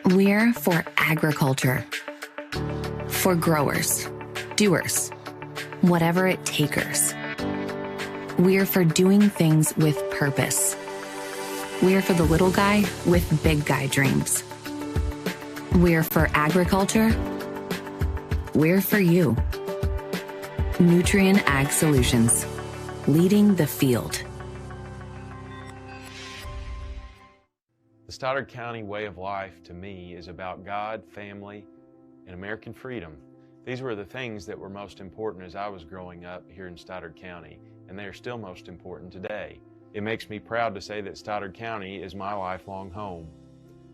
We're for agriculture. For growers, doers, whatever it takers. We're for doing things with purpose. We're for the little guy with big guy dreams. We're for agriculture. We're for you. Nutrien Ag Solutions, leading the field. The Stoddard County way of life to me is about God, family, and American freedom. These were the things that were most important as I was growing up here in Stoddard County, and they are still most important today. It makes me proud to say that Stoddard County is my lifelong home.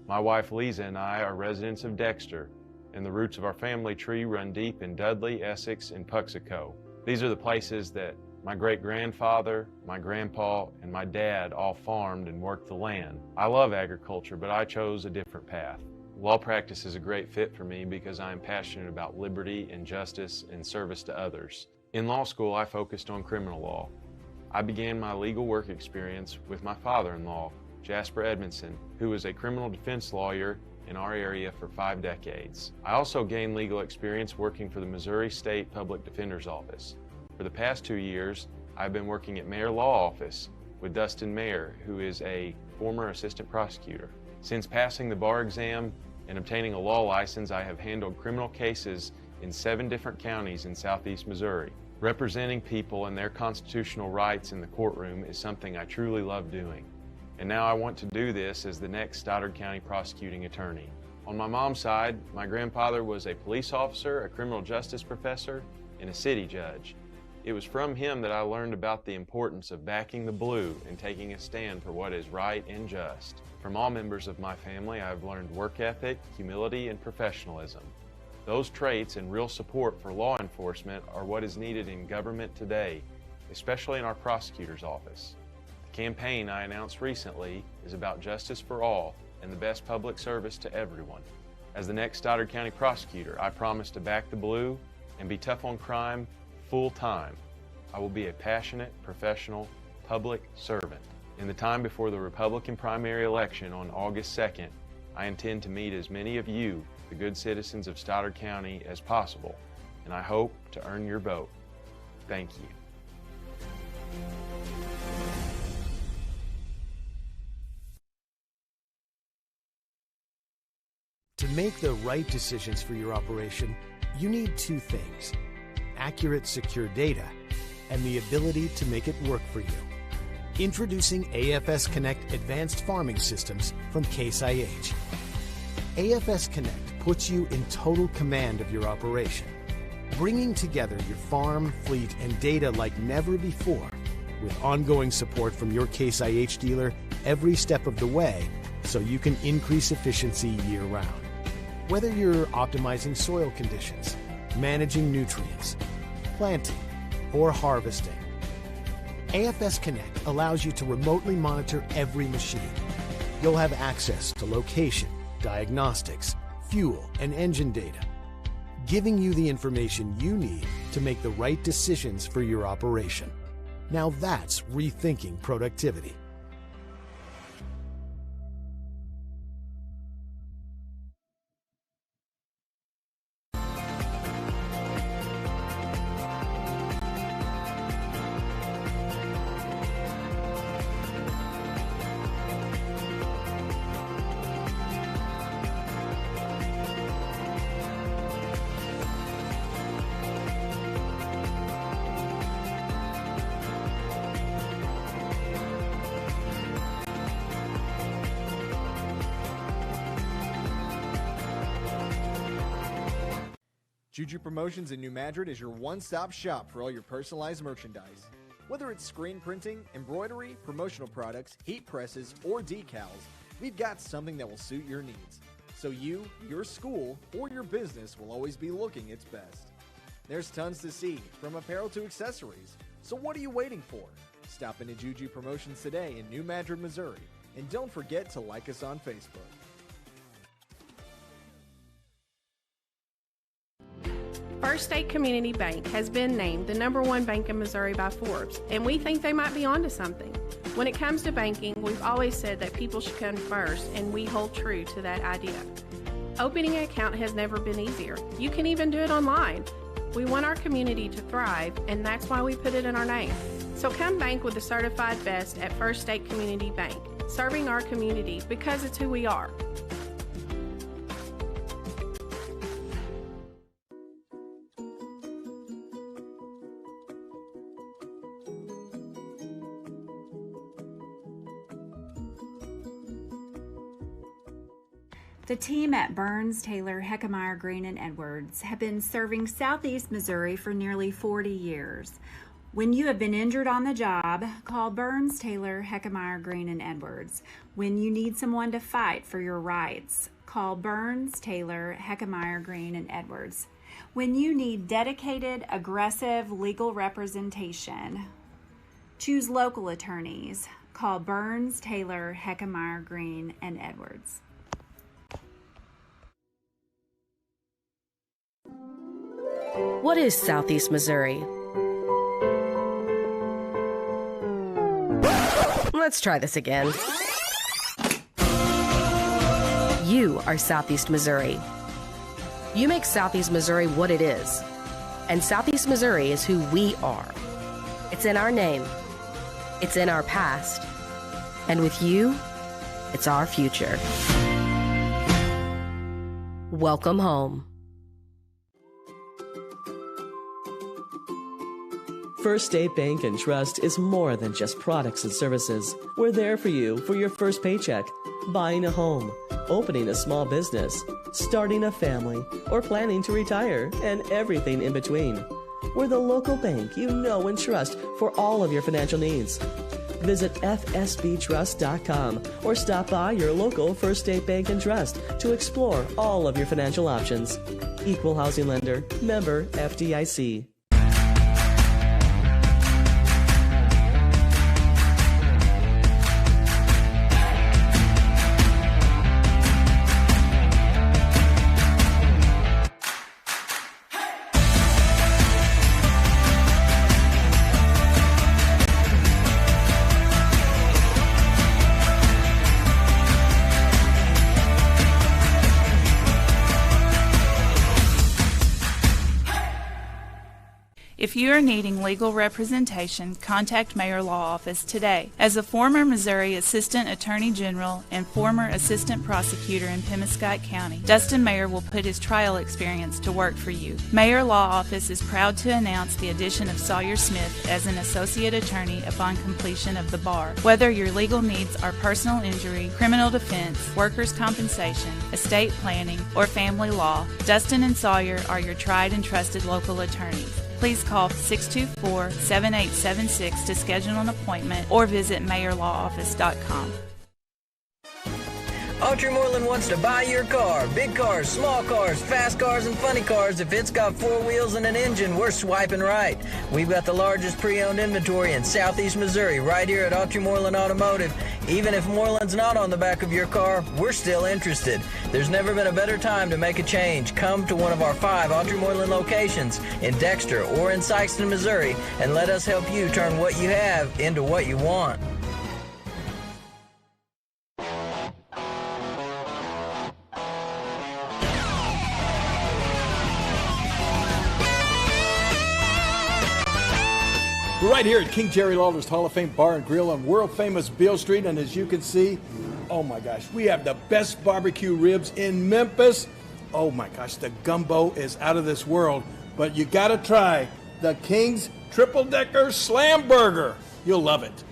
My wife Lisa and I are residents of Dexter, and the roots of our family tree run deep in Dudley, Essex, and Puxico. These are the places that my great-grandfather, my grandpa, and my dad all farmed and worked the land. I love agriculture, but I chose a different path. Law practice is a great fit for me because I am passionate about liberty and justice and service to others. In law school, I focused on criminal law. I began my legal work experience with my father-in-law, Jasper Edmondson, who was a criminal defense lawyer in our area for 5 decades. I also gained legal experience working for the Missouri State Public Defender's Office. For the past 2 years, I've been working at Mayor Law Office with Dustin Mayer, who is a former assistant prosecutor. Since passing the bar exam and obtaining a law license, I have handled criminal cases in 7 different counties in southeast Missouri. Representing people and their constitutional rights in the courtroom is something I truly love doing. And now I want to do this as the next Stoddard County prosecuting attorney. On my mom's side, my grandfather was a police officer, a criminal justice professor, and a city judge. It was from him that I learned about the importance of backing the blue and taking a stand for what is right and just. From all members of my family, I have learned work ethic, humility, and professionalism. Those traits and real support for law enforcement are what is needed in government today, especially in our prosecutor's office. The campaign I announced recently is about justice for all and the best public service to everyone. As the next Stoddard County prosecutor, I promise to back the blue and be tough on crime full time. I will be a passionate, professional, public servant. In the time before the Republican primary election on August 2nd, I intend to meet as many of you, the good citizens of Stoddard County, as possible, and I hope to earn your vote. Thank you. To make the right decisions for your operation, you need 2 things: accurate, secure data, and the ability to make it work for you. Introducing AFS Connect Advanced Farming Systems from Case IH. AFS Connect puts you in total command of your operation, bringing together your farm, fleet, and data like never before, with ongoing support from your Case IH dealer every step of the way, so you can increase efficiency year-round. Whether you're optimizing soil conditions, managing nutrients, planting, or harvesting, AFS Connect allows you to remotely monitor every machine. You'll have access to location, diagnostics, fuel, and engine data, giving you the information you need to make the right decisions for your operation. Now that's rethinking productivity. Juju Promotions in New Madrid is your one-stop shop for all your personalized merchandise. Whether it's screen printing, embroidery, promotional products, heat presses, or decals, we've got something that will suit your needs. So you, your school, or your business will always be looking its best. There's tons to see, from apparel to accessories. So what are you waiting for? Stop into Juju Promotions today in New Madrid, Missouri. And don't forget to like us on Facebook. First State Community Bank has been named the #1 bank in Missouri by Forbes, and we think they might be onto something. When it comes to banking, we've always said that people should come first, and we hold true to that idea. Opening an account has never been easier. You can even do it online. We want our community to thrive, and that's why we put it in our name. So come bank with the certified best at First State Community Bank, serving our community because it's who we are. The team at Burns, Taylor, Heckmeyer, Green, and Edwards have been serving Southeast Missouri for nearly 40 years. When you have been injured on the job, call Burns, Taylor, Heckmeyer, Green, and Edwards. When you need someone to fight for your rights, call Burns, Taylor, Heckmeyer, Green, and Edwards. When you need dedicated, aggressive legal representation, choose local attorneys. Call Burns, Taylor, Heckmeyer, Green, and Edwards. What is Southeast Missouri? Let's try this again. You are Southeast Missouri. You make Southeast Missouri what it is. And Southeast Missouri is who we are. It's in our name. It's in our past. And with you, it's our future. Welcome home. First State Bank and Trust is more than just products and services. We're there for you for your first paycheck, buying a home, opening a small business, starting a family, or planning to retire, and everything in between. We're the local bank you know and trust for all of your financial needs. Visit fsbtrust.com or stop by your local First State Bank and Trust to explore all of your financial options. Equal housing lender, member FDIC. If you are needing legal representation, contact Mayor Law Office today. As a former Missouri Assistant Attorney General and former Assistant Prosecutor in Pemiscot County, Dustin Mayer will put his trial experience to work for you. Mayor Law Office is proud to announce the addition of Sawyer Smith as an Associate Attorney upon completion of the bar. Whether your legal needs are personal injury, criminal defense, workers' compensation, estate planning, or family law, Dustin and Sawyer are your tried and trusted local attorneys. Please call 624-7876 to schedule an appointment or visit mayorlawoffice.com. Autry Moreland wants to buy your car. Big cars, small cars, fast cars, and funny cars. If it's got 4 wheels and an engine, we're swiping right. We've got the largest pre-owned inventory in Southeast Missouri right here at Autry Moreland Automotive. Even if Moreland's not on the back of your car, we're still interested. There's never been a better time to make a change. Come to one of our 5 Autry Moreland locations in Dexter or in Sikeston, Missouri, and let us help you turn what you have into what you want. We're right here at King Jerry Lawler's Hall of Fame Bar and Grill on world-famous Beale Street, and as you can see, oh my gosh, we have the best barbecue ribs in Memphis. Oh my gosh, the gumbo is out of this world, but you gotta try the King's Triple Decker Slam Burger. You'll love it.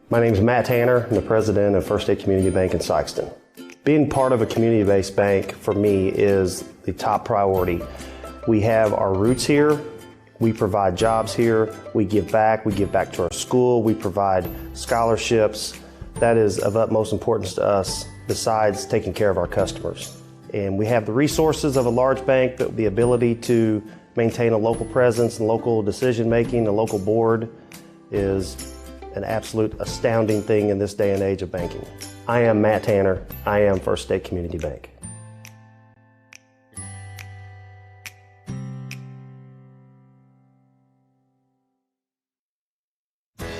My name is Matt Tanner. I'm the president of First State Community Bank in Sikeston. Being part of a community-based bank for me is the top priority. We have our roots here. We provide jobs here. We give back to our school. We provide scholarships. That is of utmost importance to us besides taking care of our customers. And we have the resources of a large bank, but the ability to maintain a local presence and local decision-making, a local board is an absolute astounding thing in this day and age of banking. I am Matt Tanner. I am First State Community Bank.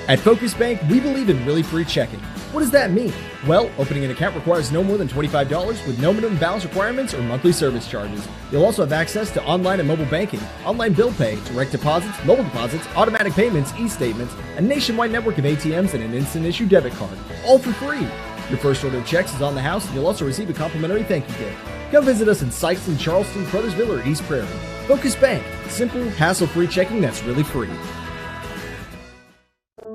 At Focus Bank, we believe in really free checking. What does that mean? Well, opening an account requires no more than $25 with no minimum balance requirements or monthly service charges. You'll also have access to online and mobile banking, online bill pay, direct deposits, mobile deposits, automatic payments, e-statements, a nationwide network of ATMs, and an instant issue debit card, all for free. Your first order of checks is on the house, and you'll also receive a complimentary thank you gift. Come visit us in Sikeston, Charleston, Crothersville, or East Prairie. Focus Bank. Simple, hassle-free checking that's really free.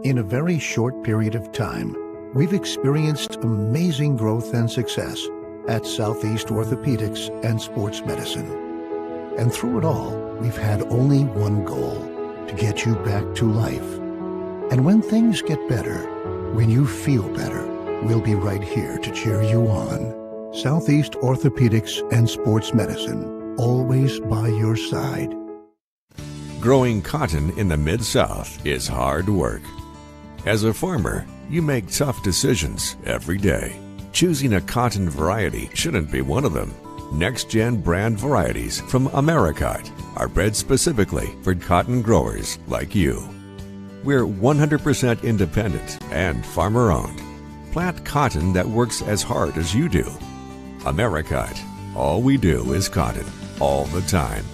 In a very short period of time, we've experienced amazing growth and success at Southeast Orthopedics and Sports Medicine. And through it all, we've had only one goal: to get you back to life. And when things get better, when you feel better, we'll be right here to cheer you on. Southeast Orthopedics and Sports Medicine, always by your side. Growing cotton in the Mid-South is hard work. As a farmer, you make tough decisions every day. Choosing a cotton variety shouldn't be one of them. Next-gen brand varieties from Americot are bred specifically for cotton growers like you. We're 100% independent and farmer-owned. Plant cotton that works as hard as you do. Americot. All we do is cotton, all the time.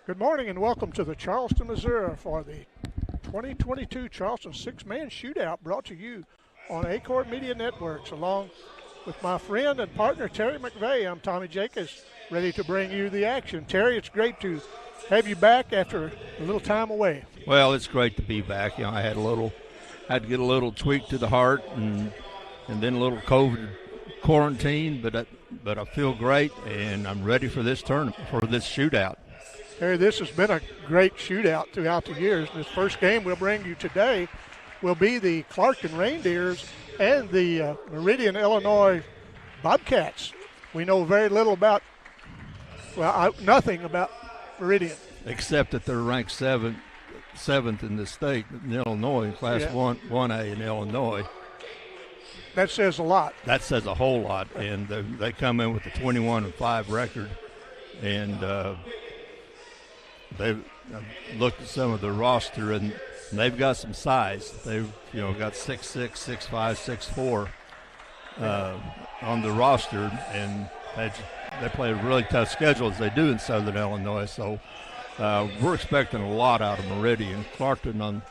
Good morning and welcome to the Charleston, Missouri for the 2022 Charleston Six-Man Shootout, brought to you on Aycorp Media Networks. Along with my friend and partner Terry McVeigh, I'm Tommy Jacobs, ready to bring you the action. Terry, it's great to have you back after a little time away. Well, it's great to be back. I had to get a little tweak to the heart and then a little COVID quarantine, but I feel great and I'm ready for this tournament, for this shootout. Harry, this has been a great shootout throughout the years. This first game we'll bring you today will be the Clarkton Reindeers and the Meridian, Illinois Bobcats. We know very little about, nothing about Meridian. Except that they're ranked seventh in the state in Illinois, Class 1A in Illinois. That says a lot. That says a whole lot. And they come in with a 21-5 record. And they've looked at some of the roster, and they've got some size. They've got 6'6", 6'5", 6'4" on the roster, and they play a really tough schedule as they do in Southern Illinois. So we're expecting a lot out of Meridian. Clarkton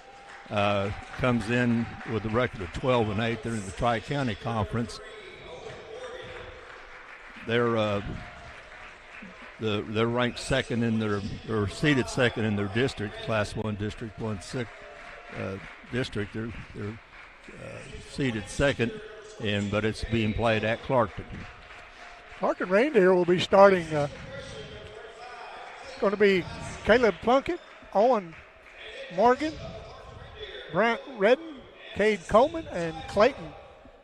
comes in with a record of 12-8. They're in the Tri-County Conference. They're ranked second in or seeded second in their district, Class 1 District 1-6 district. They're seeded second, but it's being played at Clarkton. Clarkton Reindeer will be starting. Going to be Caleb Plunkett, Owen Morgan, Brant Redden, Cade Coleman, and Clayton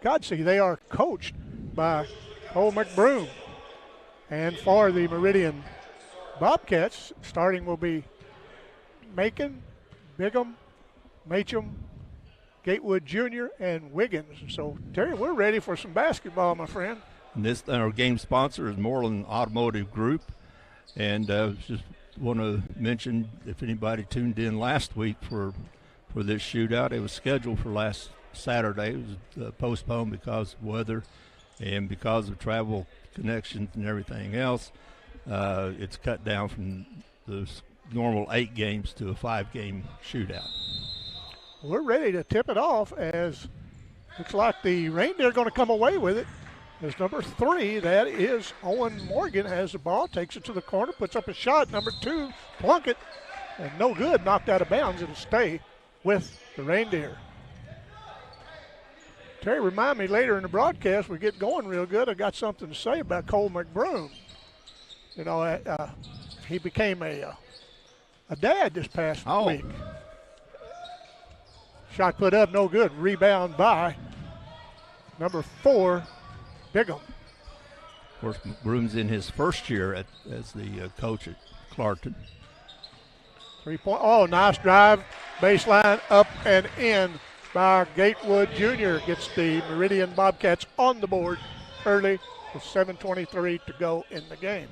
Godsey. They are coached by Cole McBroom. And for the Meridian Bobcats, starting will be Macon, Bigham, Macham, Gatewood Jr., and Wiggins. So, Terry, we're ready for some basketball, my friend. And our game sponsor is Moreland Automotive Group. And just want to mention, if anybody tuned in last week for this shootout, it was scheduled for last Saturday. It was postponed because of weather. And because of travel connections and everything else, it's cut down from the normal 8 games to a 5-game shootout. We're ready to tip it off, as looks like the Reindeer are going to come away with it. As number 3, that is Owen Morgan, has the ball, takes it to the corner, puts up a shot. Number 2, Plunkett, and no good, knocked out of bounds. It'll stay with the Reindeer. Terry, remind me later in the broadcast, we get going real good. I got something to say about Cole McBroom. You know, he became a dad this past week. Shot put up, no good. Rebound by number 4, Bigham. Of course, McBroom's in his first year as the coach at Clarkton. 3-point. Oh, nice drive. Baseline up and in by Gatewood Jr. Gets the Meridian Bobcats on the board early with 7:23 to go in the game.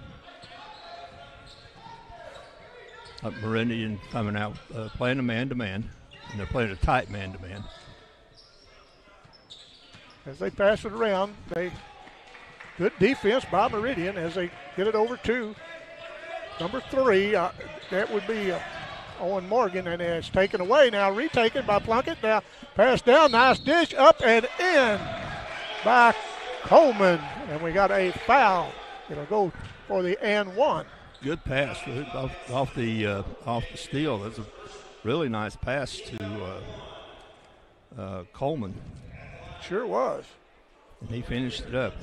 Meridian coming out playing a man-to-man, and they're playing a tight man-to-man. As they pass it around, good defense by Meridian as they get it over to number 3. That would be Owen Morgan, and it's taken away now, retaken by Plunkett. Now pass down, nice dish, up and in by Coleman, and we got a foul. It'll go for the and 1. Good pass off the steal. That's a really nice pass to Coleman. Sure was. And he finished it up.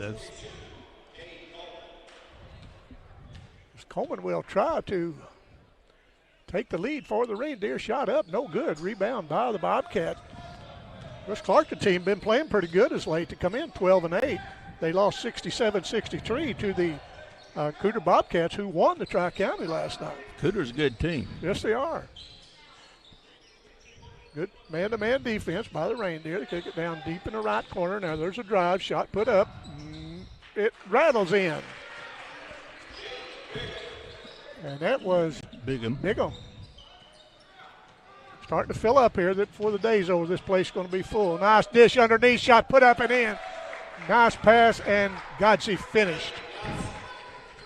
Coleman will try to take the lead for the Reindeer. Shot up, no good. Rebound by the Bobcats. This Clarkton team been playing pretty good as late to come in 12-8. They lost 67-63 to the Cooter Bobcats, who won the Tri-County last night. Cooter's a good team. Yes, they are. Good man-to-man defense by the Reindeer. They kick it down deep in the right corner. Now there's a drive, shot put up. It rattles in. And that was Bigham. Starting to fill up here before the day's over. This place is going to be full. Nice dish underneath, shot put up and in. Nice pass, and Godsey finished.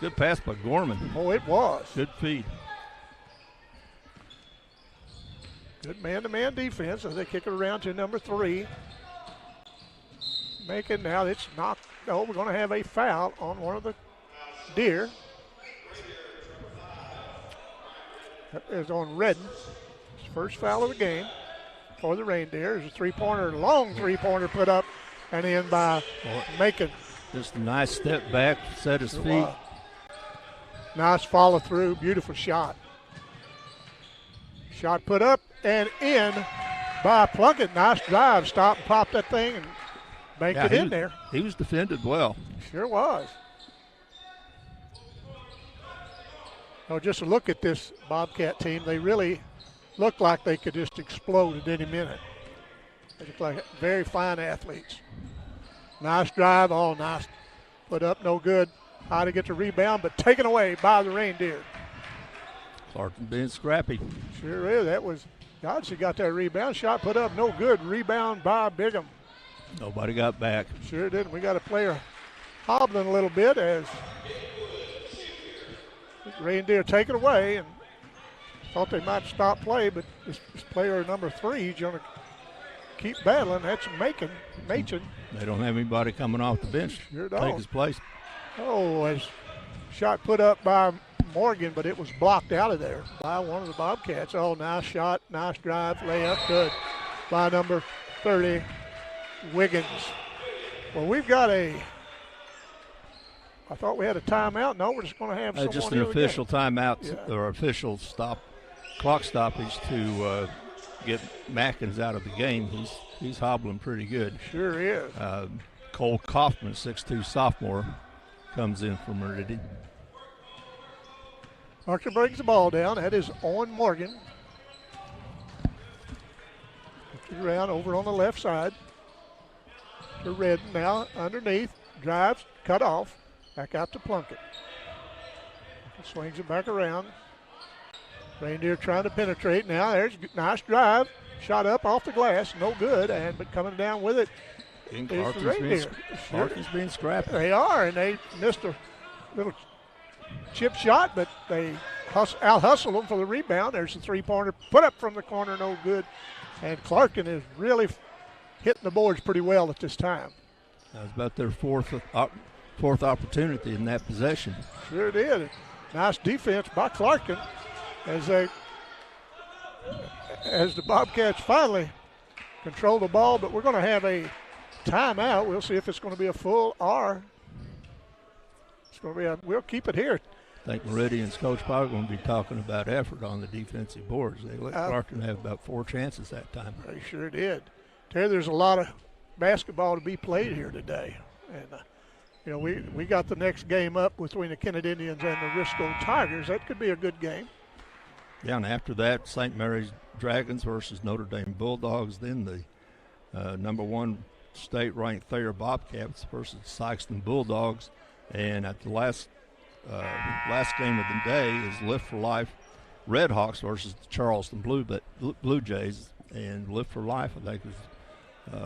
Good pass by Gorman. Oh, it was. Good feed. Good man-to-man defense as they kick it around to number 3. Making now, it's knocked. Oh, we're going to have a foul on one of the Deer. That is on Redden. His first foul of the game for the Reindeer. There's a three-pointer, long three-pointer put up and in by Macon. Just a nice step back, set his feet. Nice follow through, beautiful shot. Shot put up and in by Plunkett. Nice drive, stop and pop that thing and banked it in there. He was defended well. Sure was. Oh, just a look at this Bobcat team. They really look like they could just explode at any minute. They look like very fine athletes. Nice drive, all nice. Put up, no good. How to get the rebound, but taken away by the Reindeer. Clarkton being scrappy. Sure is. That was Godsey got that rebound. Shot put up, no good. Rebound by Bigham. Nobody got back. Sure didn't. We got a player hobbling a little bit as Reindeer take it away, and thought they might stop play, but this player number 3 is going to keep battling. That's Macon. They don't have anybody coming off the bench to take his place. Oh, a shot put up by Morgan, but it was blocked out of there by one of the Bobcats. Oh, nice shot, nice drive, layup, good by number 30, Wiggins. Well, we've got I thought we had a timeout. No, we're just going to have someone just an official timeout or official clock stoppage to get Mackins out of the game. He's hobbling pretty good. Sure is. Cole Kaufman, 6'2" sophomore, comes in for Meridian. Clarkton brings the ball down. That is Owen Morgan. Around over on the left side to Redden now underneath. Drives, cut off. Back out to Plunkett. Swings it back around. Reindeer trying to penetrate. Now there's a nice drive. Shot up off the glass. No good. But coming down with it Clarkton's being scrappy. They are, and they missed a little chip shot, but they out-hustled them for the rebound. There's a three-pointer put up from the corner, no good. And Clarkton is really hitting the boards pretty well at this time. That was about their fourth opportunity in that possession. Sure did. Nice defense by Clarkton as the Bobcats finally control the ball, but we're going to have a timeout. We'll see if it's going to be a full or it's going to be we'll keep it here. I think Meridian's coach probably going to be talking about effort on the defensive boards. They let Clarkton have about 4 chances that time. They sure did. There's a lot of basketball to be played here today. And, we got the next game up between the Kennett Indians and the Risco Tigers. That could be a good game. Yeah, and after that, St. Mary's Dragons versus Notre Dame Bulldogs. Then the number 1 state-ranked Thayer Bobcats versus Sikeston Bulldogs. And at the last game of the day is Lift for Life Redhawks versus the Charleston Blue Jays. And Lift for Life, I think, is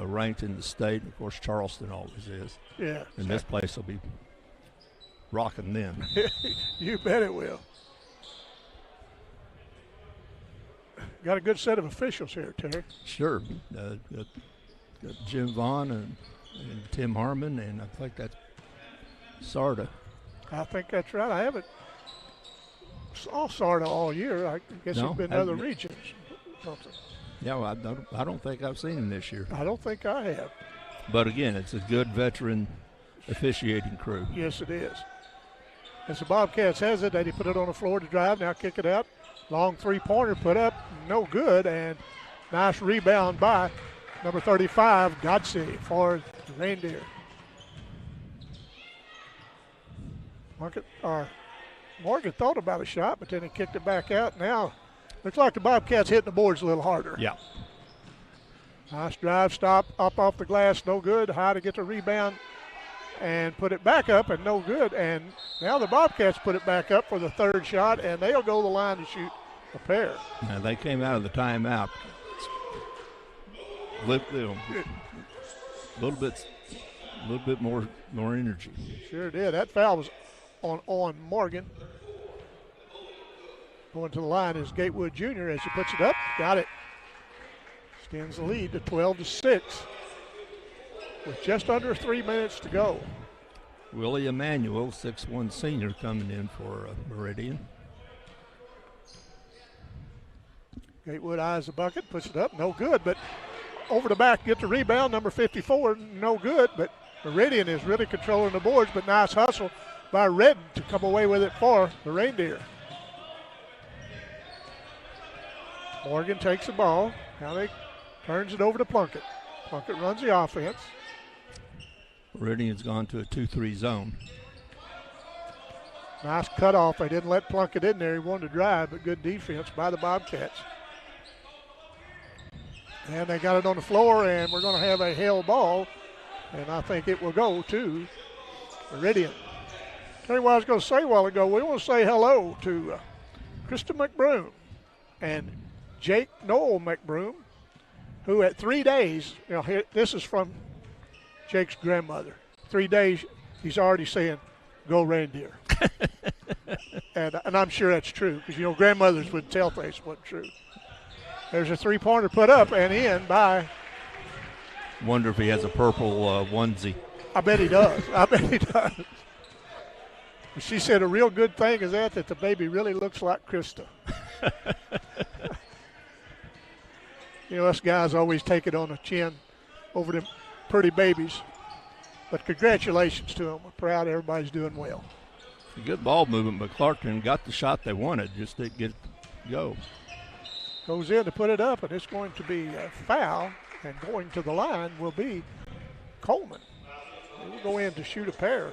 ranked in the state. Of course, Charleston always is. Yeah. And this place will be rocking them. You bet it will. Got a good set of officials here, Terry. Sure. Got Jim Vaughn and Tim Harmon, and I think that's Sarda. I think that's right. I haven't saw Sarda all year. I guess he's been in other regions. Something. Yeah, well, I don't think I've seen him this year. I don't think I have. But again, it's a good veteran officiating crew. Yes, it is. As the Bobcats has it, they put it on the floor to drive. Now kick it out. Long three-pointer put up, no good, and nice rebound by number 35, Godsey, for the Reindeer. Morgan thought about a shot, but then he kicked it back out. Now looks like the Bobcats hitting the boards a little harder. Yeah. Nice drive, stop, up off the glass, no good. High to get the rebound and put it back up, and no good. And now the Bobcats put it back up for the third shot, and they'll go to the line to shoot a pair. Now they came out of the timeout. A little bit more energy. Sure did. That foul was on Morgan. Going to the line is Gatewood Jr. as he puts it up. Got it. Extends the lead to 12-6 with just under 3 minutes to go. Willie Emanuel, 6'1" senior, coming in for Meridian. Gatewood eyes the bucket, puts it up, no good, but over the back, get the rebound, number 54, no good, but Meridian is really controlling the boards, but nice hustle by Redden to come away with it for the Reindeer. Morgan takes the ball, now they turns it over to Plunkett. Plunkett runs the offense. Meridian's gone to a 2-3 zone. Nice cutoff. They didn't let Plunkett in there. He wanted to drive, but good defense by the Bobcats. And they got it on the floor, and we're going to have a held ball, and I think it will go to Meridian. Tell you what I was going to say a while ago. We want to say hello to Krista McBroom and Jake Noel McBroom, who at 3 days, this is from Jake's grandmother. 3 days, he's already saying, "Go Reindeer." and I'm sure that's true, because, grandmothers would tell things wasn't true. There's a three-pointer put up and in by. Wonder if he has a purple onesie. I bet he does. She said a real good thing is that the baby really looks like Krista. Us guys always take it on the chin over them pretty babies. But congratulations to them. We're proud everybody's doing well. A good ball movement, but Clarkton got the shot they wanted, just didn't get it to go. Goes in to put it up, and it's going to be a foul, and going to the line will be Coleman. He will go in to shoot a pair.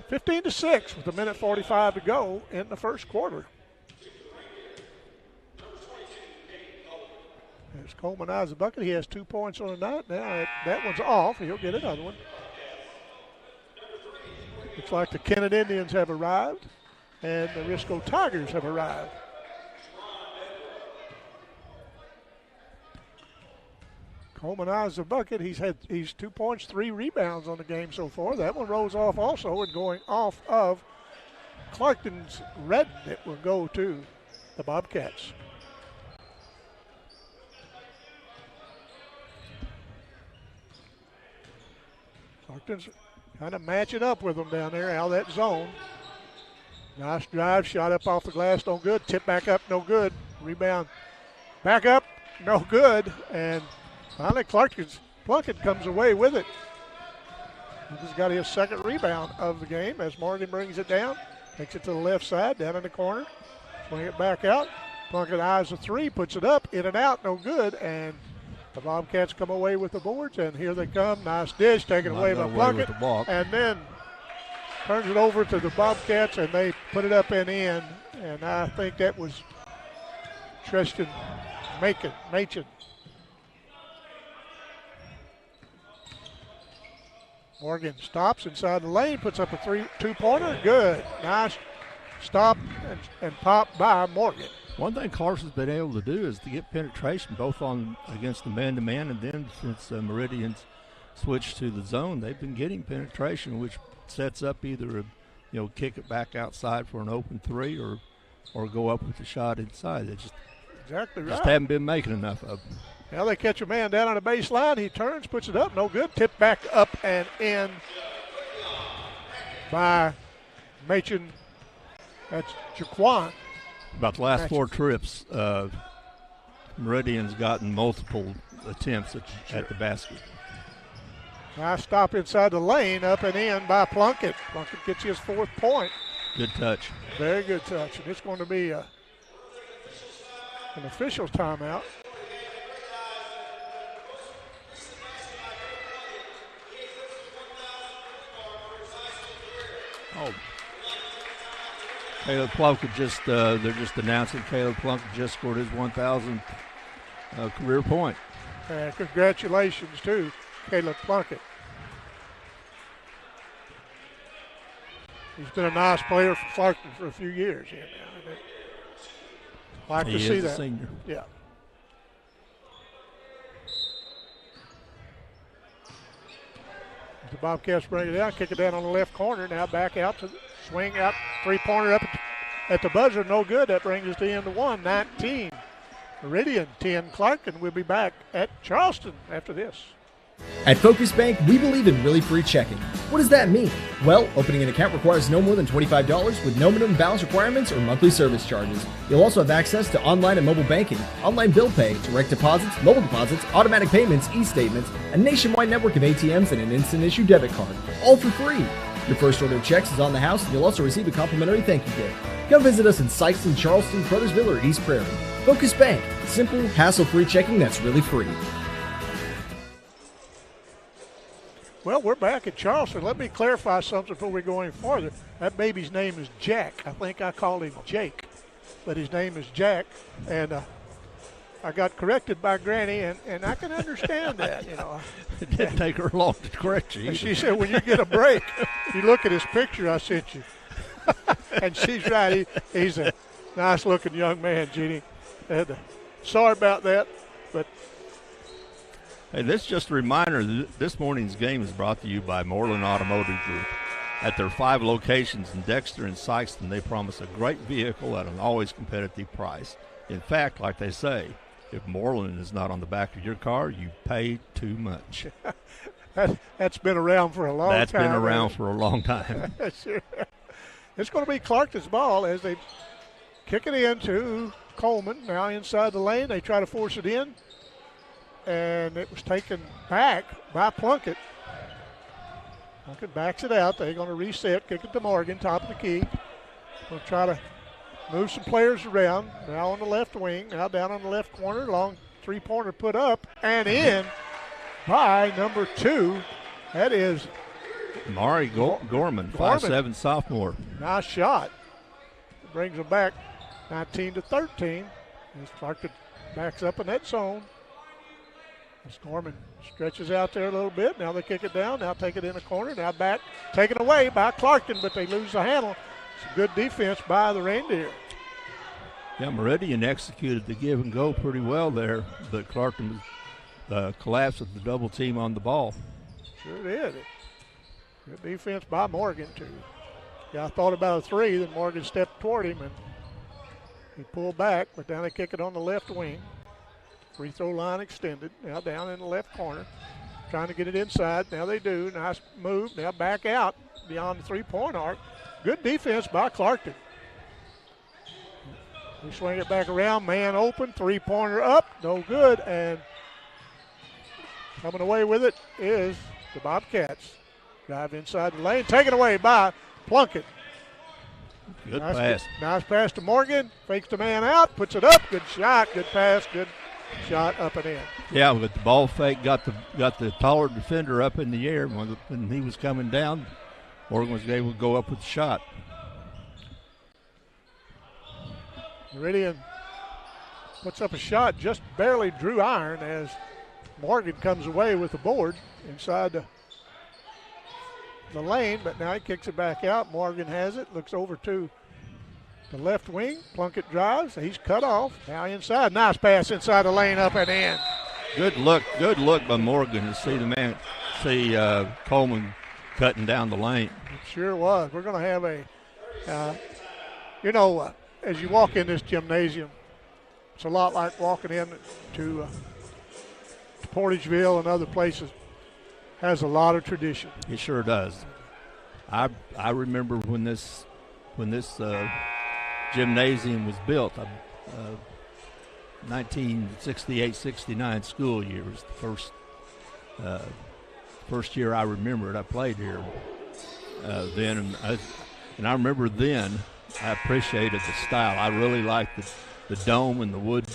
15-6 with 1:45 to go in the first quarter. As Coleman eyes the bucket, he has 2 points on the night. Now that one's off. He'll get another one. Looks like the Kennett Indians have arrived, and the Risco Tigers have arrived. Coleman eyes the bucket. He's 2 points, 3 rebounds on the game so far. That one rolls off also, and going off of Clarkton's Redden, it will go to the Bobcats. Clarkton's kind of matching up with them down there out of that zone. Nice drive, shot up off the glass, no good. Tip back up, no good. Rebound back up, no good. And finally Plunkett comes away with it. He's got his second rebound of the game as Morgan brings it down. Takes it to the left side, down in the corner. Swing it back out. Plunkett eyes the three, puts it up, in and out, no good. And the Bobcats come away with the boards, and here they come. Nice dish taken away by Plunkett. And then turns it over to the Bobcats, and they put it up and in. And I think that was Tristan Machen. Morgan stops inside the lane, puts up a two-pointer. Good. Nice stop and pop by Morgan. One thing Clarkson's been able to do is to get penetration both against the man-to-man, and then since Meridian's switched to the zone, they've been getting penetration, which sets up either kick it back outside for an open three or go up with the shot inside. They just haven't been making enough of them. Now they catch a man down on the baseline. He turns, puts it up, no good. Tip back up and in by Machen. That's Jaquan. About the last 4 trips, Meridian's gotten multiple attempts at the basket. Nice stop inside the lane, up and in by Plunkett. Plunkett gets his 4th point. Good touch. Very good touch. And it's going to be an official timeout. Oh. Caleb Plunkett they're just announcing Caleb Plunkett just scored his 1,000th career point. And congratulations to Caleb Plunkett. He's been a nice player for Clarkton for a few years here now. Like to see that. Senior. Yeah. The Bobcats bring it down, kick it down on the left corner. Now back out to the swing out, 3-pointer up at the buzzer, no good. That brings us to the end of 1, 19. Meridian, 10 Clarkton. We'll be back at Charleston after this. At Focus Bank, we believe in really free checking. What does that mean? Well, opening an account requires no more than $25 with no minimum balance requirements or monthly service charges. You'll also have access to online and mobile banking, online bill pay, direct deposits, mobile deposits, automatic payments, e-statements, a nationwide network of ATMs, and an instant issue debit card, all for free. Your first order of checks is on the house, and you'll also receive a complimentary thank you gift. Come visit us in Sikeston, Charleston, Crothersville, or East Prairie. Focus Bank, simple, hassle-free checking that's really free. Well, we're back at Charleston. Let me clarify something before we go any farther. That baby's name is Jack. I think I called him Jake, but his name is Jack. And I got corrected by Granny, and I can understand that, It didn't take her long to correct you. And she said, when you get a break, you look at his picture I sent you. And she's right. He's a nice-looking young man, Jeannie. And, sorry about that, but hey, this is just a reminder that this morning's game is brought to you by Moreland Automotive Group. At their 5 locations in Dexter and Sikeston, they promise a great vehicle at an always competitive price. In fact, like they say, if Moreland is not on the back of your car, you pay too much. That's been around for a long time. That's been around for a long time. Sure. It's going to be Clarkton's ball as they kick it into Coleman. Now inside the lane, they try to force it in. And it was taken back by Plunkett. Plunkett backs it out. They're going to reset, kick it to Morgan, top of the key. We'll try to move some players around. Now on the left wing, now down on the left corner. Long 3-pointer put up and in by number 2. That is Mari Gorman, 5'7" sophomore. Nice shot. It brings them back 19-13 as Clarkton backs up in that zone. Gorman stretches out there a little bit. Now they kick it down. Now take it in the corner. Now back. Taken away by Clarkton, but they lose the handle. It's a good defense by the Reindeer. Yeah, Meridian executed the give and go pretty well there, but Clarkton was collapse of the double team on the ball. Sure did. Good defense by Morgan, too. Yeah, I thought about a three, then Morgan stepped toward him, and he pulled back, but now they kick it on the left wing. Free throw line extended, now down in the left corner. Trying to get it inside. Now they do. Nice move. Now back out beyond the three-point arc. Good defense by Clarkton. We swing it back around. Man open. Three-pointer up. No good. And coming away with it is the Bobcats. Drive inside the lane. Taken away by Plunkett. Good pass. Nice pass to Morgan. Fakes the man out. Puts it up. Good shot. Good pass. Good shot up and in. Yeah, with the ball fake, got the taller defender up in the air. When he was coming down, Morgan was able to go up with the shot. Meridian puts up a shot, just barely drew iron as Morgan comes away with the board inside the lane, but now he kicks it back out. Morgan has it, looks over to the left wing. Plunkett drives. He's cut off. Now inside. Nice pass inside the lane, up and in. Good look by Morgan to see Coleman cutting down the lane. It sure was. We're going to have as you walk in this gymnasium, it's a lot like walking in to Portageville and other places. Has a lot of tradition. It sure does. I remember when this gymnasium was built. 1968-69 school year was the first year I remember it. I played here then, and I remember then I appreciated the style. I really liked the dome and the wood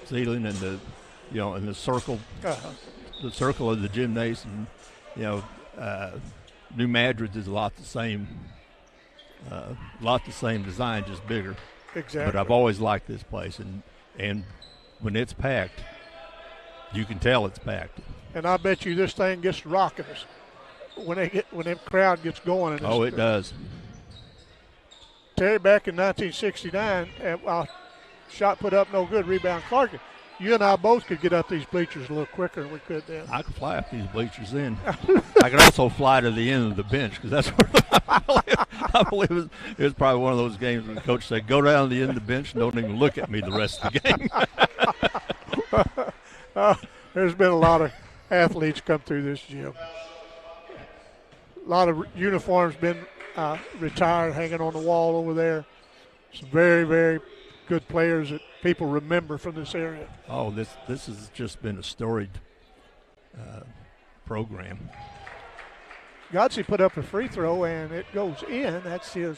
ceiling and the circle, the circle of the gymnasium. New Madrid is a lot the same design, just bigger. Exactly. But I've always liked this place, and when it's packed, you can tell it's packed. And I bet you this thing gets rocking us when that crowd gets going. Oh, it does. Terry, back in 1969, shot put up no good, rebound Clarkton. You and I both could get up these bleachers a little quicker than we could then. I could fly up these bleachers then. I could also fly to the end of the bench because that's where I believe it was probably one of those games where the coach said, go down to the end of the bench and don't even look at me the rest of the game. There's been a lot of athletes come through this gym. A lot of uniforms been retired, hanging on the wall over there. Some very, very good players that people remember from this area. Oh, this has just been a storied program. Godsey put up a free throw, and it goes in. That's his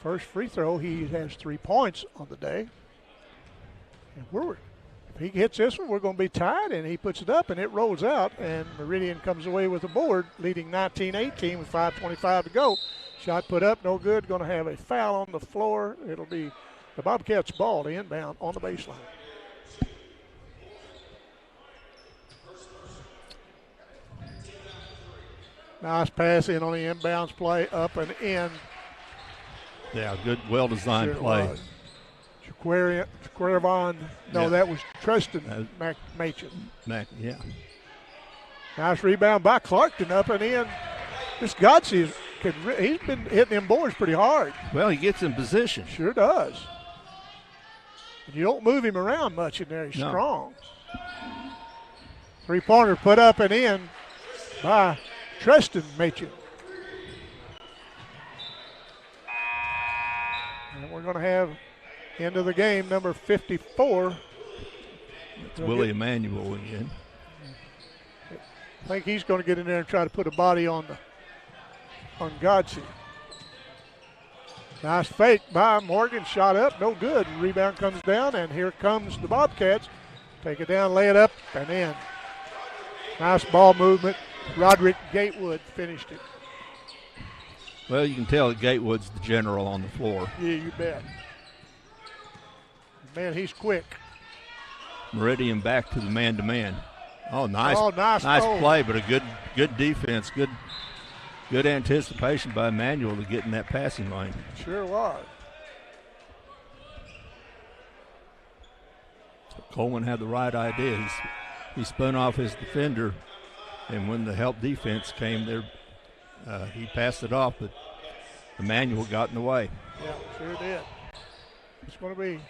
first free throw. He has 3 points on the day. And if he hits this one, we're going to be tied, and he puts it up, and it rolls out, and Meridian comes away with the board, leading 19-18 with 5:25 to go. Shot put up, no good. Going to have a foul on the floor. It'll be the Bobcats' ball to inbound on the baseline. Nice pass in on the inbounds play, up and in. Yeah, good, well-designed play. Jaquarion, that was Tristan Machin. Yeah. Nice rebound by Clarkton, up and in. This Godsey, he's been hitting them boards pretty hard. Well, he gets in position. Sure does. And you don't move him around much in there. He's strong. Three-pointer put up and in by Tristan Machin. And we're going to have end of the game, number 54. It's Willie Emanuel again. I think he's going to get in there and try to put a body on Godsey. Nice fake by Morgan, shot up, no good. Rebound comes down, and here comes the Bobcats. Take it down, lay it up, and in. Nice ball movement. Roderick Gatewood finished it. Well, you can tell that Gatewood's the general on the floor. Yeah, you bet. Man, he's quick. Meridian back to the man-to-man. Oh, nice. Nice play, but a good defense, good anticipation by Emanuel to get in that passing lane. Sure was. Coleman had the right idea. He spun off his defender, and when the help defense came there, he passed it off, but Emmanuel got in the way. Yeah, sure did. It's going to be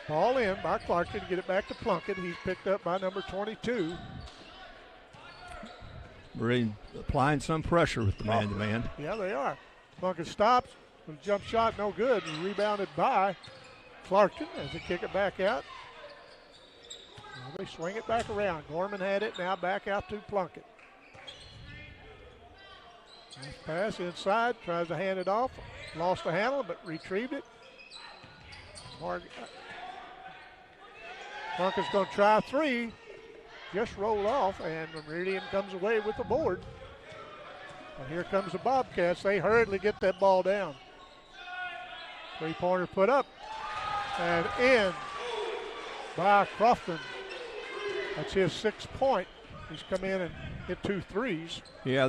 ball in by Clarkton to get it back to Plunkett. He's picked up by number 22. Meridian applying some pressure with the man-to-man. Yeah, they are. Plunkett stops. The jump shot, no good. Rebounded by Clarkton as they kick it back out. Now they swing it back around. Gorman had it, now back out to Plunkett. Nice pass inside, tries to hand it off. Lost the handle, but retrieved it. Plunkett's going to try three. Just rolled off, and Meridian comes away with the board. And here comes the Bobcats. They hurriedly get that ball down. Three-pointer put up and in by Crofton. That's his 6th point. He's come in and hit 2 threes. Yeah,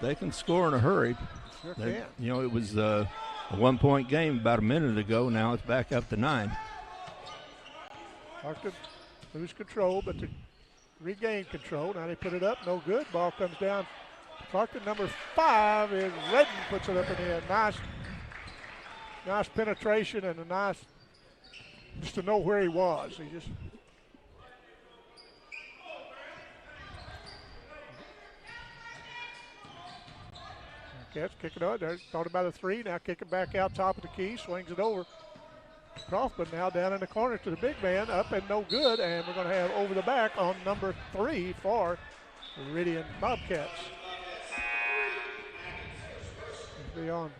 they can score in a hurry. Sure can. You know, it was a 1-point game about a minute ago. Now it's back up to 9. Clarkton lose control, but to regain control. Now they put it up, no good. Ball comes down. Clarkton, number 5, is Redden puts it up in the air. Nice penetration and a nice, just to know where he was. He just. Cats kick it out. They're thought about a 3. Now kick it back out top of the key. Swings it over. Kaufman now down in the corner to the big man. Up and no good. And we're going to have over the back on number 3 for the Meridian Bobcats. It'll be on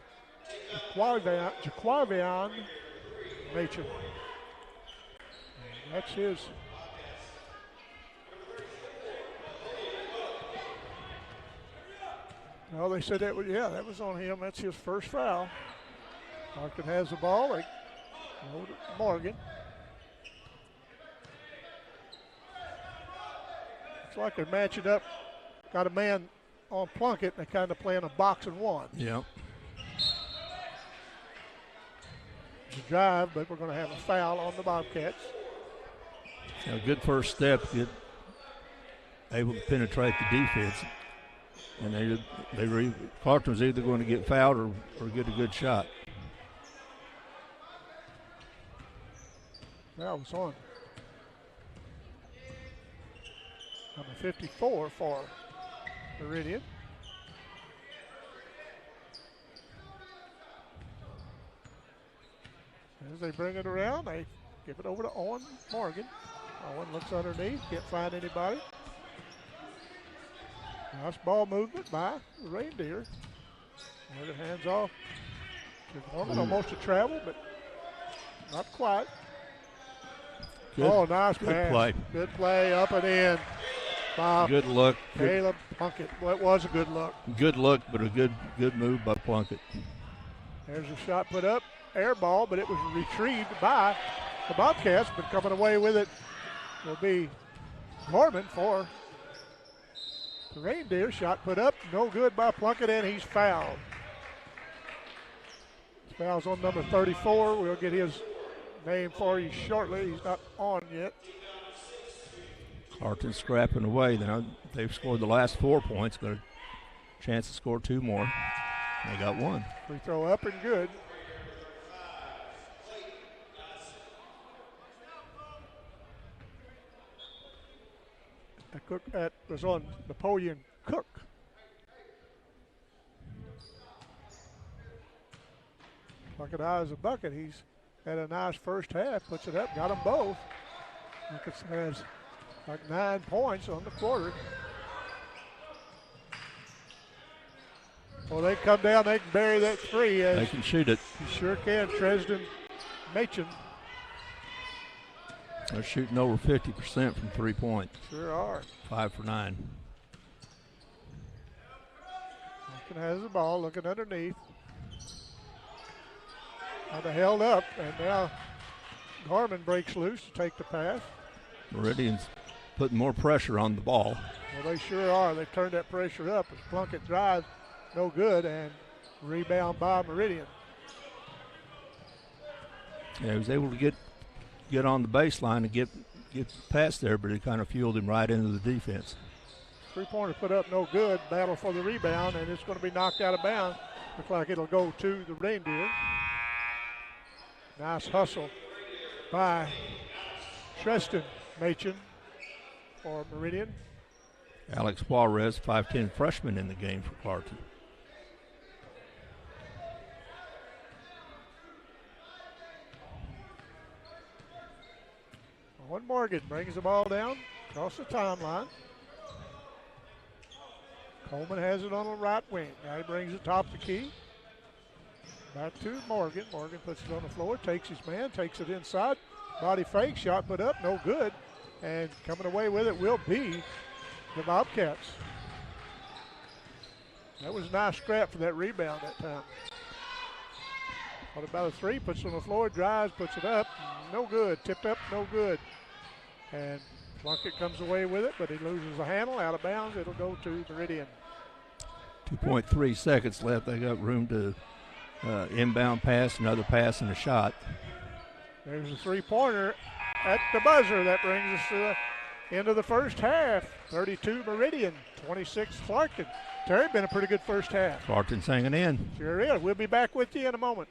Jaquavion Machin. That's his. Well, they said that was on him. That's his first foul. Clarkton has the ball. They go to Morgan. Looks like they're matching up. Got a man on Plunkett. They're kind of playing a box and one. Yep. It's a drive, but we're going to have a foul on the Bobcats. A good first step. Get able to penetrate the defense. And Clarkton was either going to get fouled or get a good shot. That was on number 54 for Meridian. As they bring it around, they give it over to Owen Morgan. Owen looks underneath, can't find anybody. Nice ball movement by the Reindeer. Morgan hands off to Gorman, almost a travel, but not quite. Good, nice good pass. play. Good play, up and in. By good look. Caleb Plunkett. Well, it was a good look. Good look, but a good move by Plunkett. There's a shot put up, air ball, but it was retrieved by the Bobcats, but coming away with it will be Gorman for the Reindeer. Shot put up, no good by Plunkett, and he's fouled. His foul's on number 34. We'll get his name for you shortly. He's not on yet. Clarkton scrapping away. Now they've scored the last 4 points. Got a chance to score 2 more. They got 1. Free throw up and good. That was on Napoleon Cook. Plunkett eyes a bucket. He's had a nice first half. Puts it up. Got them both. Plunkett has like 9 points on the quarter. Well, they come down. They can bury that 3. They can shoot it. You sure can. Tresden Machin. They're shooting over 50% from 3 point. Sure are. 5 for 9. Lincoln has the ball, looking underneath. Kind of held up, and now Gorman breaks loose to take the pass. Meridian's putting more pressure on the ball. Well, they sure are. They've turned that pressure up as Plunkett drives, no good, and rebound by Meridian. Yeah, he was able to get get on the baseline and get past there, but it kind of fueled him right into the defense. Three-pointer put up, no good. Battle for the rebound, and it's going to be knocked out of bounds. Looks like it'll go to the Reindeer. Nice hustle by Charleston Machen for Meridian. Alex Juarez, 5'10" freshman in the game for Clarkton. Owen Morgan brings the ball down across the timeline. Coleman has it on the right wing. Now he brings it top of the key. Back to Morgan. Morgan puts it on the floor, takes his man, takes it inside. Body fake, shot put up, no good. And coming away with it will be the Bobcats. That was a nice scrap for that rebound that time. What about a three? Puts it on the floor, drives, puts it up. No good. Tipped up, no good. And Plunkett comes away with it, but he loses the handle, out of bounds. It'll go to Meridian. 2.3 seconds left. They got room to inbound pass, another pass, and a shot. There's a three-pointer at the buzzer. That brings us to the end of the first half. 32 Meridian, 26 Clarkton. Terry, been a pretty good first half. Clarkton's hanging in. Sure is. We'll be back with you in a moment.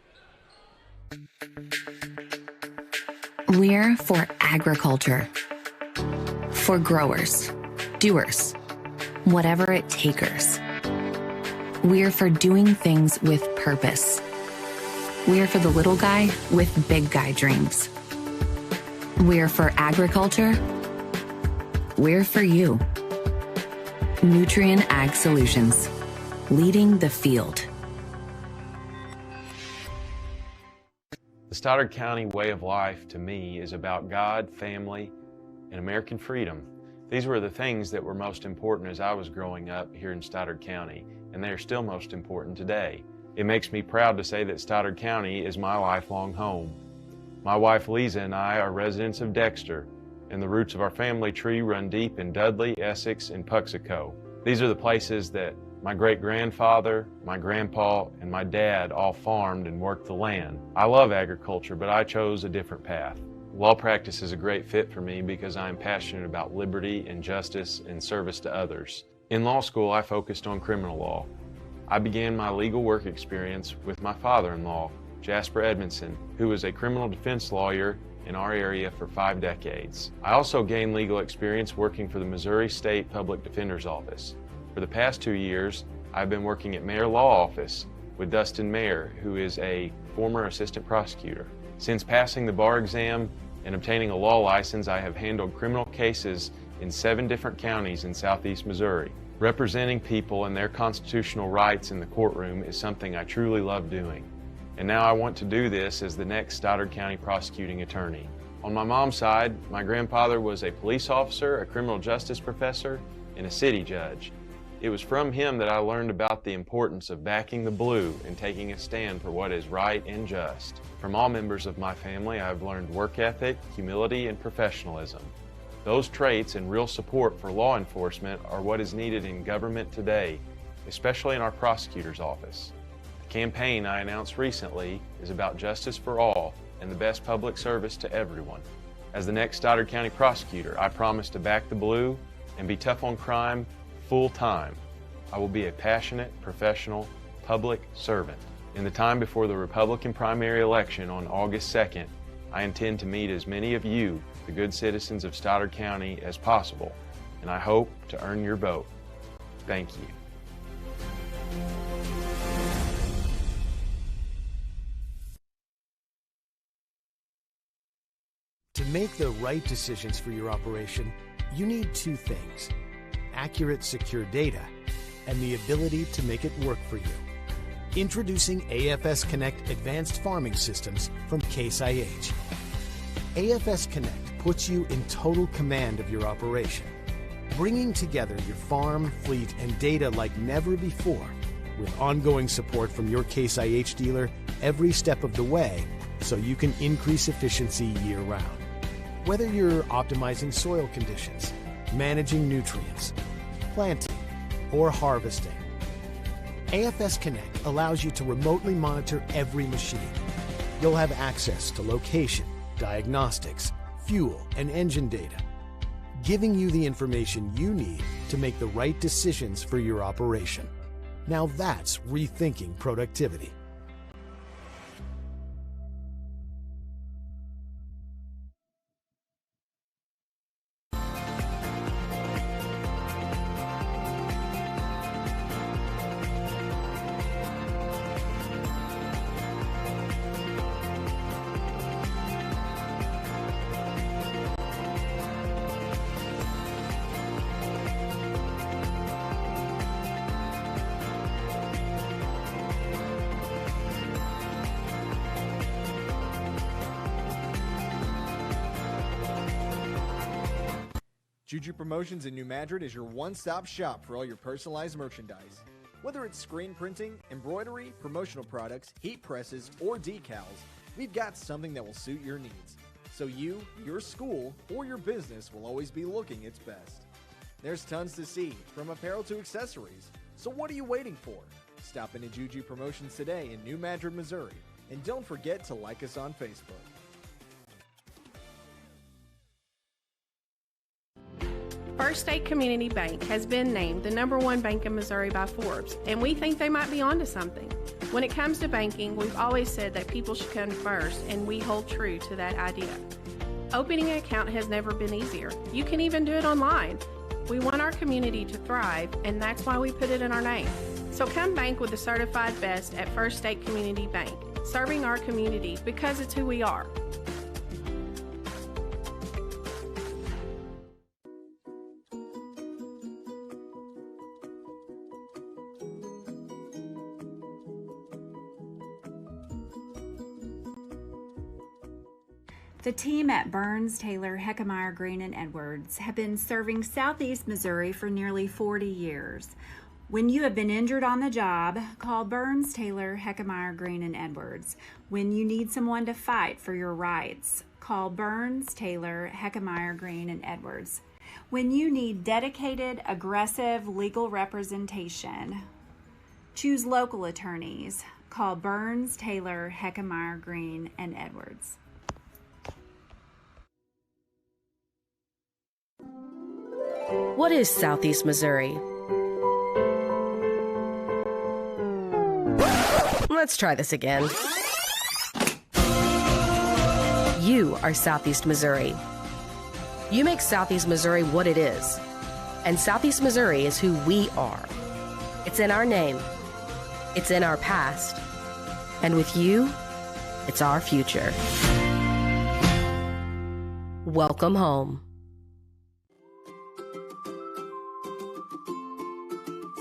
We're for agriculture. For growers, doers, whatever it takers. We're for doing things with purpose. We're for the little guy with big guy dreams. We're for agriculture. We're for you. Nutrien Ag Solutions, leading the field. The Stoddard County way of life to me is about God, family, and American freedom. These were the things that were most important as I was growing up here in Stoddard County, and they are still most important today. It makes me proud to say that Stoddard County is my lifelong home. My wife Lisa and I are residents of Dexter, and the roots of our family tree run deep in Dudley, Essex, and Puxico. These are the places that my great-grandfather, my grandpa, and my dad all farmed and worked the land. I love agriculture, but I chose a different path. Law practice is a great fit for me because I am passionate about liberty and justice and service to others. In law school, I focused on criminal law. I began my legal work experience with my father-in-law, Jasper Edmondson, who was a criminal defense lawyer in our area for 5 decades. I also gained legal experience working for the Missouri State Public Defender's Office. For the past 2 years, I've been working at Mayor Law Office with Dustin Mayer, who is a former assistant prosecutor. Since passing the bar exam and obtaining a law license, I have handled criminal cases in 7 different counties in southeast Missouri. Representing people and their constitutional rights in the courtroom is something I truly love doing. And now I want to do this as the next Stoddard County prosecuting attorney. On my mom's side, my grandfather was a police officer, a criminal justice professor, and a city judge. It was from him that I learned about the importance of backing the blue and taking a stand for what is right and just. From all members of my family, I have learned work ethic, humility, and professionalism. Those traits and real support for law enforcement are what is needed in government today, especially in our prosecutor's office. The campaign I announced recently is about justice for all and the best public service to everyone. As the next Stoddard County prosecutor, I promise to back the blue and be tough on crime full time. I will be a passionate, professional, public servant. In the time before the Republican primary election on August 2nd, I intend to meet as many of you, the good citizens of Stoddard County, as possible, and I hope to earn your vote. Thank you. To make the right decisions for your operation, you need 2 things: accurate, secure data, and the ability to make it work for you. Introducing AFS Connect Advanced Farming Systems from Case IH. AFS Connect puts you in total command of your operation, bringing together your farm, fleet, and data like never before, with ongoing support from your Case IH dealer every step of the way, so you can increase efficiency year-round. Whether you're optimizing soil conditions, managing nutrients, planting, or harvesting, AFS Connect allows you to remotely monitor every machine. You'll have access to location, diagnostics, fuel, and engine data, giving you the information you need to make the right decisions for your operation. Now that's rethinking productivity. Juju Promotions in New Madrid is your one-stop shop for all your personalized merchandise. Whether it's screen printing, embroidery, promotional products, heat presses, or decals, we've got something that will suit your needs. So you, your school, or your business will always be looking its best. There's tons to see, from apparel to accessories. So what are you waiting for? Stop into Juju Promotions today in New Madrid, Missouri. And don't forget to like us on Facebook. First State Community Bank has been named the #1 bank in Missouri by Forbes, and we think they might be onto something. When it comes to banking, we've always said that people should come first, and we hold true to that idea. Opening an account has never been easier. You can even do it online. We want our community to thrive, and that's why we put it in our name. So come bank with the certified best at First State Community Bank, serving our community because it's who we are. The team at Burns, Taylor, Heckmeyer, Green, and Edwards have been serving Southeast Missouri for nearly 40 years. When you have been injured on the job, call Burns, Taylor, Heckmeyer, Green, and Edwards. When you need someone to fight for your rights, call Burns, Taylor, Heckmeyer, Green, and Edwards. When you need dedicated, aggressive legal representation, choose local attorneys. Call Burns, Taylor, Heckmeyer, Green, and Edwards. What is Southeast Missouri? Let's try this again. You are Southeast Missouri. You make Southeast Missouri what it is. And Southeast Missouri is who we are. It's in our name. It's in our past. And with you, it's our future. Welcome home.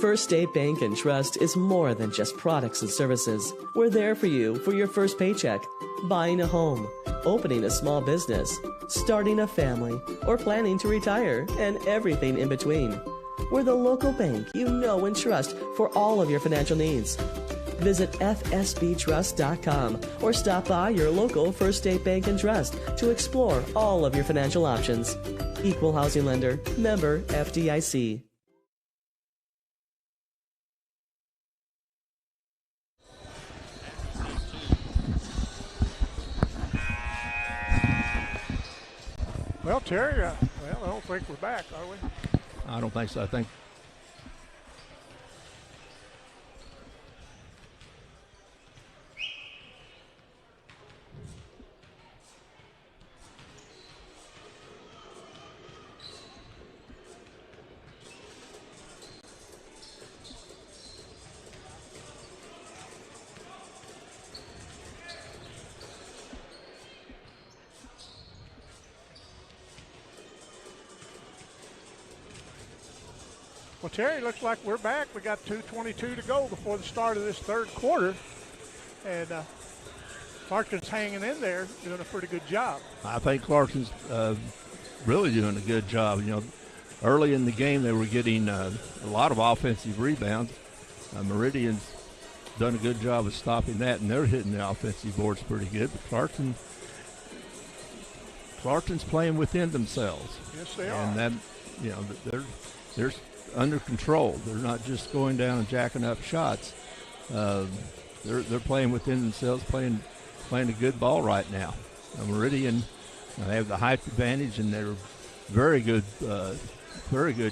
First State Bank and Trust is more than just products and services. We're there for you for your first paycheck, buying a home, opening a small business, starting a family, or planning to retire, and everything in between. We're the local bank you know and trust for all of your financial needs. Visit fsbtrust.com or stop by your local First State Bank and Trust to explore all of your financial options. Equal housing lender, member FDIC. Well, Terry, I don't think we're back, are we? I don't think so. I think Well, Terry, looks like we're back. We got 2:22 to go before the start of this third quarter. And Clarkton's hanging in there, doing a pretty good job. I think Clarkson's really doing a good job. You know, early in the game they were getting a lot of offensive rebounds. Meridian's done a good job of stopping that, and they're hitting the offensive boards pretty good. But Clarkson's playing within themselves. Yes, they are. And that, you know, they're under control. They're not just going down and jacking up shots. They're playing within themselves, playing a good ball right now. Meridian have the height advantage, and they're very good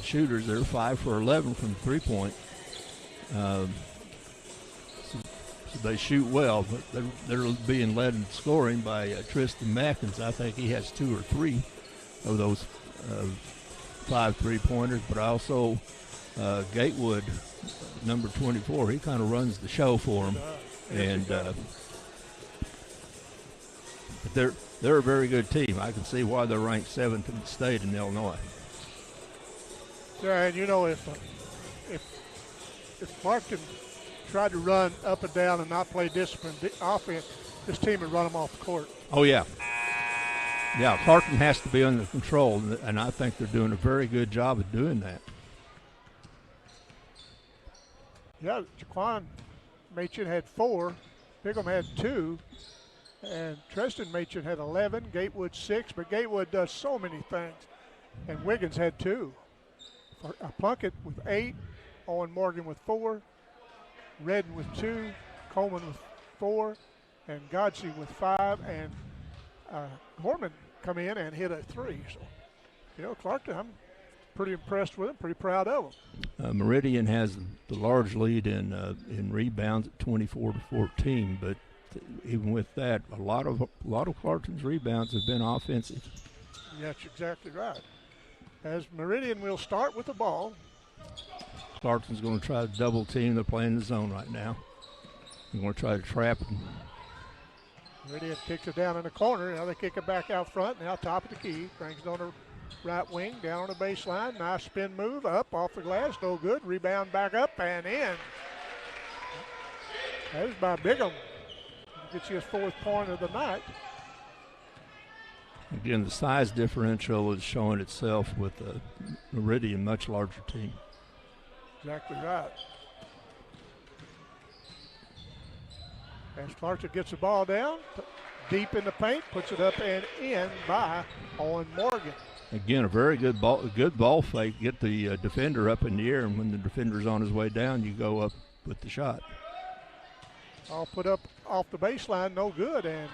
shooters. They're 5 for 11 from 3-point. So they shoot well, but they're being led in scoring by Tristan Mackins. I think he has 2 or 3 of those 5 3-pointers, but also Gatewood, number 24, he kind of runs the show for them. And but they're a very good team. I can see why they're ranked 7th in the state in Illinois. Yeah, and you know, if Clarkton tried to run up and down and not play disciplined offense, this team would run them off the court. Oh, yeah. Yeah, Clarkton has to be under control, and I think they're doing a very good job of doing that. Yeah, Jaquan Machin had 4, Bigham had 2, and Tristan Machin had 11, Gatewood 6, but Gatewood does so many things. And Wiggins had 2. Plunkett with 8, Owen Morgan with 4, Redden with 2, Coleman with 4, and Godsey with 5, and Gorman come in and hit a 3. So, you know, Clarkton, I'm pretty impressed with him, pretty proud of him. Meridian has the large lead in rebounds at 24-14, but even with that, a lot of Clarkton's rebounds have been offensive. That's exactly right. As Meridian will start with the ball. Clarkton's going to try to double team. They're playing the zone right now. They're going to try to trap him. Meridian kicks it down in the corner. Now they kick it back out front. Now top of the key. Brings it on the right wing, down on the baseline. Nice spin move, up off the glass. No good. Rebound back up and in. That is by Bigham. Gets his 4th point of the night. Again, the size differential is showing itself with the Meridian, much larger team. Exactly right. As Clarkton gets the ball down, deep in the paint, puts it up and in by Owen Morgan. Again, a very good ball fake. Get the defender up in the air, and when the defender's on his way down, you go up with the shot. All put up off the baseline, no good, and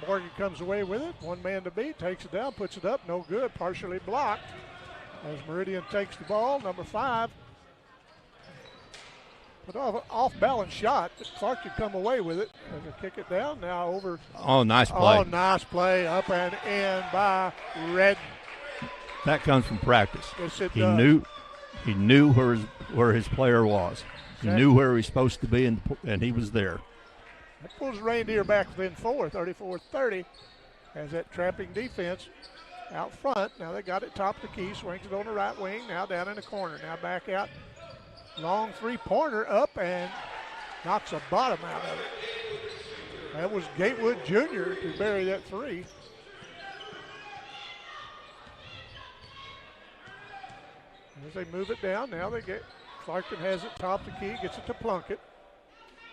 Morgan comes away with it. 1 man to beat, takes it down, puts it up, no good, partially blocked. As Meridian takes the ball, number 5. But off-balance shot, Clarkton come away with it. As they kick it down, now over. Oh, nice play. Oh, nice play, up and in by Redden. That comes from practice. Yes, it he does. knew where his player was. He knew where he was supposed to be, and he was there. That pulls Reindeer back within 4, 34-30, as that trapping defense out front. Now they got it top of the key, swings it on the right wing, now down in the corner. Now back out, long 3-pointer up and knocks the bottom out of it. That was Gatewood Jr. to bury that 3. As they move it down, now they get, Clarkton has it top of the key, gets it to Plunkett.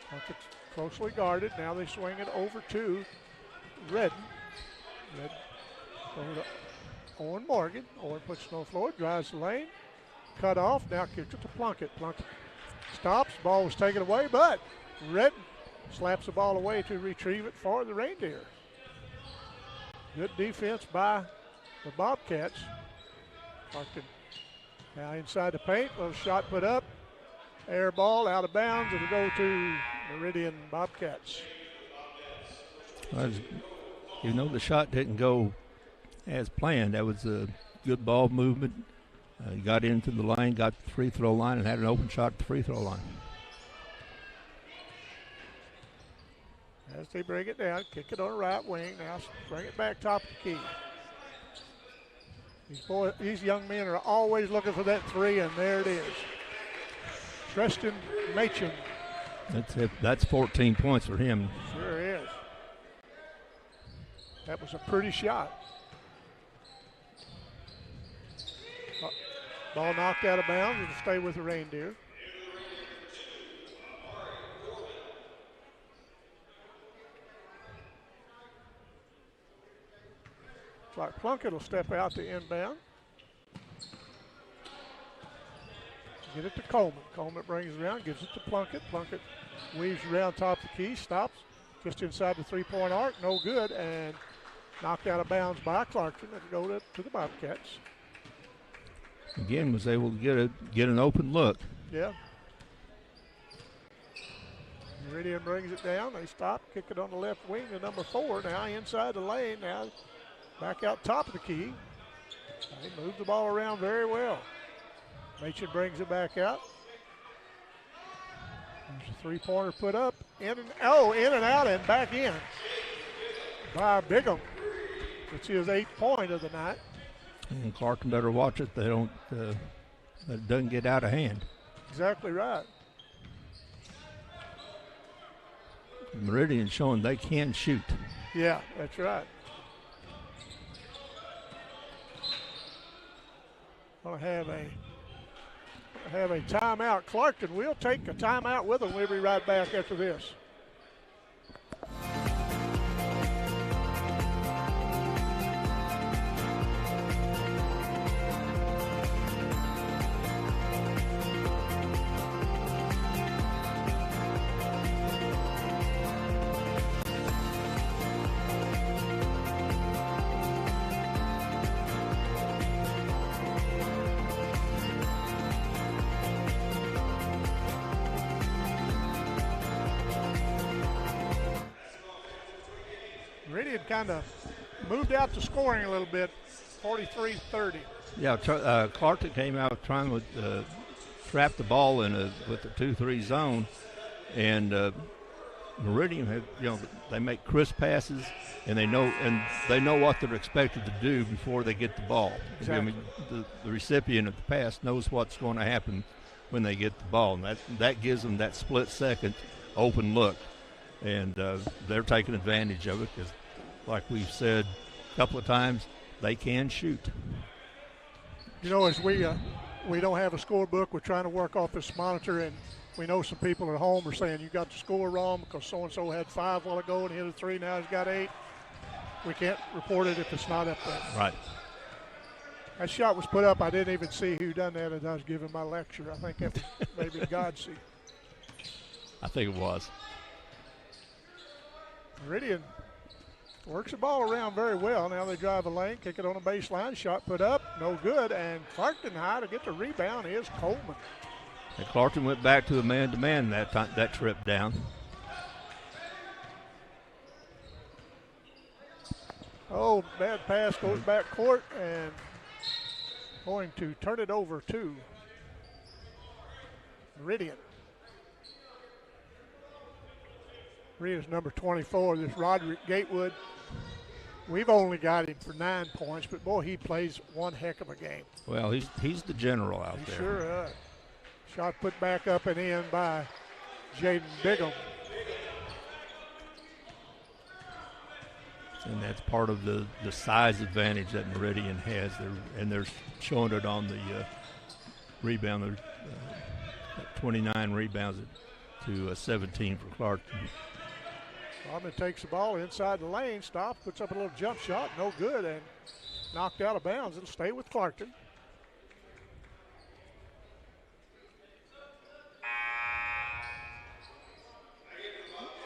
Plunkett's closely guarded. Now they swing it over to Redden. Redden over to Owen Morgan. Owen puts it on the floor, drives the lane, cut off. Now kicks it to Plunkett. Plunkett stops. Ball was taken away, but Redden slaps the ball away to retrieve it for the Reindeer. Good defense by the Bobcats. Clarkton now inside the paint. Little shot put up. Air ball out of bounds. It'll go to Meridian Bobcats. Even though the shot didn't go as planned, that was a good ball movement. He got into the lane, got the free throw line, and had an open shot at the free throw line. As they bring it down, kick it on the right wing. Now bring it back top of the key. These young men are always looking for that 3, and there it is. Tristan Machin. That's it. That's 14 points for him. Sure is. That was a pretty shot. Ball knocked out of bounds. It'll stay with the Reindeer. It's like Plunkett will step out to inbound. Get it to Coleman. Coleman brings it around, gives it to Plunkett. Plunkett weaves around top of the key, stops just inside the 3-point arc. No good, and Knocked out of bounds by Clarkton and go to the Bobcats. Again, was able to get an open look. Yeah. Meridian brings it down. They stop, kick it on the left wing to number 4. Now inside the lane. Now back out top of the key. They move the ball around very well. Machin brings it back out. There's a three-pointer put up. In and out and back in by Bigham. It's his 8th point of the night. And Clarkton better watch it. They don't. That it doesn't get out of hand. Exactly right. Meridian showing they can shoot. Yeah, that's right. Going to have a timeout. Clarkton will take a timeout with them. We'll be right back after this. Meridian kind of moved out to scoring a little bit, 43-30. Yeah, Clarkton came out trying to trap the ball with the 2-3 zone, and Meridian had, they make crisp passes, and they know what they're expected to do before they get the ball. Exactly. I mean, the recipient of the pass knows what's going to happen when they get the ball, and that gives them that split-second open look, and they're taking advantage of it because, like we've said a couple of times, they can shoot. As we don't have a scorebook, we're trying to work off this monitor, and we know some people at home are saying you got the score wrong because so-and-so had 5 while ago and hit a 3, now he's got 8. We can't report it if it's not up there. Right. That shot was put up. I didn't even see who done that as I was giving my lecture. I think that was maybe Godsey. I think it was. Meridian works the ball around very well. Now they drive a lane, kick it on the baseline. Shot put up, no good. And Clarkton high to get the rebound is Coleman. And Clarkton went back to a man-to-man that trip down. Oh, bad pass goes back court and going to turn it over to Meridian. Meridian's number 24, this Roderick Gatewood. We've only got him for 9 points, but boy, he plays one heck of a game. Well, he's the general out there. Sure is. Shot put back up and in by Jaden Bigham. And that's part of the size advantage that Meridian has. They're showing it on the rebound. They're 29 rebounds to 17 for Clarkton. Rodman takes the ball inside the lane, stops, puts up a little jump shot, no good, and knocked out of bounds. It'll stay with Clarkton.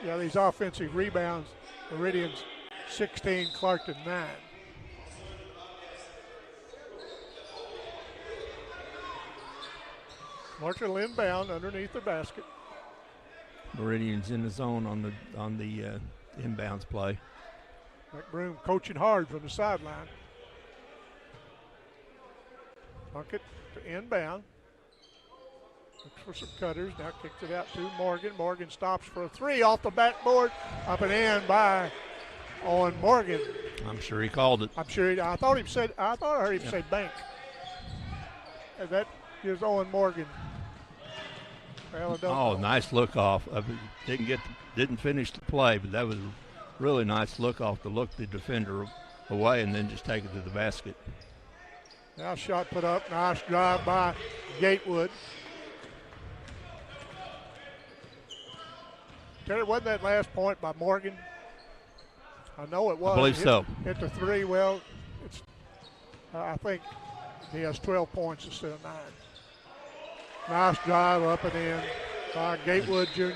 Yeah, these offensive rebounds, Meridian's 16, Clarkton 9. Clarkton will inbound underneath the basket. Meridian's in the zone on the inbounds play. McBroom coaching hard from the sideline. Plunkett to inbound. Looks for some cutters. Now kicks it out to Morgan. Morgan stops for a 3 off the backboard. Up and in by Owen Morgan. I'm sure he called it. I'm sure I thought I heard him say bank. And that gives Owen Morgan. Oh, nice look off. Didn't finish the play, but that was a really nice look off to look the defender away and then just take it to the basket. Now shot put up. Nice drive by Gatewood. Terry, wasn't that last point by Morgan? I know it was. I believe so. Hit the 3. Well, it's. I think he has 12 points instead of 9. Nice drive up and in by Gatewood Jr.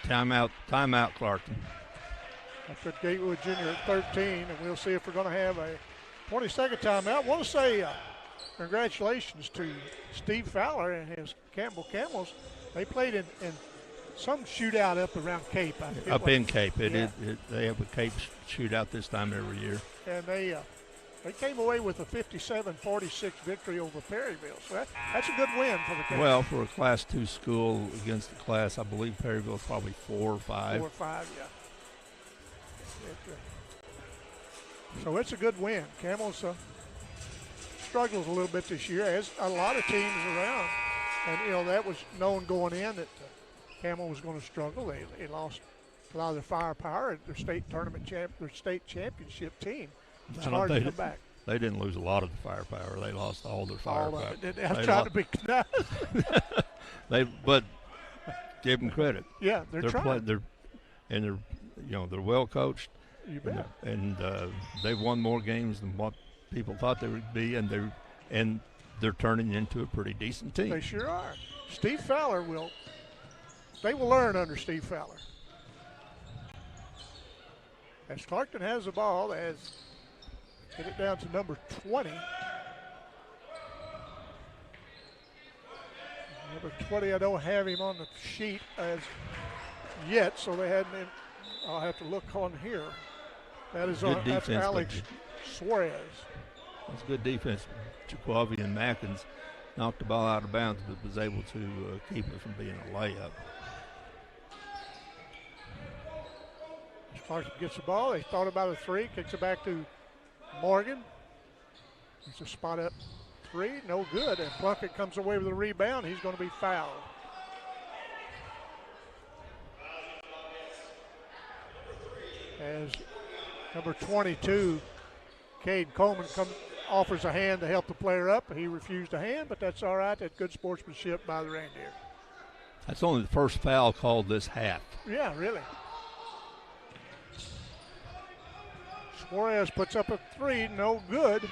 Timeout, Clarkton. I put Gatewood Junior at 13, and we'll see if we're going to have a 22nd timeout. I want to say congratulations to Steve Fowler and his Campbell Camels. They played in some shootout up around Cape. Up in Cape. They have a Cape shootout this time every year. And they came away with a 57-46 victory over Perryville. So that's a good win for the Camels. Well, for a Class 2 school against the class, I believe Perryville's probably 4 or 5. 4 or 5, yeah. So it's a good win. Camels struggles a little bit this year, as a lot of teams around. And, that was known going in that Camel was going to struggle. They lost a lot of their firepower at their state their state championship team. It's hard to come back. They didn't lose a lot of the firepower. They lost all their firepower. All of it. I was trying to be nice. But give them credit. Yeah, they're trying. They're well coached. You bet. And they've won more games than what people thought they would be, and they're turning into a pretty decent team. They sure are. Steve Fowler they will learn under Steve Fowler. As Clarkton has the ball, get it down to number 20. Number 20, I don't have him on the sheet as yet, so they hadn't. I'll have to look on here. That's Alex Suarez. That's good defense. Jaquavian Mackins knocked the ball out of bounds, but was able to keep it from being a layup. Clarkson gets the ball. They thought about a three. Kicks it back to Morgan. It's a spot up three. No good. And Plunkett comes away with a rebound. He's going to be fouled. As number 22, Cade Coleman, offers a hand to help the player up. He refused a hand, but that's all right. That's good sportsmanship by the Reindeer. That's only the first foul called this half. Yeah, really. Suarez puts up a three, no good.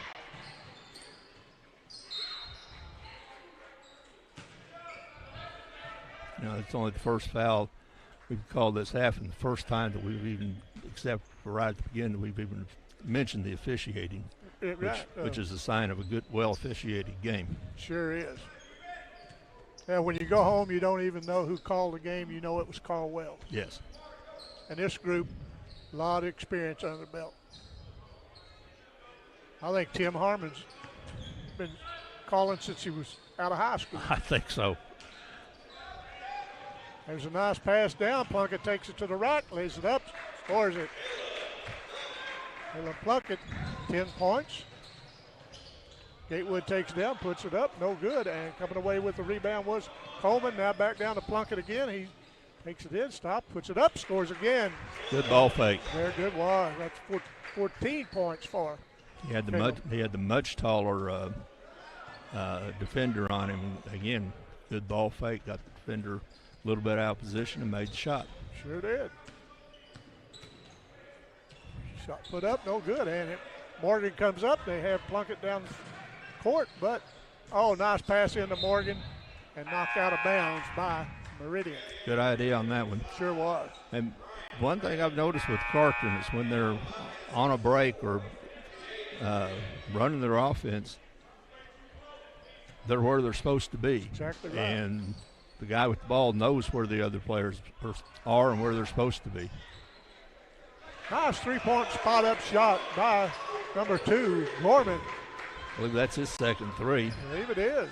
It's only the first foul we've called this half, and the first time that we've even, except for right at the beginning, we've even mentioned the officiating, which is a sign of a good, well-officiated game. Sure is. Yeah, when you go home, you don't even know who called the game. You know it was called well. Yes. And this group, a lot of experience under the belt. I think Tim Harmon's been calling since he was out of high school. I think so. There's a nice pass down. Plunkett takes it to the right, lays it up, scores it. Plunkett, 10 points. Gatewood takes it down, puts it up, no good. And coming away with the rebound was Coleman. Now back down to Plunkett again. He takes it in, stops, puts it up, scores again. Good ball fake. Very good was. That's 14 points for him. He had the much taller defender on him. Again, good ball fake. Got the defender a little bit out of position and made the shot. Sure did. Shot put up, no good. And Morgan comes up. They have Plunkett down the court, but nice pass into Morgan and knocked out of bounds by Meridian. Good idea on that one. Sure was. And one thing I've noticed with Clarkton is when they're on a break or running their offense, they're where they're supposed to be. Exactly right. And the guy with the ball knows where the other players are and where they're supposed to be. Nice three-point spot-up shot by number 2, Gorman. I believe that's his second three. I believe it is.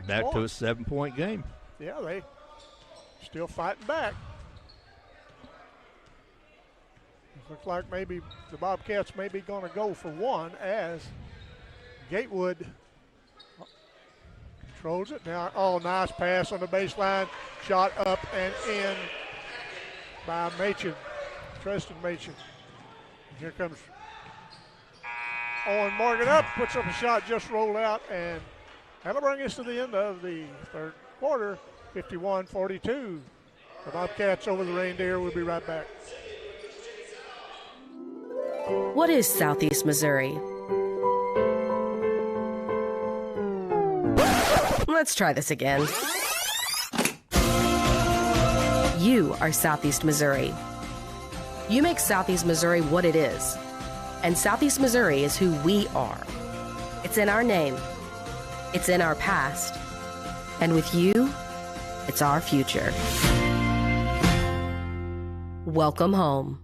Back to a 7-point game. Yeah, they still fighting back. It looks like maybe the Bobcats may be going to go for one as Gatewood controls it. Now, nice pass on the baseline. Shot up and in by Machen, Tristan Machen. Here comes Owen Morgan up, puts up a shot, just rolled out, and that'll bring us to the end of the third quarter, 51-42. The Bobcats over the Reindeer. We'll be right back. What is Southeast Missouri? Let's try this again. You are Southeast Missouri. You make Southeast Missouri what it is. And Southeast Missouri is who we are. It's in our name. It's in our past. And with you, it's our future. Welcome home.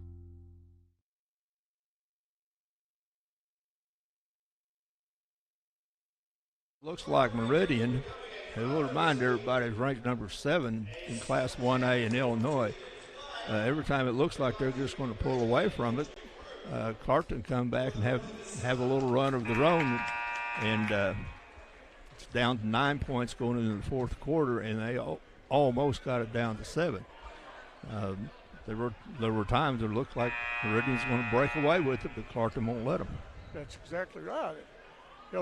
Looks like Meridian, and we'll remind everybody, is ranked number 7 in Class 1A in Illinois. Every time it looks like they're just going to pull away from it, Clarkton come back and have a little run of their own, and it's down to 9 points going into the fourth quarter, and they almost got it down to 7. There were times it looked like Meridian's going to break away with it, but Clarkton won't let them. That's exactly right.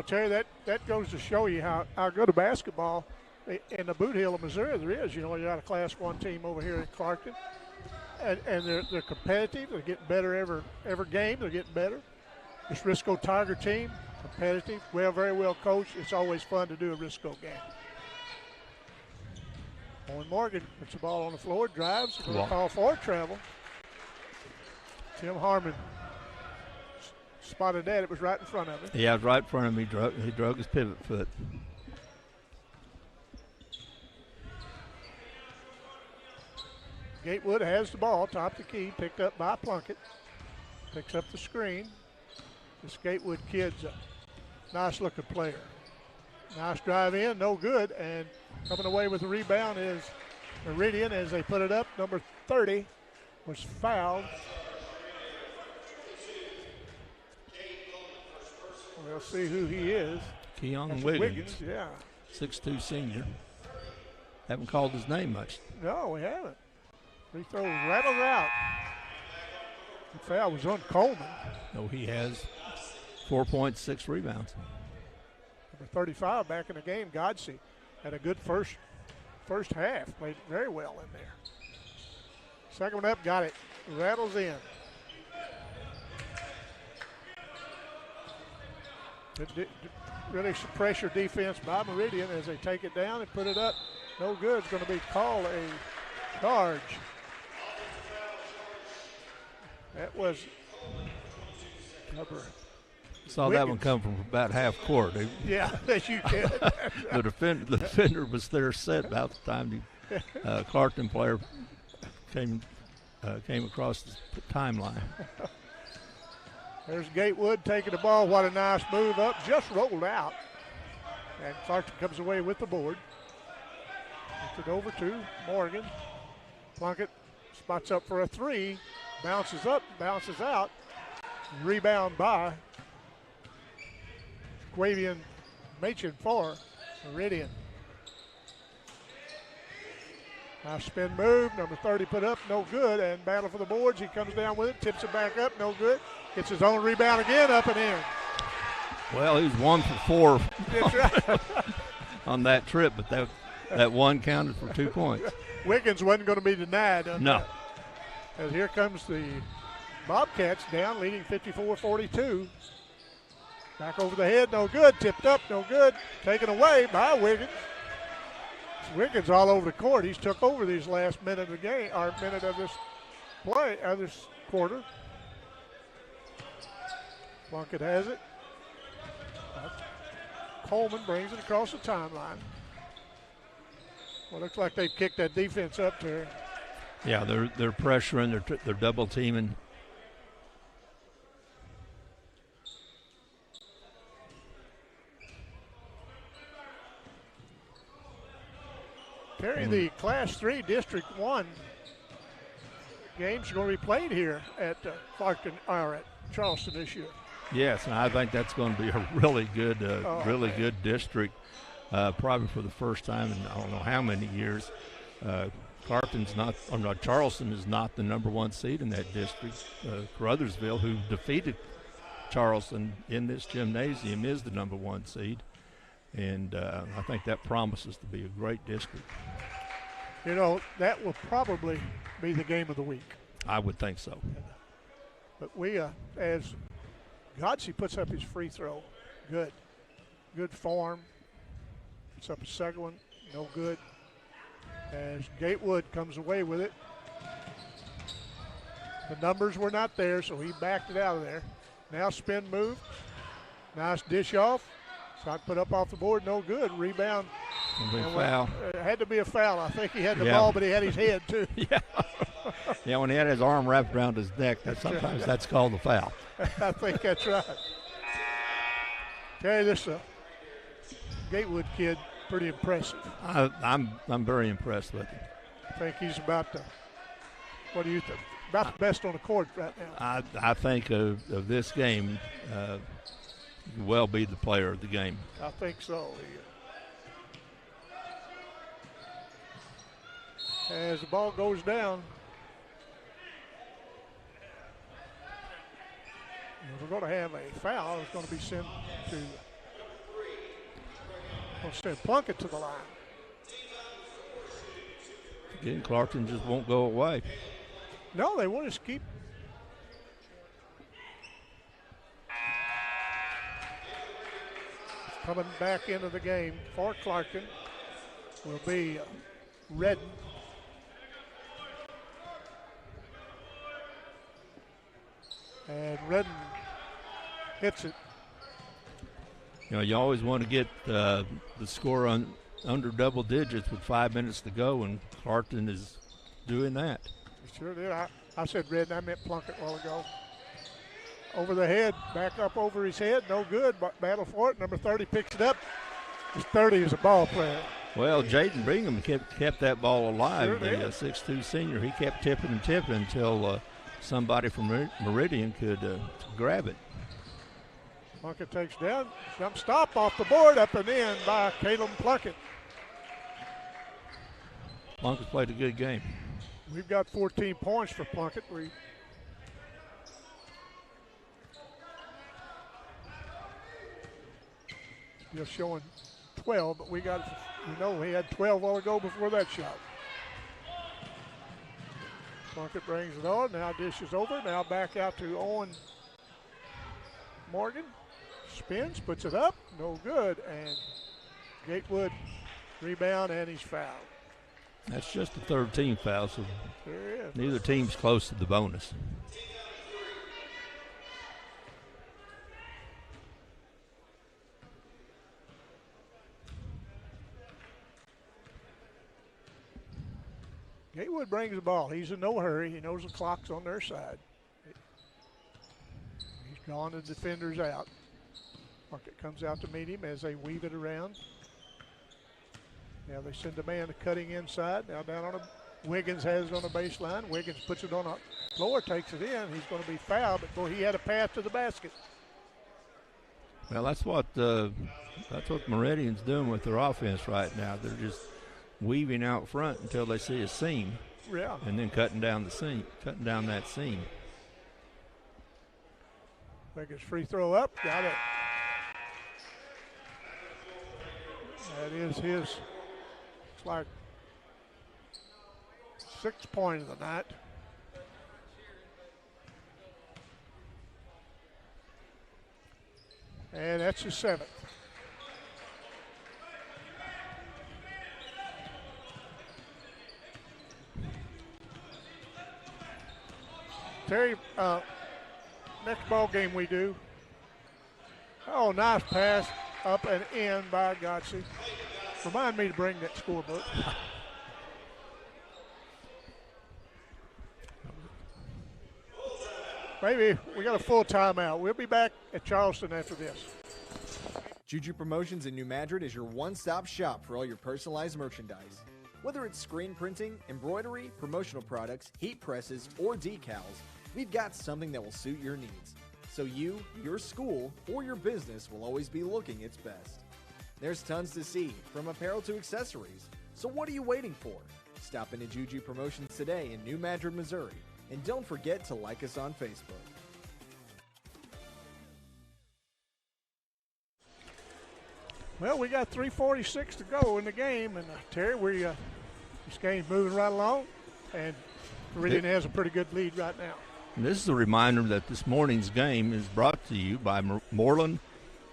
Terry, that goes to show you how good a basketball in the Boot Hill of Missouri there is. You got a Class 1 team over here in Clarkton, and they're competitive. They're getting better every game. They're getting better. This Risco Tiger team, competitive, very well coached. It's always fun to do a Risco game. Owen Morgan puts the ball on the floor, drives, going to call for travel. Tim Harmon spotted that. It was right in front of him. Yeah, it was right in front of him. He drug his pivot foot. Gatewood has the ball, top of the key, picked up by Plunkett. Picks up the screen. This Gatewood kid's a nice-looking player. Nice drive in, no good, and coming away with the rebound is Meridian as they put it up. Number 30 was fouled. We'll see who he is. Keon Wiggins. Yeah. 6'2" senior. Haven't called his name much. No, we haven't. Free throw rattles out. The foul was on Coleman. No, he has 4.6 rebounds. Number 35 back in the game, Godsey, had a good first half. Played very well in there. Second one up, got it. Rattles in. Really some pressure defense by Meridian as they take it down and put it up. No good. It's going to be called a charge. That was number. Saw Wiggins. that one come from about half court. Yeah, as you did. The defender was there set about the time the Clarkton player came across the timeline. There's Gatewood taking the ball. What a nice move up. Just rolled out. And Clarkton comes away with the board. Gets it over to Morgan. Plunkett spots up for a three. Bounces up, bounces out. Rebound by Quavian Machin for Meridian. Nice spin move. Number 30 put up, no good. And battle for the boards. He comes down with it, tips it back up, no good. Gets his own rebound again, up and in. Well, he was 1 for 4 That's right. on that trip, but that one counted for 2 points. Wiggins wasn't going to be denied. No. As here comes the Bobcats down, leading 54-42. Back over the head, no good. Tipped up, no good. Taken away by Wiggins. Wiggins all over the court. He's took over these last minute of the game, or minute of this play, of this quarter. Plunkett has it. Coleman brings it across the timeline. Well, looks like they've kicked that defense up there. Yeah, they're pressuring, they're double teaming. Terry, the Class 3 District 1 games are going to be played here at Clarkton, or at Charleston this year. Yes, and I think that's going to be a really good, good district, probably for the first time in I don't know how many years. Charleston is not the number 1 seed in that district. Caruthersville, who defeated Charleston in this gymnasium, is the number 1 seed. And I think that promises to be a great district. You know, that will probably be the game of the week. I would think so. But we, as Godsey puts up his free throw, good form. Puts up a second one, no good. As Gatewood comes away with it. The numbers were not there, so he backed it out of there. Now spin move. Nice dish off. Shot put up off the board, no good. Rebound. Foul. It had to be a foul. I think he had the ball, but he had his head too. Yeah, when he had his arm wrapped around his neck, sometimes that's called a foul. I think that's right. Okay, this Gatewood kid, pretty impressive. I'm very impressed with him. I think he's about what do you think? About the best on the court right now. I think of this game, he will be the player of the game. I think so. As the ball goes down, we're going to have a foul. It's going to be sent to Plunkett to the line. Again, Clarkton just won't go away. No, they want to keep. Coming back into the game for Clarkton will be Redden. And Redden hits it. You know, you always want to get the score under double digits with 5 minutes to go, and Clarkton is doing that. Sure did. I said Redden, I meant Plunkett a while ago. Over the head, back up over his head, no good, but battle for it. Number 30 picks it up. His 30 is a ball player. Well, Jaden Bingham kept that ball alive. Sure the did. 6'2" senior, he kept tipping and tipping until somebody from Meridian could grab it. Plunkett takes down, jump stop off the board, up and in by Caleb Plunkett. Plunkett's played a good game. We've got 14 points for Plunkett. Just showing 12, but we know he had 12 while ago before that shot. Plunkett brings it on, now dishes over, now back out to Owen Morgan. Spins, puts it up, no good, and Gatewood rebound, and he's fouled. That's just the third team foul, so There is. neither team's close to the bonus. Gatewood brings the ball. He's in no hurry. He knows the clock's on their side. He's gone, the defender's out. Plunkett comes out to meet him as they weave it around. Now they send a man cutting inside. Now down on Wiggins has it on the baseline. Wiggins puts it on the floor, takes it in. He's going to be fouled, but boy, he had a path to the basket. Well, that's what Meridian's doing with their offense right now. They're just weaving out front until they see a seam. Yeah. And then cutting down that seam. Wiggins free throw up, got it. That is his, it's like 6th point of the night. And that's his 7th. Terry, next ball game we do. Oh, nice pass up and in by Godsey. Remind me to bring that scorebook. Maybe we got a full timeout. We'll be back at Charleston after this. Juju Promotions in New Madrid is your one-stop shop for all your personalized merchandise. Whether it's screen printing, embroidery, promotional products, heat presses, or decals, we've got something that will suit your needs. So you, your school, or your business will always be looking its best. There's tons to see, from apparel to accessories. So what are you waiting for? Stop into Juju Promotions today in New Madrid, Missouri. And don't forget to like us on Facebook. Well, we got 3:46 to go in the game, and Terry, this game's moving right along, and Meridian has a pretty good lead right now. And this is a reminder that this morning's game is brought to you by Moreland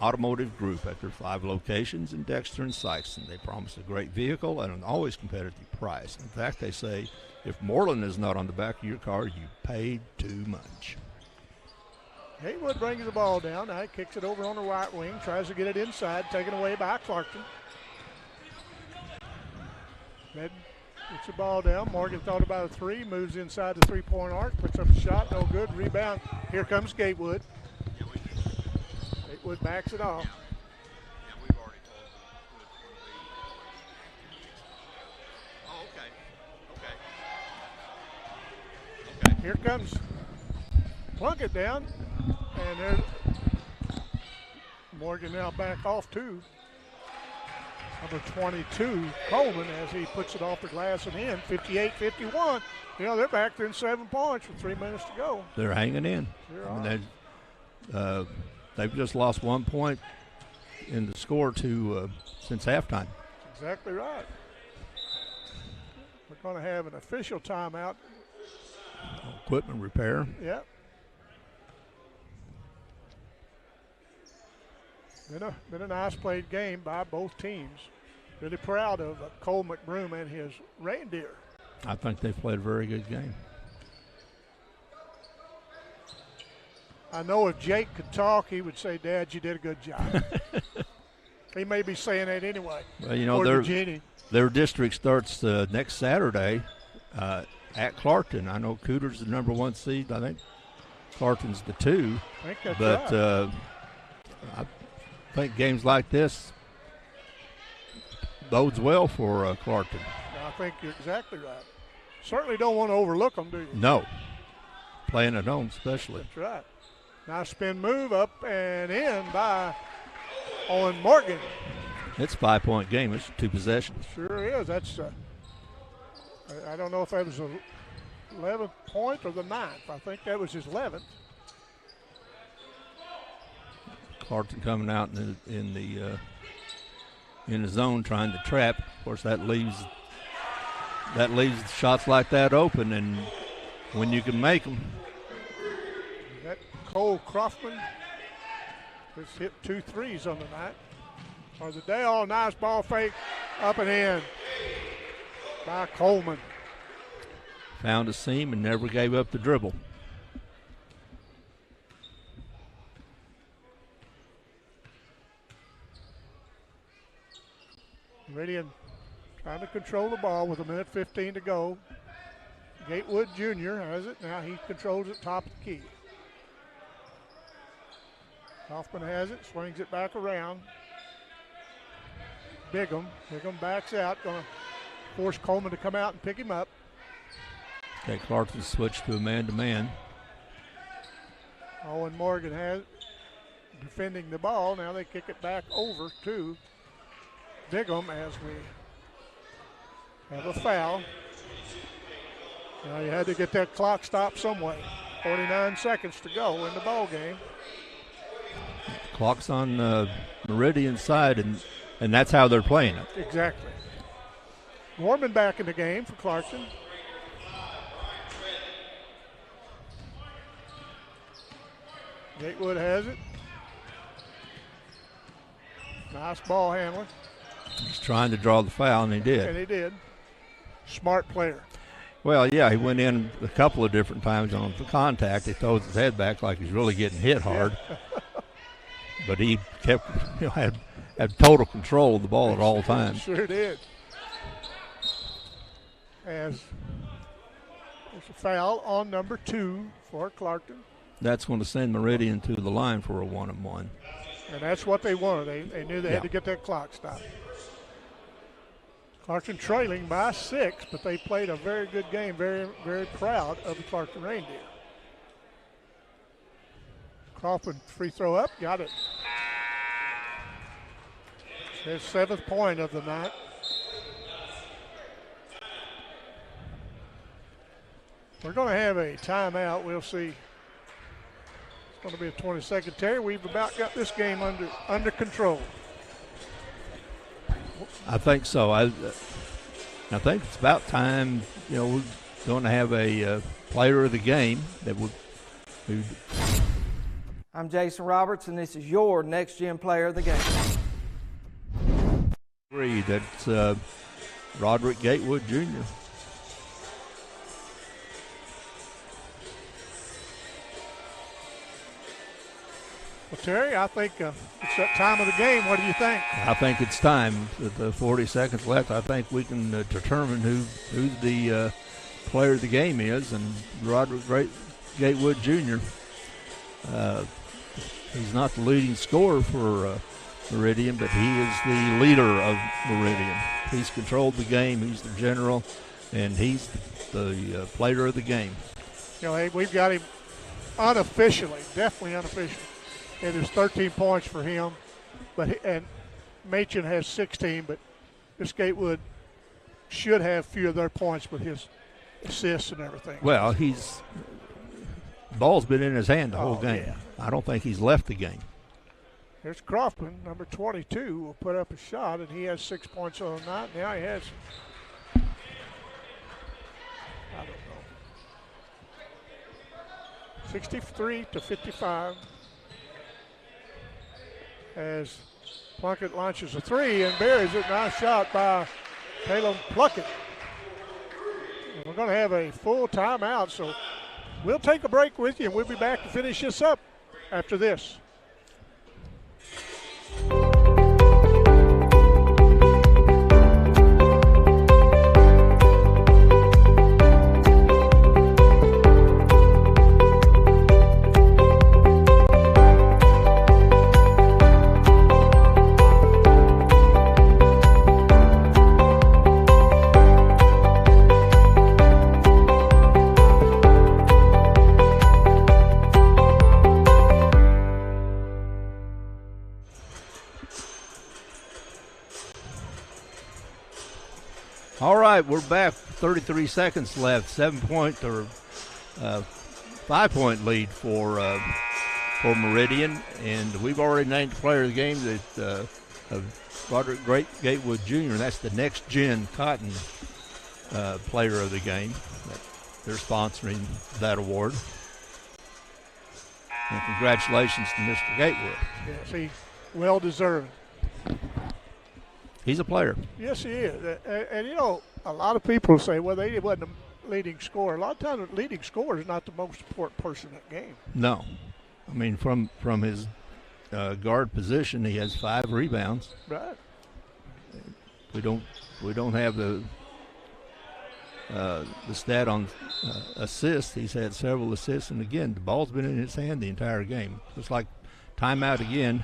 Automotive Group at their 5 locations in Dexter and Sikeston. They promise a great vehicle at an always competitive price. In fact, they say If Moreland is not on the back of your car, you paid too much. Haywood brings the ball down. Now he kicks it over on the right wing, tries to get it inside, taken away by Clarkton. Redden gets the ball down. Morgan thought about a three, moves inside the three-point arc, puts up a shot, no good. Rebound. Here comes Gatewood. Gatewood backs it off. Here comes Plunkett down, and there's Morgan now back off to number 22, Coleman, as he puts it off the glass and in, 58-51. You know, they're back there in 7 points with 3 minutes to go. They're hanging in. They've just lost 1 point in the score since halftime. Exactly right. We're going to have an official timeout. Equipment repair. Yep. Been a nice played game by both teams. Really proud of Cole McBroom and his Reindeer. I think they played a very good game. I know if Jake could talk, he would say, Dad, you did a good job. He may be saying that anyway. Well, you know, their district starts next Saturday at Clarkton. I know Cooter's the number 1 seed. I think Clarkton's the 2. I think that's but right. I think games like this bodes well for Clarkton. I think you're exactly right. Certainly don't want to overlook them, do you? No. Playing at home especially. That's right. Nice spin move up and in by Owen Morgan. It's a 5-point game. It's 2 possessions. Sure is. That's I don't know if that was the 11th point or the 9th. I think that was his 11th. Clarkton coming out in the zone trying to trap. Of course, that leaves shots like that open, and when you can make them. That Cole Croftman has hit 2 threes on the night. Or the day, all nice ball fake up and in by Coleman. Found a seam and never gave up the dribble. Meridian trying to control the ball with 1:15 to go. Gatewood Jr. has it. Now he controls it top of the key. Hoffman has it, swings it back around. Bigham backs out, going to force Coleman to come out and pick him up. Okay, Clarkson switched to a man-to-man. Owen Morgan has it, defending the ball. Now they kick it back over to Bigham as we have a foul. Now you had to get that clock stopped some way. 49 seconds to go in the ball game. Clock's on Meridian's side, and that's how they're playing it. Exactly. Gorman back in the game for Clarkson. Gatewood has it. Nice ball handler. He's trying to draw the foul, and he did. And he did. Smart player. Well, yeah, he went in a couple of different times on the contact. He throws his head back like he's really getting hit hard. But he kept, had total control of the ball at all times. Sure did. As there's a foul on number 2 for Clarkton. That's going to send Meridian to the line for a 1-on-1. And that's what they wanted. They knew they had to get that clock stopped. Clarkton trailing by 6, but they played a very good game. Very, very proud of the Clarkton Reindeer. Crawford free throw up, got it. His 7th point of the night. We're going to have a timeout. We'll see. It's going to be a 20-second Terry. We've about got this game under control. I think so. I think it's about time. We're going to have a player of the game that would. I'm Jason Roberts, and this is your Next Gen Player of the Game. That's Roderick Gatewood Jr. Well, Terry, I think it's that time of the game. What do you think? I think it's time. With the 40 seconds left, I think we can determine who the player of the game is. And Roderick Gatewood Jr., he's not the leading scorer for Meridian, but he is the leader of Meridian. He's controlled the game. He's the general, and he's the player of the game. You know, we've got him unofficially, definitely unofficially. And there's 13 points for him, and Machen has 16, but this Gatewood should have few of their points with his assists and everything. Well, the ball's been in his hand the whole game. Yeah. I don't think he's left the game. There's Clarkton, number 22, will put up a shot, and he has 6 points on the night. Now he has, I don't know, 63-55. As Plunkett launches a three and buries it. Nice shot by Caleb Plunkett. And we're going to have a full timeout, so we'll take a break with you, and we'll be back to finish this up after this. All right, we're back. 33 seconds left. 7-point or 5-point lead for Meridian, and we've already named the player of the game that Roderick Gatewood Jr. That's the next gen Cotton player of the game. They're sponsoring that award. And congratulations to Mr. Gatewood. Yes, he well deserved. He's a player. Yes, he is. And you know, a lot of people say, well, he wasn't a leading scorer. A lot of times, the leading scorer is not the most important person in that game. No. I mean, from his guard position, he has 5 rebounds. Right. We don't have the stat on assists. He's had several assists, and again, the ball's been in his hand the entire game. Looks like timeout again.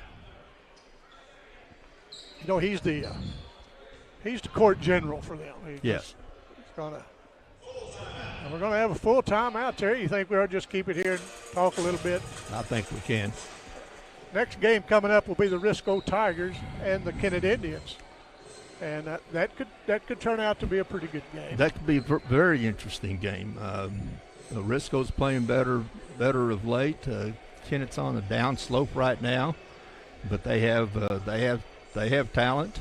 You know, he's the court general for them. Yes. And we're going to have a full timeout, Terry. You think we ought to just keep it here and talk a little bit? I think we can. Next game coming up will be the Risco Tigers and the Kennett Indians. And that could turn out to be a pretty good game. That could be a very interesting game. Risco's playing better of late. Kennett's on a down slope right now, but they have talent.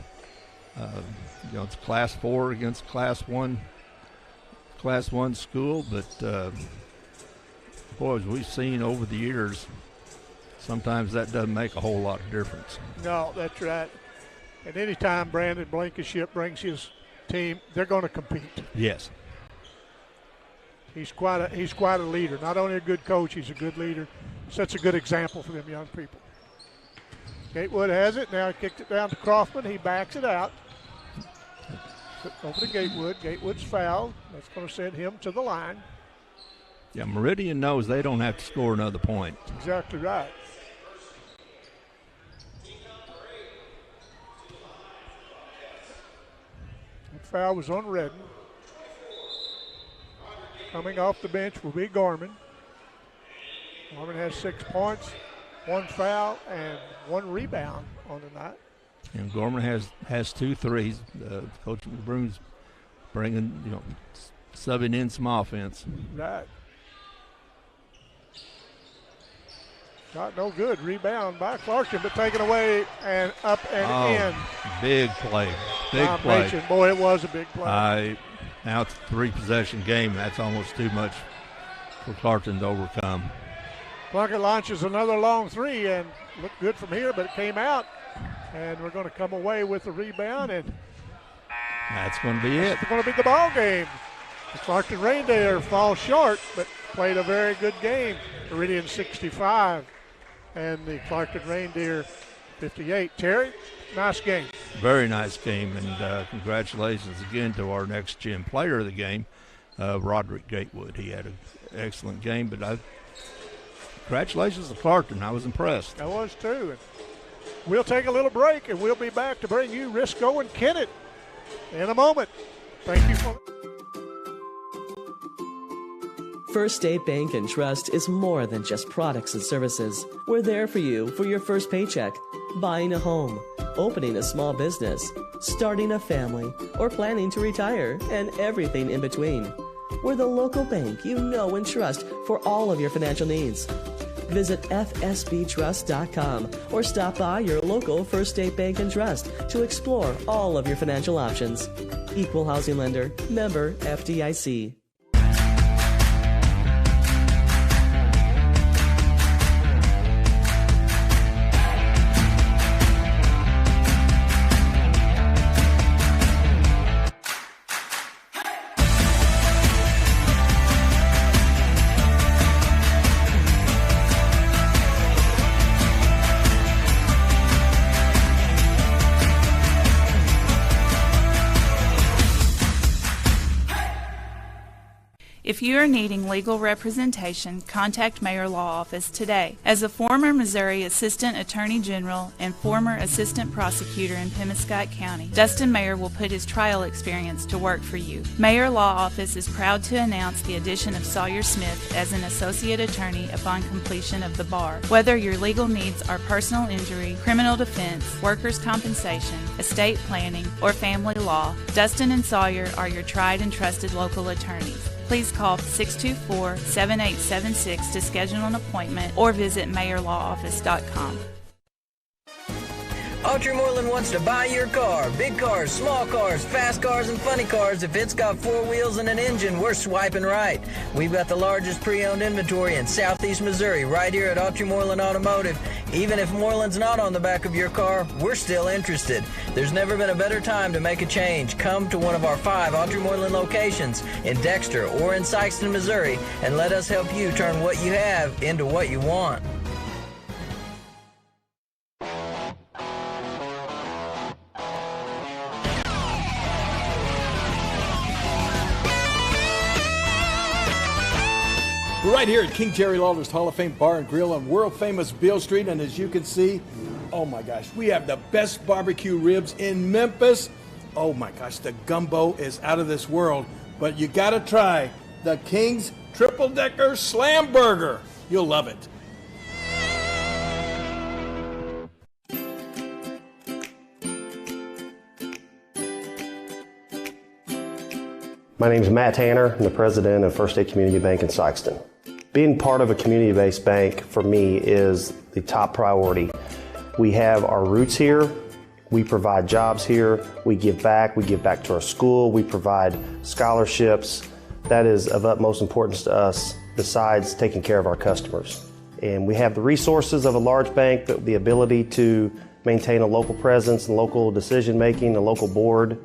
You know, it's Class 4 against Class 1 school, but boy, as we've seen over the years, sometimes that doesn't make a whole lot of difference. No, that's right. And anytime Brandon Blankenship brings his team, they're going to compete. Yes. He's quite a leader. Not only a good coach, he's a good leader. Sets a good example for them young people. Gatewood has it. Now he kicked it down to Kaufman. He backs it out. Over to Gatewood. Gatewood's fouled. That's going to send him to the line. Yeah, Meridian knows they don't have to score another point. Exactly right. That foul was on Redden. Coming off the bench will be Gorman. Gorman has 6 points, 1 foul, and 1 rebound on the night. And Gorman has 2 threes. Coach McBroom's bringing, subbing in some offense. Right. Shot no good. Rebound by Clarkton, but taken away and up and in. Big play. Big play. Boy, it was a big play. Now it's a 3-possession game. That's almost too much for Clarkton to overcome. Plunkett launches another long 3 and looked good from here, but it came out. And we're going to come away with the rebound, and that's going to be it. It's going to be the ball game. The Clarkton Reindeer fall short, but played a very good game. Meridian 65, and the Clarkton Reindeer 58. Terry, nice game. Very nice game, and congratulations again to our next gen player of the game, Roderick Gatewood. He had an excellent game, but congratulations to Clarkton. I was impressed. I was too. And we'll take a little break, and we'll be back to bring you Risco and Kennett in a moment. Thank you for... First State Bank and Trust is more than just products and services. We're there for you for your first paycheck, buying a home, opening a small business, starting a family, or planning to retire, and everything in between. We're the local bank you know and trust for all of your financial needs. Visit fsbtrust.com or stop by your local First State Bank and Trust to explore all of your financial options. Equal housing lender, member FDIC. If you are needing legal representation, contact Mayor Law Office today. As a former Missouri Assistant Attorney General and former Assistant Prosecutor in Pimescott County, Dustin Mayer will put his trial experience to work for you. Mayor Law Office is proud to announce the addition of Sawyer Smith as an Associate Attorney upon completion of the bar. Whether your legal needs are personal injury, criminal defense, workers' compensation, estate planning, or family law, Dustin and Sawyer are your tried and trusted local attorneys. Please call 624-7876 to schedule an appointment or visit mayorlawoffice.com. Autry Moreland wants to buy your car. Big cars, small cars, fast cars, and funny cars. If it's got 4 wheels and an engine, we're swiping right. We've got the largest pre-owned inventory in Southeast Missouri, right here at Autry Moreland Automotive. Even if Moreland's not on the back of your car, we're still interested. There's never been a better time to make a change. Come to one of our 5 Autry Moreland locations in Dexter or in Sikeston, Missouri, and let us help you turn what you have into what you want. We're right here at King Jerry Lawler's Hall of Fame Bar and Grill on world-famous Beale Street, and as you can see, oh my gosh, we have the best barbecue ribs in Memphis. Oh my gosh, the gumbo is out of this world, but you gotta try the King's Triple Decker Slam Burger. You'll love it. My name is Matt Tanner. I'm the president of First State Community Bank in Sikeston. Being part of a community-based bank for me is the top priority. We have our roots here. We provide jobs here. We give back to our school. We provide scholarships. That is of utmost importance to us besides taking care of our customers. And we have the resources of a large bank, but the ability to maintain a local presence and local decision-making, a local board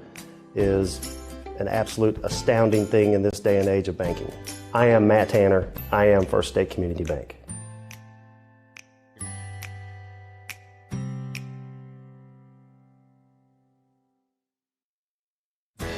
is an absolute astounding thing in this day and age of banking. I am Matt Tanner. I am First State Community Bank.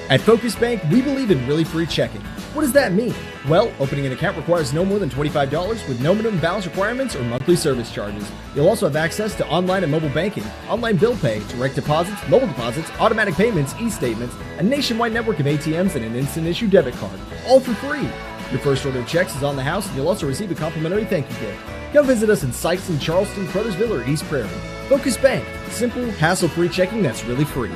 At Focus Bank, we believe in really free checking. What does that mean? Well, opening an account requires no more than $25 with no minimum balance requirements or monthly service charges. You'll also have access to online and mobile banking, online bill pay, direct deposits, mobile deposits, automatic payments, e-statements, a nationwide network of ATMs, and an instant issue debit card, all for free. Your first order of checks is on the house, and you'll also receive a complimentary thank you gift. Come visit us in Sikeston, Charleston, Crothersville, or East Prairie. Focus Bank, simple, hassle-free checking that's really free.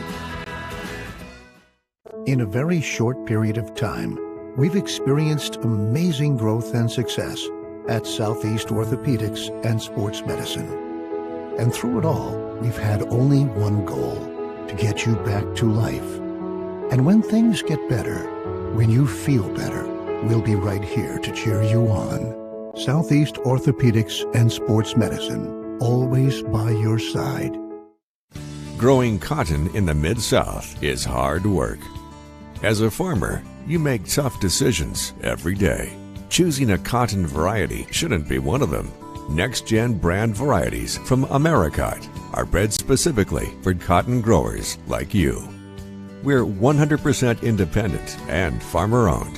In a very short period of time, we've experienced amazing growth and success at Southeast Orthopedics and Sports Medicine. And through it all, we've had only one goal: to get you back to life. And when things get better, when you feel better, we'll be right here to cheer you on. Southeast Orthopedics and Sports Medicine, always by your side. Growing cotton in the Mid-South is hard work. As a farmer, you make tough decisions every day. Choosing a cotton variety shouldn't be one of them. Next-gen brand varieties from Americot are bred specifically for cotton growers like you. We're 100% independent and farmer-owned.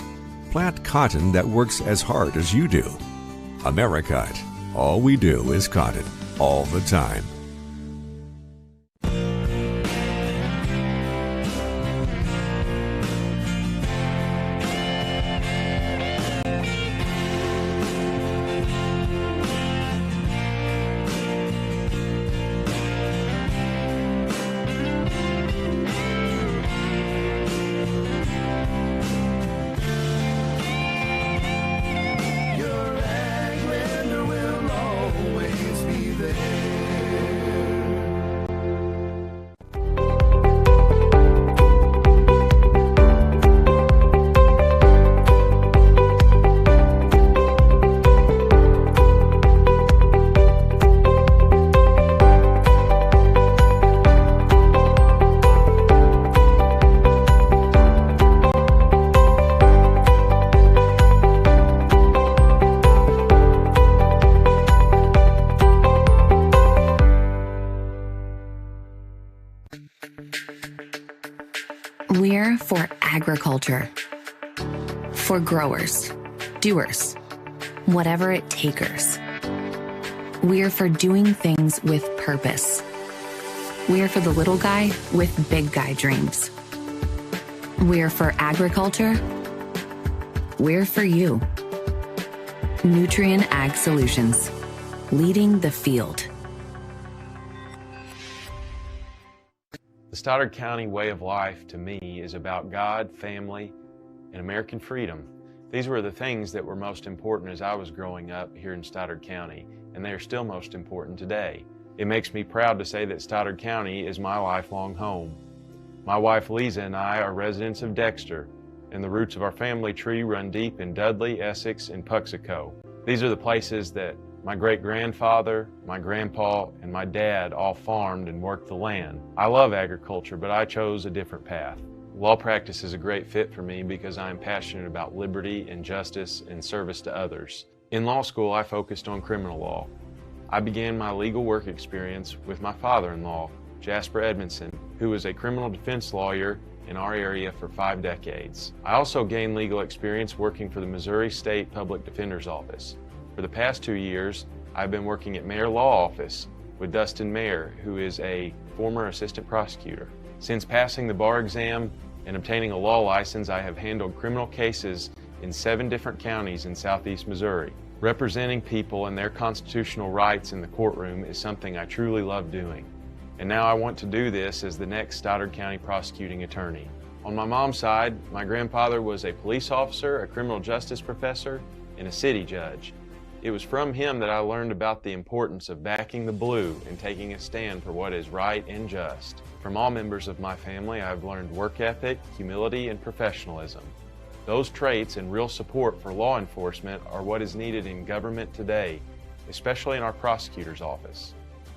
Plant cotton that works as hard as you do. Americot. All we do is cotton, all the time. We're for agriculture. For growers, doers, whatever it takers. We're for doing things with purpose. We're for the little guy with big guy dreams. We're for agriculture. We're for you. Nutrien Ag Solutions, leading the field. The Stoddard County way of life to me is about God, family, and American freedom. These were the things that were most important as I was growing up here in Stoddard County, and they are still most important today. It makes me proud to say that Stoddard County is my lifelong home. My wife Lisa and I are residents of Dexter, and the roots of our family tree run deep in Dudley, Essex, and Puxico. These are the places that my great-grandfather, my grandpa, and my dad all farmed and worked the land. I love agriculture, but I chose a different path. Law practice is a great fit for me because I am passionate about liberty and justice and service to others. In law school, I focused on criminal law. I began my legal work experience with my father-in-law, Jasper Edmondson, who was a criminal defense lawyer in our area for 5 decades. I also gained legal experience working for the Missouri State Public Defender's Office. For the past 2 years, I've been working at Mayor Law Office with Dustin Mayer, who is a former assistant prosecutor. Since passing the bar exam and obtaining a law license, I have handled criminal cases in 7 different counties in southeast Missouri. Representing people and their constitutional rights in the courtroom is something I truly love doing. And now I want to do this as the next Stoddard County prosecuting attorney. On my mom's side, my grandfather was a police officer, a criminal justice professor, and a city judge. It was from him that I learned about the importance of backing the blue and taking a stand for what is right and just. From all members of my family, I have learned work ethic, humility, and professionalism. Those traits and real support for law enforcement are what is needed in government today, especially in our prosecutor's office.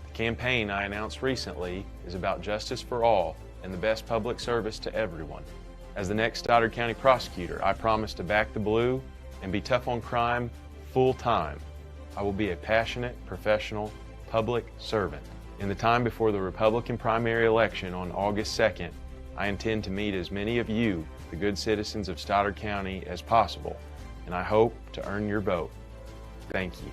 The campaign I announced recently is about justice for all and the best public service to everyone. As the next Stoddard County prosecutor, I promise to back the blue and be tough on crime full-time. I will be a passionate, professional, public servant. In the time before the Republican primary election on August 2nd, I intend to meet as many of you, the good citizens of Stoddard County, as possible, and I hope to earn your vote. Thank you.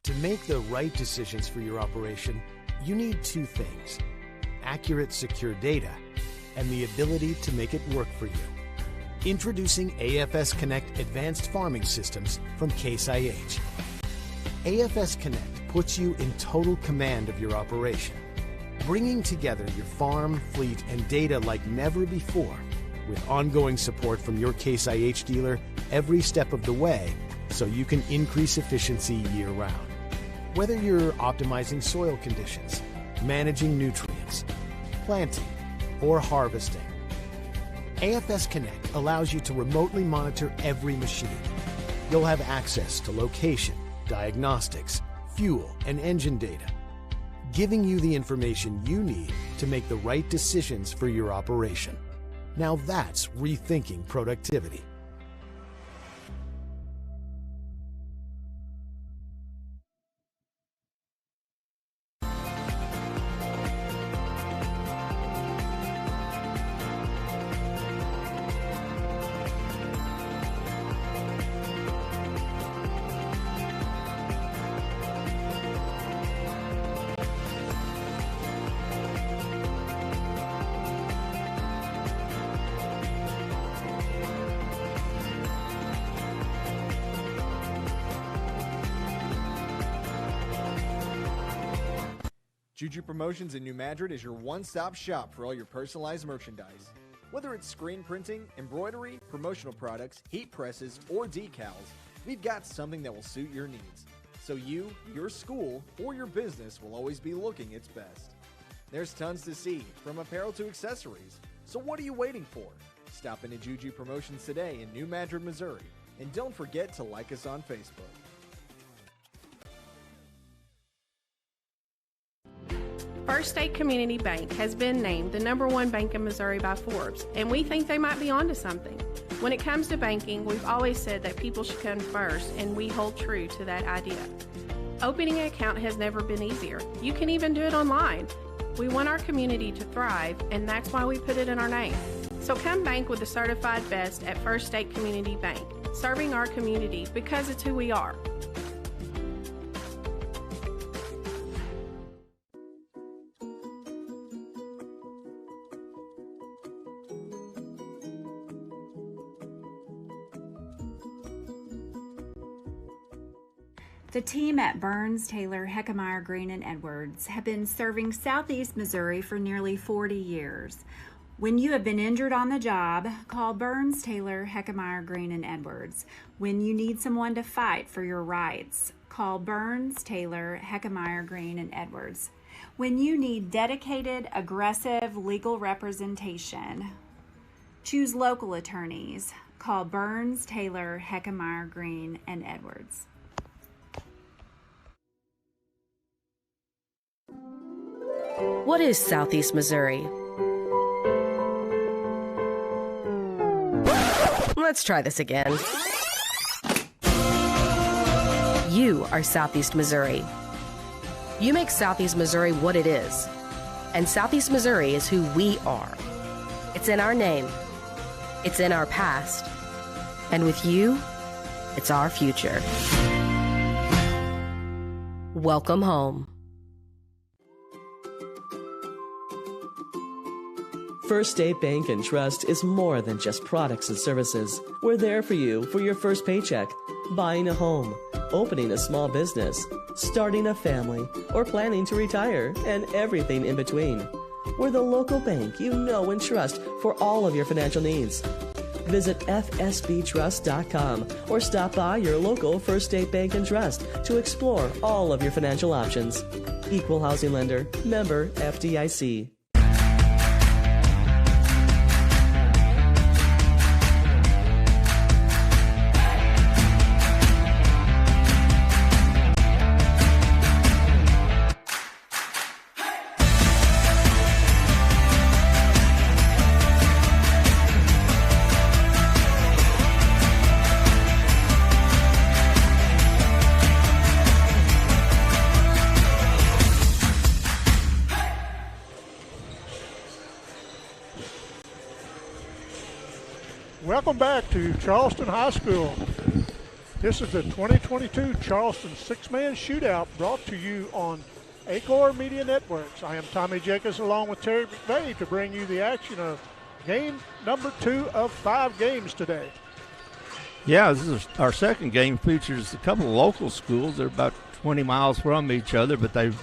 To make the right decisions for your operation, you need 2 things: accurate, secure data, and the ability to make it work for you. Introducing AFS Connect Advanced Farming Systems from Case IH. AFS Connect puts you in total command of your operation, bringing together your farm, fleet, and data like never before, with ongoing support from your Case IH dealer every step of the way, so you can increase efficiency year-round. Whether you're optimizing soil conditions, managing nutrients, planting, or harvesting, AFS Connect allows you to remotely monitor every machine. You'll have access to location, diagnostics, fuel, and engine data, giving you the information you need to make the right decisions for your operation. Now that's rethinking productivity. Juju Promotions in New Madrid is your one-stop shop for all your personalized merchandise. Whether it's screen printing, embroidery, promotional products, heat presses, or decals, we've got something that will suit your needs. So you, your school, or your business will always be looking its best. There's tons to see, from apparel to accessories. So what are you waiting for? Stop into Juju Promotions today in New Madrid, Missouri. And don't forget to like us on Facebook. First State Community Bank has been named the #1 bank in Missouri by Forbes, and we think they might be onto something. When it comes to banking, we've always said that people should come first, and we hold true to that idea. Opening an account has never been easier. You can even do it online. We want our community to thrive, and that's why we put it in our name. So come bank with the certified best at First State Community Bank, serving our community because it's who we are. The team at Burns, Taylor, Heckmeyer, Green, and Edwards have been serving Southeast Missouri for nearly 40 years. When you have been injured on the job, call Burns, Taylor, Heckmeyer, Green, and Edwards. When you need someone to fight for your rights, call Burns, Taylor, Heckmeyer, Green, and Edwards. When you need dedicated, aggressive legal representation, choose local attorneys. Call Burns, Taylor, Heckmeyer, Green, and Edwards. What is Southeast Missouri? Let's try this again. You are Southeast Missouri. You make Southeast Missouri what it is. And Southeast Missouri is who we are. It's in our name. It's in our past. And with you, it's our future. Welcome home. First State Bank and Trust is more than just products and services. We're there for you for your first paycheck, buying a home, opening a small business, starting a family, or planning to retire, and everything in between. We're the local bank you know and trust for all of your financial needs. Visit fsbtrust.com or stop by your local First State Bank and Trust to explore all of your financial options. Equal housing lender, member FDIC. Welcome back to Charleston High School. This is the 2022 Charleston Six-Man Shootout brought to you on Aycorp Media Networks. I am Tommy Jacobs along with Terry McVeigh to bring you the action of game number 2 of 5 games today. Yeah, this is our second game. Features a couple of local schools. They're about 20 miles from each other, but they've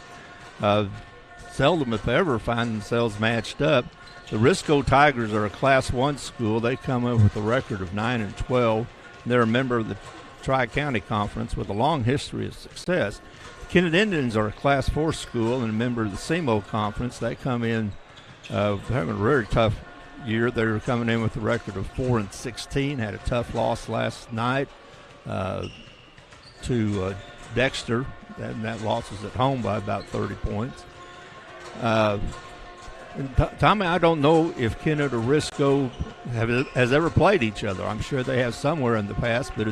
seldom, if ever, find themselves matched up. The Risco Tigers are a Class 1 school. They come up with a record of 9-12. They're a member of the Tri-County Conference with a long history of success. Kennett Indians are a Class 4 school and a member of the SEMO Conference. They come in having a very tough year. They're coming in with a record of 4-16. Had a tough loss last night to Dexter. That loss was at home by about 30 points. Tommy, I don't know if Kennett or Risco has ever played each other. I'm sure they have somewhere in the past, but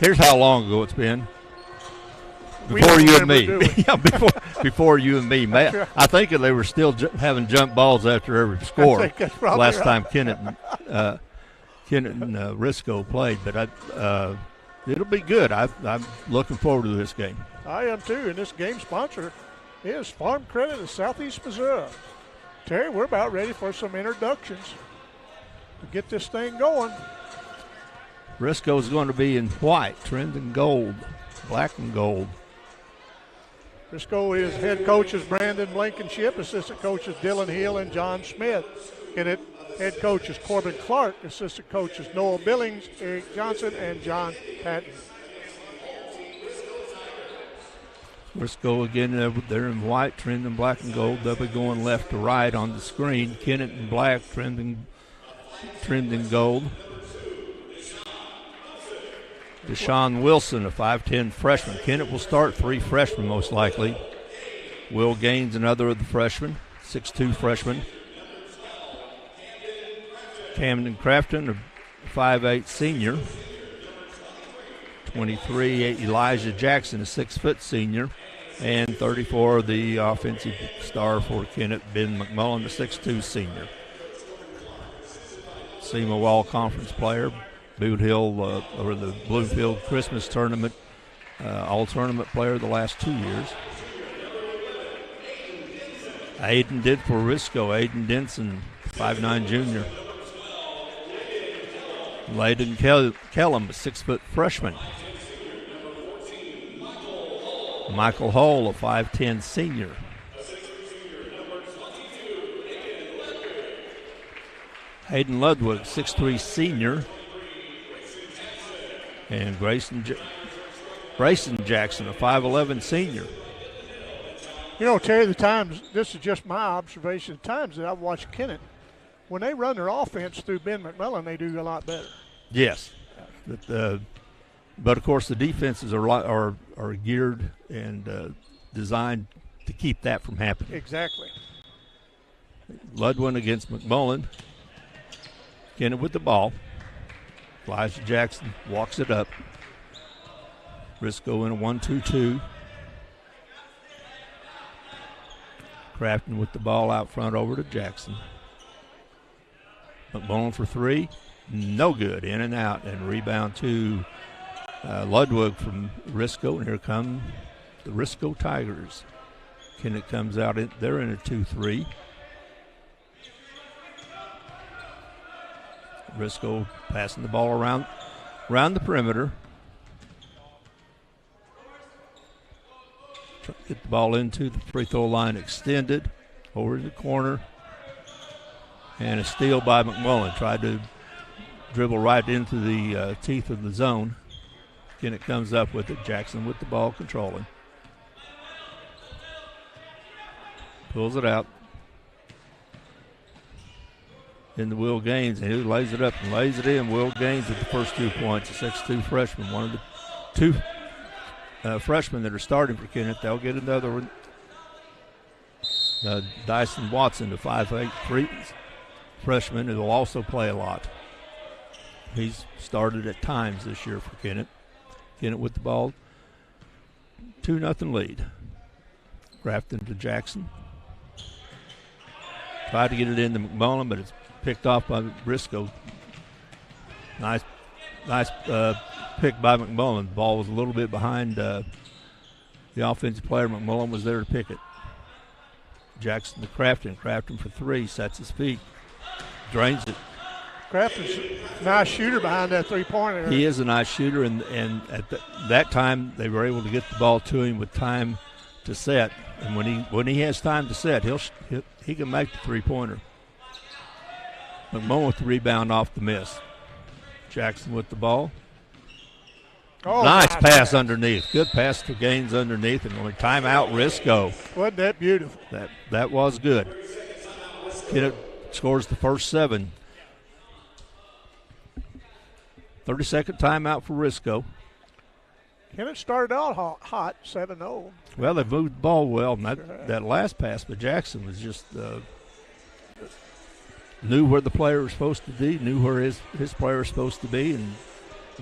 here's how long ago it's been. Before you and me. Yeah, before you and me. Matt, I think they were still having jump balls after every score last time Kennett and Risco played. But it'll be good. I'm looking forward to this game. I am too, and this game sponsor is Farm Credit of Southeast Missouri. Terry, we're about ready for some introductions to get this thing going. Risco's going to be in white, trimmed in gold, black and gold. Risco is head coaches Brandon Blankenship, assistant coaches Dylan Hill and John Smith. Kennett head coaches Corbin Clark, assistant coaches Noah Billings, Eric Johnson, and John Patton. Risco again, they're in white, trimmed in black and gold. They'll be going left to right on the screen. Kennett in black, trimmed in gold. Deshaun Wilson, a 5'10 freshman. Kennett will start 3 freshmen most likely. Will Gaines, another of the freshmen, 6'2 freshman. Camden Crafton, a 5'8 senior. 23, Elijah Jackson, a 6' senior. And 34, the offensive star for Kennett, Ben McMullen, a 6'2 senior. SEMA Wall Conference player. Boot Hill, or the Bluefield Christmas Tournament, all-tournament player the last 2 years. Aiden did for Risco. Aiden Denson, 5'9 junior. Layden Kellum, a 6' freshman. Michael Hull, a 5'10 senior. Hayden Ludwig, 6'3 senior. And Grayson Jackson, a 5'11 senior. You know, Terry, the times, this is just my observation, the times that I've watched Kennett, when they run their offense through Ben McMullen, they do a lot better. Yes. But of course, the defenses are geared and designed to keep that from happening. Exactly. Ludwig against McMullen. Kennett with the ball. Elijah Jackson walks it up. Risco in a 1-2-2. Crafton with the ball out front over to Jackson. McMullen for 3. No good. In and out. And rebound to Ludwig from Risco. And here come the Risco Tigers. Kennett comes out. They're in a 2-3. Risco passing the ball around the perimeter. Get the ball into the free throw line extended. Over to the corner. And a steal by McMullen. Tried to dribble right into the teeth of the zone. Kennett comes up with it. Jackson with the ball controlling. Pulls it out. Into Will Gaines, and he lays it up and lays it in. Will Gaines with the first 2 points, a 6'2 freshman, one of the 2 freshmen that are starting for Kennett. They'll get another one. Dyson Watson, the 5'8 freshman, who will also play a lot. He's started at times this year for Kennett. Kennett with the ball, 2-0 lead. Grafton to Jackson. Tried to get it into McMullen, but it's picked off by Risco. Nice pick by McMullen. The ball was a little bit behind the offensive player. McMullen was there to pick it. Jackson to Crafton. Crafton for 3. Sets his feet. Drains it. Crafton's a nice shooter behind that three-pointer. He is a nice shooter, and at that time they were able to get the ball to him with time to set. And when he has time to set, he can make the three-pointer. McMullen with the rebound off the miss. Jackson with the ball. Oh, nice pass underneath. Good pass to Gaines underneath, and only timeout Risco. Wasn't that beautiful? That was good. Kennett scores the first 7. 30-second timeout for Risco. Kennett started out hot, 7-0. Well, they've moved the ball well, and that last pass by Jackson was just knew where the player was supposed to be, knew where his player was supposed to be, and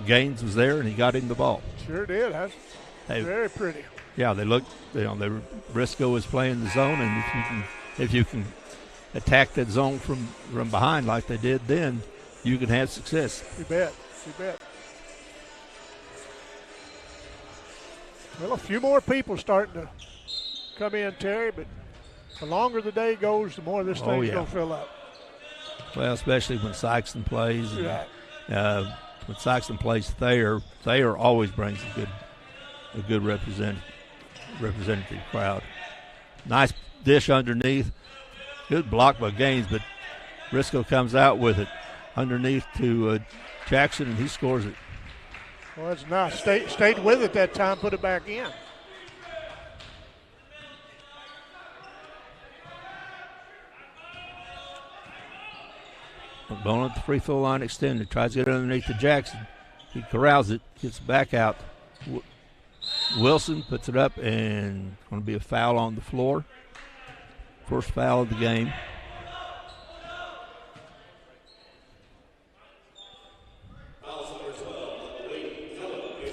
Gaines was there, and he got him the ball. Sure did. That's very pretty. Yeah, they looked. Risco was playing the zone, and if you can attack that zone from behind like they did then, you can have success. You bet. Well, a few more people starting to come in, Terry, but the longer the day goes, the more this thing's going to fill up. Well, especially when Sikeston plays. And, when Sikeston plays Thayer always brings a good representative crowd. Nice dish underneath. Good block by Gaines, but Risco comes out with it underneath to Jackson, and he scores it. Well, that's nice. Stayed with it that time, put it back in. McMullen at the free throw line extended, tries to get underneath to Jackson. He corrals it, gets it back out. Wilson puts it up, and going to be a foul on the floor. First foul of the game.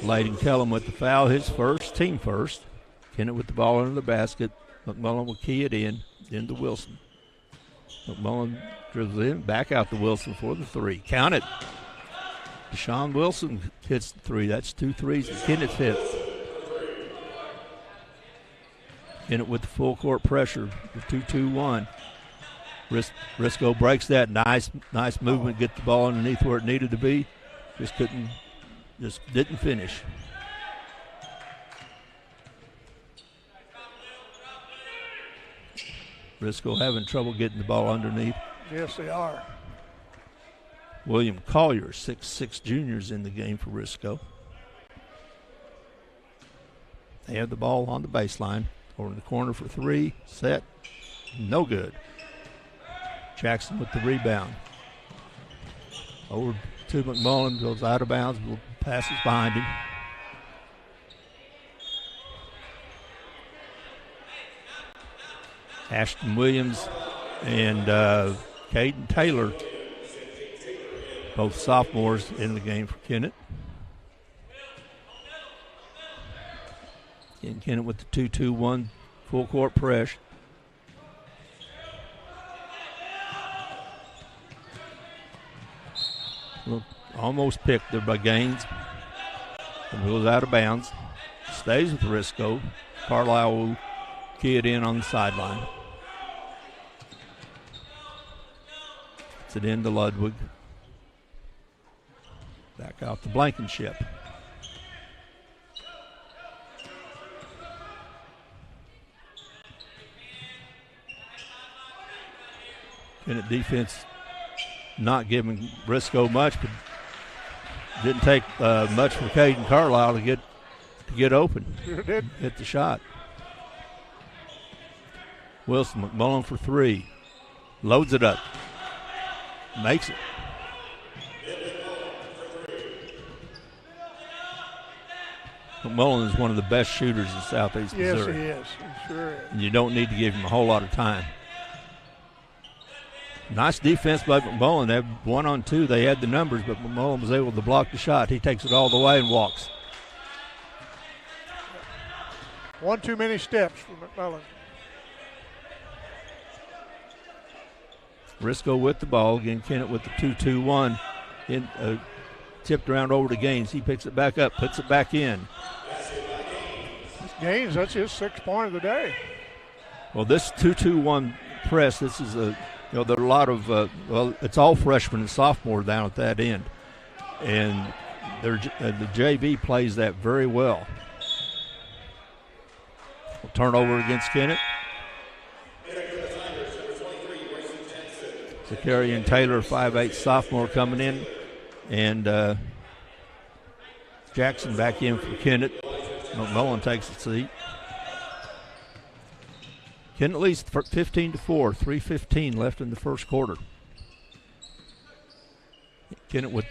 Layden Kellum with the foul, his first, team first. Kennett with the ball under the basket. McMullen will key it into Wilson. McMullen dribbles in, back out to Wilson for the three. Count it. Deshaun Wilson hits the three. That's 2 threes. Kennett's hit. Kennett with the full court pressure. The 2-2-1. Risco breaks that. Nice movement. Get the ball underneath where it needed to be. Just didn't finish. Risco having trouble getting the ball underneath. Yes, they are. William Collier, 6'6" juniors in the game for Risco. They have the ball on the baseline. Over in the corner for three. Set. No good. Jackson with the rebound. Over to McMullen. Goes out of bounds. Passes behind him. Ashton Williams and Caden Taylor, both sophomores in the game for Kennett. And Kennett with the 2-2-1 full court press. Almost picked there by Gaines. And goes out of bounds. Stays with Risco. Carlisle will key it in on the sideline. It's it into Ludwig. Back out to Blankenship. Kennett defense not giving Risco much, but didn't take much for Tayden Carlisle to get open. Sure did. Hit the shot. Wilson, McMullen for three. Loads it up. Makes it. McMullen is one of the best shooters in Southeast Missouri. Yes, he is. He sure is. And you don't need to give him a whole lot of time. Nice defense by McMullen. They have 1-on-2. They had the numbers, but McMullen was able to block the shot. He takes it all the way and walks. One too many steps for McMullen. Risco with the ball. Again, Kennett with the 2-2-1. Tipped around over to Gaines. He picks it back up, puts it back in. Gaines, that's his 6th point of the day. Well, this 2-2-1 press, this is there are a lot of, it's all freshmen and sophomore down at that end. And the JV plays that very well. Turnover against Kennett. Zakarian Taylor, 5'8" sophomore coming in. And Jackson back in for Kennett. McMullen takes the seat. Kennett leads 15-4, 3:15 left in the first quarter. Kennett with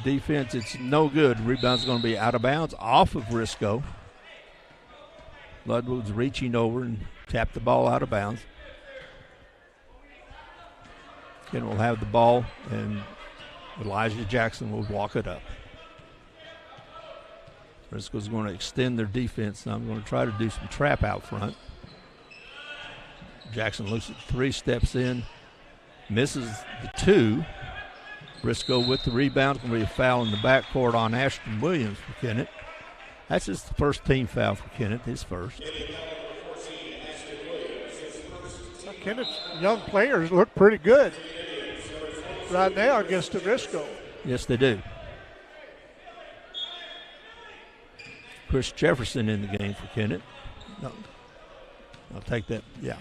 defense, it's no good. Rebound's going to be out of bounds off of Risco. Ludwig's reaching over and tapped the ball out of bounds. Kennett will have the ball, and Elijah Jackson will walk it up. Risco's going to extend their defense. Now I'm going to try to do some trap out front. Jackson looks at 3, steps in, misses the 2. Risco with the rebound. It's going to be a foul in the backcourt on Ashton Williams for Kennett. That's his first team foul for Kennett, his first. Kennett's young players look pretty good right now against the Risco. Yes, they do. Chris Jefferson in the game for Kennett. No, I'll take that. Yeah,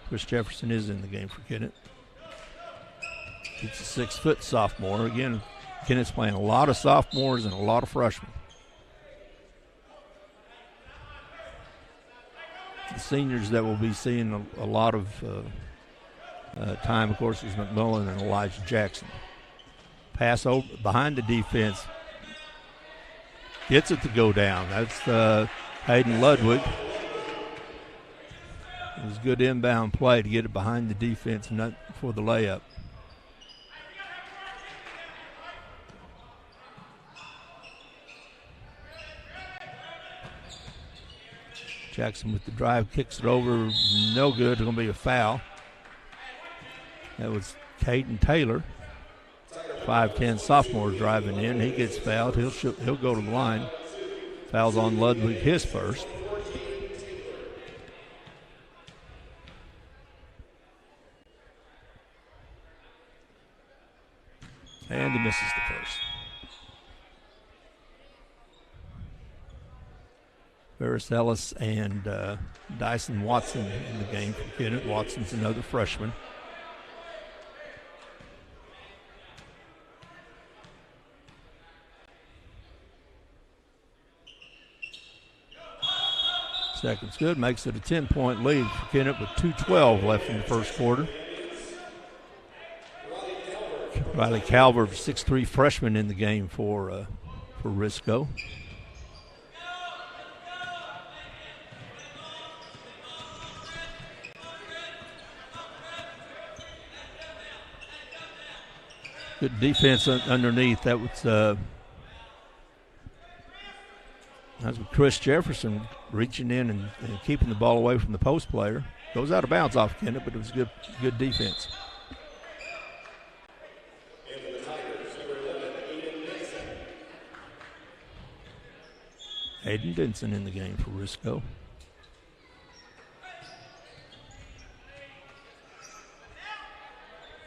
Chris Jefferson is in the game for Kennett. He's a 6-foot sophomore. Again, Kennett's playing a lot of sophomores and a lot of freshmen. The seniors that will be seeing a lot of time, of course, is McMullen and Elijah Jackson. Pass over behind the defense. Gets it to go down. That's Hayden Ludwig. It was good inbound play to get it behind the defense and not for the layup. Jackson with the drive, kicks it over, no good. It's going to be a foul. That was Tayden Taylor, 5'10" sophomore driving in. He gets fouled. He'll go to the line. Fouls on Ludwig, his first. And he misses the first. Ferris Ellis and Dyson Watson in the game for Kennett. Watson's another freshman. Second's good, makes it a 10-point lead for Kennett with 2:12 left in the first quarter. Riley Calvert, 6'3" freshman in the game for Risco. Good defense underneath. That was Chris Jefferson reaching in and keeping the ball away from the post player. Goes out of bounds off Kennett, but it was good defense. Hayden Denson in the game for Risco.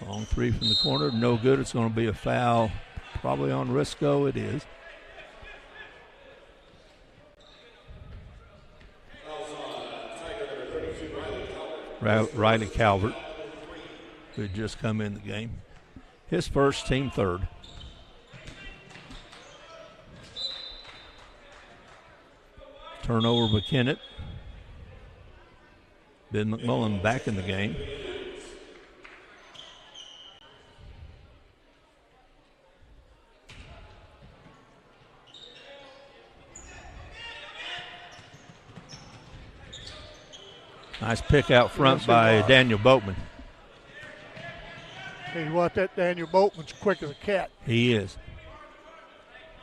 Long 3 from the corner, no good. It's going to be a foul probably on Risco. It is. Riley Calvert, who had just come in the game. His first, team third. Turnover by Kennett. Ben McMullen back in the game. Nice pick out front by Daniel Boatman. Tell you what, that Daniel Boatman's quick as a cat. He is.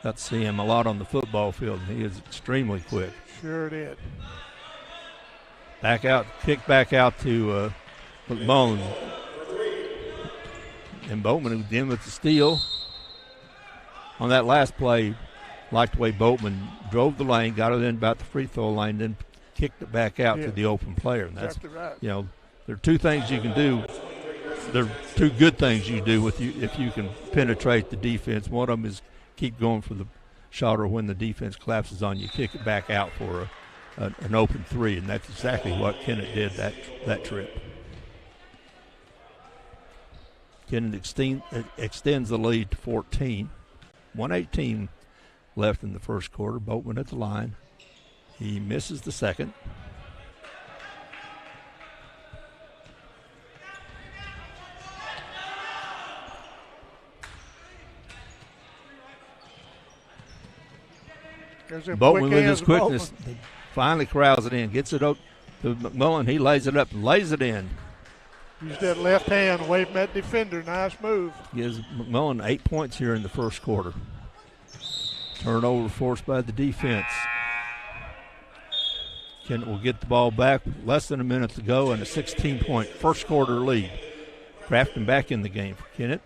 Got to see him a lot on the football field. He is extremely quick. Sure did. Back out, kick back out to McMullen. And Boatman was in with the steal. On that last play, liked the way Boatman drove the lane, got it in about the free throw line, then kicked it back out to the open player. And that's exactly right. You know, there are two things you can do. There are two good things you do if you can penetrate the defense. One of them is keep going for the shot, or when the defense collapses on you, kick it back out for an open three, and that's exactly what Kennett did that trip. Kennett extends the lead to 14. 1:18 left in the first quarter. Boatman at the line. He misses the second. Boatman with his quickness finally corrals it in, gets it up to McMullen. He lays it up and lays it in. Use that left hand away from that defender. Nice move. Gives McMullen 8 points here in the first quarter. Turnover forced by the defense. Kennett will get the ball back. Less than a minute to go and a 16-point first quarter lead. Clarkton back in the game for Kennett.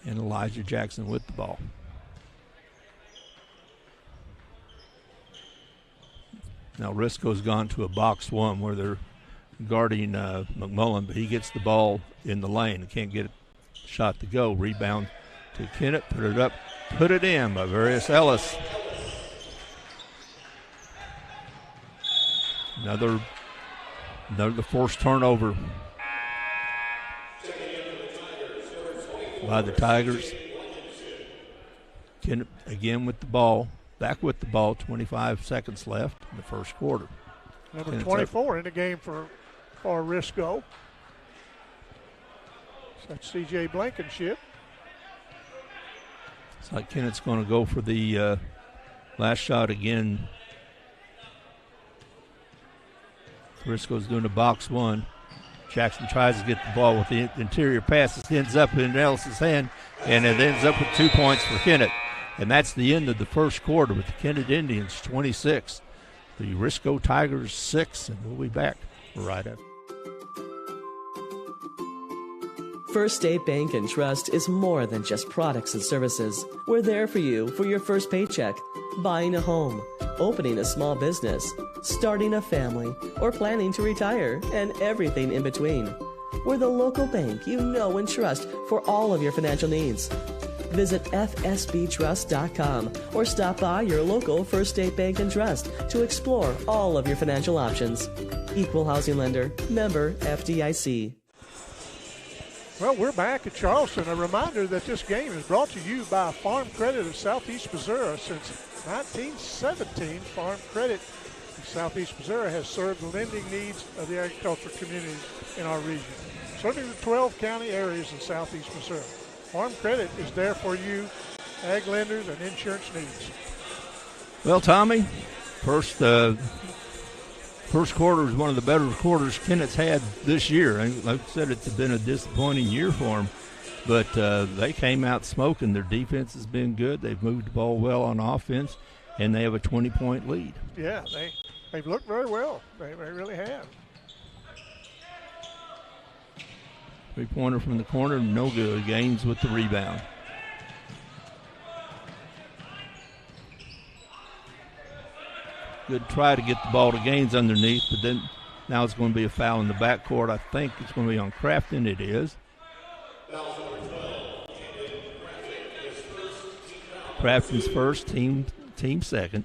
And Elijah Jackson with the ball. Now Risco's gone to a box one where they're guarding McMullen, but he gets the ball in the lane and can't get a shot to go. Rebound to Kennett, put it up, put it in by Various Ellis. Another forced turnover by the Tigers. Kennett again with the ball, back with the ball, 25 seconds left in the first quarter. Number Kennett's 24 in the game for Risco. So that's C.J. Blankenship. It's like Kennett's going to go for the last shot again. Risco's doing a box one. Jackson tries to get the ball with the interior pass. It ends up in Ellis's hand, and it ends up with 2 points for Kennett. And that's the end of the first quarter with the Kennett Indians 26, the Risco Tigers 6, and we'll be back right after. First State Bank and Trust is more than just products and services. We're there for you for your first paycheck, buying a home, opening a small business, starting a family, or planning to retire, and everything in between. We're the local bank you know and trust for all of your financial needs. Visit fsbtrust.com or stop by your local First State Bank and Trust to explore all of your financial options. Equal housing lender, member FDIC. Well, we're back at Charleston. A reminder that this game is brought to you by Farm Credit of Southeast Missouri. Since 1917, Farm Credit of Southeast Missouri has served the lending needs of the agriculture community in our region, serving the 12 county areas in Southeast Missouri. Farm Credit is there for you, ag lenders, and insurance needs. Well, Tommy, first quarter is one of the better quarters Kennett's had this year. And like I said, it's been a disappointing year for them, but they came out smoking. Their defense has been good. They've moved the ball well on offense, and they have a 20-point lead. Yeah, they've looked very well. They really have. Three-pointer from the corner, no good. Gaines with the rebound. Good try to get the ball to Gaines underneath, but then now it's going to be a foul in the backcourt. I think it's going to be on Clarkton. It is. Clarkton's first, team second.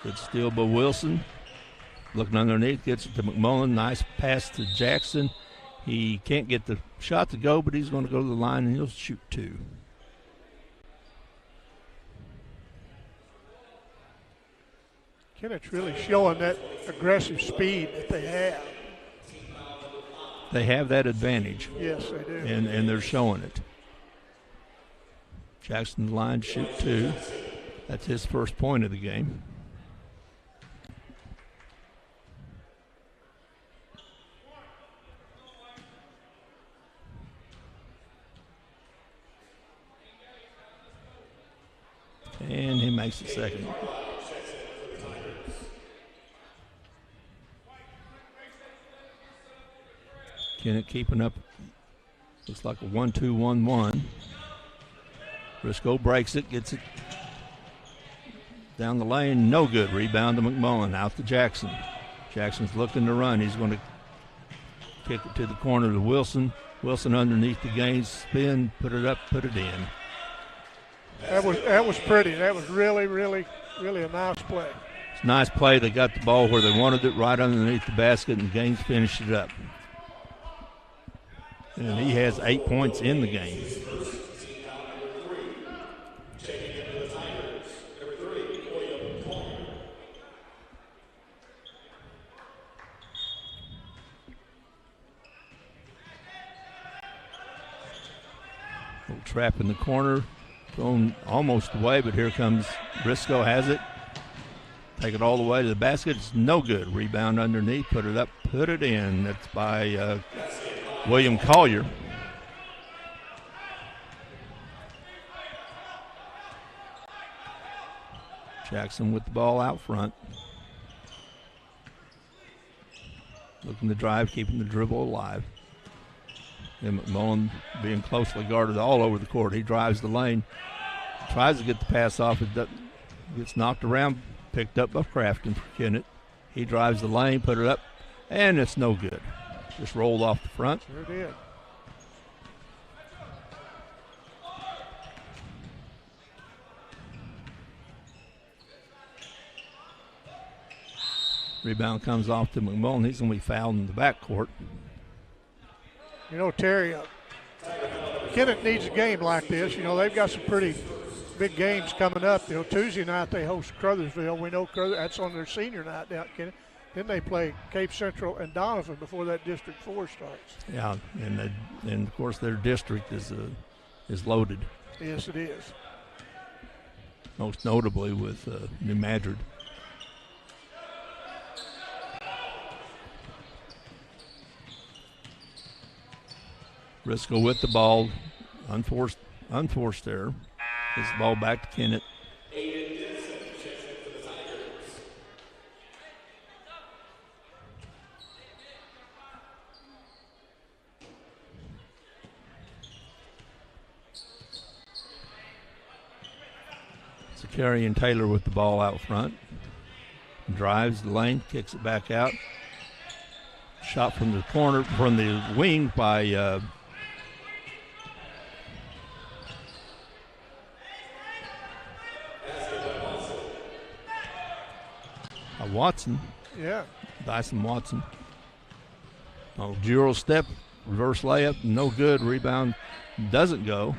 Good steal by Wilson. Looking underneath, gets it to McMullen. Nice pass to Jackson. He can't get the shot to go, but he's going to go to the line and he'll shoot two. Kennett's really showing that aggressive speed that they have. They have that advantage. Yes, they do. And they're showing it. Jackson's line shoot two. That's his first point of the game. And he makes the second. Kennett keeping up. Looks like a 1-2-1-1. Risco breaks it, gets it down the lane. No good. Rebound to McMullen. Out to Jackson. Jackson's looking to run. He's going to kick it to the corner to Wilson. Wilson underneath the Gaines. Spin. Put it up. Put it in. That was pretty. That was really, really, really a nice play. It's a nice play. They got the ball where they wanted it, right underneath the basket, and Gaines finished it up. And he has 8 points in the game. Little trap in the corner. thrown almost away, but here comes Risco, has it. Take it all the way to the basket. It's no good. Rebound underneath. Put it up. Put it in. That's by William Collier. Jackson with the ball out front. Looking to drive, keeping the dribble alive. And McMullen being closely guarded all over the court. He drives the lane. Tries to get the pass off. It gets knocked around. Picked up by Clarkton for Kennett. He drives the lane, put it up, and it's no good. Just rolled off the front. Sure did. Rebound comes off to McMullen. He's going to be fouled in the backcourt. You know, Terry, Kennett needs a game like this. You know, they've got some pretty big games coming up. You know, Tuesday night they host Crothersville. We know that's on their senior night down at Kennett. Then they play Cape Central and Donovan before that District 4 starts. Yeah, and of course their district is loaded. Yes, it is. Most notably with New Madrid. Risco with the ball, unforced error. Gets the ball back to Kennett. Zakarian Taylor with the ball out front. Drives the lane, kicks it back out. Shot from the corner, from the wing by Watson. Yeah. Dyson Watson. Oh, Euro step, reverse layup, no good. Rebound doesn't go.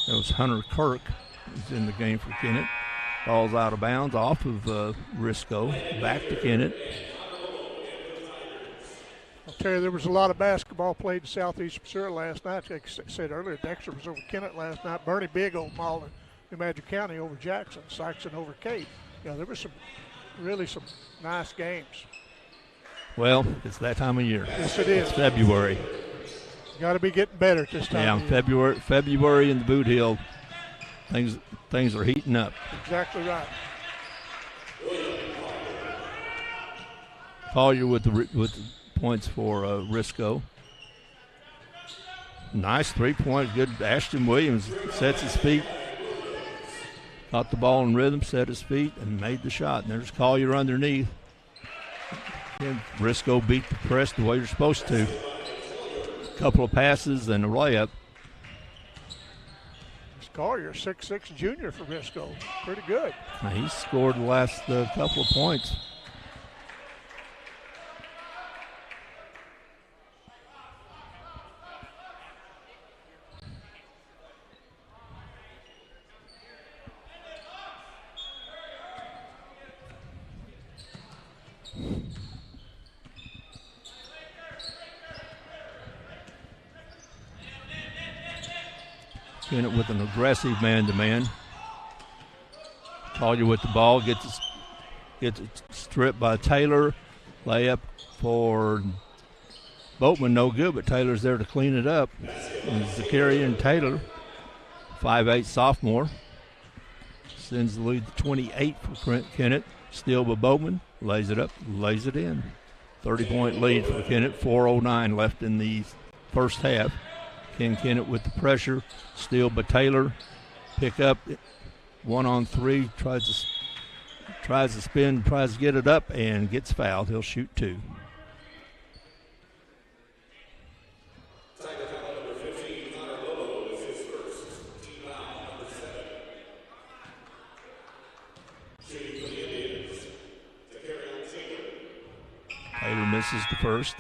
That was Hunter Kirk who's in the game for Kennett. Ball's out of bounds off of Risco. Back to Kennett. I'll tell you, there was a lot of basketball played in Southeast Missouri last night. Like I said earlier, Dexter was over Kennett last night. Bernie Big over Malden, New Madrid County over Jackson. Sikeston over Cape. You know, there was some nice games. Well, it's that time of year. Yes, it is. It's February. Got to be getting better at this time. Yeah, February in the Boot Hill, things are heating up. Exactly right. Collier with the points for Risco. Nice 3-point, good. Ashton Williams sets his feet. Got the ball in rhythm, set his feet, and made the shot. And there's Collier underneath. And Risco beat the press the way you're supposed to. Couple of passes and a layup. Collier, 6'6" junior for Risco. Pretty good. Now he scored the last couple of points. Kennett with an aggressive man-to-man. Collier with the ball, gets it stripped by Taylor. Layup for Boatman, no good, but Taylor's there to clean it up. And Zakarian Taylor, 5'8" sophomore, sends the lead to 28 for Kennett. Steal by Boatman, lays it up, lays it in. 30-point lead for Kennett, 4:09 left in the first half. Ken Kennett with the pressure, steal by Taylor, pick up 1-on-3, tries to spin, tries to get it up, and gets fouled. He'll shoot 2. Taylor misses the first.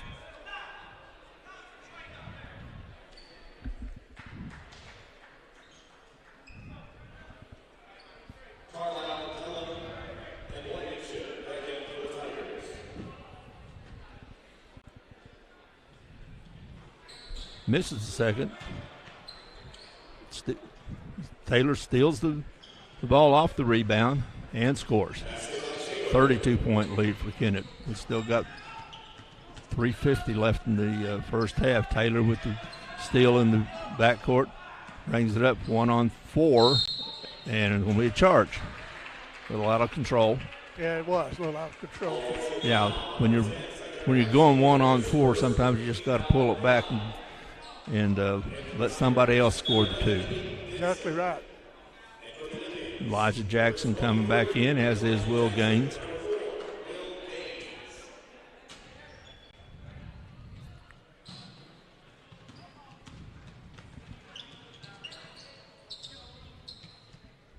Misses the second. Taylor steals the ball off the rebound and scores. 32-point lead for Kennett. We still got 3:50 left in the first half. Taylor with the steal in the backcourt. Brings it up 1-on-4, and it's going to be a charge. A little out of control. Yeah, it was a little out of control. Yeah, when you're going 1-on-4, sometimes you just got to pull it back and let somebody else score the two. Exactly right. Elijah Jackson coming back in, as is Will Gaines.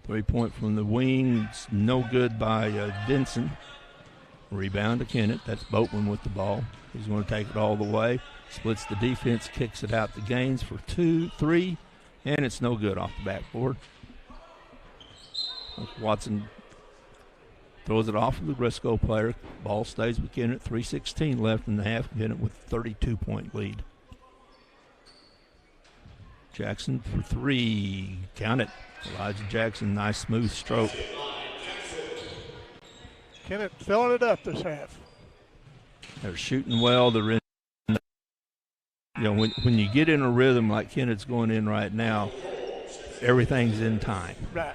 Three-point from the wing, it's no good by Denson. Rebound to Kennett. That's Boatman with the ball. He's going to take it all the way. Splits the defense, kicks it out to Gaines for 2-3, and it's no good off the backboard. Watson throws it off of the Risco player. Ball stays with Kennett. 3:16 left in the half. Kennett with a 32-point lead. Jackson for three. Count it. Elijah Jackson, nice smooth stroke. Kennett filling it up this half. They're shooting well. They're in. When you get in a rhythm like Kennett's going in right now, everything's in time. Right.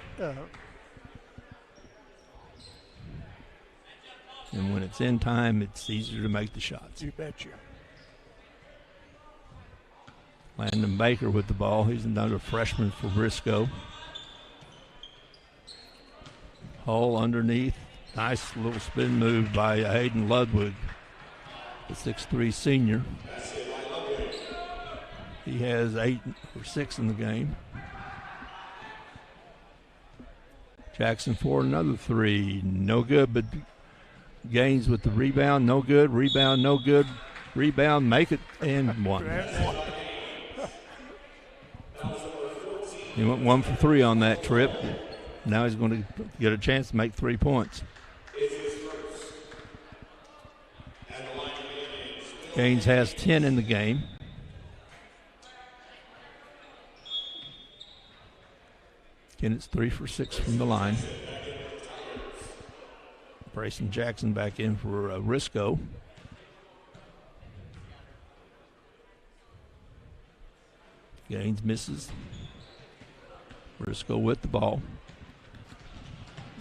And when it's in time, it's easier to make the shots. You betcha. Landon Baker with the ball. He's another freshman for Risco. Hull underneath. Nice little spin move by Hayden Ludwig, the 6'3" senior. He has 8 or 6 in the game. Jackson for another three. No good, but Gaines with the rebound. No good. Rebound, no good. Rebound, make it, and one. He went 1 for 3 on that trip. Now he's going to get a chance to make 3 points. Gaines has 10 in the game. Kennett's 3 for 6 from the line. Brayson Jackson back in for Risco. Gaines misses. Risco with the ball.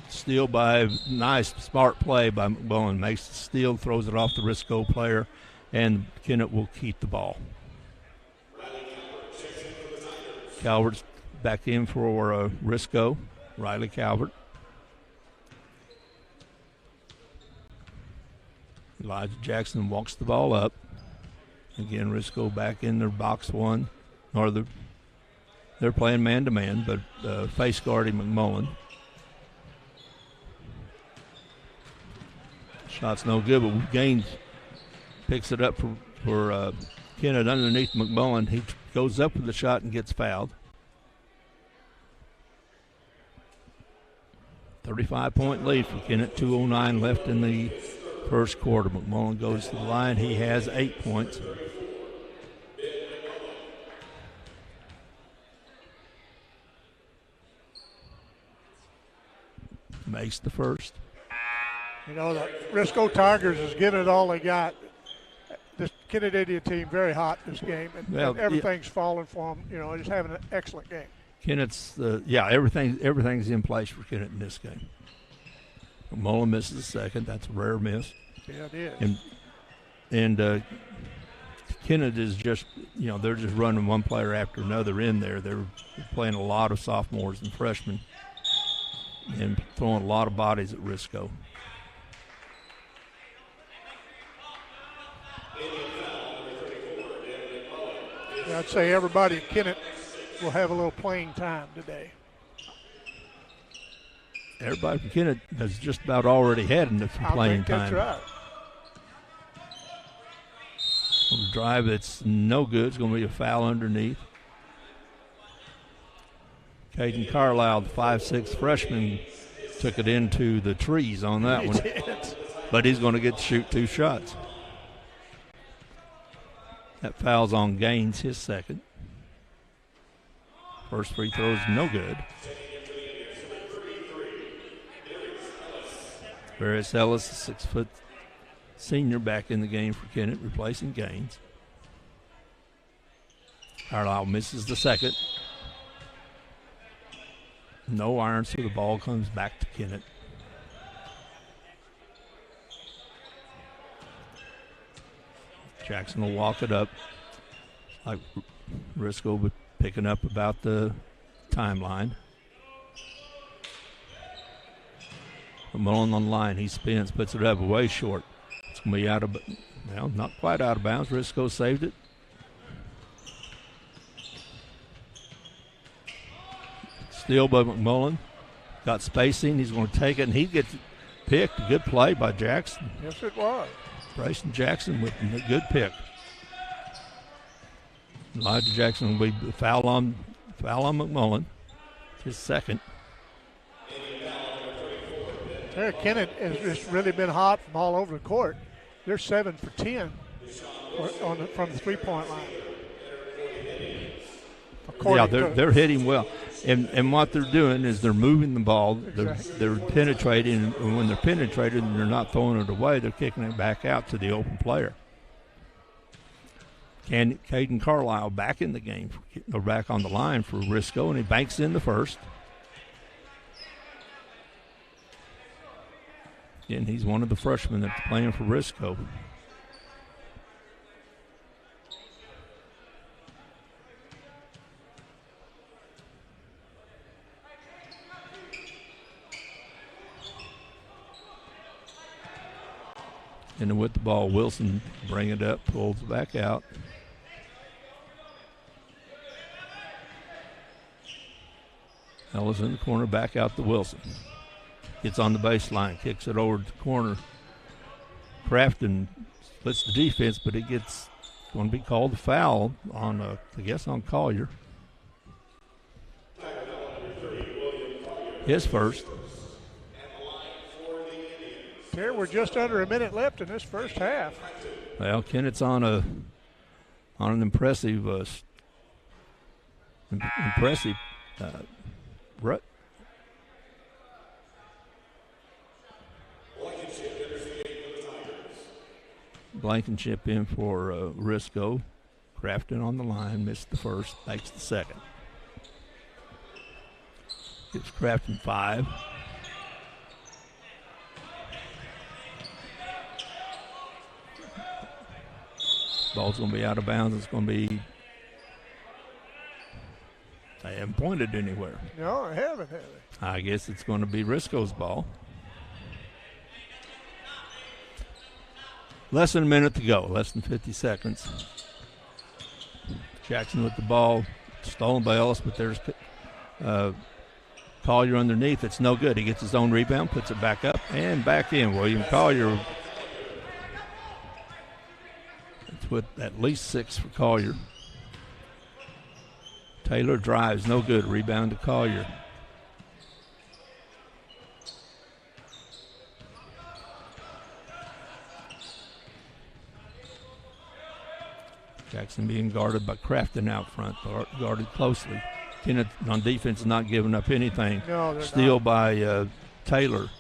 Steal by nice, smart play by McMullen. Makes the steal, throws it off the Risco player, and Kennett will keep the ball. Calvert's back in for Risco. Riley Calvert. Elijah Jackson walks the ball up. Again, Risco back in their box one. They're playing man-to-man, but face guarding McMullen. Shot's no good, but Gaines picks it up for Kennett underneath McMullen. He goes up with the shot and gets fouled. 35-point lead for Kennett. 2:09 left in the first quarter. McMullen goes to the line. He has 8 points. Makes the first. The Risco Tigers is getting it all they got. This Kennett Indian team very hot this game, and everything's falling for them. Just having an excellent game. Kennett's, everything's in place for Kennett in this game. McMullen misses a second. That's a rare miss. Yeah, it is. And Kennett is just, they're just running one player after another in there. They're playing a lot of sophomores and freshmen and throwing a lot of bodies at Risco. I'd say everybody at Kennett will have a little playing time today. Everybody from Kennett has just about already had enough playing time. That's right. A drive that's no good. It's going to be a foul underneath. Tayden Carlisle, the 5'6" freshman, took it into the trees on that one. But he's going to get to shoot 2 shots. That foul's on Gaines, his second. First free throw is no good. Ferris Ellis, a 6-foot senior, back in the game for Kennett, replacing Gaines. Carlisle misses the second. No iron, so the ball comes back to Kennett. Jackson will walk it up. Like Risco, but picking up about the timeline. Mullen on the line. He spins, puts it up way short. It's going to be out of, well, not quite out of bounds. Risco saved it. Steal by McMullen. Got spacing. He's going to take it, and he gets picked. A good play by Jackson. Yes, it was. Bryson Jackson with a good pick. Elijah Jackson will be foul on McMullen. His second. Kennett has just really been hot from all over the court. They're 7 for 10 from the three-point line. Yeah, they're hitting well. And what they're doing is they're moving the ball. Exactly. They're penetrating, and when they're penetrating and they're not throwing it away, they're kicking it back out to the open player. Tayden Carlisle back in the game, or back on the line for Risco, and he banks in the first. And he's one of the freshmen that's playing for Risco. And with the ball, Wilson bring it up, pulls it back out. Ellis in the corner, back out to Wilson. Gets on the baseline, kicks it over to the corner. Crafton splits the defense, but it gets going to be called a foul on, I guess, on Collier. His first. There, we're just under a minute left in this first half. Well, Kennett's on an impressive rut. Blankenship in for Risco. Crafton on the line, missed the first, makes the second. Gives Crafton 5. Ball's going to be out of bounds. It's going to be, they haven't pointed anywhere. No, I haven't, have they? I guess it's going to be Risco's ball. Less than a minute to go, less than 50 seconds. Jackson with the ball, stolen by Ellis, but there's Collier underneath. It's no good. He gets his own rebound, puts it back up, and back in. William Collier. It's with at least 6 for Collier. Taylor drives, no good. Rebound to Collier. Jackson being guarded by Crafton out front, guarded closely. Kennett on defense not giving up anything. No, steal by Taylor.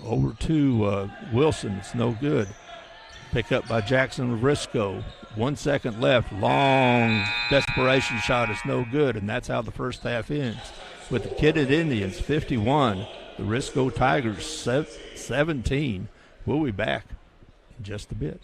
Over to Wilson. It's no good. Pick up by Jackson with Risco. 1 second left. Long desperation shot is no good, and that's how the first half ends. With the Kennett Indians 51, the Risco Tigers 17. We'll be back in just a bit.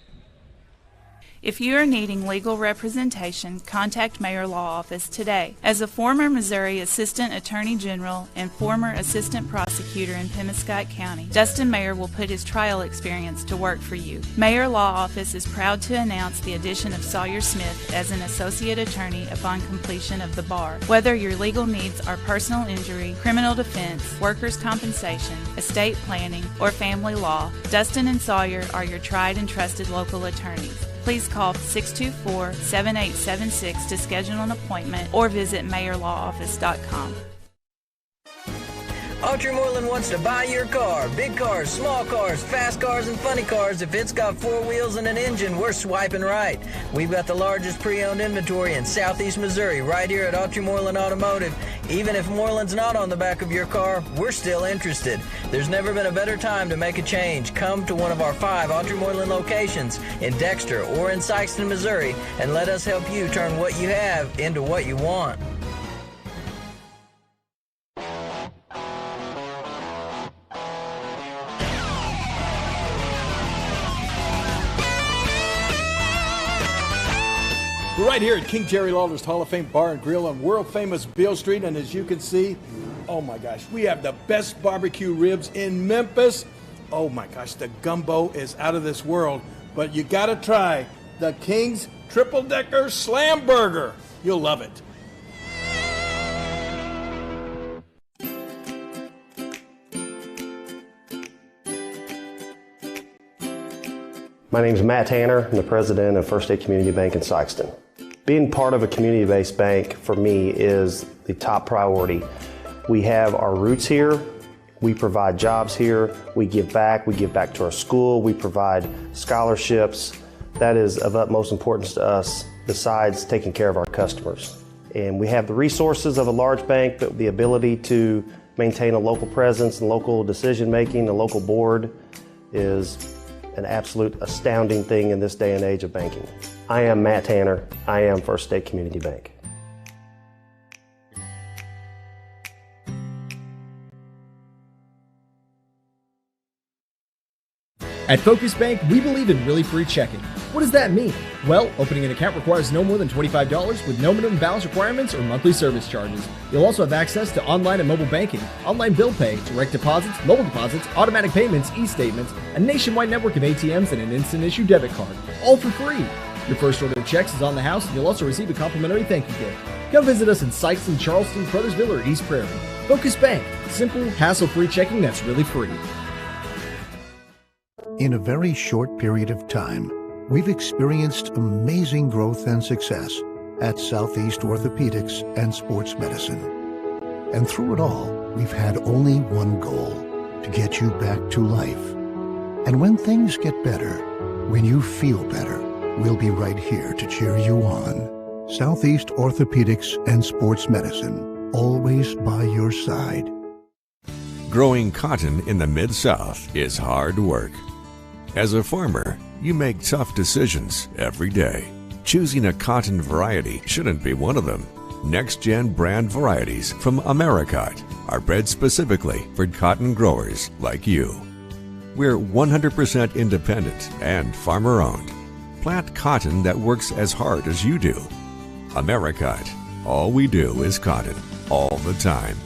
If you are needing legal representation, contact Mayor Law Office today. As a former Missouri Assistant Attorney General and former Assistant Prosecutor in Pemmican County, Dustin Mayer will put his trial experience to work for you. Mayor Law Office is proud to announce the addition of Sawyer Smith as an Associate Attorney upon completion of the bar. Whether your legal needs are personal injury, criminal defense, workers' compensation, estate planning, or family law, Dustin and Sawyer are your tried and trusted local attorneys. Please call 624-7876 to schedule an appointment or visit mayorlawoffice.com. Moreland wants to buy your car. Big cars, small cars, fast cars, and funny cars. If it's got 4 wheels and an engine, we're swiping right. We've got the largest pre-owned inventory in Southeast Missouri, right here at Moreland Automotive. Even if Moreland's not on the back of your car, we're still interested. There's never been a better time to make a change. Come to one of our 5 Moreland locations in Dexter or in Sikeston, Missouri, and let us help you turn what you have into what you want. We're right here at King Jerry Lawler's Hall of Fame Bar and Grill on world-famous Beale Street, and as you can see, oh my gosh, we have the best barbecue ribs in Memphis. Oh my gosh, the gumbo is out of this world, but you gotta try the King's Triple Decker Slam Burger. You'll love it. My name is Matt Tanner. I'm the president of First State Community Bank in Sikeston. Being part of a community-based bank for me is the top priority. We have our roots here. We provide jobs here. We give back to our school. We provide scholarships. That is of utmost importance to us besides taking care of our customers. And we have the resources of a large bank, but the ability to maintain a local presence and local decision-making, a local board is an absolute astounding thing in this day and age of banking. I am Matt Tanner. I am First State Community Bank. At Focus Bank, we believe in really free checking. What does that mean? Well, opening an account requires no more than $25 with no minimum balance requirements or monthly service charges. You'll also have access to online and mobile banking, online bill pay, direct deposits, mobile deposits, automatic payments, e-statements, a nationwide network of ATMs, and an instant issue debit card, all for free. Your first order of checks is on the house, and you'll also receive a complimentary thank you gift. Come visit us in Sikeston, Charleston, Crothersville, or East Prairie. Focus Bank, simple, hassle-free checking that's really free. In a very short period of time, we've experienced amazing growth and success at Southeast Orthopedics and Sports Medicine. And through it all, we've had only one goal: to get you back to life. And when things get better, when you feel better, we'll be right here to cheer you on. Southeast Orthopedics and Sports Medicine, always by your side. Growing cotton in the Mid-South is hard work. As a farmer, you make tough decisions every day. Choosing a cotton variety shouldn't be one of them. Next-gen brand varieties from Americot are bred specifically for cotton growers like you. We're 100% independent and farmer-owned. Plant cotton that works as hard as you do. Americot. All we do is cotton, all the time.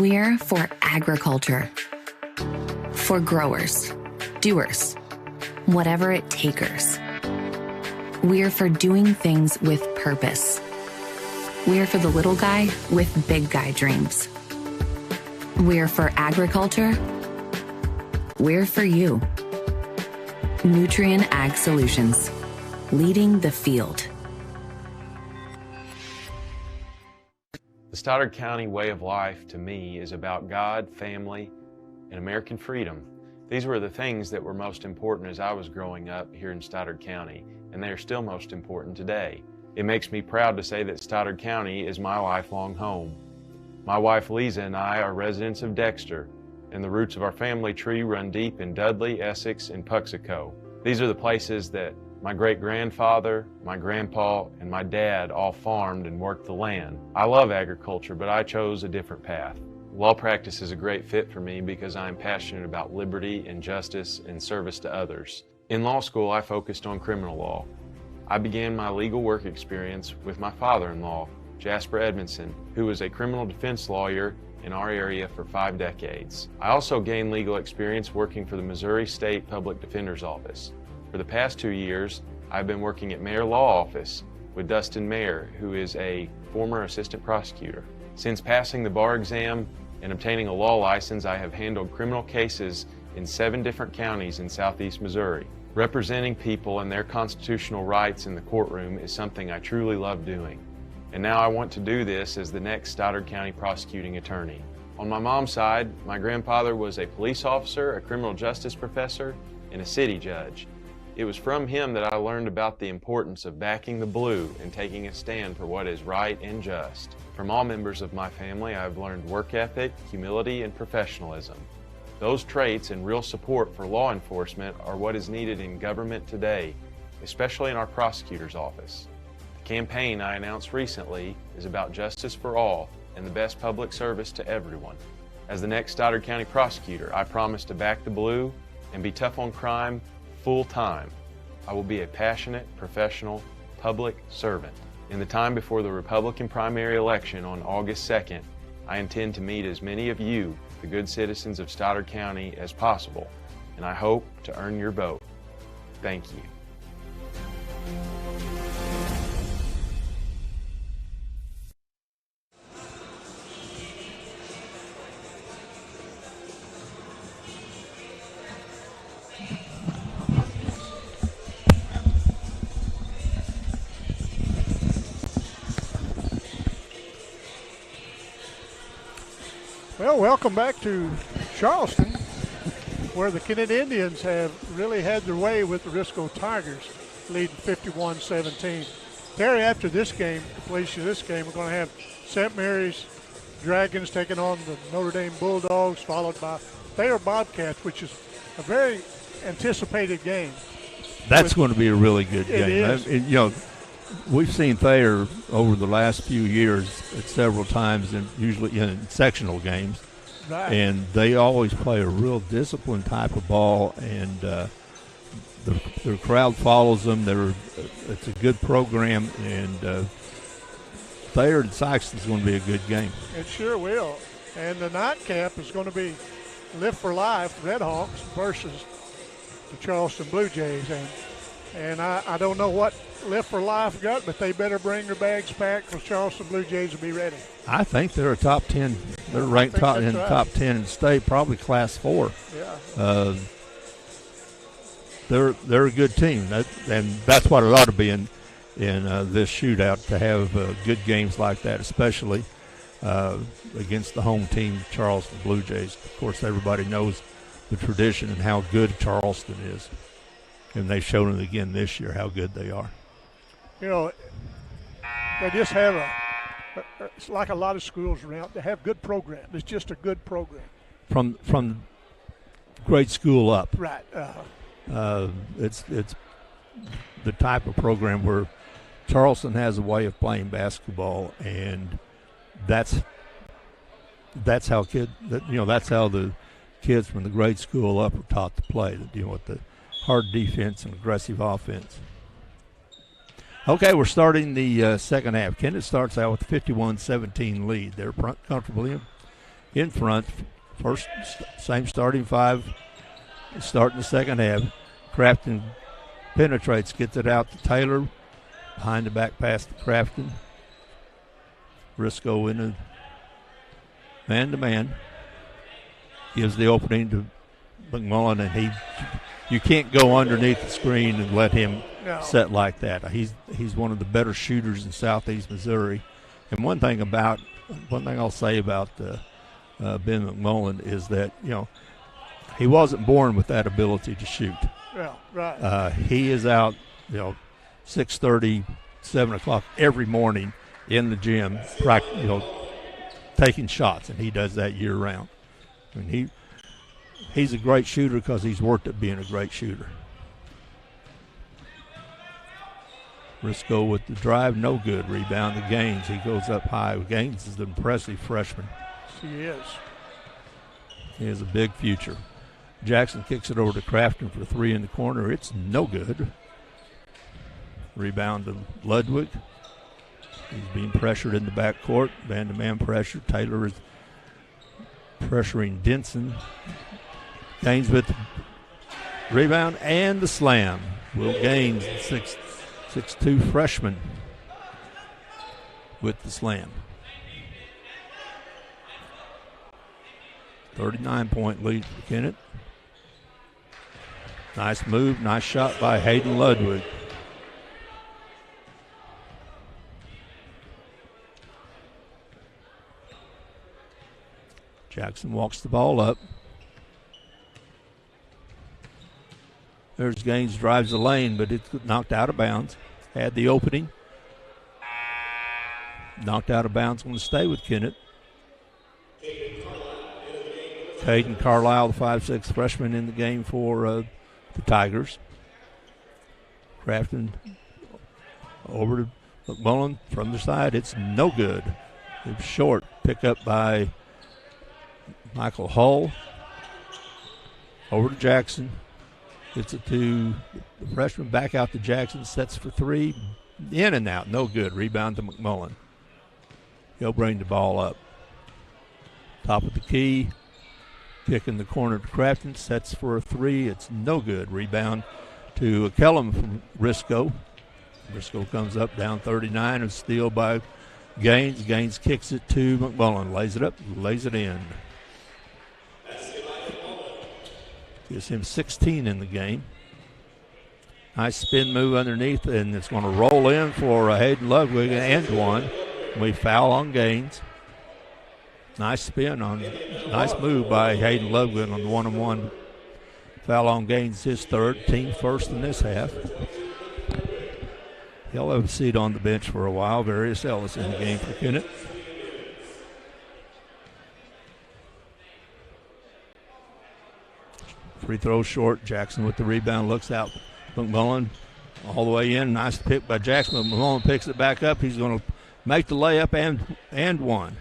We're for agriculture, for growers, doers, whatever it takers. We're for doing things with purpose. We're for the little guy with big guy dreams. We're for agriculture. We're for you. Nutrien Ag Solutions, leading the field. The Stoddard County way of life to me is about God, family, and American freedom. These were the things that were most important as I was growing up here in Stoddard County, and they are still most important today. It makes me proud to say that Stoddard County is my lifelong home. My wife Lisa and I are residents of Dexter, and the roots of our family tree run deep in Dudley, Essex, and Puxico. These are the places that my great-grandfather, my grandpa, and my dad all farmed and worked the land. I love agriculture, but I chose a different path. Law practice is a great fit for me because I am passionate about liberty and justice and service to others. In law school, I focused on criminal law. I began my legal work experience with my father-in-law, Jasper Edmondson, who was a criminal defense lawyer in our area for 5 decades. I also gained legal experience working for the Missouri State Public Defender's Office. For the past 2 years, I've been working at Mayor Law Office with Dustin Mayer, who is a former assistant prosecutor. Since passing the bar exam and obtaining a law license, I have handled criminal cases in 7 different counties in southeast Missouri. Representing people and their constitutional rights in the courtroom is something I truly love doing. And now I want to do this as the next Stoddard County prosecuting attorney. On my mom's side, my grandfather was a police officer, a criminal justice professor, and a city judge. It was from him that I learned about the importance of backing the blue and taking a stand for what is right and just. From all members of my family, I have learned work ethic, humility, and professionalism. Those traits and real support for law enforcement are what is needed in government today, especially in our prosecutor's office. The campaign I announced recently is about justice for all and the best public service to everyone. As the next Stoddard County prosecutor, I promise to back the blue and be tough on crime full time. I will be a passionate, professional, public servant. In the time before the Republican primary election on August 2nd, I intend to meet as many of you, the good citizens of Stoddard County, as possible, and I hope to earn your vote. Thank you. Well, welcome back to Charleston, where the Kennett Indians have really had their way with the Risco Tigers, leading 51-17. Terry, after this game, completion of this game, we're going to have St. Mary's Dragons taking on the Notre Dame Bulldogs, followed by Thayer Bobcats, which is a very anticipated game. That's going to be a really good game. It is. We've seen Thayer over the last few years at several times, and usually in sectional games, right. And they always play a real disciplined type of ball, and their crowd follows them. It's a good program, and Thayer and Sikeston is going to be a good game. It sure will. And the nightcap is going to be Live for Life Redhawks versus the Charleston Blue Jays, and I don't know what Live for Life got, but they better bring their bags packed because Charleston Blue Jays will be ready. I think they're a top 10. They're ranked top 10 in state, probably Class 4. Yeah. They're a good team, and that's what it ought to be in this shootout, to have good games like that, especially against the home team, Charleston Blue Jays. Of course, everybody knows the tradition and how good Charleston is, and they've shown it again this year how good they are. They just have it's like a lot of schools around. They have good programs. It's just a good program. From grade school up. Right. It's the type of program where Charleston has a way of playing basketball, and that's how that's how the kids from the grade school up are taught to play. With the hard defense and aggressive offense. Okay, we're starting the second half. Kennett starts out with a 51-17 lead. They're comfortably in front. First, same starting five. Starting the second half. Crafton penetrates, gets it out to Taylor. Behind the back pass to Crafton. Risco in a man-to-man. Gives the opening to McMullen, and you can't go underneath the screen and let him set like that. He's one of the better shooters in southeast Missouri. And one thing I'll say about Ben McMullen is that he wasn't born with that ability to shoot. Yeah, right. He is out 6'30", 7 o'clock every morning in the gym, taking shots, and he does that year round. I mean, he's a great shooter because he's worked at being a great shooter. Risco with the drive, no good. Rebound to Gaines. He goes up high. Gaines is an impressive freshman. He is. He has a big future. Jackson kicks it over to Clarkton for 3 in the corner. It's no good. Rebound to Ludwig. He's being pressured in the backcourt. Man-to-man pressure. Taylor is pressuring Denson. Gaines with the rebound and the slam. Will Gaines, 6'2" freshman, with the slam. 39-point lead for Kennett. Nice move, nice shot by Hayden Ludwig. Jackson walks the ball up. There's Gaines, drives the lane, but it's knocked out of bounds. Had the opening. Knocked out of bounds, going to stay with Kennett. Tayden Carlisle, the 5'6" freshman in the game for the Tigers. Clarkton over to McMullen from the side. It's no good. It's short. Pick up by Michael Hull. Over to Jackson. Gets it to the freshman. Back out to Jackson. Sets for 3. In and out. No good. Rebound to McMullen. He'll bring the ball up. Top of the key. Kick in the corner to Clarkton. Sets for a 3. It's no good. Rebound to Kellum from Risco. Risco comes up down 39. A steal by Gaines. Gaines kicks it to McMullen. Lays it up. Lays it in. Gives him 16 in the game. Nice spin move underneath, and it's going to roll in for Hayden Ludwig and one. We foul on Gaines. Nice move by Hayden Ludwig on the 1-on-1. Foul on Gaines, his third, team first in this half. He'll have a seat on the bench for a while. Various Ellis in the game for Kennett. Free throw short. Jackson with the rebound, looks out. McMullen all the way in. Nice pick by Jackson. McMullen picks it back up. He's going to make the layup and one.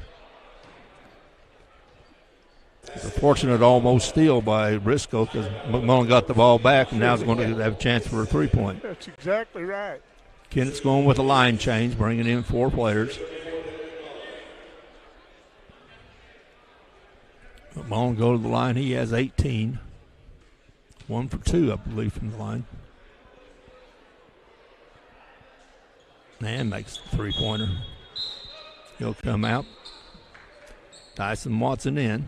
It's a fortunate almost steal by Risco because McMullen got the ball back and now he's going to have a chance for a 3-point. That's exactly right. Kennett's going with a line change, bringing in 4 players. McMullen go to the line. He has 18. 1 for 2, I believe, from the line. And makes the 3-pointer. He'll come out. Dyson Watson in.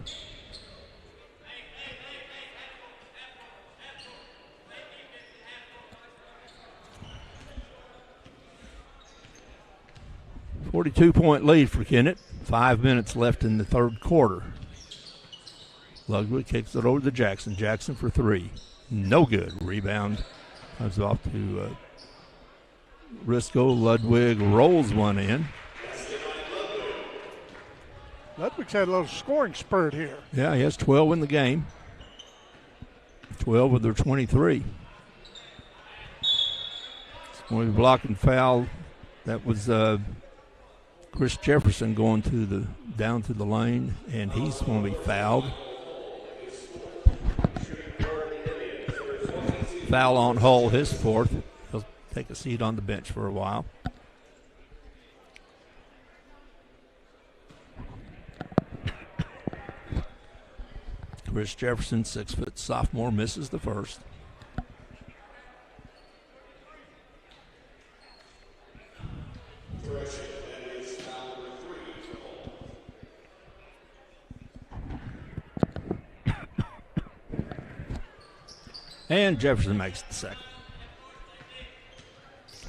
.42 lead for Kennett. 5 minutes left in the third quarter. Ludwig kicks it over to Jackson. Jackson for 3. No good. Rebound comes off to Risco. Ludwig rolls one in. Ludwig's had a little scoring spurt here. Yeah, he has 12 in the game. 12 with their 23. It's going to be block and foul. That was Chris Jefferson going down to the lane, and he's going to be fouled. Foul on Hull, his 4th. He'll take a seat on the bench for a while. Chris Jefferson, 6-foot sophomore, misses the first. And Jefferson makes the second.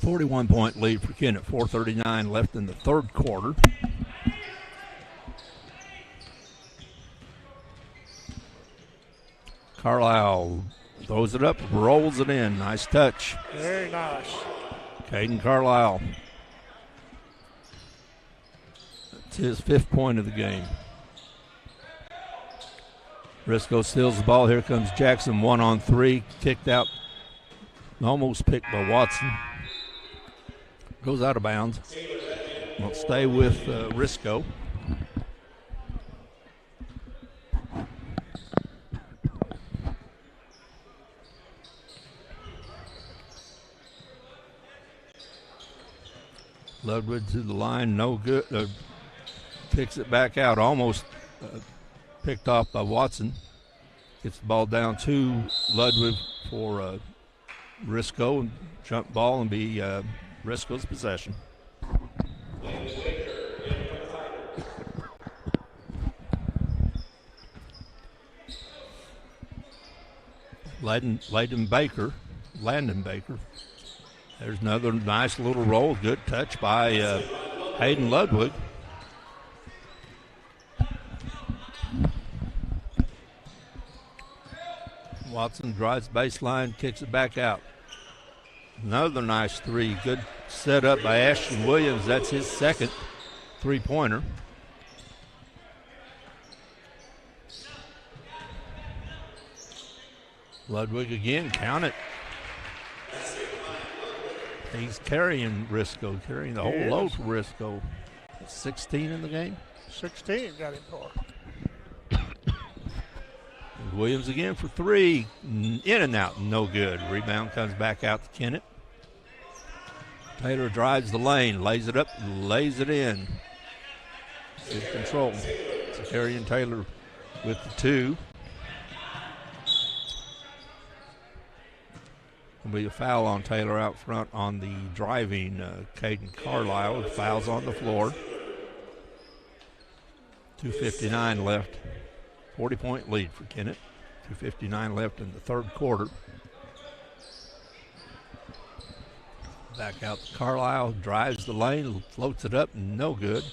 41-point lead for Kennett. 4:39 left in the third quarter. Carlisle throws it up, rolls it in. Nice touch. Very nice. Tayden Carlisle That's his 5th point of the game. Risco steals the ball. Here comes Jackson, 1-on-3. Kicked out. Almost picked by Watson. Goes out of bounds. We'll stay with Risco. Ludwig to the line, no good. Kicks it back out, almost picked off by Watson. Gets the ball down to Ludwig for Risco, and jump ball and be Risco's possession. Landon Baker. There's another nice little roll. Good touch by Hayden Ludwig. Watson drives baseline, kicks it back out. Another nice 3. Good setup by Ashton Williams. That's his 2nd 3-pointer. Ludwig again, count it. He's carrying Risco, carrying the whole load for Risco. 16 in the game. 16 got him for. Williams again for 3. In and out, no good. Rebound comes back out to Kennett. Taylor drives the lane, lays it up, lays it in. Good control. Carrying Taylor with the 2. Will be a foul on Taylor out front on the driving Tayden Carlisle. Fouls on the floor. 2:59 left. 40-point lead for Kennett. 2:59 left in the 3rd quarter. Back out to Carlisle. Drives the lane. Floats it up. No good.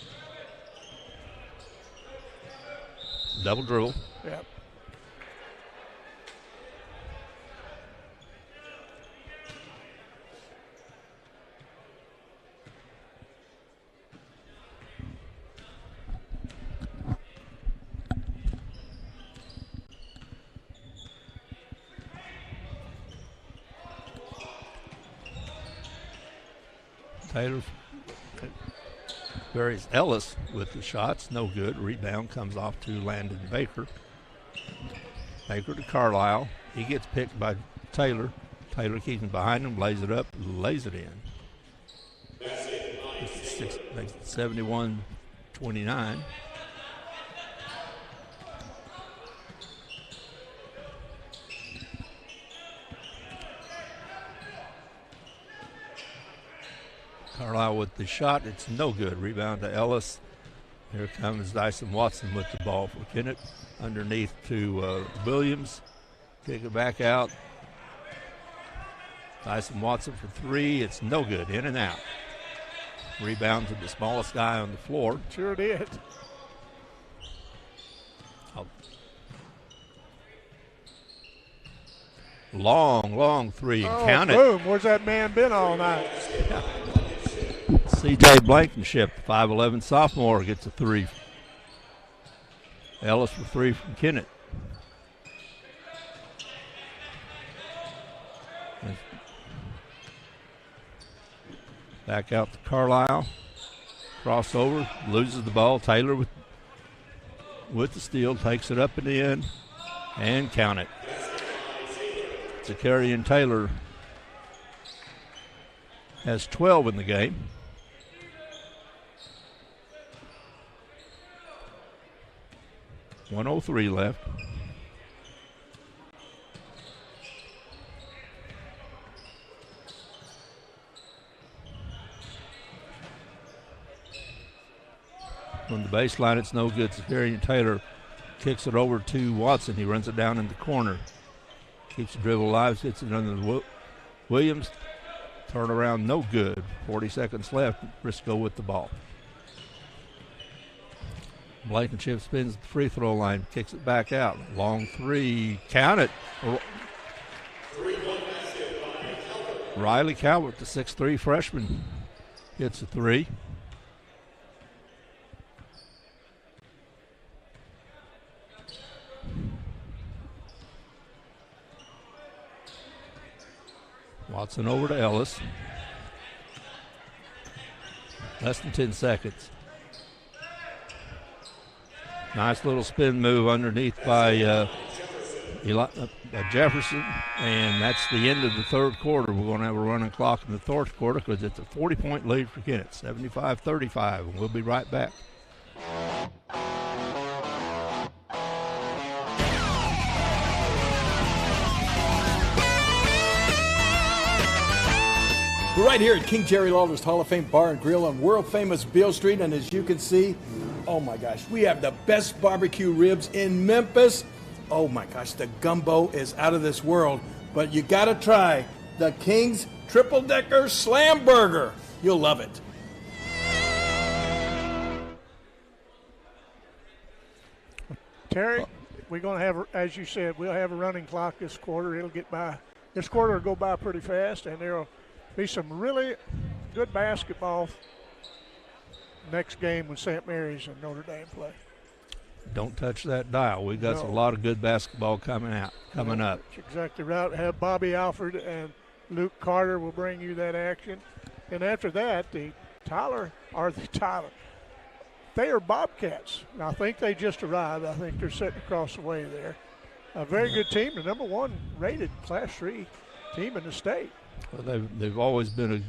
Double dribble. Yep. Taylor buries Ellis with the shots. No good. Rebound comes off to Landon Baker. Baker to Carlisle. He gets picked by Taylor. Taylor keeps him behind him, lays it up, lays it in. Makes it 71-29. Carlisle with the shot. It's no good. Rebound to Ellis. Here comes Dyson Watson with the ball for Kennett. Underneath to Williams. Kick it back out. Dyson Watson for 3. It's no good. In and out. Rebound to the smallest guy on the floor. Sure did. Long 3. Oh, count it. Boom. Where's that man been all night? C.J. Blankenship, 5'11" sophomore, gets a 3. Ellis for 3 from Kennett. Back out to Carlisle. Crossover, loses the ball. Taylor with the steal, takes it up and in, and count it. Zakarian Taylor has 12 in the game. .103 left. From the baseline, it's no good. Zakarian Taylor kicks it over to Watson. He runs it down in the corner. Keeps the dribble alive, gets it under Williams. Turn around, no good. 40 seconds left. Risco with the ball. Blankenship spins the free throw line, kicks it back out. Long 3, count it. Riley Calvert, the 6'3" freshman, hits a 3. Watson over to Ellis. Less than 10 seconds. Nice little spin move underneath by Jefferson, and that's the end of the third quarter. We're going to have a running clock in the fourth quarter because it's a 40-point lead for Kennett, 75-35, and we'll be right back. We're right here at King Jerry Lawler's Hall of Fame Bar and Grill on world-famous Beale Street, and as you can see, oh my gosh, we have the best barbecue ribs in Memphis. Oh my gosh, the gumbo is out of this world, but you gotta try the King's Triple Decker Slam Burger. You'll love it. Terry, we're going to have, as you said, we'll have a running clock this quarter. It'll get by. This quarter will go by pretty fast, and there'll be some really good basketball next game when St. Mary's and Notre Dame play. Don't touch that dial. We've got a lot of good basketball coming up. That's exactly right. Have Bobby Alford and Luke Carter will bring you that action. And after that, the Thayer Bobcats. Now, I think they just arrived. I think they're sitting across the way there. A very good team, the number one rated Class 3 team in the state. Well, they've always been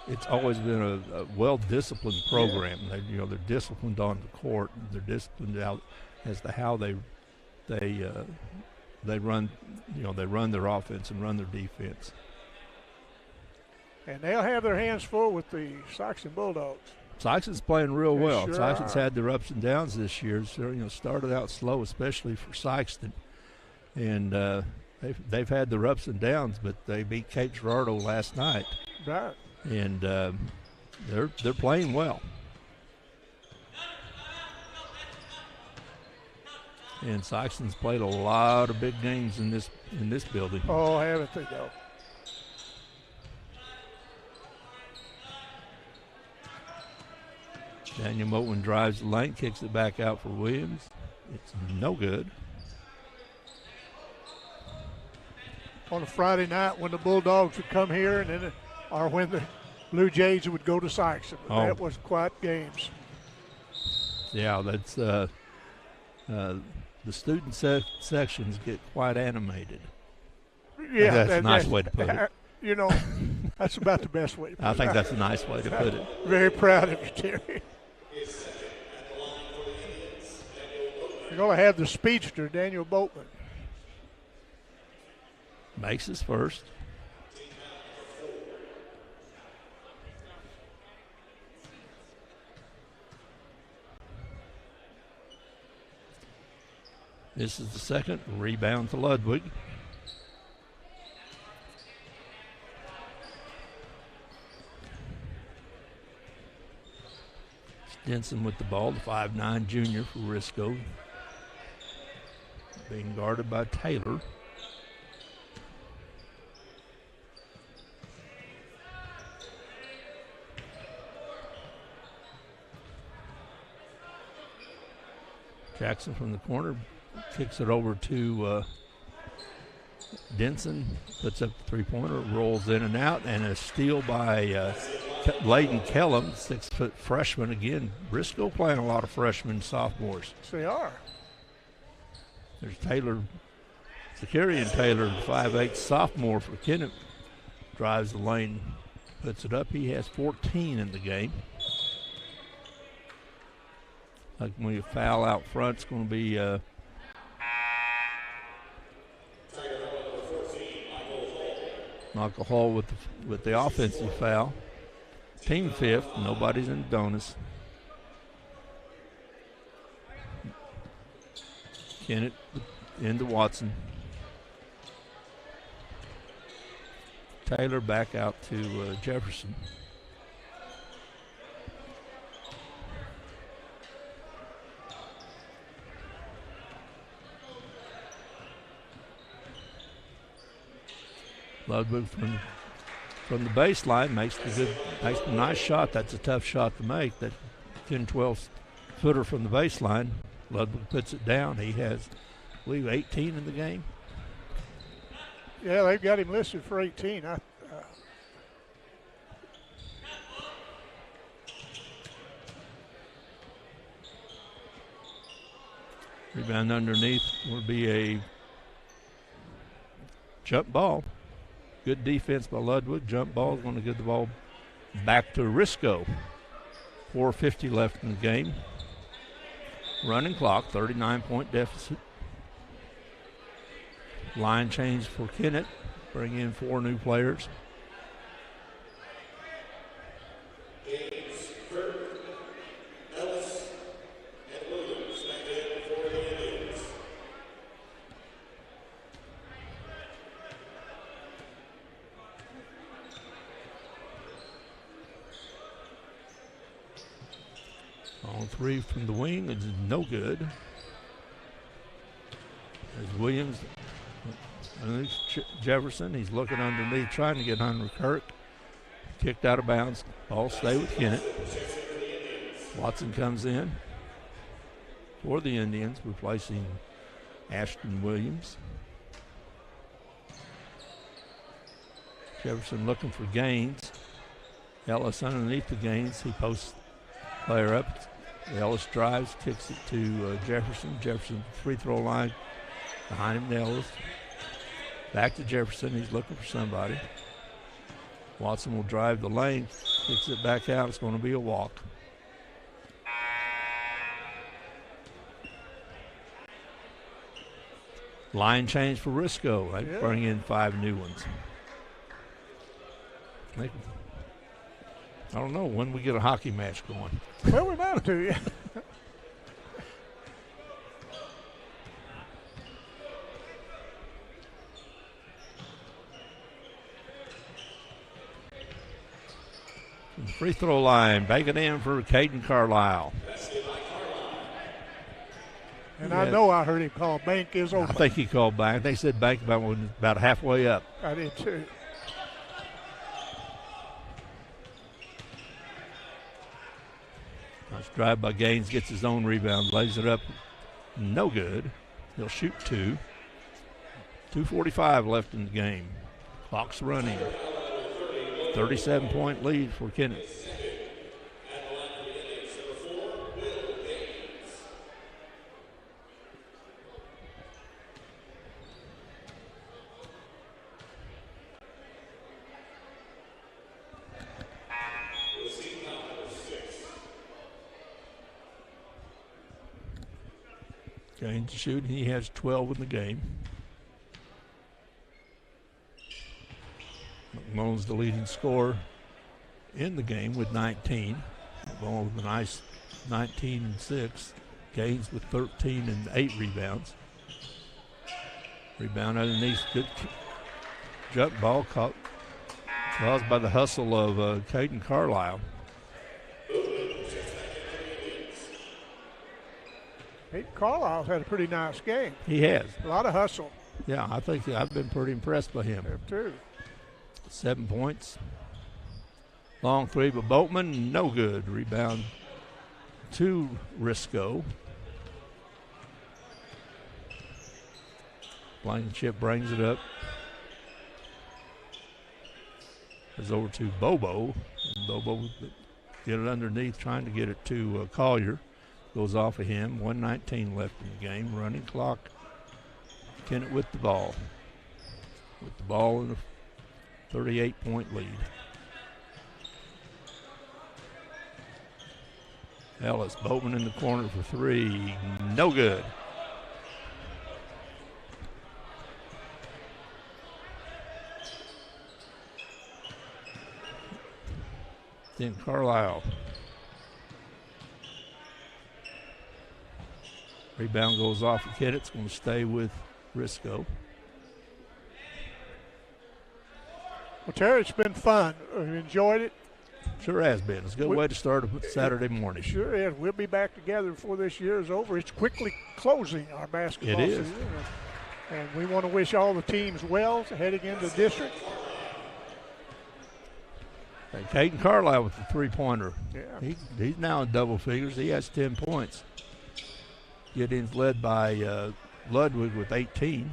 it's always been a well-disciplined program. Yeah. They're disciplined on the court. They're disciplined out as to how they run. They run their offense and run their defense. And they'll have their hands full with the Sikeston Bulldogs. Sikeston's playing real well. Sure Sikeston's had their ups and downs this year. So, started out slow, especially for Sikeston, and they've had their ups and downs. But they beat Cape Girardeau last night. Right. And they're playing well. And Sikeston's played a lot of big games in this building. Oh, haven't they though? Daniel Moten drives the lane, kicks it back out for Williams. It's no good. On a Friday night when the Bulldogs would come here, and then, or when the Blue Jays would go to Sikeston. That was quite games. Yeah, that's the student sections get quite animated. Yeah, that's a nice way to put it. That's about the best way to put it. I think that's a nice way to put it. Very proud of you, Terry. We're going to have the speedster, Daniel Boatman. Makes his first. This is the second. Rebound to Ludwig. Stinson with the ball, the 5'9" junior for Risco. Being guarded by Taylor. Jackson from the corner kicks it over to Denson, puts up the three-pointer, rolls in and out, and a steal by Layden Kellum, 6-foot freshman again. Risco playing a lot of freshmen and sophomores. Yes, they are. There's Taylor, Zakarian Taylor, 5'8" sophomore for Kennett, drives the lane, puts it up. He has 14 in the game. Like when you foul out front, it's going to be Michael Hall with the offensive foul. Team fifth, nobody's in Donis. Kennett into Watson. Taylor back out to Jefferson. Ludwig from the baseline makes a nice shot. That's a tough shot to make. That 10-12 footer from the baseline. Ludwig puts it down. He has, I believe, 18 in the game. Yeah, they've got him listed for 18. Rebound underneath will be a jump ball. Good defense by Ludwig. Jump ball is going to get the ball back to Risco. 4:50 left in the game. Running clock, 39-point deficit. Line change for Kennett. Bring in 4 new players. On 3 from the wing is no good. There's Williams underneath Jefferson. He's looking underneath, trying to get under Kirk. Kicked out of bounds. Ball stay with Kennett. Watson comes in for the Indians, replacing Ashton Williams. Jefferson looking for Gaines. Ellis underneath the Gaines. He posts player up. Ellis drives, kicks it to Jefferson. Jefferson free throw line behind him. Ellis back to Jefferson. He's looking for somebody. Watson will drive the lane, kicks it back out. It's going to be a walk. Line change for Risco. They bring in 5 new ones. I don't know when we get a hockey match going. Well, we might have to, yeah. Free throw line, bank it in for Tayden Carlisle. And I know I heard him call bank is open. I think he called bank. They said bank about halfway up. I did too. Nice drive by Gaines, gets his own rebound, lays it up. No good. He'll shoot 2. 2:45 left in the game. Clock's running. 37-point lead for Kennett. Gaines shooting. He has 12 in the game. McMullen's the leading scorer in the game with 19. Ball with a nice 19 and 6. Gaines with 13 and 8 rebounds. Rebound underneath. Good jump ball caused by the hustle of Tayden Carlisle. Hayden Carlisle's had a pretty nice game. He has. A lot of hustle. Yeah, I think I've been pretty impressed by him. Him too. 7 points. Long 3 by Boatman, no good. Rebound to Risco. Blankenship brings it up. It's over to Bobo. And Bobo get it underneath, trying to get it to Collier. Goes off of him. 1:19 left in the game. Running clock. Kennett with the ball. With the ball in a 38-point lead. Ellis, Boatman in the corner for 3. No good. Then Carlisle. Rebound goes off of Kennett. It's going to stay with Risco. Well, Terry, it's been fun. Have you enjoyed it? Sure has been. It's a good way to start a Saturday morning. Sure is. We'll be back together before this year is over. It's quickly closing our basketball season. It is. And we want to wish all the teams well heading into the district. And Hayden Carlisle with the 3-pointer. Yeah. He's now in double figures. He has 10 points. Gideon's led by Ludwig with 18.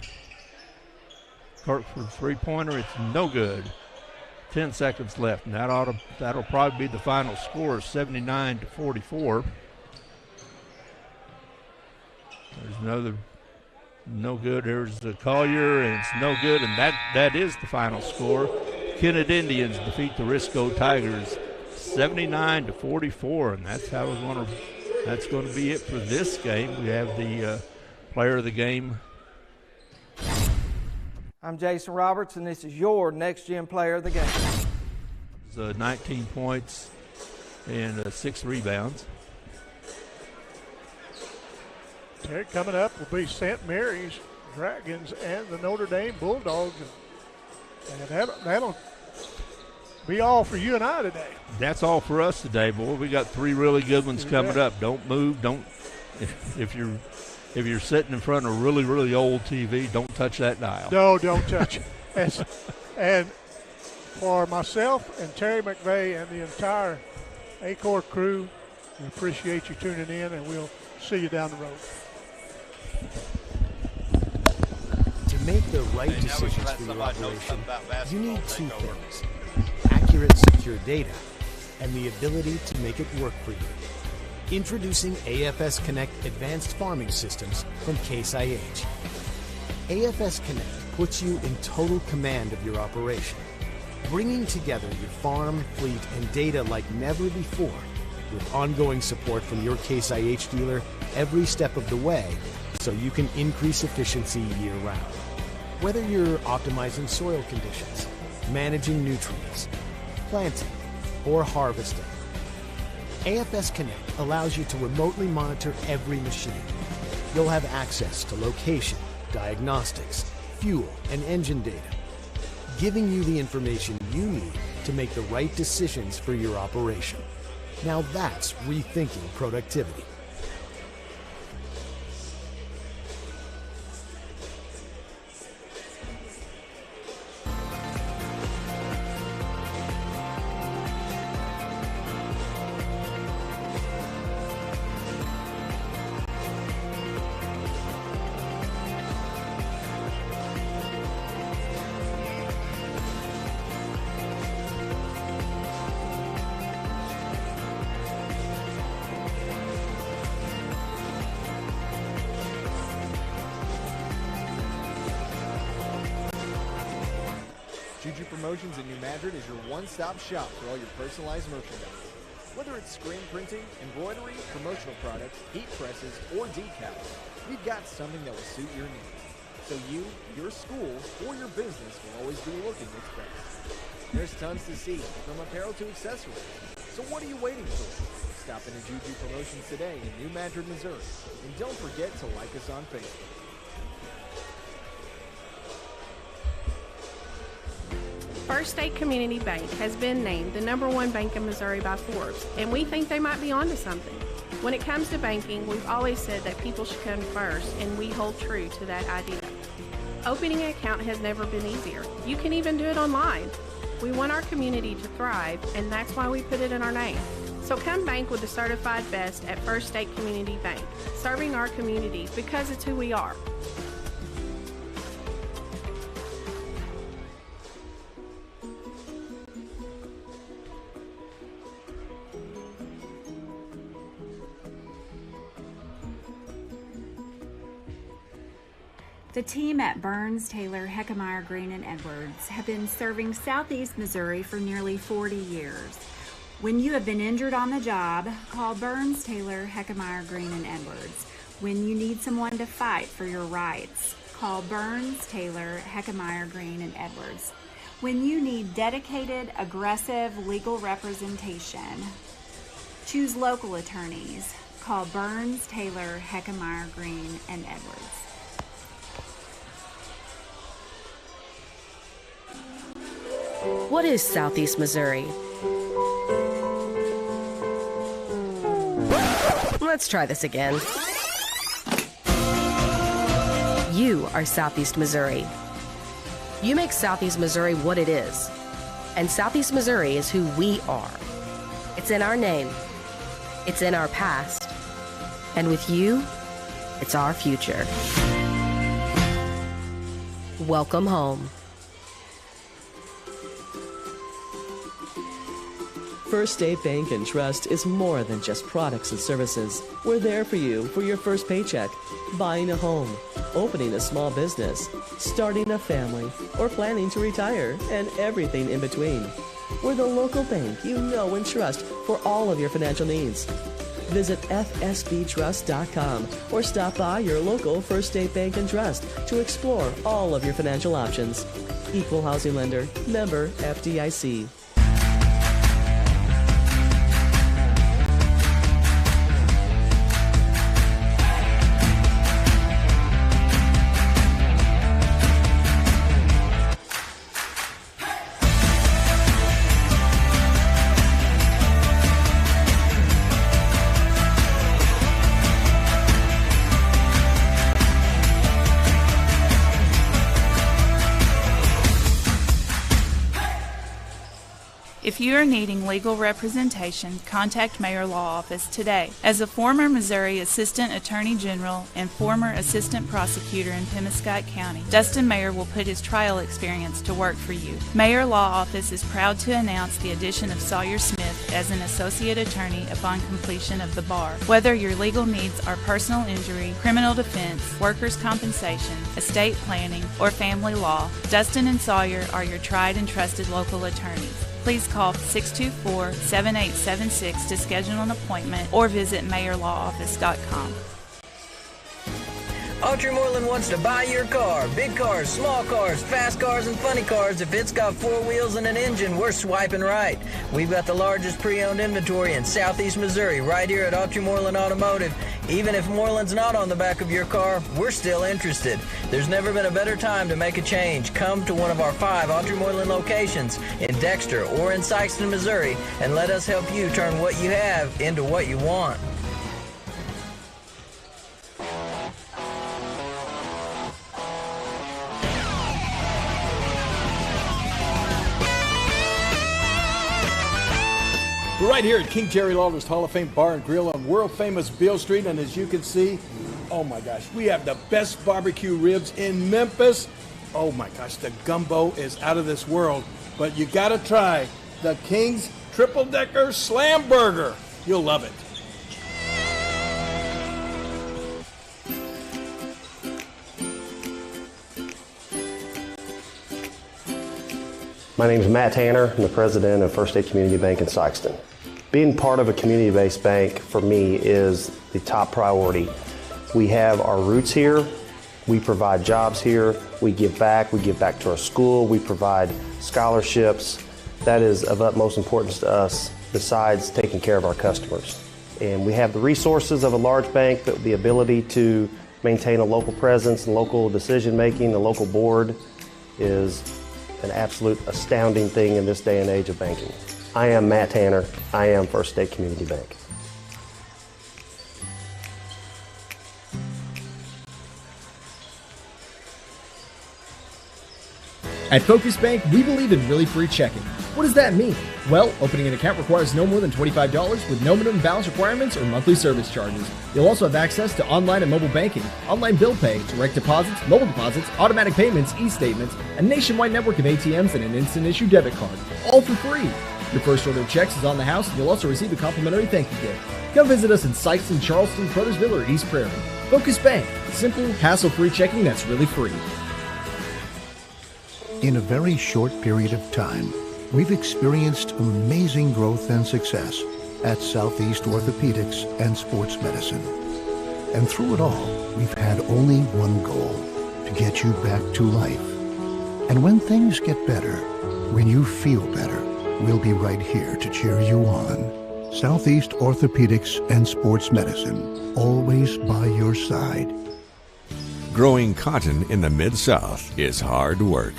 Aycorp for the three-pointer. It's no good. 10 seconds left, and that'll probably be the final score, 79-44. There's another no good. There's the Collier, and it's no good, and that is the final score. Kennett Indians defeat the Risco Tigers 79-44, and that's going to be it for this game. We have the player of the game. I'm Jason Roberts, and this is your Next Gen Player of the Game. 19 points and 6 rebounds. Coming up will be St. Mary's Dragons and the Notre Dame Bulldogs. And that'll be all for you and I today. That's all for us today, boy. We got 3 really good ones coming up. Don't move. If you're sitting in front of a really, really old TV, don't touch that dial. No, don't touch it. And for myself and Terry McVeigh and the entire Aycorp crew, we appreciate you tuning in, and we'll see you down the road. To make the right decisions for your operation, you need 2 things: accurate, secure data and the ability to make it work for you. Introducing AFS Connect Advanced Farming Systems from Case IH. AFS Connect puts you in total command of your operation, bringing together your farm, fleet, and data like never before, with ongoing support from your Case IH dealer every step of the way, so you can increase efficiency year-round. Whether you're optimizing soil conditions, managing nutrients, planting, or harvesting, AFS Connect allows you to remotely monitor every machine. You'll have access to location, diagnostics, fuel, and engine data, giving you the information you need to make the right decisions for your operation. Now that's rethinking productivity. Juju Promotions in New Madrid is your one-stop shop for all your personalized merchandise. Whether it's screen printing, embroidery, promotional products, heat presses, or decals, we've got something that will suit your needs. So you, your school, or your business will always be looking its best. There's tons to see, from apparel to accessories. So what are you waiting for? Stop into Juju Promotions today in New Madrid, Missouri. And don't forget to like us on Facebook. First State Community Bank has been named the #1 bank in Missouri by Forbes, and we think they might be onto something. When it comes to banking, we've always said that people should come first, and we hold true to that idea. Opening an account has never been easier. You can even do it online. We want our community to thrive, and that's why we put it in our name. So come bank with the certified best at First State Community Bank, serving our community because it's who we are. The team at Burns, Taylor, Heckmeyer, Green, and Edwards have been serving Southeast Missouri for nearly 40 years. When you have been injured on the job, call Burns, Taylor, Heckmeyer, Green, and Edwards. When you need someone to fight for your rights, call Burns, Taylor, Heckmeyer, Green, and Edwards. When you need dedicated, aggressive legal representation, choose local attorneys. Call Burns, Taylor, Heckmeyer, Green, and Edwards. What is Southeast Missouri? Let's try this again. You are Southeast Missouri. You make Southeast Missouri what it is. And Southeast Missouri is who we are. It's in our name. It's in our past. And with you, it's our future. welcome home. First State Bank and Trust is more than just products and services. We're there for you for your first paycheck, buying a home, opening a small business, starting a family, or planning to retire, and everything in between. We're the local bank you know and trust for all of your financial needs. Visit fsbtrust.com or stop by your local First State Bank and Trust to explore all of your financial options. Equal housing lender, member FDIC. If you are needing legal representation, contact Mayor Law Office today. As a former Missouri Assistant Attorney General and former Assistant Prosecutor in Pimescott County, Dustin Mayer will put his trial experience to work for you. Mayor Law Office is proud to announce the addition of Sawyer Smith as an Associate Attorney upon completion of the bar. Whether your legal needs are personal injury, criminal defense, workers' compensation, estate planning, or family law, Dustin and Sawyer are your tried and trusted local attorneys. Please call 624-7876 to schedule an appointment or visit mayorlawoffice.com. Ultramoreland wants to buy your car. Big cars, small cars, fast cars, and funny cars. If it's got 4 wheels and an engine, we're swiping right. We've got the largest pre-owned inventory in southeast Missouri right here at Ultramoreland Automotive. Even if Moreland's not on the back of your car, we're still interested. There's never been a better time to make a change. Come to one of our 5 Ultramoreland locations in Dexter or in Sikeston, Missouri, and let us help you turn what you have into what you want. We're right here at King Jerry Lawler's Hall of Fame Bar and Grill on world-famous Beale Street, and as you can see, oh my gosh, we have the best barbecue ribs in Memphis. Oh my gosh, the gumbo is out of this world, but you gotta try the King's Triple Decker Slam Burger. You'll love it. My name is Matt Tanner. I'm the president of First State Community Bank in Sikeston. Being part of a community-based bank for me is the top priority. We have our roots here. We provide jobs here. We give back to our school. We provide scholarships. That is of utmost importance to us besides taking care of our customers. And we have the resources of a large bank, but the ability to maintain a local presence and local decision-making. The local board is an absolute astounding thing in this day and age of banking. I am Matt Tanner. I am First State Community Bank. At Focus Bank, we believe in really free checking. What does that mean? Well, opening an account requires no more than $25 with no minimum balance requirements or monthly service charges. You'll also have access to online and mobile banking, online bill pay, direct deposits, mobile deposits, automatic payments, e-statements, a nationwide network of ATMs, and an instant issue debit card, all for free. Your first order of checks is on the house, and you'll also receive a complimentary thank you gift. Come visit us in Sikeston, Charleston, Crothersville, or East Prairie. Focus Bank, simple, hassle-free checking that's really free. In a very short period of time, we've experienced amazing growth and success at Southeast Orthopedics and Sports Medicine. And through it all, we've had only one goal, to get you back to life. And when things get better, when you feel better, we'll be right here to cheer you on. Southeast Orthopedics and Sports Medicine, always by your side. Growing cotton in the Mid-South is hard work.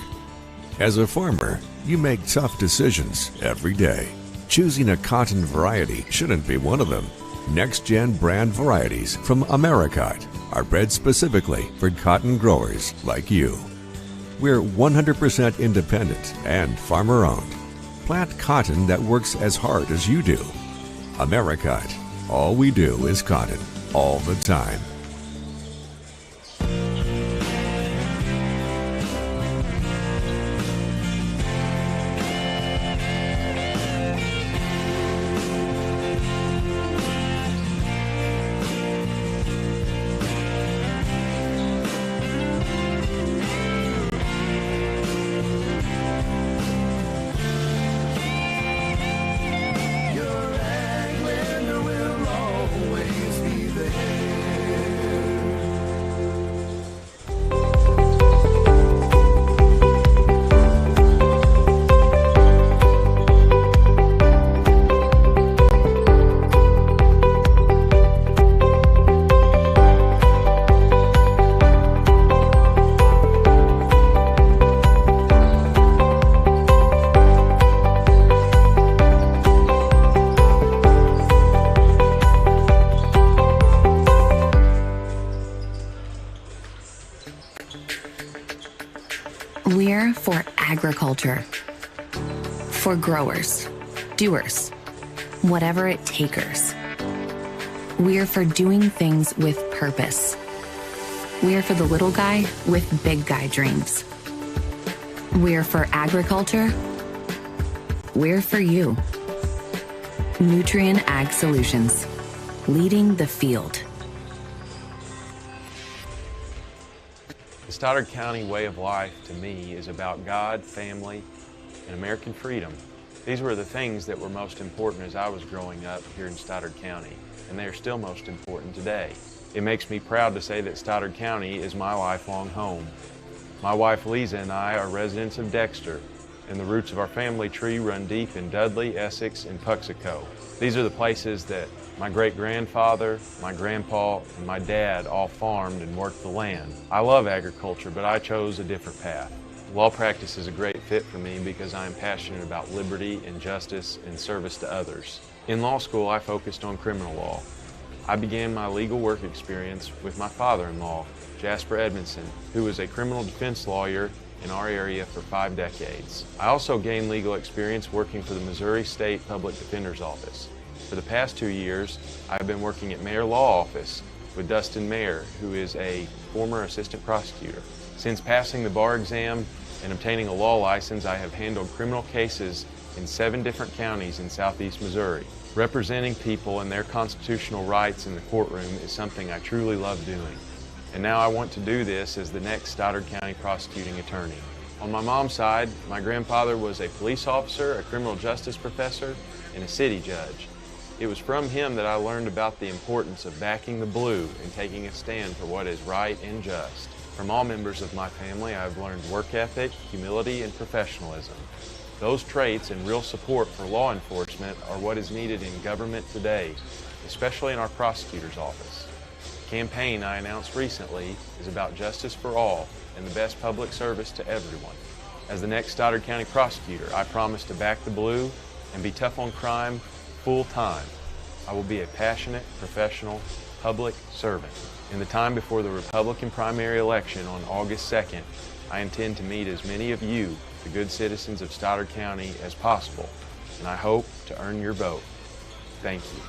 As a farmer, you make tough decisions every day. Choosing a cotton variety shouldn't be one of them. Next-gen brand varieties from Americot are bred specifically for cotton growers like you. We're 100% independent and farmer-owned. Plant cotton that works as hard as you do. Americot. All we do is cotton, all the time. We're for agriculture. For growers, doers, whatever it takers. We're for doing things with purpose. We're for the little guy with big guy dreams. We're for agriculture. We're for you. Nutrien Ag Solutions, leading the field. The Stoddard County way of life to me is about God, family, and American freedom. These were the things that were most important as I was growing up here in Stoddard County, and they are still most important today. It makes me proud to say that Stoddard County is my lifelong home. My wife Lisa and I are residents of Dexter, and the roots of our family tree run deep in Dudley, Essex, and Puxico. These are the places that my great-grandfather, my grandpa, and my dad all farmed and worked the land. I love agriculture, but I chose a different path. Law practice is a great fit for me because I am passionate about liberty and justice and service to others. In law school, I focused on criminal law. I began my legal work experience with my father-in-law, Jasper Edmondson, who was a criminal defense lawyer in our area for 5 decades. I also gained legal experience working for the Missouri State Public Defender's Office. For the past 2 years, I've been working at Mayor Law Office with Dustin Mayer, who is a former assistant prosecutor. Since passing the bar exam and obtaining a law license, I have handled criminal cases in 7 different counties in southeast Missouri. Representing people and their constitutional rights in the courtroom is something I truly love doing. And now I want to do this as the next Stoddard County prosecuting attorney. On my mom's side, my grandfather was a police officer, a criminal justice professor, and a city judge. It was from him that I learned about the importance of backing the blue and taking a stand for what is right and just. From all members of my family, I have learned work ethic, humility, and professionalism. Those traits and real support for law enforcement are what is needed in government today, especially in our prosecutor's office. The campaign I announced recently is about justice for all and the best public service to everyone. As the next Stoddard County prosecutor, I promise to back the blue and be tough on crime full time. I will be a passionate, professional, public servant. In the time before the Republican primary election on August 2nd, I intend to meet as many of you, the good citizens of Stoddard County, as possible, and I hope to earn your vote. Thank you.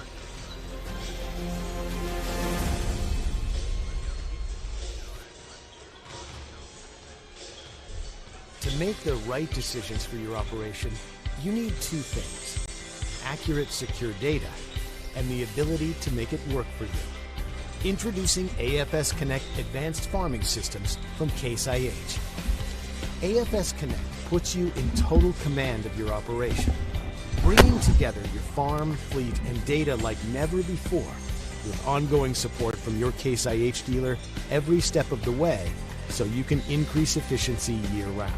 To make the right decisions for your operation, you need 2 things: accurate, secure data, and the ability to make it work for you. Introducing AFS Connect Advanced Farming Systems from Case IH. AFS Connect puts you in total command of your operation, bringing together your farm, fleet, and data like never before, with ongoing support from your Case IH dealer every step of the way, so you can increase efficiency year-round.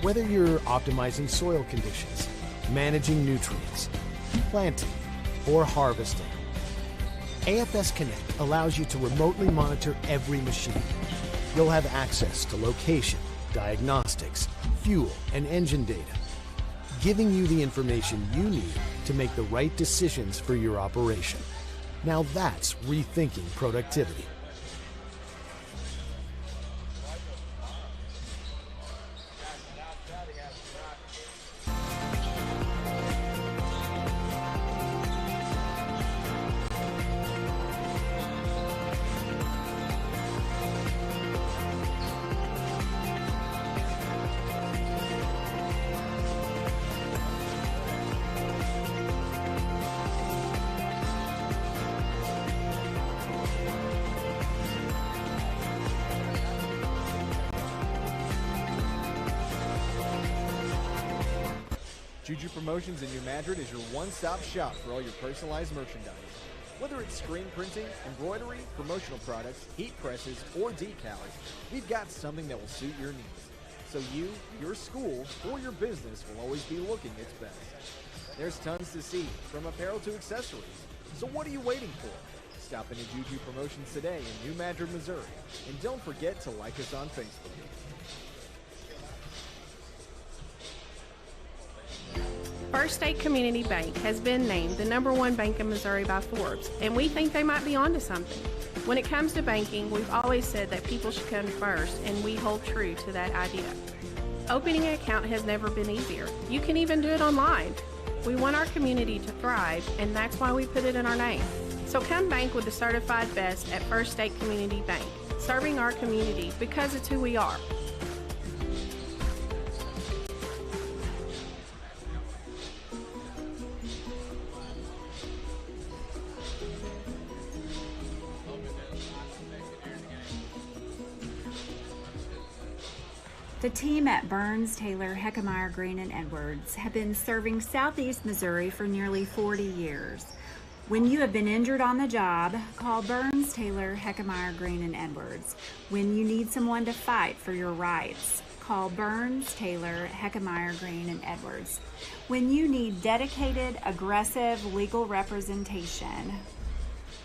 Whether you're optimizing soil conditions, managing nutrients, planting, or harvesting, AFS Connect allows you to remotely monitor every machine. You'll have access to location, diagnostics, fuel, and engine data, giving you the information you need to make the right decisions for your operation. Now that's rethinking productivity. Juju Promotions in New Madrid is your one-stop shop for all your personalized merchandise. Whether it's screen printing, embroidery, promotional products, heat presses, or decals, we've got something that will suit your needs. So you, your school, or your business will always be looking its best. There's tons to see, from apparel to accessories. So what are you waiting for? Stop into Juju Promotions today in New Madrid, Missouri. And don't forget to like us on Facebook. First State Community Bank has been named the #1 bank in Missouri by Forbes, and we think they might be onto something. When it comes to banking, we've always said that people should come first, and we hold true to that idea. Opening an account has never been easier. You can even do it online. We want our community to thrive, and that's why we put it in our name. So come bank with the certified best at First State Community Bank, serving our community because it's who we are. The team at Burns, Taylor, Heckmeyer, Green, and Edwards have been serving Southeast Missouri for nearly 40 years. When you have been injured on the job, call Burns, Taylor, Heckmeyer, Green, and Edwards. When you need someone to fight for your rights, call Burns, Taylor, Heckmeyer, Green, and Edwards. When you need dedicated, aggressive legal representation,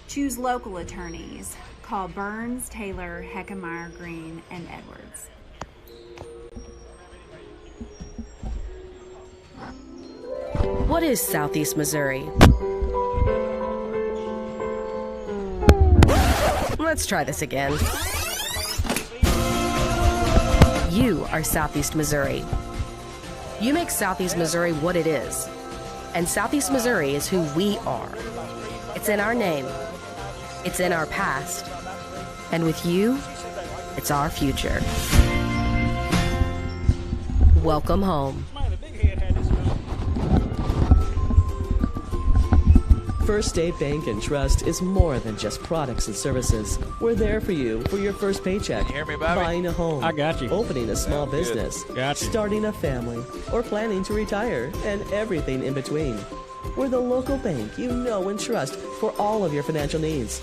choose local attorneys. Call Burns, Taylor, Heckmeyer, Green, and Edwards. What is Southeast Missouri? Let's try this again. You are Southeast Missouri. You make Southeast Missouri what it is. And Southeast Missouri is who we are. It's in our name. It's in our past. And with you, it's our future. Welcome home. First State Bank and Trust is more than just products and services. We're there for you for your first paycheck, hear me, Bobby? buying a home, I got you. opening a small business, starting a family, or planning to retire, and everything in between. We're the local bank you know and trust for all of your financial needs.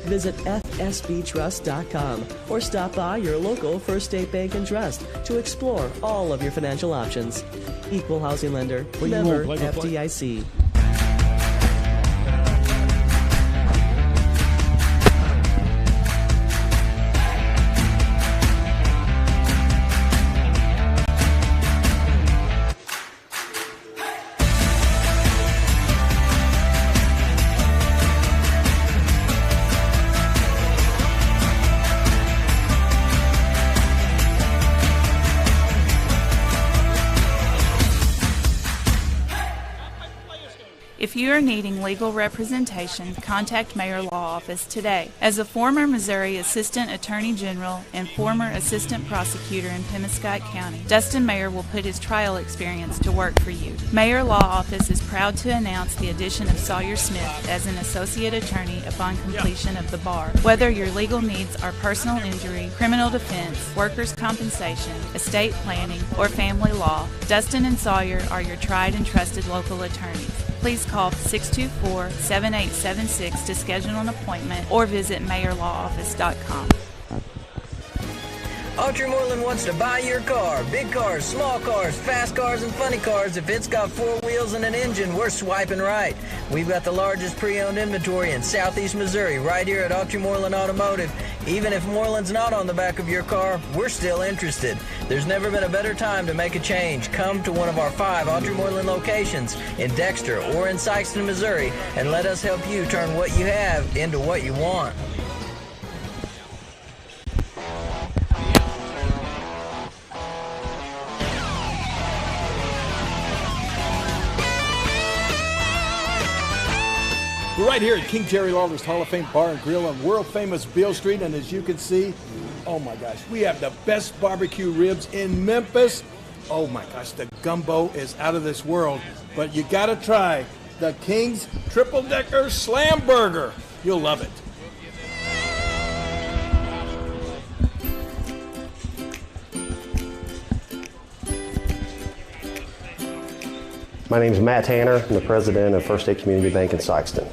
Visit fsbtrust.com or stop by your local First State Bank and Trust to explore all of your financial options. Equal housing lender, member FDIC. If you are needing legal representation, contact Mayor Law Office today. As a former Missouri Assistant Attorney General and former Assistant Prosecutor in Pimescott County, Dustin Mayer will put his trial experience to work for you. Mayor Law Office is proud to announce the addition of Sawyer Smith as an Associate Attorney upon completion of the bar. Whether your legal needs are personal injury, criminal defense, workers' compensation, estate planning, or family law, Dustin and Sawyer are your tried and trusted local attorneys. Please call 624-7876 to schedule an appointment or visit mayorlawoffice.com. Autry Moreland wants to buy your car. Big cars, small cars, fast cars, and funny cars. If it's got 4 wheels and an engine, we're swiping right. We've got the largest pre-owned inventory in Southeast Missouri right here at Autry Moreland Automotive. Even if Moreland's not on the back of your car, we're still interested. There's never been a better time to make a change. Come to one of our 5 Autry Moreland locations in Dexter or in Sikeston, Missouri, and let us help you turn what you have into what you want. We're right here at King Jerry Lawler's Hall of Fame Bar and Grill on world-famous Beale Street, and as you can see, oh my gosh, we have the best barbecue ribs in Memphis. Oh my gosh, the gumbo is out of this world, but you gotta try the King's Triple Decker Slam Burger. You'll love it. My name is Matt Tanner. I'm the president of First State Community Bank in Sikeston.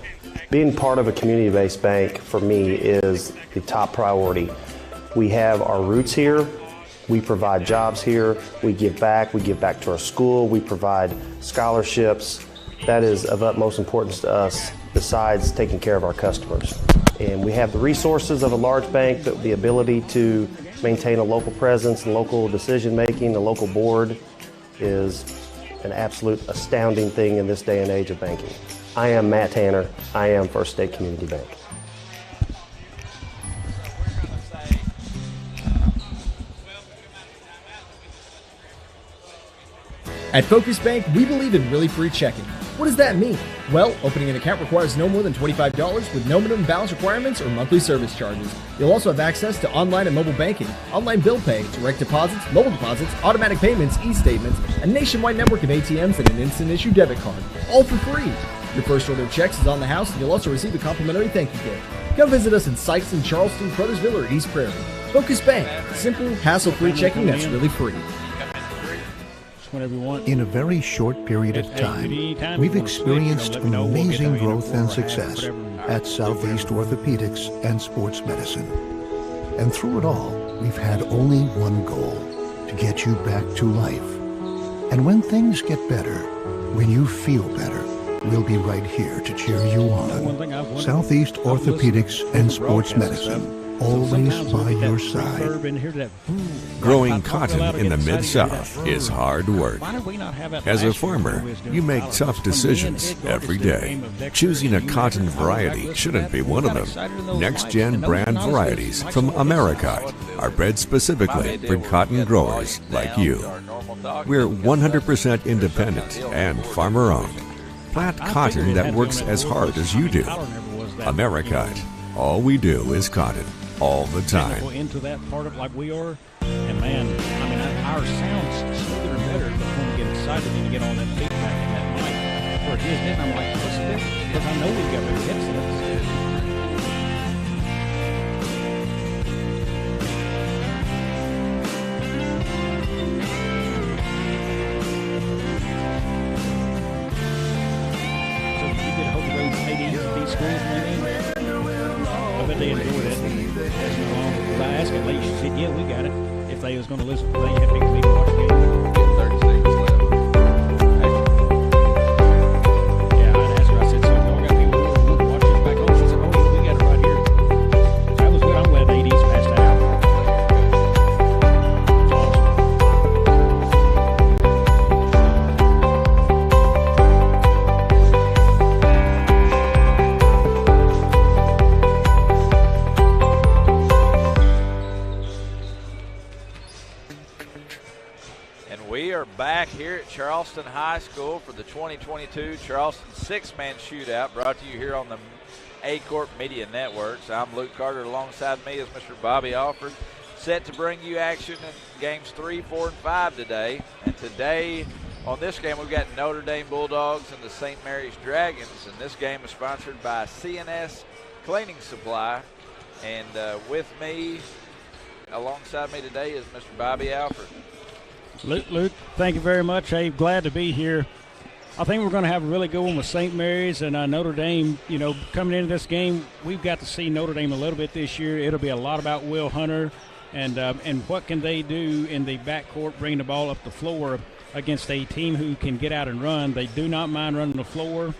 Being part of a community-based bank for me is the top priority. We have our roots here. We provide jobs here. We give back to our school. We provide scholarships. That is of utmost importance to us besides taking care of our customers. And we have the resources of a large bank, but the ability to maintain a local presence and local decision making, the local board is an absolute astounding thing in this day and age of banking. I am Matt Tanner. I am First State Community Bank. At Focus Bank, we believe in really free checking. What does that mean? Well, opening an account requires no more than $25 with no minimum balance requirements or monthly service charges. You'll also have access to online and mobile banking, online bill pay, direct deposits, mobile deposits, automatic payments, e-statements, a nationwide network of ATMs, and an instant issue debit card, all for free. Your first order of checks is on the house, and you'll also receive a complimentary thank you gift. Come visit us in Sikeston, Charleston, Crothersville, or East Prairie. Focus Bank, simple, hassle-free checking that's really free. Whenever you want. In a very short period of time, we've experienced amazing growth and success at Southeast Orthopedics and Sports Medicine. And through it all, we've had only one goal, to get you back to life. And when things get better, when you feel better, we'll be right here to cheer you on. Southeast Orthopedics and Sports Medicine. Always by your side. Growing cotton in the Mid-South is hard work. As a farmer, you make tough decisions every day. Choosing a cotton variety shouldn't be one of them. Next-gen brand varieties from Americot are bred specifically for cotton growers like you. We're 100% independent and farmer-owned. Plant cotton that works as hard as you do. Americot. All we do is cotton. All the time. Into that part of like we are, and man, I mean, our sounds smoother and better. But when we get excited and you get all that feedback in that mic, for his head, I'm like, listen to this, because I know we've got better headsets. So you get a hold of those AD schools, maybe. I bet they enjoyed it. I asked a lady, she said, yeah, we got it. If they was going to listen, they had big people watch the game. 30 seconds left. Yeah, I'd ask her, I said, so y'all got people who want to watch this back home? She said, oh, yeah, we got it right here. That was good. I'm glad the AD's passed out. Back here at Charleston High School for the 2022 Charleston six-man shootout, brought to you here on the Aycorp Media Networks. I'm Luke Carter. Alongside me is Mr. Bobby Alford, set to bring you action in games 3, 4, and 5 today. And today on this game, we've got Notre Dame Bulldogs and the St. Mary's Dragons. And this game is sponsored by CNS Cleaning Supply. And with me, alongside me today is Mr. Bobby Alford. Luke, thank you very much. I'm glad to be here. I think we're going to have a really good one with St. Mary's and Notre Dame. You know, coming into this game, we've got to see Notre Dame a little bit this year. It'll be a lot about Will Hunter and what can they do in the backcourt, bringing the ball up the floor against a team who can get out and run. They do not mind running the floor.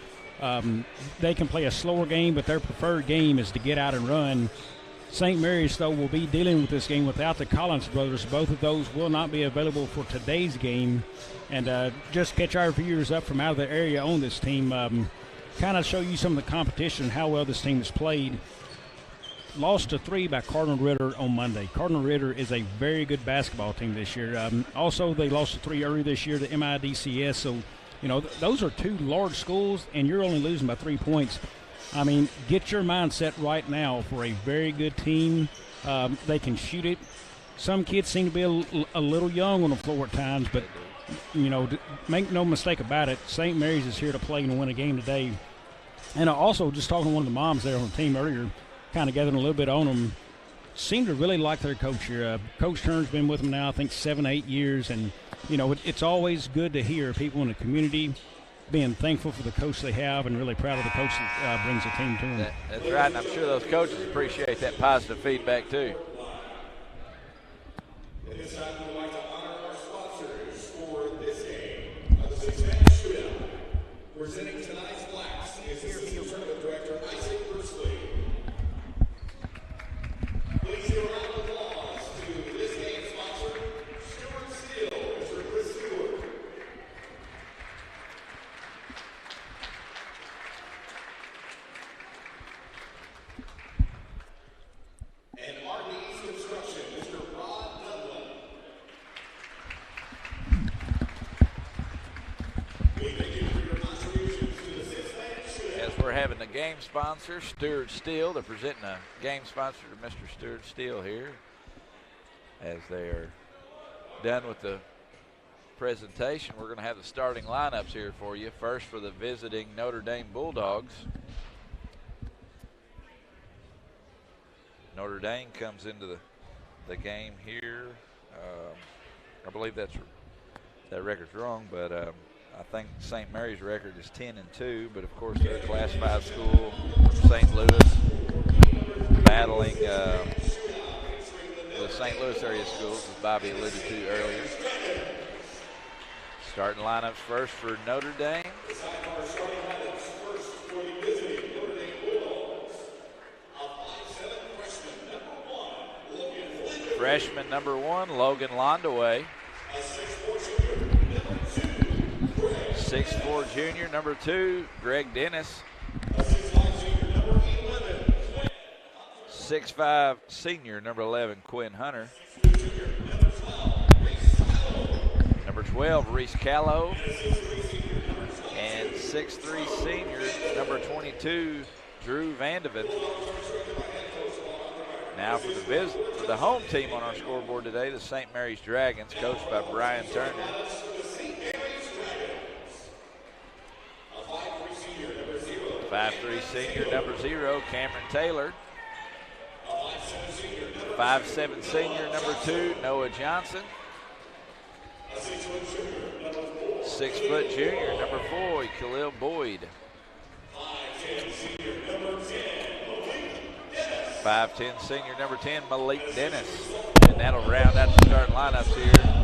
They can play a slower game, but their preferred game is to get out and run. St. Mary's, though, will be dealing with this game without the Collins brothers. Both of those will not be available for today's game. And just catch our viewers up from out of the area on this team, kind of show you some of the competition and how well this team has played. Lost to 3 by Cardinal Ritter on Monday. Cardinal Ritter is a very good basketball team this year. Also, they lost to 3 early this year to MIDCS. So, you know, those are 2 large schools, and you're only losing by 3 points. I mean, get your mindset right now for a very good team. They can shoot it. Some kids seem to be a little young on the floor at times, but, you know, make no mistake about it, St. Mary's is here to play and win a game today. And also, just talking to one of the moms there on the team earlier, kind of gathering a little bit on them, seem to really like their coach here. Coach Turner's been with them now, I think, 7, 8 years. And, you know, it's always good to hear people in the community being thankful for the coach they have and really proud of the coach that brings the team to them. That's right, and I'm sure those coaches appreciate that positive feedback too. At this time, we would like to honor our sponsors for this game of the six-man shootout. Presenting tonight's blacks is Assistant Tournament Director Isaac Bursley. Please give a round of applause to this game's sponsor, Stuart Steele, Mr. Chris Stewart. And RD's Construction, Mr. Rod Dunlap. we're having the game sponsor, Stewart Steel. They're presenting a game sponsor to Mr. Stewart Steel here as they are done with the presentation. We're going to have the starting lineups here for you. First for the visiting Notre Dame Bulldogs. Notre Dame comes into the game here. I believe that record's wrong, but I think St. Mary's record is 10-2, but of course they're a Class 5 school from St. Louis, battling the St. Louis area schools, as Bobby alluded to earlier. Starting lineups first for Notre Dame. Freshman number 1, Logan Londaway. 6'4" junior, number 2, Greg Dennis. 6'5" senior, number 11, Quinn Hunter. Number 12, Reese Callow. And 6'3" senior, number 22, Drew Vandeven. Now for the home team on our scoreboard today, the St. Mary's Dragons, coached by Brian Turner. 5'3" senior, number 0, Cameron Taylor. 5'7" senior, number 2, Noah Johnson. 6 foot junior, number 4, Khalil Boyd. 5'10" senior, number 10, Malik Dennis. And that'll round out the starting lineups here.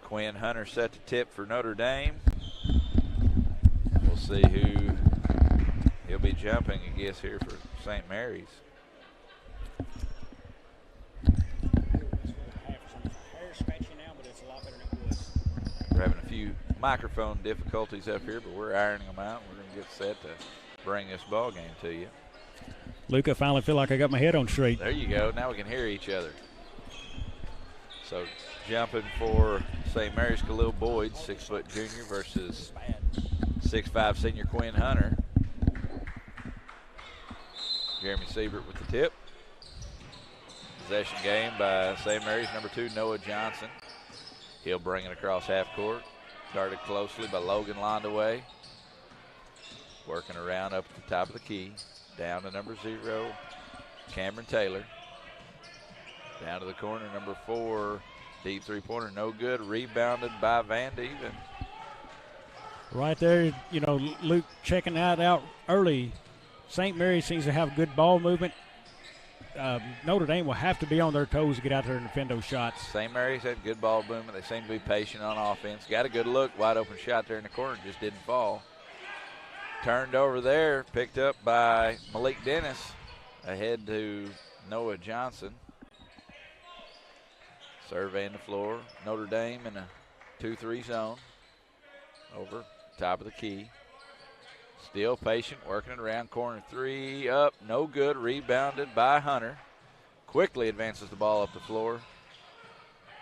Quinn Hunter set to tip for Notre Dame. We'll see who he'll be jumping, I guess, here for St. Mary's. We're having a few microphone difficulties up here, but we're ironing them out. We're going to get set to bring this ball game to you. Luke, I finally feel like I got my head on straight. There you go. Now we can hear each other. So jumping for St. Mary's, Khalil Boyd, 6 foot junior versus 6'5" senior Quinn Hunter. Jeremy Siebert with the tip. Possession game by St. Mary's, number 2, Noah Johnson. He'll bring it across half court. Started closely by Logan Londaway. Working around up at the top of the key. Down to number 0, Cameron Taylor. Down to the corner, number 4, deep three-pointer, no good. Rebounded by Van Deven. Right there, you know, Luke checking that out early. St. Mary's seems to have good ball movement. Notre Dame will have to be on their toes to get out there and defend those shots. St. Mary's had good ball movement. They seem to be patient on offense. Got a good look, wide open shot there in the corner, just didn't fall. Turned over there, picked up by Malik Dennis, ahead to Noah Johnson. Surveying the floor, Notre Dame in a 2-3 zone. Over top of the key. Still patient, working it around, corner 3, up, no good, rebounded by Hunter. Quickly advances the ball up the floor.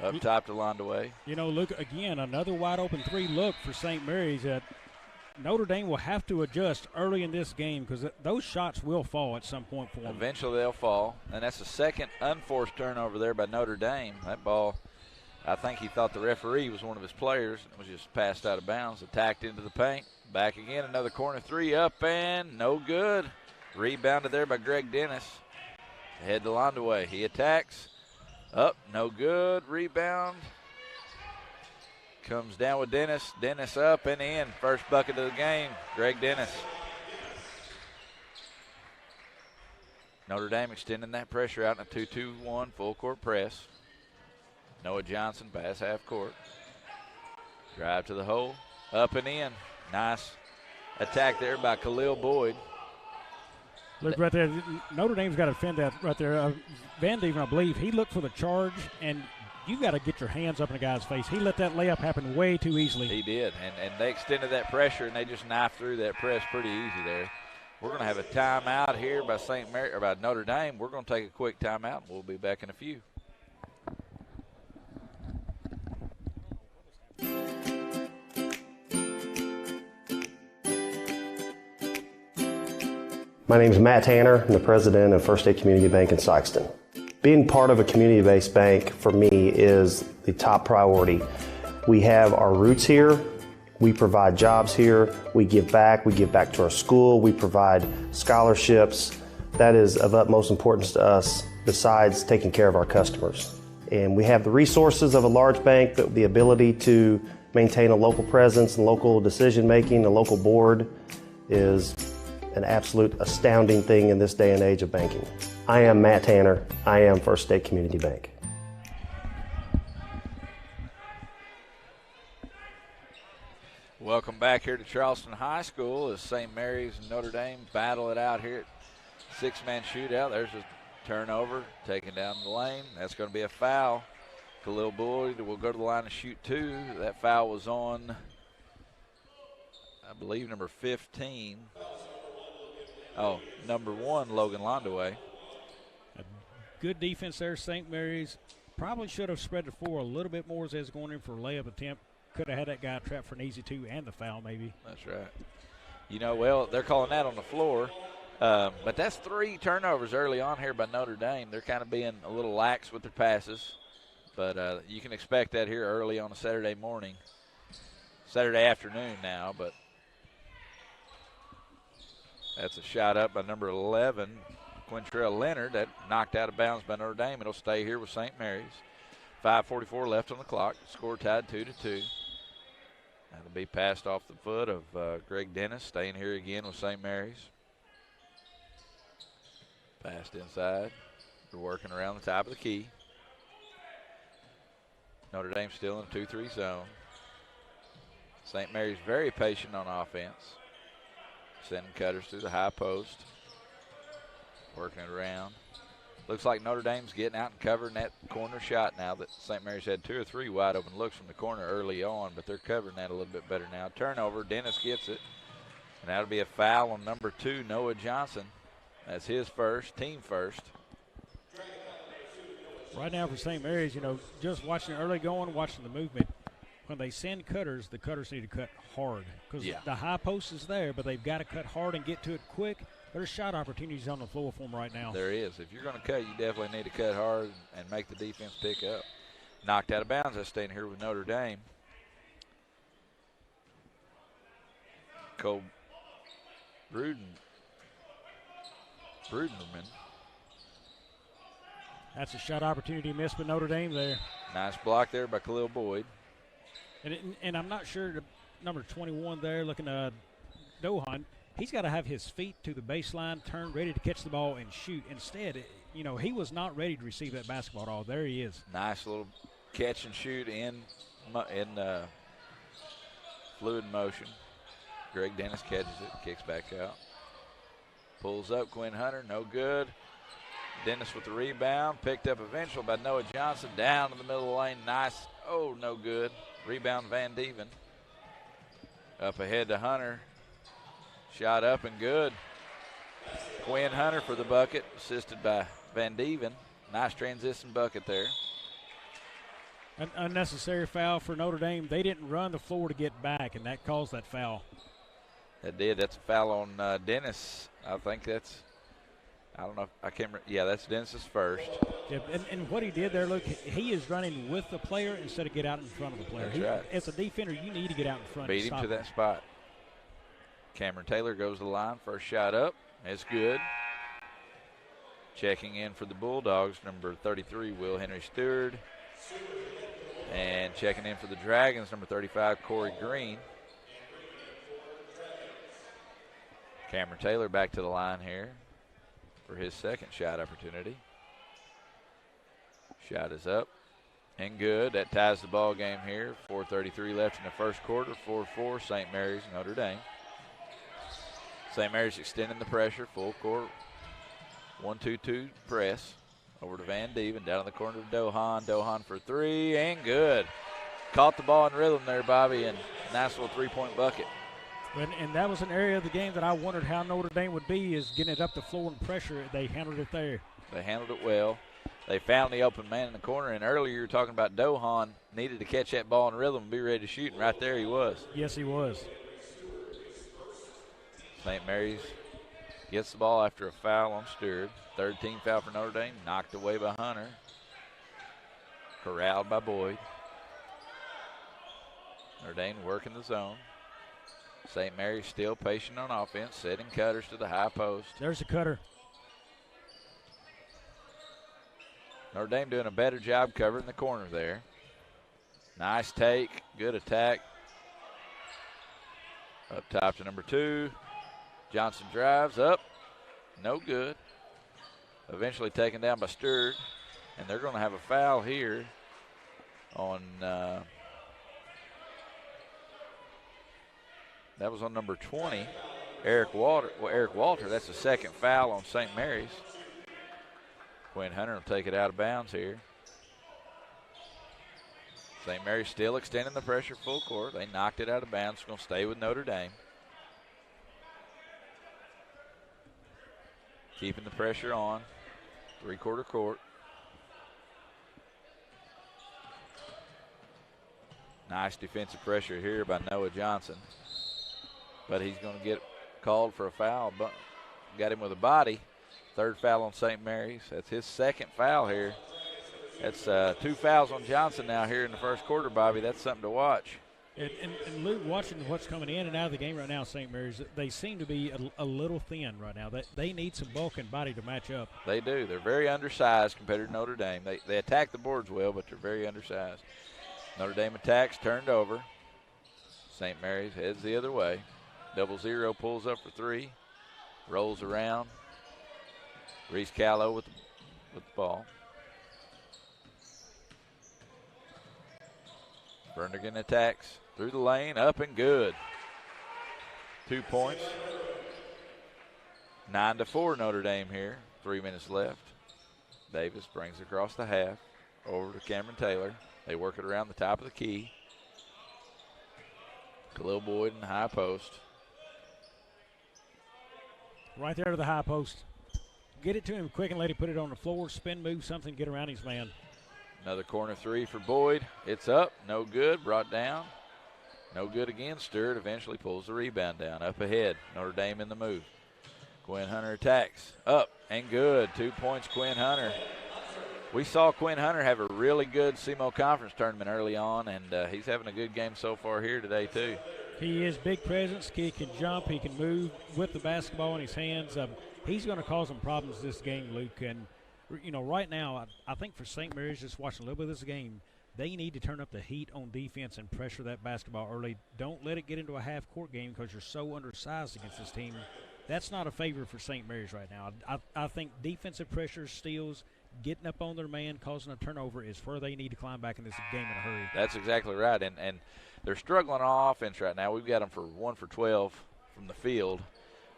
Up top to Londaway. You know, look, again, another wide open 3 look for St. Mary's that Notre Dame will have to adjust early in this game because those shots will fall at some point for them. Eventually they'll fall, and that's the second unforced turnover there by Notre Dame. That ball, I think he thought the referee was one of his players. It was just passed out of bounds, attacked into the paint. Back again, another corner 3, up and no good. Rebounded there by Greg Dennis. Ahead to Londaway. He attacks. Up, no good. Rebound. Comes down with Dennis. Dennis up and in. First bucket of the game, Greg Dennis. Notre Dame extending that pressure out in a 2-2-1 full court press. Noah Johnson pass half court. Drive to the hole. Up and in. Nice attack there by Khalil Boyd. Look right there. Notre Dame's got to defend that right there. Van Deven, I believe, he looked for the charge, and you got to get your hands up in a guy's face. He let that layup happen way too easily. He did, and they extended that pressure, and they just knifed through that press pretty easy there. We're going to have a timeout here by by Notre Dame. We're going to take a quick timeout, and we'll be back in a few. My name is Matt Tanner. I'm the president of First State Community Bank in Sikeston. Being part of a community-based bank for me is the top priority. We have our roots here. We provide jobs here. We give back to our school. We provide scholarships. That is of utmost importance to us besides taking care of our customers. And we have the resources of a large bank, but the ability to maintain a local presence and local decision-making, a local board is an absolute astounding thing in this day and age of banking. I am Matt Tanner. I am First State Community Bank. Welcome back here to Charleston High School as St. Mary's and Notre Dame battle it out here at six-man shootout. There's a turnover taken down the lane. That's going to be a foul. Khalil Boyd will go to the line to shoot two. That foul was on, I believe, number 15. Oh, number 1, Logan Londaway. Good defense there, St. Mary's. Probably should have spread the floor a little bit more as they was going in for a layup attempt. Could have had that guy trapped for an easy two and the foul maybe. That's right. You know, well, they're calling that on the floor. But that's 3 turnovers early on here by Notre Dame. They're kind of being a little lax with their passes. But you can expect that here early on a Saturday morning. Saturday afternoon now, but that's a shot up by number 11, Quintrell Leonard. That knocked out of bounds by Notre Dame. It'll stay here with St. Mary's. 5:44 left on the clock. Score tied 2-2. That'll be passed off the foot of Greg Dennis, staying here again with St. Mary's. Passed inside. They're working around the top of the key. Notre Dame still in a 2-3 zone. St. Mary's very patient on offense. Sending cutters through the high post. Working it around. Looks like Notre Dame's getting out and covering that corner shot now that St. Mary's had 2 or 3 wide open looks from the corner early on, but they're covering that a little bit better now. Turnover, Dennis gets it. And that'll be a foul on number 2, Noah Johnson. That's his first, team first. Right now for St. Mary's, you know, just watching early going, watching the movement. When they send cutters, the cutters need to cut hard because the high post is there, but they've got to cut hard and get to it quick. There's shot opportunities on the floor for them right now. There is. If you're going to cut, you definitely need to cut hard and make the defense pick up. Knocked out of bounds. That's staying here with Notre Dame. Cole Brudenman. That's a shot opportunity missed by Notre Dame there. Nice block there by Khalil Boyd. And I'm not sure the number 21 there looking at Dohan. He's got to have his feet to the baseline, turn, ready to catch the ball and shoot. Instead, you know, he was not ready to receive that basketball at all. There he is. Nice little catch and shoot in fluid motion. Greg Dennis catches it, kicks back out. Pulls up Quinn Hunter, no good. Dennis with the rebound, picked up eventually by Noah Johnson, down in the middle of the lane. Nice, oh, no good. Rebound Van Dieven. Up ahead to Hunter. Shot up and good. Quinn Hunter for the bucket, assisted by Van Dieven. Nice transition bucket there. An unnecessary foul for Notre Dame. They didn't run the floor to get back, and that caused that foul. That did. That's a foul on Dennis. I think that's, I don't know if I can't remember. Yeah, that's Dennis's first. Yeah, and what he did there, look, he is running with the player instead of get out in front of the player. That's right. As a defender, you need to get out in front. Beat him to that spot. Cameron Taylor goes to the line. First shot up. It's good. Checking in for the Bulldogs, number 33, Will Henry Stewart. And checking in for the Dragons, number 35, Corey Green. Cameron Taylor back to the line here for his second shot opportunity. Shot is up and good. That ties the ball game here. 4:33 left in the first quarter. 4-4 St. Mary's, Notre Dame. St. Mary's extending the pressure, full court. 1-2-2 press. Over to Van Dieven, down in the corner to Dohan. Dohan for 3, and good. Caught the ball in rhythm there, Bobby, and nice little three-point bucket. And that was an area of the game that I wondered how Notre Dame would be, is getting it up the floor and pressure. They handled it there. They handled it well. They found the open man in the corner, and earlier you were talking about Dohan needed to catch that ball in rhythm and be ready to shoot, and right there he was. Yes, he was. St. Mary's gets the ball after a foul on Stewart. Third team foul for Notre Dame, knocked away by Hunter. Corralled by Boyd. Notre Dame working the zone. St. Mary's still patient on offense, setting cutters to the high post. There's a cutter. Notre Dame doing a better job covering the corner there. Nice take, good attack. Up top to number 2. Johnson drives up, no good. Eventually taken down by Stewart, and they're going to have a foul here on, that was on number 20, Eric Walter. That's the second foul on St. Mary's. Quinn Hunter will take it out of bounds here. St. Mary's still extending the pressure full court. They knocked it out of bounds. It's going to stay with Notre Dame. Keeping the pressure on. Three-quarter court. Nice defensive pressure here by Noah Johnson. But he's going to get called for a foul. But got him with a body. Third foul on St. Mary's. That's his second foul here. That's 2 fouls on Johnson now here in the first quarter, Bobby. That's something to watch. And Luke, watching what's coming in and out of the game right now, St. Mary's, they seem to be a little thin right now. They need some bulk and body to match up. They do. They're very undersized compared to Notre Dame. They attack the boards well, but they're very undersized. Notre Dame attacks, turned over. St. Mary's heads the other way. 0-0 pulls up for 3. Rolls around. Reese Callow with the ball. Bernigan attacks through the lane, up and good. 2 points. 9-4 Notre Dame here. 3 minutes left. Davis brings it across the half. Over to Cameron Taylor. They work it around the top of the key. Khalil Boyd in the high post. Right there to the high post. Get it to him quick and let him put it on the floor. Spin move, something, get around his man. Another corner 3 for Boyd. It's up, no good, brought down. No good again. Stewart eventually pulls the rebound down. Up ahead, Notre Dame in the move. Quinn Hunter attacks. Up and good. 2 points, Quinn Hunter. We saw Quinn Hunter have a really good SEMO conference tournament early on, and he's having a good game so far here today too. He is big presence. He can jump. He can move with the basketball in his hands. He's going to cause them problems this game, Luke. And, you know, right now, I think for St. Mary's, just watching a little bit of this game, they need to turn up the heat on defense and pressure that basketball early. Don't let it get into a half-court game because you're so undersized against this team. That's not a favor for St. Mary's right now. I think defensive pressure, steals, getting up on their man, causing a turnover is where they need to climb back in this game in a hurry. That's exactly right. And they're struggling on offense right now. We've got them for 1 for 12 from the field.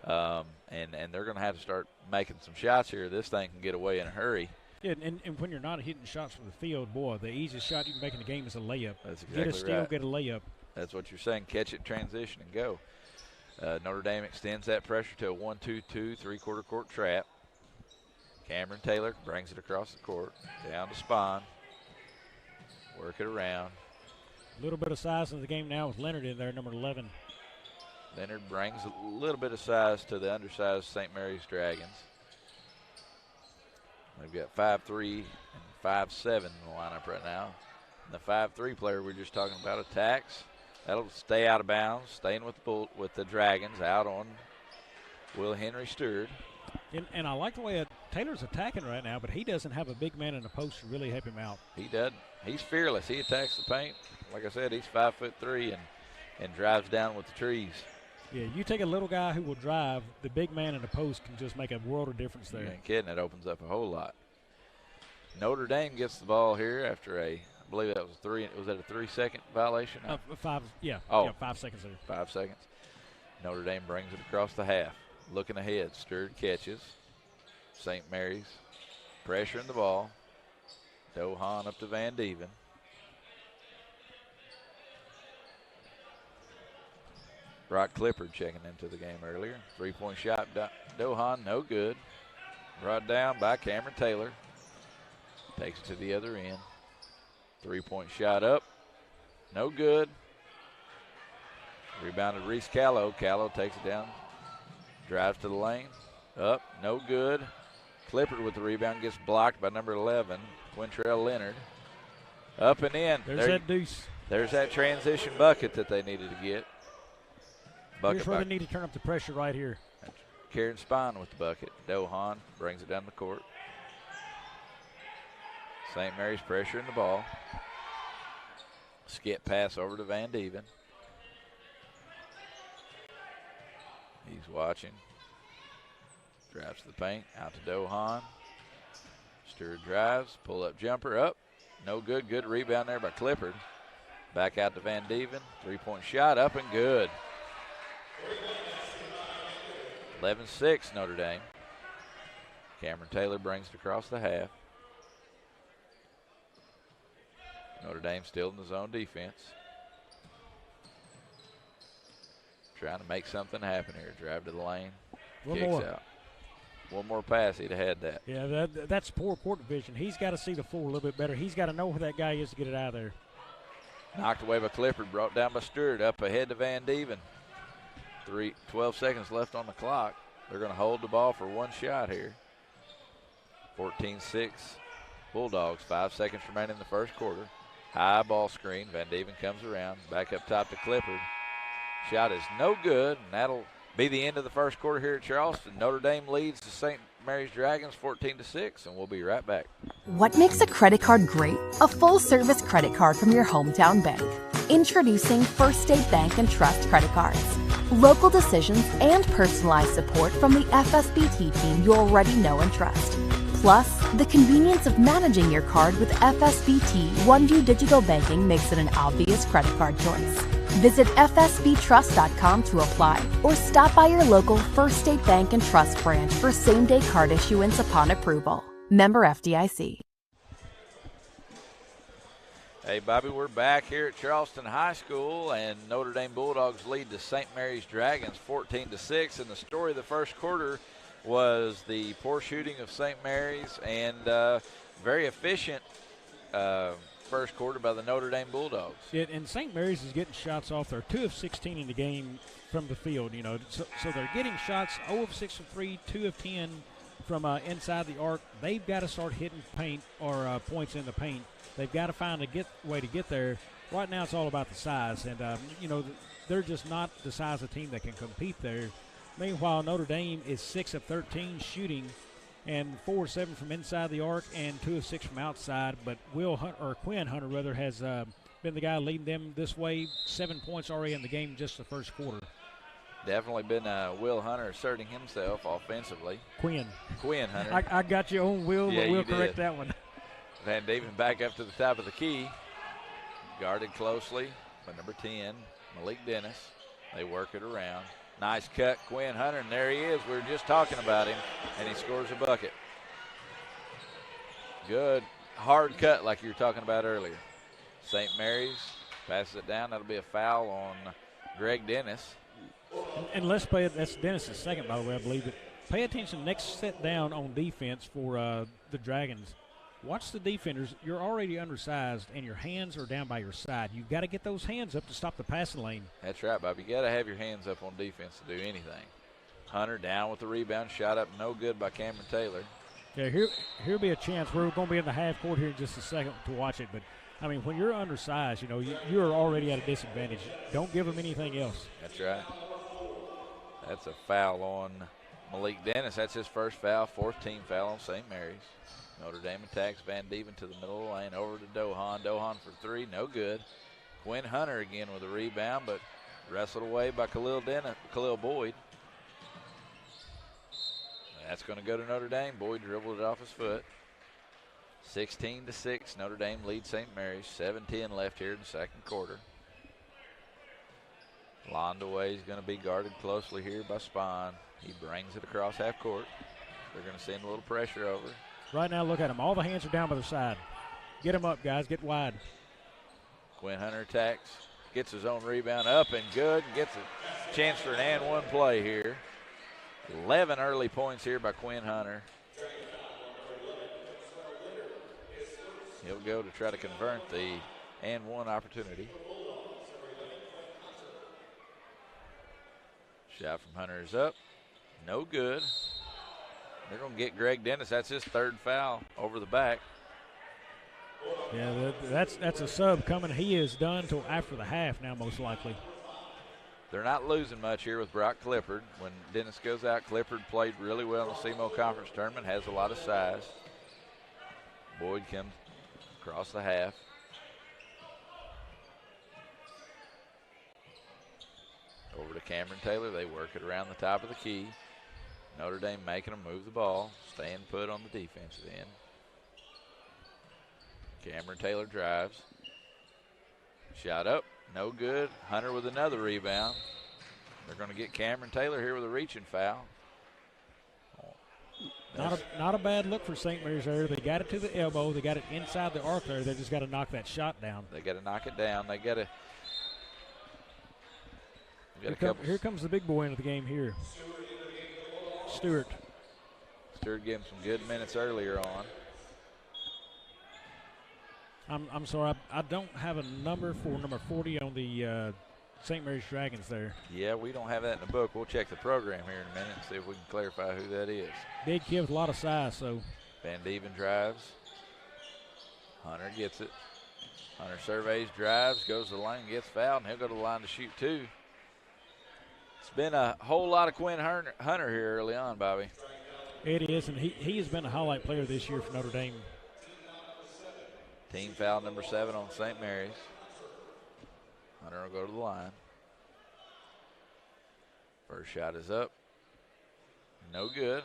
And they're going to have to start making some shots here. This thing can get away in a hurry. Yeah, and when you're not hitting shots from the field, boy, the easiest shot you can make in the game is a layup. That's exactly right. Get a steal, get a layup. That's what you're saying. Catch it, transition, and go. Notre Dame extends that pressure to a 1-2-2, three-quarter court trap. Cameron Taylor brings it across the court, down to Spahn. Work it around. A little bit of size in the game now with Leonard in there, number 11. Leonard brings a little bit of size to the undersized St. Mary's Dragons. They've got 5'3" and 5'7" in the lineup right now. And the 5'3" player we're just talking about attacks. That'll stay out of bounds, staying with the Dragons out on Will Henry Stewart. And I like the way Taylor's attacking right now, but he doesn't have a big man in the post to really help him out. He doesn't. He's fearless. He attacks the paint. Like I said, he's 5'3" and drives down with the trees. Yeah, you take a little guy who will drive, the big man in the post can just make a world of difference there. You ain't kidding. It opens up a whole lot. Notre Dame gets the ball here after I believe that was 3. Was that a 3-second violation? 5, yeah. Oh, yeah, 5 seconds there. 5 seconds. Notre Dame brings it across the half. Looking ahead, Stewart catches. St. Mary's pressuring the ball. Dohan up to Van Deven. Brock Clifford checking into the game earlier. 3-point shot, Dohan, no good. Brought down by Cameron Taylor. Takes it to the other end. 3-point shot up, no good. Rebounded Reese Callow. Callow takes it down, drives to the lane, up, no good. Clifford with the rebound, gets blocked by number 11, Quintrell Leonard. Up and in. There's that deuce. There's that transition bucket that they needed to get. Here's where they need to turn up the pressure right here. Karen Spine with the bucket. Dohan brings it down the court. St. Mary's pressuring the ball. Skip pass over to Van Dieven. He's watching. Drives to the paint, out to Dohan. Stewart drives, pull-up jumper, up. No good. Good rebound there by Clifford. Back out to Van Dieven. 3-point shot, up and good. 11-6 Notre Dame. Cameron Taylor brings it across the half. Notre Dame still in the zone defense. Trying to make something happen here. Drive to the lane. Kicks out. One more pass, he'd have had that. Yeah, that's poor court division. He's got to see the floor a little bit better. He's got to know where that guy is to get it out of there. Knocked away by Clifford, brought down by Stewart, up ahead to Van Dieven. 12 seconds left on the clock. They're going to hold the ball for one shot here. 14-6 Bulldogs, 5 seconds remaining in the first quarter. High ball screen, Van Dieven comes around, back up top to Clifford. Shot is no good, and that'll be the end of the first quarter here at Charleston. Notre Dame leads the St. Mary's Dragons 14-6, and we'll be right back. What makes a credit card great? A full-service credit card from your hometown bank. Introducing First State Bank and Trust credit cards. Local decisions and personalized support from the FSBT team you already know and trust. Plus, the convenience of managing your card with FSBT OneView Digital Banking makes it an obvious credit card choice. Visit fsbtrust.com to apply or stop by your local First State Bank and Trust branch for same-day card issuance upon approval. Member FDIC. Hey, Bobby, we're back here at Charleston High School, and Notre Dame Bulldogs lead the St. Mary's Dragons 14-6. And the story of the first quarter was the poor shooting of St. Mary's and very efficient first quarter by the Notre Dame Bulldogs. Yeah, and St. Mary's is getting shots off. They're 2 of 16 in the game from the field, you know. So they're getting shots 0 of 6 from 3, 2 of 10 from inside the arc. They've got to start hitting paint or points in the paint. They've got to find a way to get there. Right now it's all about the size, and, you know, they're just not the size of team that can compete there. Meanwhile, Notre Dame is 6 of 13 shooting and 4 of 7 from inside the arc and 2 of 6 from outside. But Quinn Hunter has been the guy leading them this way. 7 points already in the game just the first quarter. Definitely been Will Hunter asserting himself offensively. Quinn Hunter. I got you on Will, yeah, but we'll correct that one. Van Dieven back up to the top of the key. Guarded closely by number 10, Malik Dennis. They work it around. Nice cut, Quinn Hunter, and there he is. We were just talking about him, and he scores a bucket. Good, hard cut like you were talking about earlier. St. Mary's passes it down. That'll be a foul on Greg Dennis. And let's play it. That's Dennis' second, by the way, I believe. But pay attention next set down on defense for the Dragons. Watch the defenders. You're already undersized, and your hands are down by your side. You've got to get those hands up to stop the passing lane. That's right, Bob. You got to have your hands up on defense to do anything. Hunter down with the rebound. Shot up no good by Cameron Taylor. Yeah, here'll be a chance. We're going to be in the half court here in just a second to watch it. But, I mean, when you're undersized, you know, you're already at a disadvantage. Don't give them anything else. That's right. That's a foul on Malik Dennis. That's his first foul, 4th team foul on St. Mary's. Notre Dame attacks Van Dieven to the middle of the lane, over to Dohan. Dohan for 3, no good. Quinn Hunter again with a rebound, but wrestled away by Khalil Boyd. That's going to go to Notre Dame. Boyd dribbled it off his foot. 16-6, Notre Dame leads St. Mary's. 7:10 left here in the second quarter. Londaway is going to be guarded closely here by Spahn. He brings it across half court. They're going to send a little pressure over. Right now, look at them. All the hands are down by their side. Get them up, guys. Get wide. Quinn Hunter attacks. gets his own rebound up and good. Gets a chance for an and one play here. 11 early points here by Quinn Hunter. He'll go to try to convert the and one opportunity. Shot from Hunter is up. No good. They're going to get Greg Dennis. That's his third foul over the back. Yeah, that's a sub coming. He is done till after the half now, most likely. They're not losing much here with Brock Clifford. When Dennis goes out, Clifford played really well in the SEMO Conference Tournament, has a lot of size. Boyd comes across the half. Over to Cameron Taylor. They work it around the top of the key. Notre Dame making them move the ball, staying put on the defensive end. Cameron Taylor drives. Shot up, no good. Hunter with another rebound. They're going to get Cameron Taylor here with a reaching foul. Not a bad look for St. Mary's there. They got it to the elbow. They got it inside the arc there. They just got to knock that shot down. They got to knock it down. They got to. Here comes the big boy into the game here. Stewart gave him some good minutes earlier on. I'm sorry, I don't have a number for number 40 on the St. Mary's Dragons there. Yeah, we don't have that in the book. We'll check the program here in a minute and see if we can clarify who that is. Big kid with a lot of size, so. Van Dieven drives. Hunter gets it. Hunter surveys, drives, goes to the line, gets fouled, and he'll go to the line to shoot two. It's been a whole lot of Quinn Hunter here early on, Bobby. It is, and he has been a highlight player this year for Notre Dame. Team foul number 7 on St. Mary's. Hunter will go to the line. First shot is up. No good.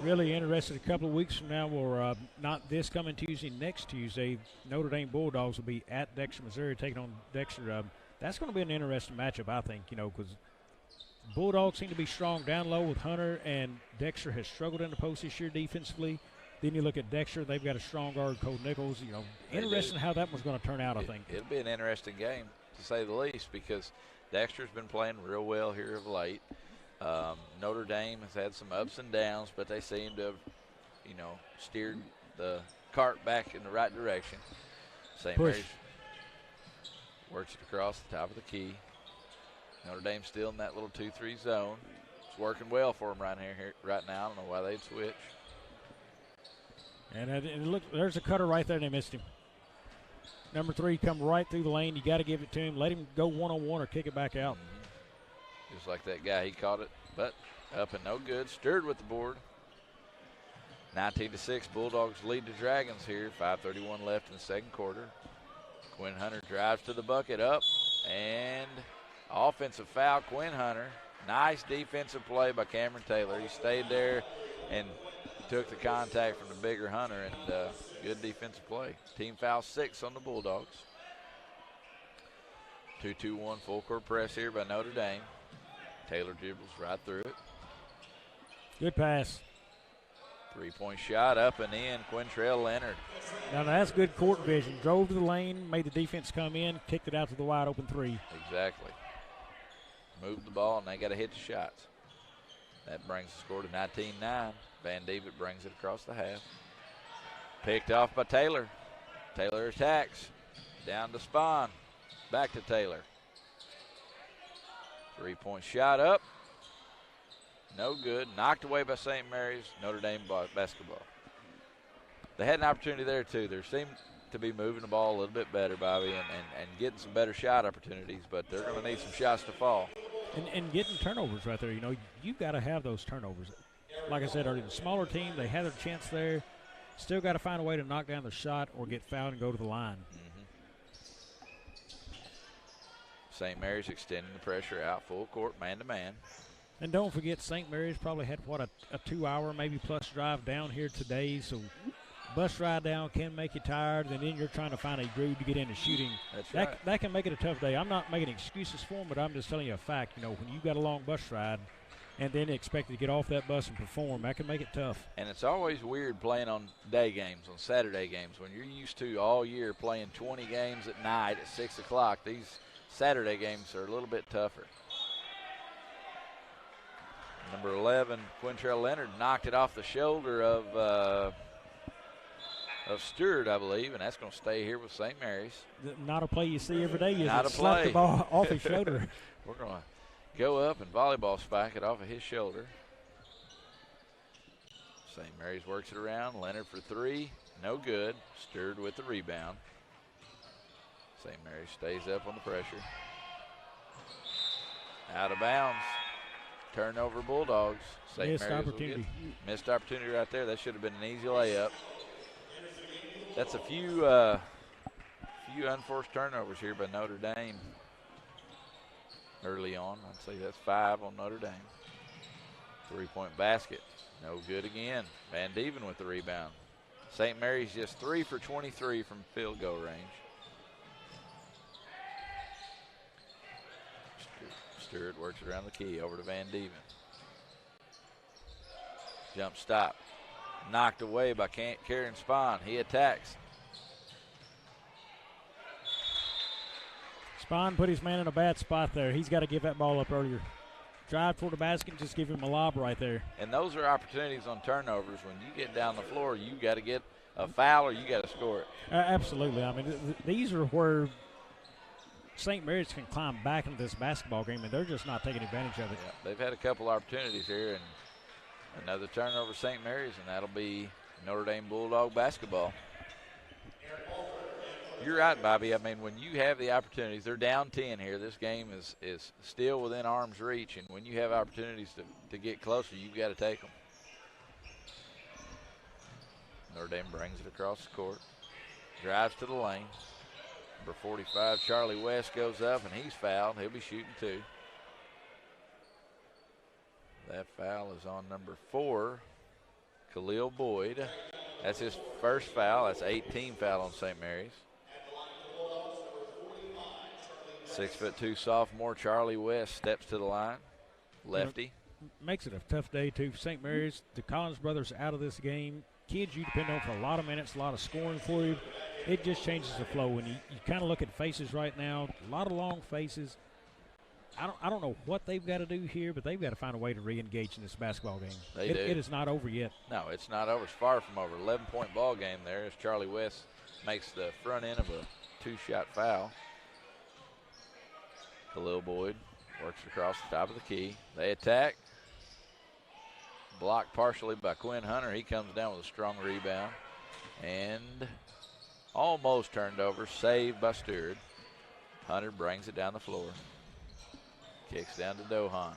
Really interested a couple of weeks from now, or not this coming Tuesday, next Tuesday, Notre Dame Bulldogs will be at Dexter, Missouri, taking on Dexter. That's going to be an interesting matchup, I think, because Bulldogs seem to be strong down low with Hunter, and Dexter has struggled in the post this year defensively. Then you look at Dexter, they've got a strong guard, Cole Nichols. Interesting how that one's going to turn out, I think. It'll be an interesting game, to say the least, because Dexter's been playing real well here of late. Notre Dame has had some ups and downs, but they seem to have, steered the cart back in the right direction. St. Mary's works it across the top of the key. Notre Dame still in that little 2-3 zone. It's working well for them right now. I don't know why they'd switch. And look, there's a cutter right there, and they missed him. Number 3 come right through the lane. You got to give it to him. Let him go one-on-one or kick it back out. Just like that guy, he caught it, but up and no good. Stirred with the board. 19-6, Bulldogs lead the Dragons here. 5:31 left in the second quarter. Quinn Hunter drives to the bucket, up, and offensive foul, Quinn Hunter. Nice defensive play by Cameron Taylor. He stayed there and took the contact from the bigger Hunter, and good defensive play. Team foul 6 on the Bulldogs. 2-2-1 full court press here by Notre Dame. Taylor dribbles right through it. Good pass. 3-point shot up and in. Quintrell Leonard. Now that's good court vision. Drove to the lane, made the defense come in, kicked it out to the wide open 3. Exactly. Moved the ball, and they got to hit the shots. That brings the score to 19-9. Van Dieven brings it across the half. Picked off by Taylor. Taylor attacks. Down to Spahn. Back to Taylor. 3-point shot up. No good. Knocked away by St. Mary's. Notre Dame basketball. They had an opportunity there, too. They seemed to be moving the ball a little bit better, Bobby, and getting some better shot opportunities, but they're going to need some shots to fall. And getting turnovers right there. You've got to have those turnovers. Like I said earlier, the smaller team, they had their chance there. Still got to find a way to knock down the shot or get fouled and go to the line. St. Mary's extending the pressure out, full court, man-to-man. And don't forget, St. Mary's probably had, a 2-hour maybe plus drive down here today. So bus ride down can make you tired, and then you're trying to find a groove to get into shooting. That's right. That can make it a tough day. I'm not making excuses for them, but I'm just telling you a fact. When you've got a long bus ride, and then expected to get off that bus and perform. That can make it tough. And it's always weird playing on day games, on Saturday games, when you're used to all year playing 20 games at night at 6 o'clock. These Saturday games are a little bit tougher. Number 11, Quintrell Leonard, knocked it off the shoulder of Stewart, I believe, and that's going to stay here with St. Mary's. Not a play you see every day. You Not a slap play. the ball off his shoulder. We're going to go up and volleyball spike it off of his shoulder. St. Mary's works it around. Leonard for three. No good. Stewart with the rebound. St. Mary's stays up on the pressure. Out of bounds. Turnover Bulldogs. St. Missed Mary's opportunity. Missed opportunity right there. That should have been an easy layup. That's a few unforced turnovers here by Notre Dame early on. I'd say that's 5 on Notre Dame. 3-point basket. No good again. Van Dieven with the rebound. St. Mary's just 3 for 23 from field goal range. Stewart works it around the key, over to Van Dieven. Jump stop. Knocked away by Karen Spahn. He attacks. Spahn put his man in a bad spot there. He's got to give that ball up earlier. Drive toward the basket and just give him a lob right there. And those are opportunities on turnovers. When you get down the floor, you got to get a foul or you got to score it. Absolutely. I mean, these are where St. Mary's can climb back into this basketball game, and they're just not taking advantage of it. Yeah, they've had a couple opportunities here, and another turnover St. Mary's, and that'll be Notre Dame Bulldog basketball. You're right, Bobby. I mean, when you have the opportunities, they're down 10 here. This game is still within arm's reach, and when you have opportunities to get closer, you've got to take them. Notre Dame brings it across the court, drives to the lane. Number 45, Charlie West, goes up, and he's fouled. He'll be shooting 2. That foul is on number 4, Khalil Boyd. That's his first foul. That's 18 foul on St. Mary's. 6'2" sophomore Charlie West steps to the line. Lefty. Makes it a tough day, too. St. Mary's, the Collins brothers out of this game. Kids you depend on for a lot of minutes, a lot of scoring for you. It just changes the flow. When you kind of look at faces right now, a lot of long faces. I don't know what they've got to do here, but they've got to find a way to re-engage in this basketball game. They do. It is not over yet. No, it's not over. It's far from over. 11-point ball game there as Charlie West makes the front end of a 2-shot foul. Khalil Boyd works across the top of the key. They attack. Blocked partially by Quinn Hunter. He comes down with a strong rebound. And almost turned over. Saved by Stewart. Hunter brings it down the floor. Kicks down to Dohan.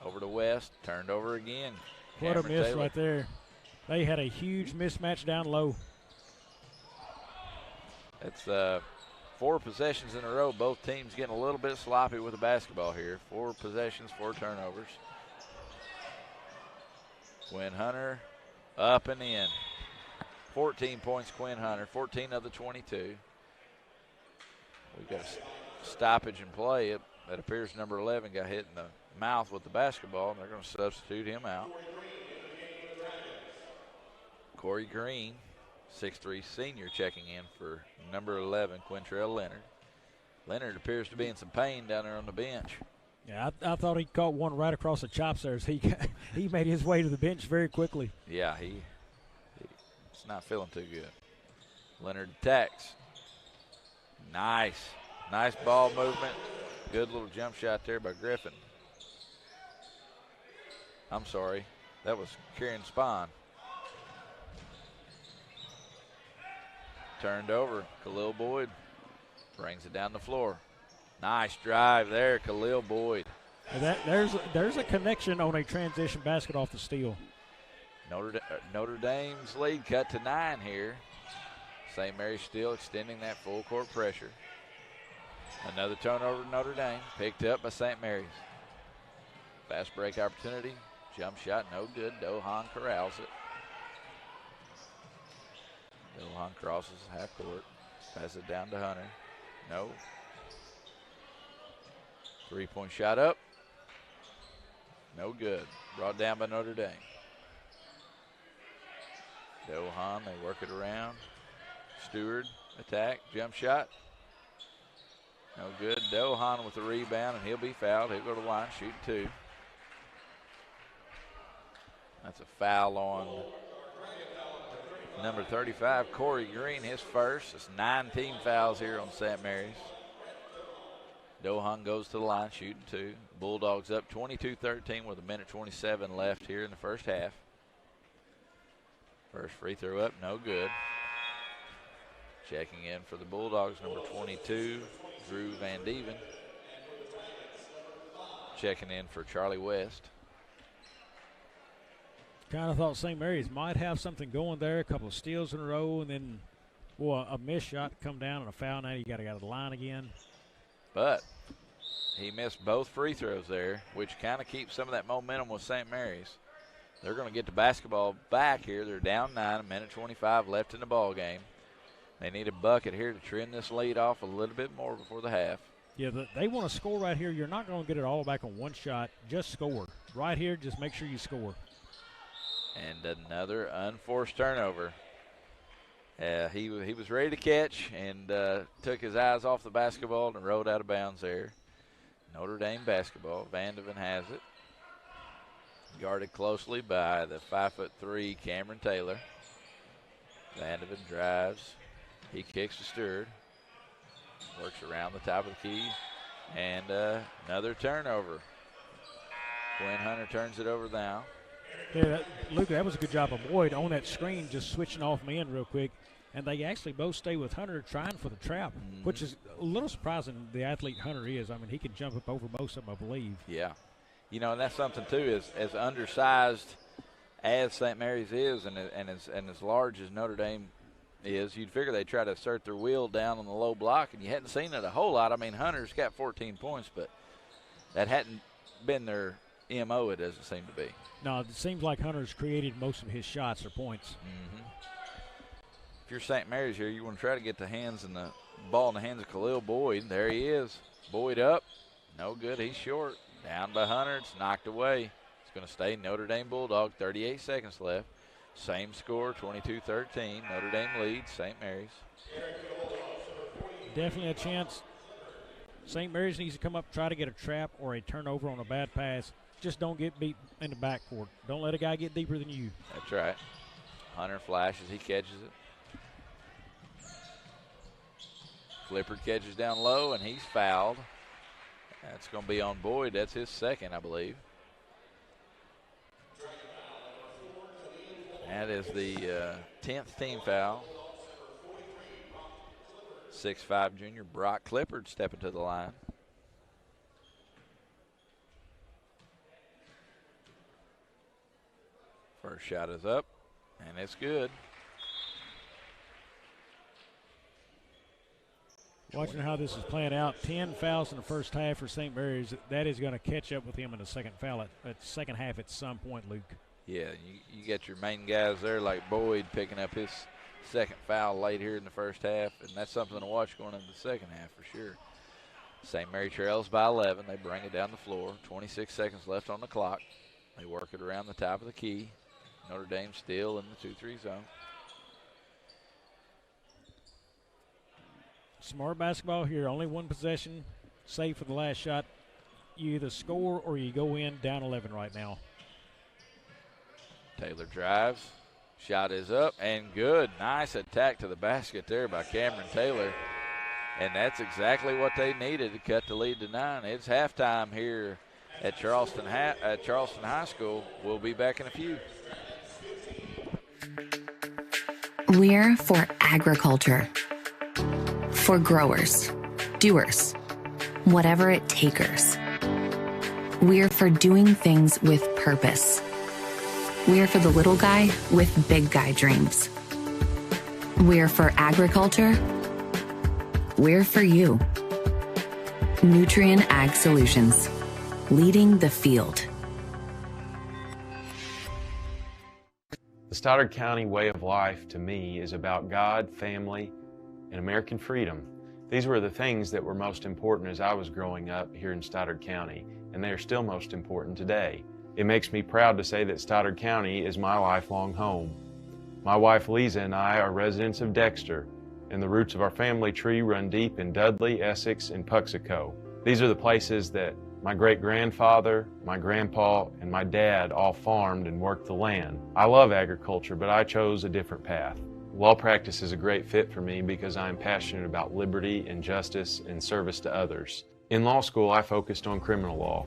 Over to West. Turned over again. What a miss Taylor. right there. They had a huge mismatch down low. It's 4 possessions in a row. Both teams getting a little bit sloppy with the basketball here. 4 possessions, 4 turnovers. Quinn Hunter up and in. 14 points, Quinn Hunter. 14 of the 22. We've got a stoppage in play. It appears number 11 got hit in the mouth with the basketball, and they're going to substitute him out. Corey Green, 6'3" senior, checking in for number 11, Quintrell Leonard. Leonard appears to be in some pain down there on the bench. Yeah, I thought he caught one right across the chops there as he made his way to the bench very quickly. Yeah, he's not feeling too good. Leonard attacks. Nice ball movement. Good little jump shot there by Griffin. I'm sorry, that was Kieran Spahn. Turned over, Khalil Boyd brings it down the floor. Nice drive there, Khalil Boyd. There's a connection on a transition basket off the steal. Notre Dame's lead cut to 9 here. St. Mary's still extending that full court pressure. Another turnover to Notre Dame, picked up by St. Mary's. Fast break opportunity, jump shot, no good. Dohan corrals it. Dohan crosses half court, passes it down to Hunter. No. 3-point shot up. No good. Brought down by Notre Dame. Dohan, they work it around. Stewart, attack, jump shot. No good. Dohan with the rebound, and he'll be fouled. He'll go to the line, shoot 2. That's a foul on number 35, Corey Green, his first. It's 9 team fouls here on St. Mary's. Dohan goes to the line, shooting 2. Bulldogs up 22-13 with 1:27 left here in the first half. First free throw up, no good. Checking in for the Bulldogs, number 22, Drew Van Dieven. Checking in for Charlie West. Kind of thought St. Mary's might have something going there, a couple of steals in a row, and then, boy, a missed shot to come down and a foul. Now you got to go to the line again. But he missed both free throws there, which kind of keeps some of that momentum with St. Mary's. They're going to get the basketball back here. They're down 9, 1:25 left in the ball game. They need a bucket here to trim this lead off a little bit more before the half. Yeah, they want to score right here. You're not going to get it all back on one shot. Just score. Right here, just make sure you score. And another unforced turnover. He was ready to catch and took his eyes off the basketball and rolled out of bounds there. Notre Dame basketball. Van Dieven has it. Guarded closely by the 5'3" Cameron Taylor. Van Dieven drives. He kicks to Stewart. Works around the top of the key. And another turnover. Quinn Hunter turns it over now. Yeah, Luke, that was a good job of Boyd on that screen, just switching off men real quick. And they actually both stay with Hunter trying for the trap, which is a little surprising the athlete Hunter is. I mean, he can jump up over most of them, I believe. Yeah. You know, and that's something, too, is as undersized as St. Mary's is and as large as Notre Dame is, you'd figure they'd try to assert their will down on the low block, and you hadn't seen it a whole lot. I mean, Hunter's got 14 points, but that hadn't been their MO, it doesn't seem to be. No, it seems like Hunter's created most of his shots or points. Mm-hmm. If you're St. Mary's here, you want to try to get the ball in the hands of Khalil Boyd. There he is. Boyd up. No good. He's short. Down by Hunter. It's knocked away. It's going to stay Notre Dame Bulldog. 38 seconds left. Same score, 22-13. Notre Dame leads St. Mary's. Definitely a chance. St. Mary's needs to come up, try to get a trap or a turnover on a bad pass. Just don't get beat in the backcourt. Don't let a guy get deeper than you. That's right. Hunter flashes. He catches it. Clifford catches down low, and he's fouled. That's going to be on Boyd. That's his second, I believe. That is the 10th team foul. 6'5" junior Brock Clifford stepping to the line. First shot is up, and it's good. Watching how this is playing out, 10 fouls in the first half for St. Mary's. That is going to catch up with him in the second second half at some point, Luke. Yeah, you got your main guys there like Boyd picking up his second foul late here in the first half, and that's something to watch going into the second half for sure. St. Mary trails by 11. They bring it down the floor. 26 seconds left on the clock. They work it around the top of the key. Notre Dame still in the 2-3 zone. Smart basketball here. Only one possession. Save for the last shot. You either score or you go in down 11 right now. Taylor drives. Shot is up and good. Nice attack to the basket there by Cameron Taylor. And that's exactly what they needed to cut the lead to 9. It's halftime here at Charleston High School. We'll be back in a few. We're for agriculture. For growers, doers, whatever it takers. We're for doing things with purpose. We're for the little guy with big guy dreams. We're for agriculture. We're for you. Nutrien Ag Solutions, leading the field. The Stoddard County way of life to me is about God, family, and American freedom. These were the things that were most important as I was growing up here in Stoddard County, and they are still most important today. It makes me proud to say that Stoddard County is my lifelong home. My wife Lisa and I are residents of Dexter, and the roots of our family tree run deep in Dudley, Essex, and Puxico. These are the places that my great-grandfather, my grandpa, and my dad all farmed and worked the land. I love agriculture, but I chose a different path. Law practice is a great fit for me because I am passionate about liberty and justice and service to others. In law school, I focused on criminal law.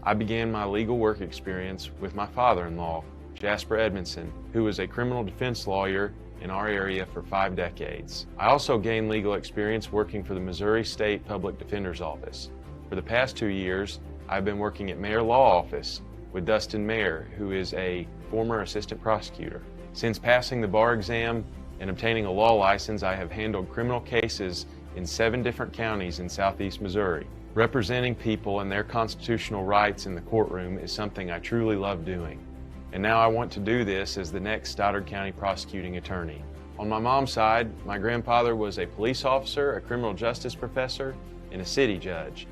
I began my legal work experience with my father-in-law, Jasper Edmondson, who was a criminal defense lawyer in our area for 5 decades. I also gained legal experience working for the Missouri State Public Defender's Office. For the past 2 years, I've been working at Mayor Law Office with Dustin Mayer, who is a former assistant prosecutor. Since passing the bar exam and obtaining a law license, I have handled criminal cases in 7 different counties in southeast Missouri. Representing people and their constitutional rights in the courtroom is something I truly love doing. And now I want to do this as the next Stoddard County prosecuting attorney. On my mom's side, my grandfather was a police officer, a criminal justice professor, and a city judge.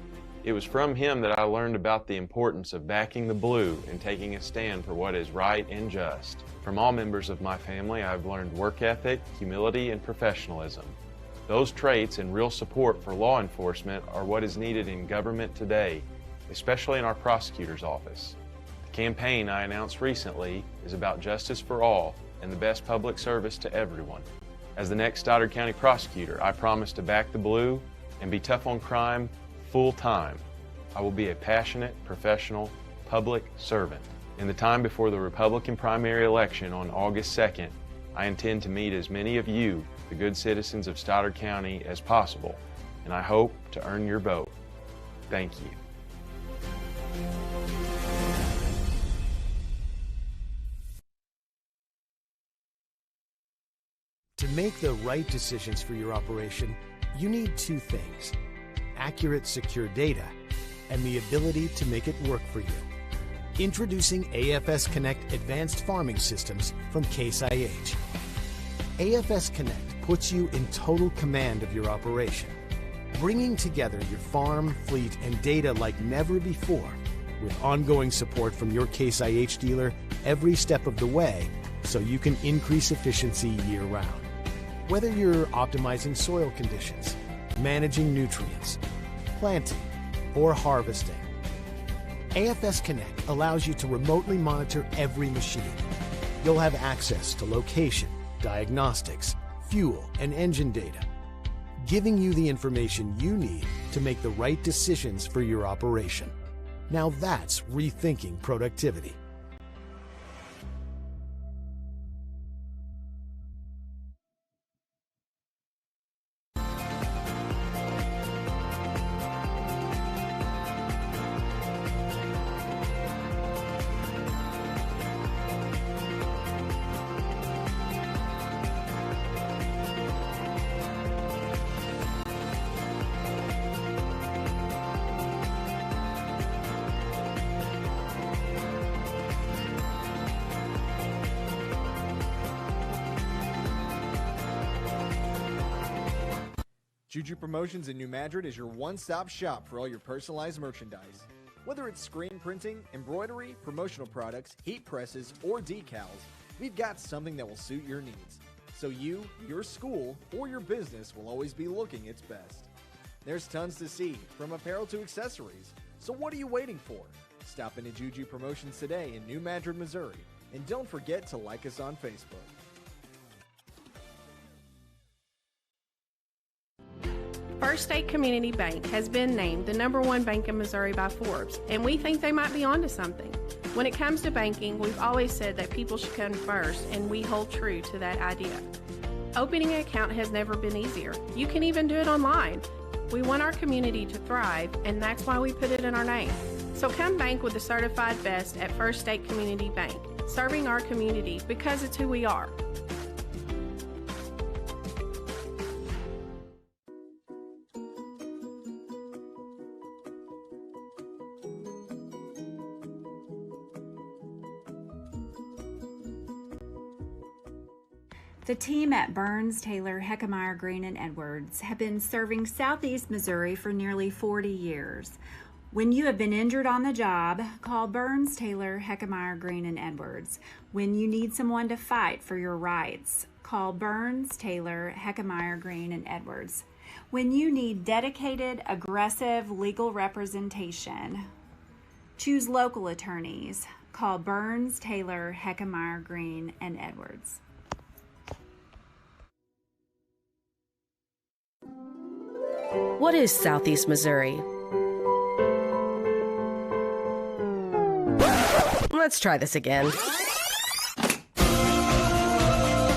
It was from him that I learned about the importance of backing the blue and taking a stand for what is right and just. From all members of my family, I've learned work ethic, humility, and professionalism. Those traits and real support for law enforcement are what is needed in government today, especially in our prosecutor's office. The campaign I announced recently is about justice for all and the best public service to everyone. As the next Stoddard County prosecutor, I promise to back the blue and be tough on crime full time. I will be a passionate, professional, public servant. In the time before the Republican primary election on August 2nd, I intend to meet as many of you, the good citizens of Stoddard County, as possible, and I hope to earn your vote. Thank you. To make the right decisions for your operation, you need 2 things: accurate, secure data and the ability to make it work for you. Introducing Afs Connect Advanced Farming Systems from Case IH. Afs Connect puts you in total command of your operation, bringing together your farm, fleet, and data like never before, with ongoing support from your Case IH dealer every step of the way, so you can increase efficiency year-round. Whether you're optimizing soil conditions, managing nutrients, planting, or harvesting, Afs Connect allows you to remotely monitor every machine. You'll have access to location, diagnostics, fuel, and engine data, giving you the information you need to make the right decisions for your operation. Now that's rethinking productivity. Juju Promotions in New Madrid is your one-stop shop for all your personalized merchandise. Whether it's screen printing, embroidery, promotional products, heat presses, or decals, we've got something that will suit your needs. So you, your school, or your business will always be looking its best. There's tons to see, from apparel to accessories. So what are you waiting for? Stop into Juju Promotions today in New Madrid, Missouri. And don't forget to like us on Facebook. First State Community Bank has been named the #1 bank in Missouri by Forbes, and we think they might be onto something. When it comes to banking, we've always said that people should come first, and we hold true to that idea. Opening an account has never been easier. You can even do it online. We want our community to thrive, and that's why we put it in our name. So come bank with the certified best at First State Community Bank, serving our community because it's who we are. The team at Burns, Taylor, Heckmeyer, Green, and Edwards have been serving Southeast Missouri for nearly 40 years. When you have been injured on the job, call Burns, Taylor, Heckemeyer, Green, and Edwards. When you need someone to fight for your rights, call Burns, Taylor, Heckemeyer, Green, and Edwards. When you need dedicated, aggressive legal representation, choose local attorneys. Call Burns, Taylor, Heckemeyer, Green, and Edwards. What is Southeast Missouri? Let's try this again.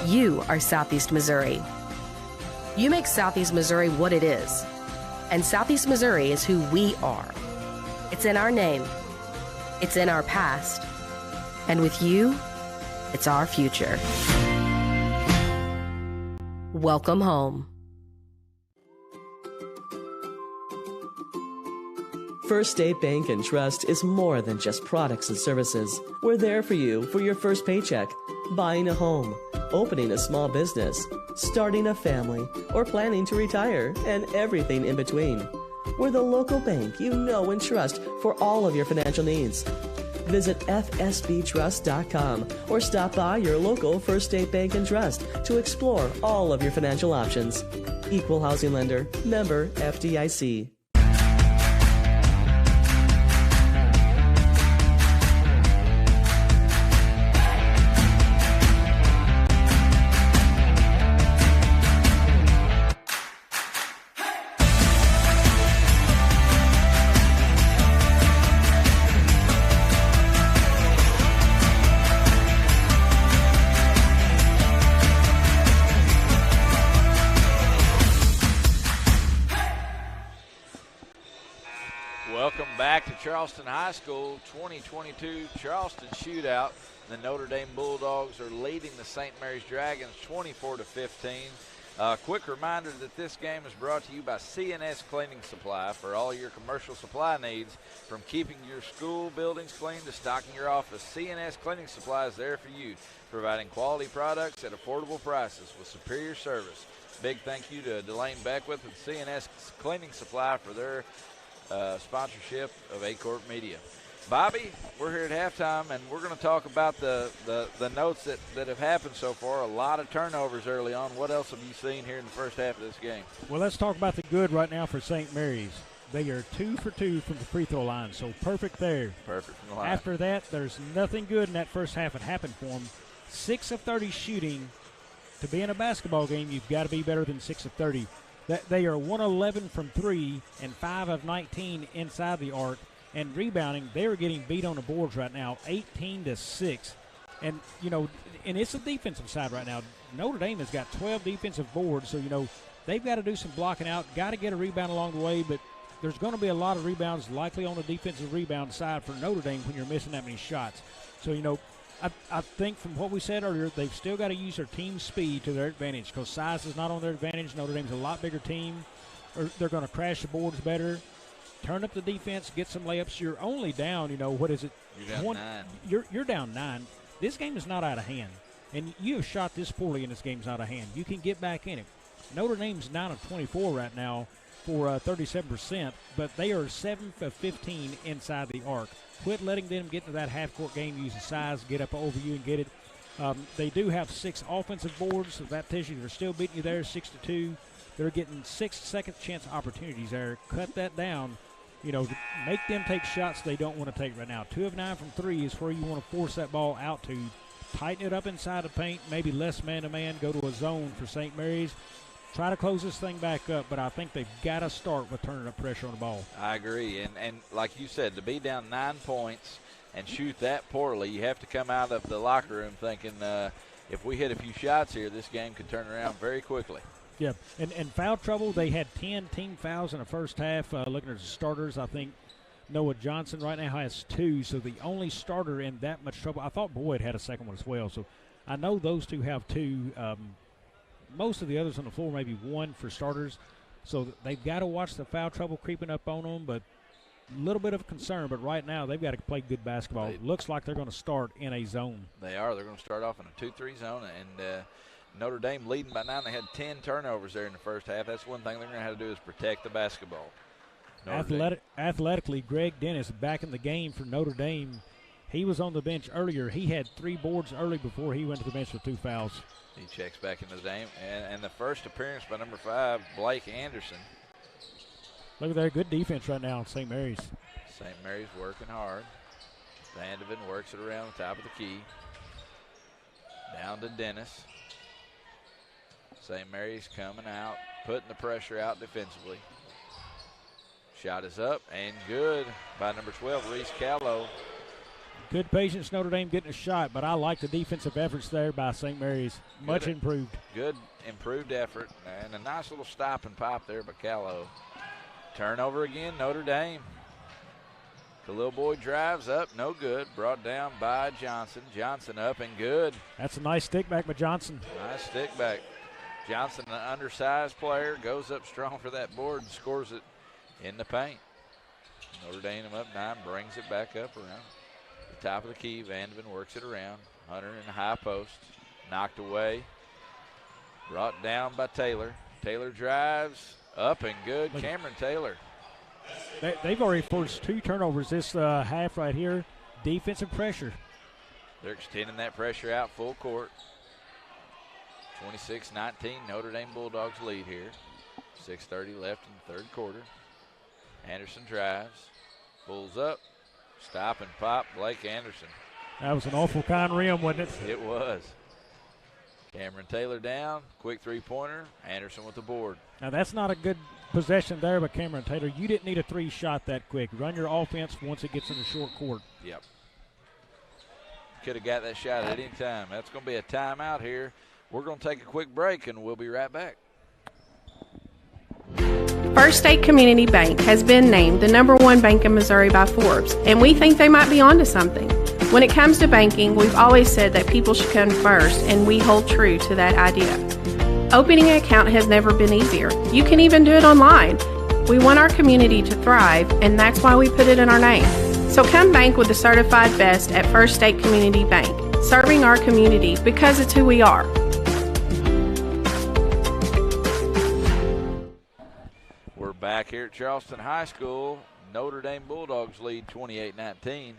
You are Southeast Missouri. You make Southeast Missouri what it is. And Southeast Missouri is who we are. It's in our name. It's in our past. And with you, it's our future. Welcome home. First State Bank and Trust is more than just products and services. We're there for you for your first paycheck, buying a home, opening a small business, starting a family, or planning to retire, and everything in between. We're the local bank you know and trust for all of your financial needs. Visit fsbtrust.com or stop by your local First State Bank and Trust to explore all of your financial options. Equal housing lender, member FDIC. Charleston High School 2022 Charleston Shootout. The Notre Dame Bulldogs are leading the St. Mary's Dragons 24-15. Quick reminder that this game is brought to you by C&S Cleaning Supply for all your commercial supply needs. From keeping your school buildings clean to stocking your office, C&S Cleaning Supply is there for you, providing quality products at affordable prices with superior service. Big thank you to Delane Beckwith and C&S Cleaning Supply for their sponsorship of Aycorp Media. Bobby, we're here at halftime, and we're going to talk about the notes that have happened so far. A lot of turnovers early on. What else have you seen here in the first half of this game? Well, let's talk about the good right now for St. Mary's. They are 2 for 2 from the free throw line, so perfect there. Perfect from the line. After that, there's nothing good in that first half that happened for them. 6 of 30 shooting. To be in a basketball game, you've got to be better than 6 of 30. They are 111 from 3 and 5 of 19 inside the arc. And rebounding, they are getting beat on the boards right now, 18-6. And, and it's a defensive side right now. Notre Dame has got 12 defensive boards, so, they've got to do some blocking out, got to get a rebound along the way, but there's going to be a lot of rebounds likely on the defensive rebound side for Notre Dame when you're missing that many shots. So, I think from what we said earlier, they've still got to use their team speed to their advantage because size is not on their advantage. Notre Dame's a lot bigger team. They're going to crash the boards better, turn up the defense, get some layups. You're only down, what is it? You're down 9. You're down 9. This game is not out of hand, and you have shot this poorly and this game's out of hand. You can get back in it. Notre Dame's 9 of 24 right now for 37%, but they are 7 of 15 inside the arc. Quit letting them get into that half-court game using size, get up over you and get it. They do have 6 offensive boards, so that tells you they're still beating you there 6-2. They're getting 6 second-chance opportunities there. Cut that down. Make them take shots they don't want to take right now. 2 of 9 from 3 is where you want to force that ball out to. Tighten it up inside the paint, maybe less man-to-man, go to a zone for St. Mary's. Try to close this thing back up, but I think they've got to start with turning up pressure on the ball. I agree, and like you said, to be down 9 points and shoot that poorly, you have to come out of the locker room thinking if we hit a few shots here, this game could turn around very quickly. Yeah, and foul trouble, they had 10 team fouls in the first half. Looking at the starters, I think Noah Johnson right now has 2, so the only starter in that much trouble. I thought Boyd had a second one as well, so I know those 2 have 2. Most of the others on the floor, maybe 1 for starters. So they've got to watch the foul trouble creeping up on them, but a little bit of concern. But right now they've got to play good basketball. Looks like they're going to start in a zone. They are. They're going to start off in a 2-3 zone, and Notre Dame leading by 9. They had 10 turnovers there in the first half. That's one thing they're going to have to do is protect the basketball. Athletically, Greg Dennis back in the game for Notre Dame. He was on the bench earlier. He had 3 boards early before he went to the bench with 2 fouls. He checks back into the game. And the first appearance by number 5, Blake Anderson. Look at that, good defense right now on St. Mary's. St. Mary's working hard. Vandeven works it around the top of the key. Down to Dennis. St. Mary's coming out, putting the pressure out defensively. Shot is up and good by number 12, Reese Callow. Good patience, Notre Dame getting a shot, but I like the defensive efforts there by St. Mary's. Much improved. Good improved effort and a nice little stop and pop there by Callow. Turnover again, Notre Dame. Khalil Boyd drives up, no good. Brought down by Johnson. Johnson up and good. That's a nice stick back by Johnson. Nice stick back. Johnson, an undersized player, goes up strong for that board and scores it in the paint. Notre Dame up 9, brings it back up around the top of the key. Vandeven works it around. Hunter in the high post. Knocked away. Brought down by Taylor. Taylor drives up and good. Cameron Taylor. They've already forced 2 turnovers this half right here. Defensive pressure. They're extending that pressure out full court. 26-19, Notre Dame Bulldogs lead here. 6:30 left in the third quarter. Anderson drives, pulls up, stop and pop, Blake Anderson. That was an awful kind rim, wasn't it? It was. Cameron Taylor down, quick 3-pointer, Anderson with the board. Now that's not a good possession there by Cameron Taylor. You didn't need a 3 shot that quick. Run your offense once it gets in the short court. Yep. Could have got that shot at any time. That's going to be a timeout here. We're going to take a quick break, and we'll be right back. First State Community Bank has been named the #1 bank in Missouri by Forbes, and we think they might be onto something. When it comes to banking, we've always said that people should come first, and we hold true to that idea. Opening an account has never been easier. You can even do it online. We want our community to thrive, and that's why we put it in our name. So come bank with the certified best at First State Community Bank, serving our community because it's who we are. We're back here at Charleston High School. Notre Dame Bulldogs lead 28-19.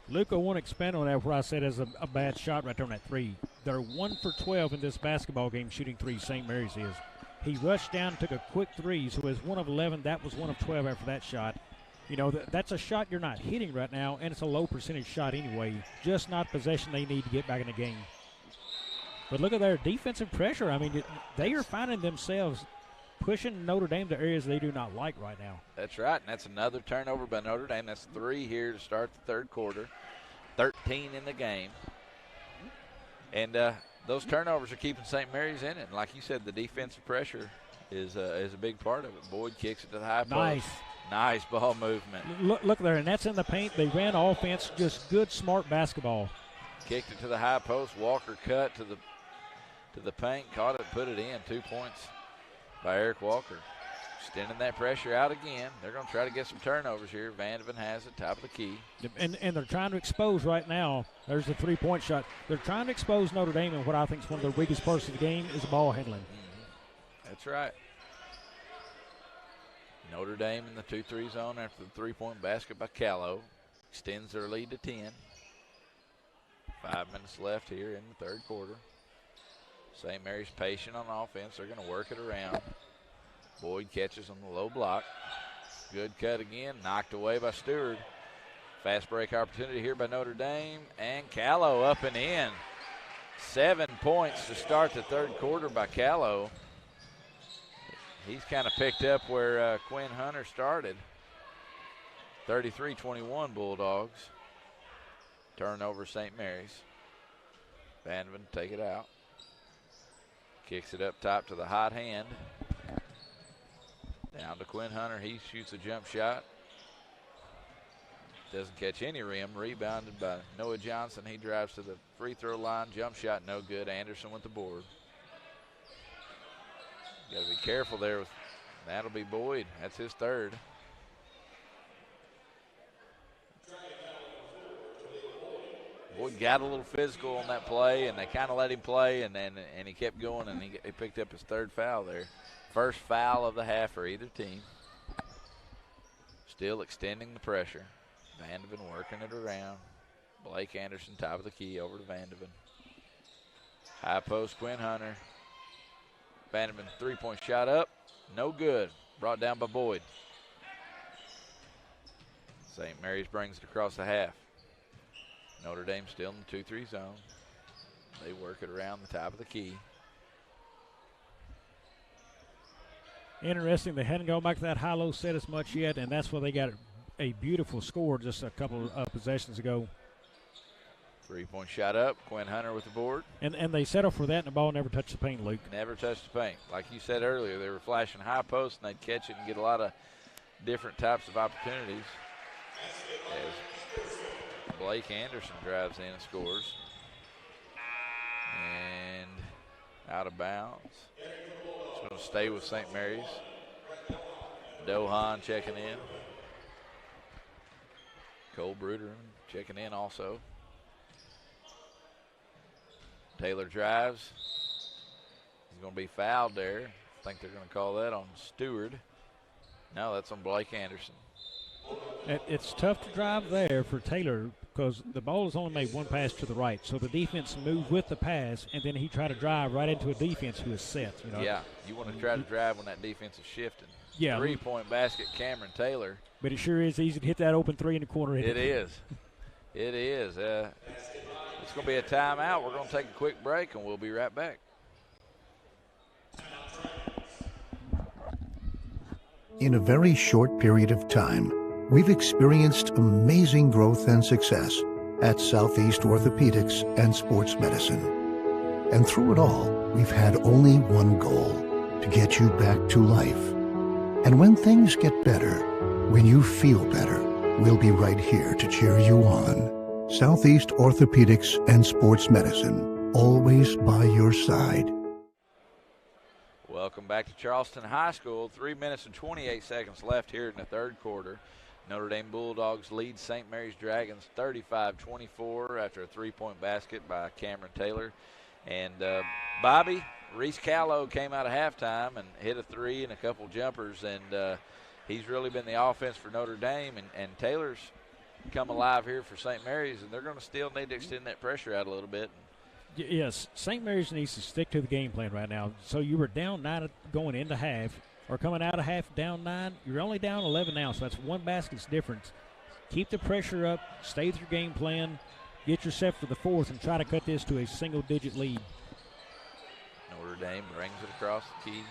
Luke, I want to expand on that where I said it's a bad shot right there on that 3. They're 1 for 12 in this basketball game shooting 3, St. Mary's is. He rushed down, took a quick 3, so his 1 of 11, that was 1 of 12 after that shot. You know, that's a shot you're not hitting right now, and it's a low percentage shot anyway. Just not possession they need to get back in the game. But look at their defensive pressure. I mean, they are finding themselves pushing Notre Dame to areas they do not like right now. That's right, and that's another turnover by Notre Dame. That's 3 here to start the third quarter. 13 in the game. And those turnovers are keeping St. Mary's in it. And like you said, the defensive pressure is a big part of it. Boyd kicks it to the high post. Nice ball movement. Look there, and that's in the paint. They ran offense, just good, smart basketball. Kicked it to the high post. Walker cut to the paint, caught it, put it in. 2 points by Eric Walker. Extending that pressure out again. They're going to try to get some turnovers here. Vandeven has it, top of the key. And they're trying to expose right now. There's the 3-point shot. They're trying to expose Notre Dame, and what I think is one of their weakest parts of the game is ball handling. Mm-hmm. That's right. Notre Dame in the 2-3 zone after the 3-point basket by Callow. Extends their lead to 10. 5 minutes left here in the third quarter. St. Mary's patient on offense. They're going to work it around. Boyd catches on the low block. Good cut again. Knocked away by Stewart. Fast break opportunity here by Notre Dame. And Callow up and in. 7 points to start the third quarter by Callow. He's kind of picked up where Quinn Hunter started. 33-21 Bulldogs. Turnover St. Mary's. Vandeven take it out. Kicks it up top to the hot hand. Down to Quinn Hunter. He shoots a jump shot. Doesn't catch any rim. Rebounded by Noah Johnson. He drives to the free throw line. Jump shot no good. Anderson with the board. Got to be careful there. That'll be Boyd. That's his third. Boyd got a little physical on that play, and they kind of let him play, and he kept going, and he picked up his third foul there. First foul of the half for either team. still extending the pressure. Vandeven working it around. Blake Anderson, top of the key, over to Vandeven. High post, Quinn Hunter. Vandeven, three-point shot up. No good. Brought down by Boyd. St. Mary's brings it across the half. Notre Dame still in the 2-3 zone. They work it around the top of the key. Interesting, they hadn't gone back to that high-low set as much yet, and that's where they got a beautiful score just a couple of possessions ago. Three-point shot up. Quinn Hunter with the board. And they settle for that, and the ball never touched the paint, Luke. Never touched the paint. Like you said earlier, they were flashing high post, and they'd catch it and get a lot of different types of opportunities. As Blake Anderson drives in and scores. And out of bounds. It's going to stay with St. Mary's. Dohan checking in. Cole Bruder checking in also. Taylor drives. He's going to be fouled there. I think they're going to call that on Stewart. No, that's on Blake Anderson. It's tough to drive there for Taylor because the ball has only made one pass to the right. So the defense moved with the pass, and then he tried to drive right into a defense who is set. You know? Yeah, you want to try to drive when that defense is shifting. Yeah. Three-point basket, Cameron Taylor. But it sure is easy to hit that open three in the corner. It is. It is. It's going to be a timeout. We're going to take a quick break, and we'll be right back. In a very short period of time, we've experienced amazing growth and success at Southeast Orthopedics and Sports Medicine. And through it all, we've had only one goal: to get you back to life. And when things get better, when you feel better, we'll be right here to cheer you on. Southeast Orthopedics and Sports Medicine, always by your side. Welcome back to Charleston High School. 3 minutes and 28 seconds left here in the third quarter. Notre Dame Bulldogs lead St. Mary's Dragons 35-24 after a three-point basket by Cameron Taylor. And Bobby, Reese Callow came out of halftime and hit a three and a couple jumpers, and he's really been the offense for Notre Dame, and Taylor's come alive here for St. Mary's, and they're going to still need to extend that pressure out a little bit. Yes, St. Mary's needs to stick to the game plan right now. So you were down 9 going into half, or coming out of half down 9. You're only down 11 now, so that's one basket's difference. Keep the pressure up, stay with your game plan, get yourself for the fourth, and try to cut this to a single-digit lead. Notre Dame brings it across the key.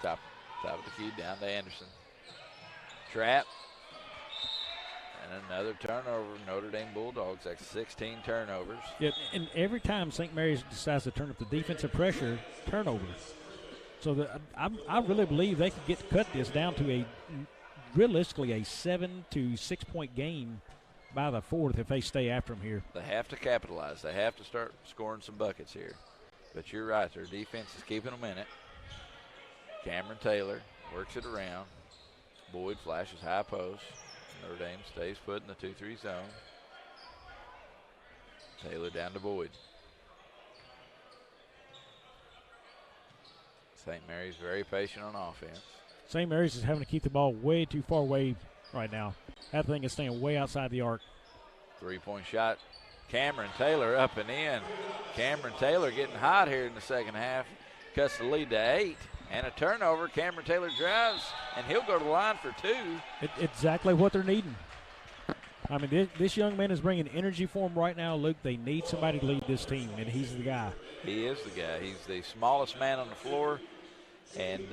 Top of the key down to Anderson. Trap. And another turnover. Notre Dame Bulldogs, that's 16 turnovers. Yeah, and every time St. Mary's decides to turn up the defensive pressure, turnover. So I really believe they could cut this down to realistically a 7 to 6 point game by the fourth if they stay after them here. They have to capitalize. They have to start scoring some buckets here. But you're right, their defense is keeping them in it. Cameron Taylor works it around. Boyd flashes high post. Notre Dame stays put in the 2-3 zone. Taylor down to Boyd. St. Mary's very patient on offense. St. Mary's is having to keep the ball way too far away right now. That thing is staying way outside the arc. Three-point shot. Cameron Taylor up and in. Cameron Taylor getting hot here in the second half. Cuts the lead to 8. And a turnover. Cameron Taylor drives, and he'll go to the line for 2. Exactly what they're needing. I mean, this young man is bringing energy for them right now, Luke. They need somebody to lead this team, and he's the guy. He is the guy. He's the smallest man on the floor, and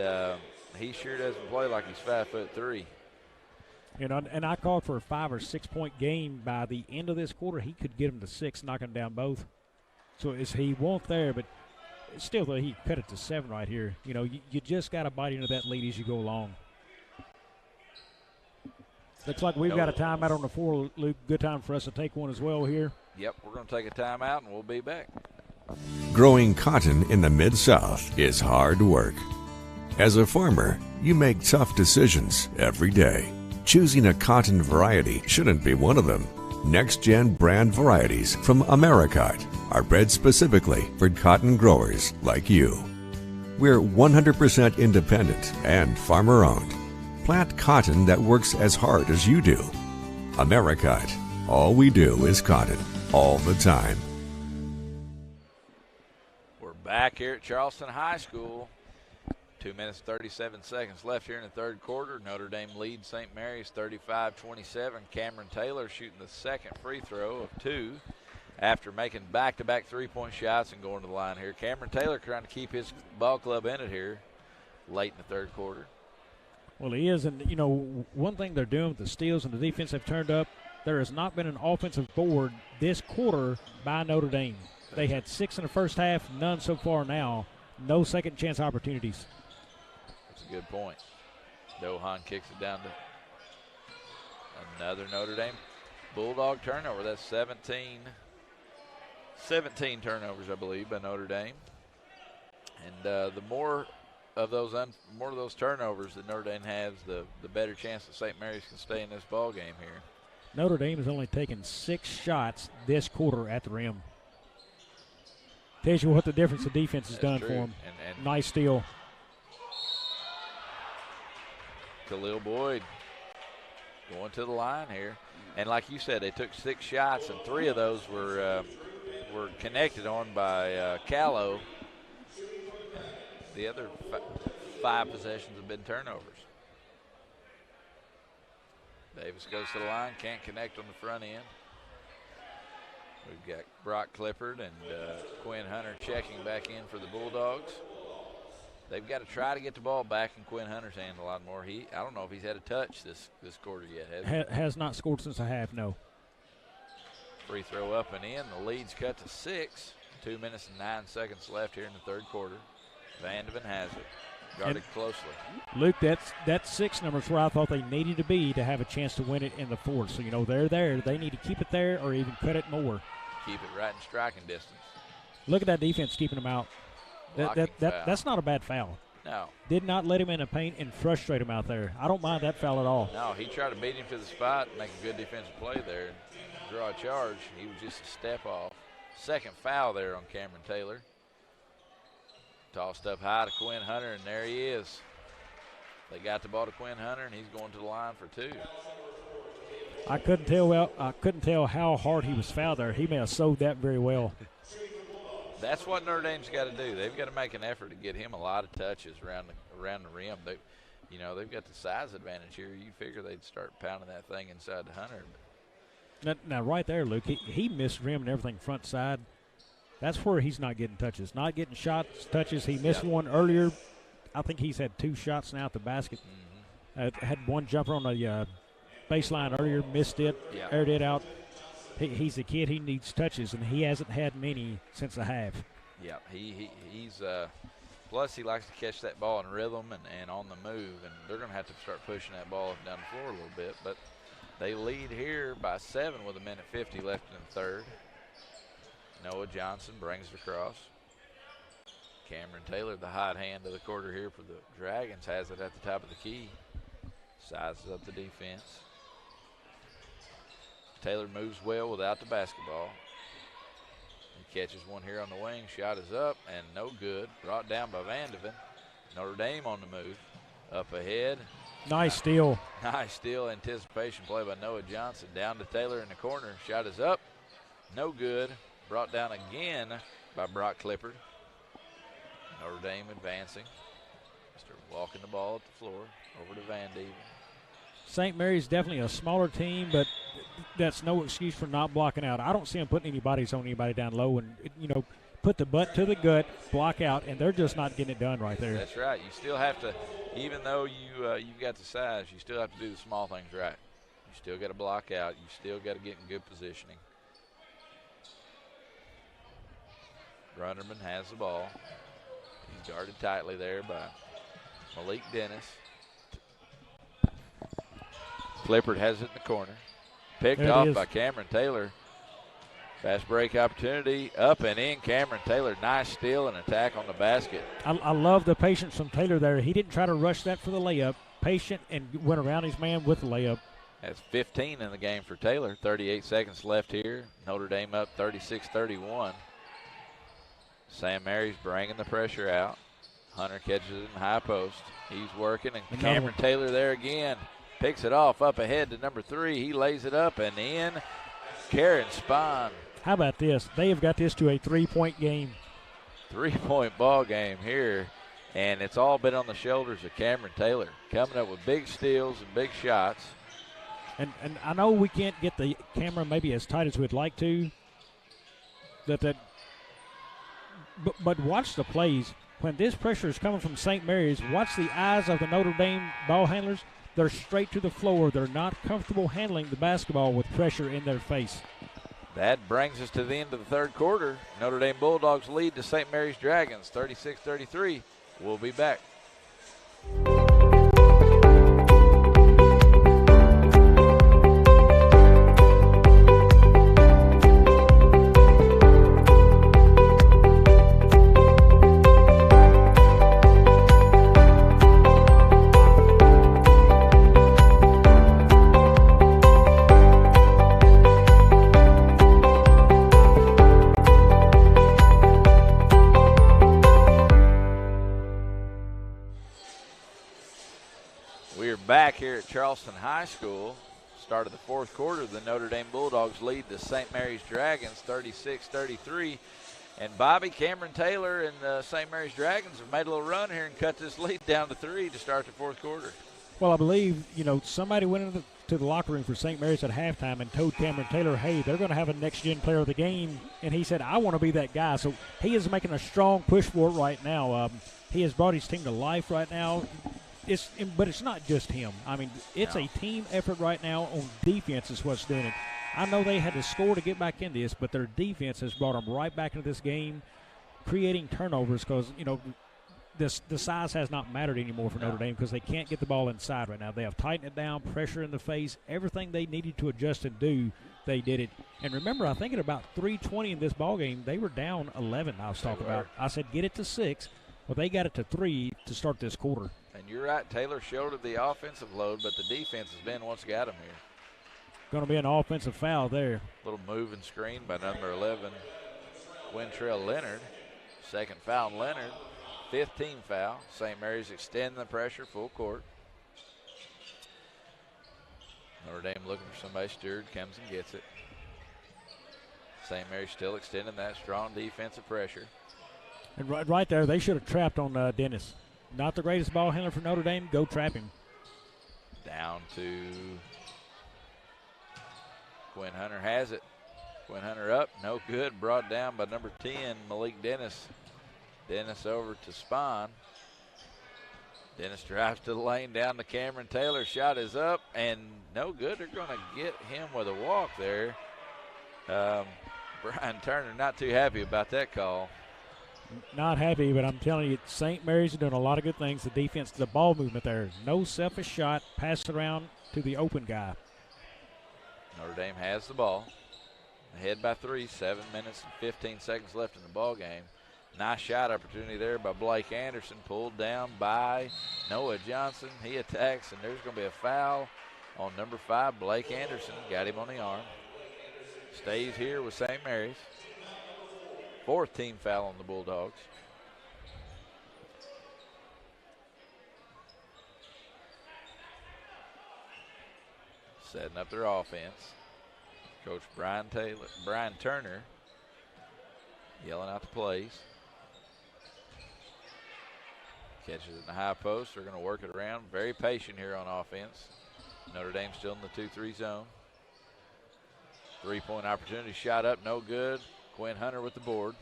he sure doesn't play like he's 5'3". You know, and I called for a 5 or 6 point game by the end of this quarter. He could get him to 6, knocking down both. So he won't there, but still, though, he cut it to 7 right here. You know, you just got to bite into that lead as you go along. Looks like we've got a timeout on the floor, Luke. Good time for us to take one as well here. Yep, we're going to take a timeout, and we'll be back. Growing cotton in the Mid-South is hard work. As a farmer, you make tough decisions every day. Choosing a cotton variety shouldn't be one of them. Next-gen brand varieties from Americot are bred specifically for cotton growers like you. We're 100% independent and farmer-owned. Plant cotton that works as hard as you do. Amerikite. All we do is cotton, all the time. We're back here at Charleston High School. 2 minutes, 37 seconds left here in the third quarter. Notre Dame leads St. Mary's 35-27. Cameron Taylor shooting the second free throw of 2 after making back-to-back three-point shots and going to the line here. Cameron Taylor trying to keep his ball club in it here late in the third quarter. Well, he is, and, you know, one thing they're doing with the steals and the defense have turned up, there has not been an offensive board this quarter by Notre Dame. They had 6 in the first half, none so far now. No second chance opportunities. That's a good point. Dohan kicks it down to another Notre Dame Bulldog turnover. That's 17 turnovers, I believe, by Notre Dame. And the more of those turnovers that Notre Dame has, the better chance that St. Mary's can stay in this ball game here. Notre Dame has only taken 6 shots this quarter at the rim. Tells you what the difference the defense has done for them. And nice steal. Khalil Boyd going to the line here. And like you said, they took 6 shots, and 3 of those were connected on by Callow. The other 5 possessions have been turnovers. Davis goes to the line, can't connect on the front end. We've got Brock Clifford and Quinn Hunter checking back in for the Bulldogs. They've got to try to get the ball back in Quinn Hunter's hand a lot more. I don't know if he's had a touch this quarter yet, has he? Has not scored since the half, no. Free throw up and in. The lead's cut to 6. 2 minutes and 9 seconds left here in the third quarter. Vandeven has it. Guarded closely. Luke, that's 6 numbers where I thought they needed to be to have a chance to win it in the fourth. So, you know, they're there. They need to keep it there or even cut it more. Keep it right in striking distance. Look at that defense keeping them out. That's not a bad foul. No. Did not let him in the paint and frustrate him out there. I don't mind that foul at all. No, he tried to beat him to the spot, make a good defensive play there, and draw a charge. He was just a step off. Second foul there on Cameron Taylor. Tossed up high to Quinn Hunter, and there he is. They got the ball to Quinn Hunter, and he's going to the line for 2. I couldn't tell how hard he was fouled there. He may have sold that very well. That's what Notre Dame's got to do. They've got to make an effort to get him a lot of touches around the rim. They've got the size advantage here. You figure they'd start pounding that thing inside the Hunter. Now right there, Luke, he missed rim and everything front side. That's where he's not getting touches. Not getting touches. He missed one earlier. I think he's had 2 shots now at the basket. Mm-hmm. Had one jumper on the baseline earlier, missed it, aired it out. He's a kid. He needs touches, and he hasn't had many since the half. Yeah, he's plus he likes to catch that ball in rhythm and on the move, and they're going to have to start pushing that ball up down the floor a little bit. But they lead here by 7 with 1:50 left in the third. Noah Johnson brings it across. Cameron Taylor, the hot hand of the quarter here for the Dragons, has it at the top of the key. Sizes up the defense. Taylor moves well without the basketball. He catches one here on the wing. Shot is up and no good. Brought down by Vandeven. Notre Dame on the move. Up ahead. Nice steal. Nice steal. Anticipation play by Noah Johnson. Down to Taylor in the corner. Shot is up. No good. Brought down again by Brock Clifford. Notre Dame advancing. Start walking the ball at the floor. Over to Vandeven. St. Mary's definitely a smaller team, but that's no excuse for not blocking out. I don't see them putting anybody down low and, put the butt to the gut, block out, and they're just not getting it done right there. That's right. You still have to, even though you've got the size, you still have to do the small things right. You still got to block out. You still got to get in good positioning. Runderman has the ball. He's guarded tightly there by Malik Dennis. Clifford has it in the corner. Picked off by Cameron Taylor. Fast break opportunity. Up and in. Cameron Taylor. Nice steal and attack on the basket. I love the patience from Taylor there. He didn't try to rush that for the layup. Patient and went around his man with the layup. That's 15 in the game for Taylor. 38 seconds left here. Notre Dame up 36-31. St. Mary's bringing the pressure out. Hunter catches it in the high post. He's working, and Cameron Taylor there again. Picks it off up ahead to number 3. He lays it up and in. Karen Spahn. How about this? They have got this to a 3-point game. 3-point ball game here, and it's all been on the shoulders of Cameron Taylor, coming up with big steals and big shots. And I know we can't get the camera maybe as tight as we'd like to. But watch the plays. When this pressure is coming from St. Mary's, watch the eyes of the Notre Dame ball handlers. They're straight to the floor. They're not comfortable handling the basketball with pressure in their face. That brings us to the end of the third quarter. Notre Dame Bulldogs lead to St. Mary's Dragons, 36-33. We'll be back. Back here at Charleston High School, start of the fourth quarter, the Notre Dame Bulldogs lead the St. Mary's Dragons 36-33. And Bobby, Cameron Taylor, and the St. Mary's Dragons have made a little run here and cut this lead down to 3 to start the fourth quarter. Well, I believe, somebody went into the locker room for St. Mary's at halftime and told Cameron Taylor, hey, they're going to have a next-gen player of the game. And he said, I want to be that guy. So he is making a strong push for it right now. He has brought his team to life right now. But it's not just him. I mean, it's a team effort right now on defense is what's doing it. I know they had to score to get back in this, but their defense has brought them right back into this game, creating turnovers because, the size has not mattered anymore for Notre Dame because they can't get the ball inside right now. They have tightened it down, pressure in the face. Everything they needed to adjust and do, they did it. And remember, I think at about 3:20 in this ball game, they were down 11 I was talking about. I said get it to 6. Well, they got it to 3 to start this quarter. And you're right, Taylor shouldered the offensive load, but the defense has been what's got him here. Going to be an offensive foul there. Little move and screen by number 11, Quintrell Leonard. Second foul on Leonard. 15 foul. St. Mary's extending the pressure full court. Notre Dame looking for somebody. Stewart comes and gets it. St. Mary's still extending that strong defensive pressure. And right there, they should have trapped on Dennis. Not the greatest ball handler for Notre Dame. Go trap him. Down to Quinn Hunter has it. Quinn Hunter up. No good. Brought down by number 10, Malik Dennis. Dennis over to Spahn. Dennis drives to the lane down to Cameron Taylor. Shot is up and no good. They're going to get him with a walk there. Brian Turner not too happy about that call. Not happy, but I'm telling you, St. Mary's are doing a lot of good things. The defense, the ball movement there. No selfish shot. Pass it around to the open guy. Notre Dame has the ball. Ahead by 3, 7 minutes and 15 seconds left in the ball game. Nice shot opportunity there by Blake Anderson. Pulled down by Noah Johnson. He attacks, and there's going to be a foul on number 5, Blake Anderson. Got him on the arm. Stays here with St. Mary's. 4th team foul on the Bulldogs. Setting up their offense. Coach Brian Turner yelling out the plays. Catches it in the high post. They're going to work it around. Very patient here on offense. Notre Dame still in the 2-3 zone. 3-point opportunity. Shot up, no good. Quinn Hunter with the board.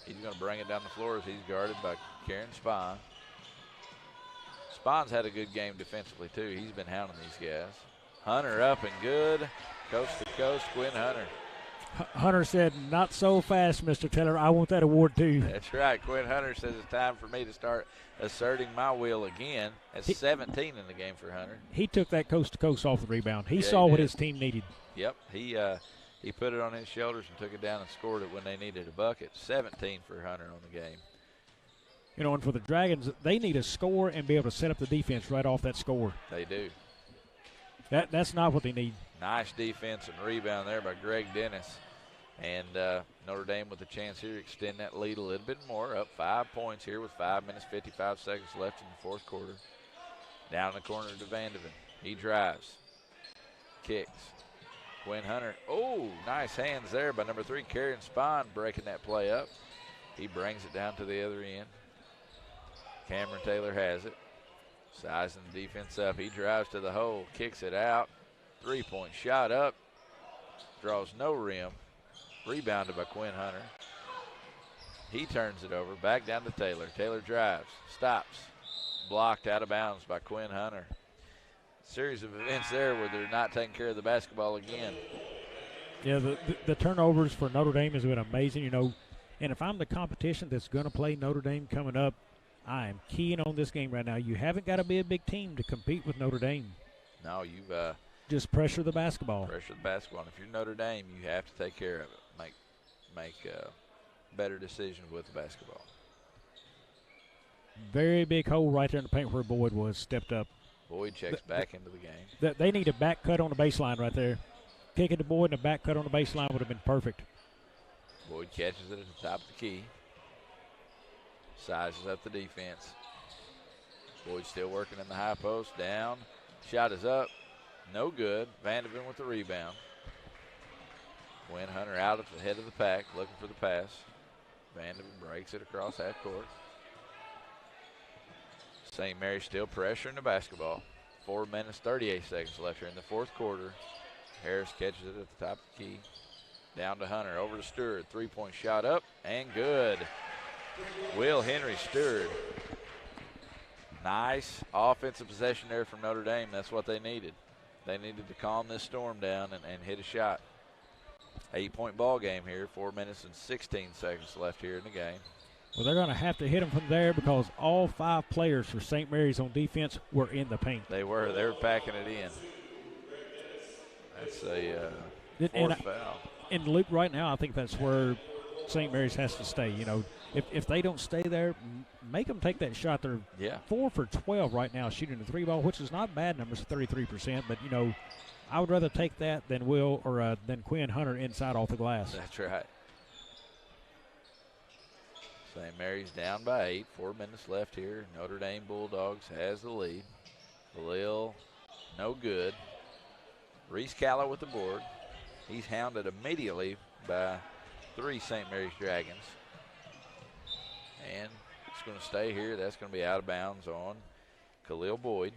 He's going to bring it down the floor as he's guarded by Karen Spahn. Spahn's had a good game defensively, too. He's been hounding these guys. Hunter up and good. Coast to coast, Quinn Hunter. Hunter said, not so fast, Mr. Taylor. I want that award, too. That's right. Quinn Hunter says it's time for me to start asserting my will again. That's 17 in the game for Hunter. He took that coast-to-coast off the rebound. He saw what his team needed. Yep. He put it on his shoulders and took it down and scored it when they needed a bucket. 17 for Hunter on the game. And for the Dragons, they need a score and be able to set up the defense right off that score. They do. That's not what they need. Nice defense and rebound there by Greg Dennis. And Notre Dame with a chance here to extend that lead a little bit more, up 5 points here with 5 minutes, 55 seconds left in the fourth quarter. Down in the corner to Vandeven. He drives, kicks. Quinn Hunter, oh, nice hands there by number 3, Carrion Spahn, breaking that play up. He brings it down to the other end. Cameron Taylor has it. Sizing the defense up. He drives to the hole, kicks it out. 3-point shot up. Draws no rim. Rebounded by Quinn Hunter. He turns it over, back down to Taylor. Taylor drives, stops. Blocked out of bounds by Quinn Hunter. Series of events there where they're not taking care of the basketball again. Yeah, the turnovers for Notre Dame has been amazing, you know. And if I'm the competition that's going to play Notre Dame coming up, I am keying on this game right now. You haven't got to be a big team to compete with Notre Dame. No, you've just pressure the basketball. Pressure the basketball. And if you're Notre Dame, you have to take care of it. Make better decisions with the basketball. Very big hole right there in the paint where Boyd was stepped up. Boyd checks back into the game. They need a back cut on the baseline right there. Kick it to Boyd and a back cut on the baseline would have been perfect. Boyd catches it at the top of the key. Sizes up the defense. Boyd still working in the high post. Down. Shot is up. No good. Vandeven with the rebound. Quinn Hunter out at the head of the pack looking for the pass. Vandeven breaks it across half court. St. Mary's still pressuring the basketball. 4 minutes, 38 seconds left here in the fourth quarter. Harris catches it at the top of the key. Down to Hunter, over to Stewart. 3-point shot up and good. Will Henry Stewart. Nice offensive possession there from Notre Dame. That's what they needed. They needed to calm this storm down and hit a shot. 8-point ball game here. 4 minutes and 16 seconds left here in the game. Well, they're going to have to hit them from there because all 5 players for St. Mary's on defense were in the paint. They were. They were packing it in. That's a fourth foul. And Luke, right now, I think that's where St. Mary's has to stay. You know, if they don't stay there, make them take that shot. They're 4 for 12 right now shooting the 3 ball, which is not bad numbers, 33%. But, you know, I would rather take that than than Quinn Hunter inside off the glass. That's right. St. Mary's down by 8. 4 minutes left here. Notre Dame Bulldogs has the lead. Khalil, no good. Reese Callow with the board. He's hounded immediately by 3 St. Mary's Dragons. And it's going to stay here. That's going to be out of bounds on Khalil Boyd.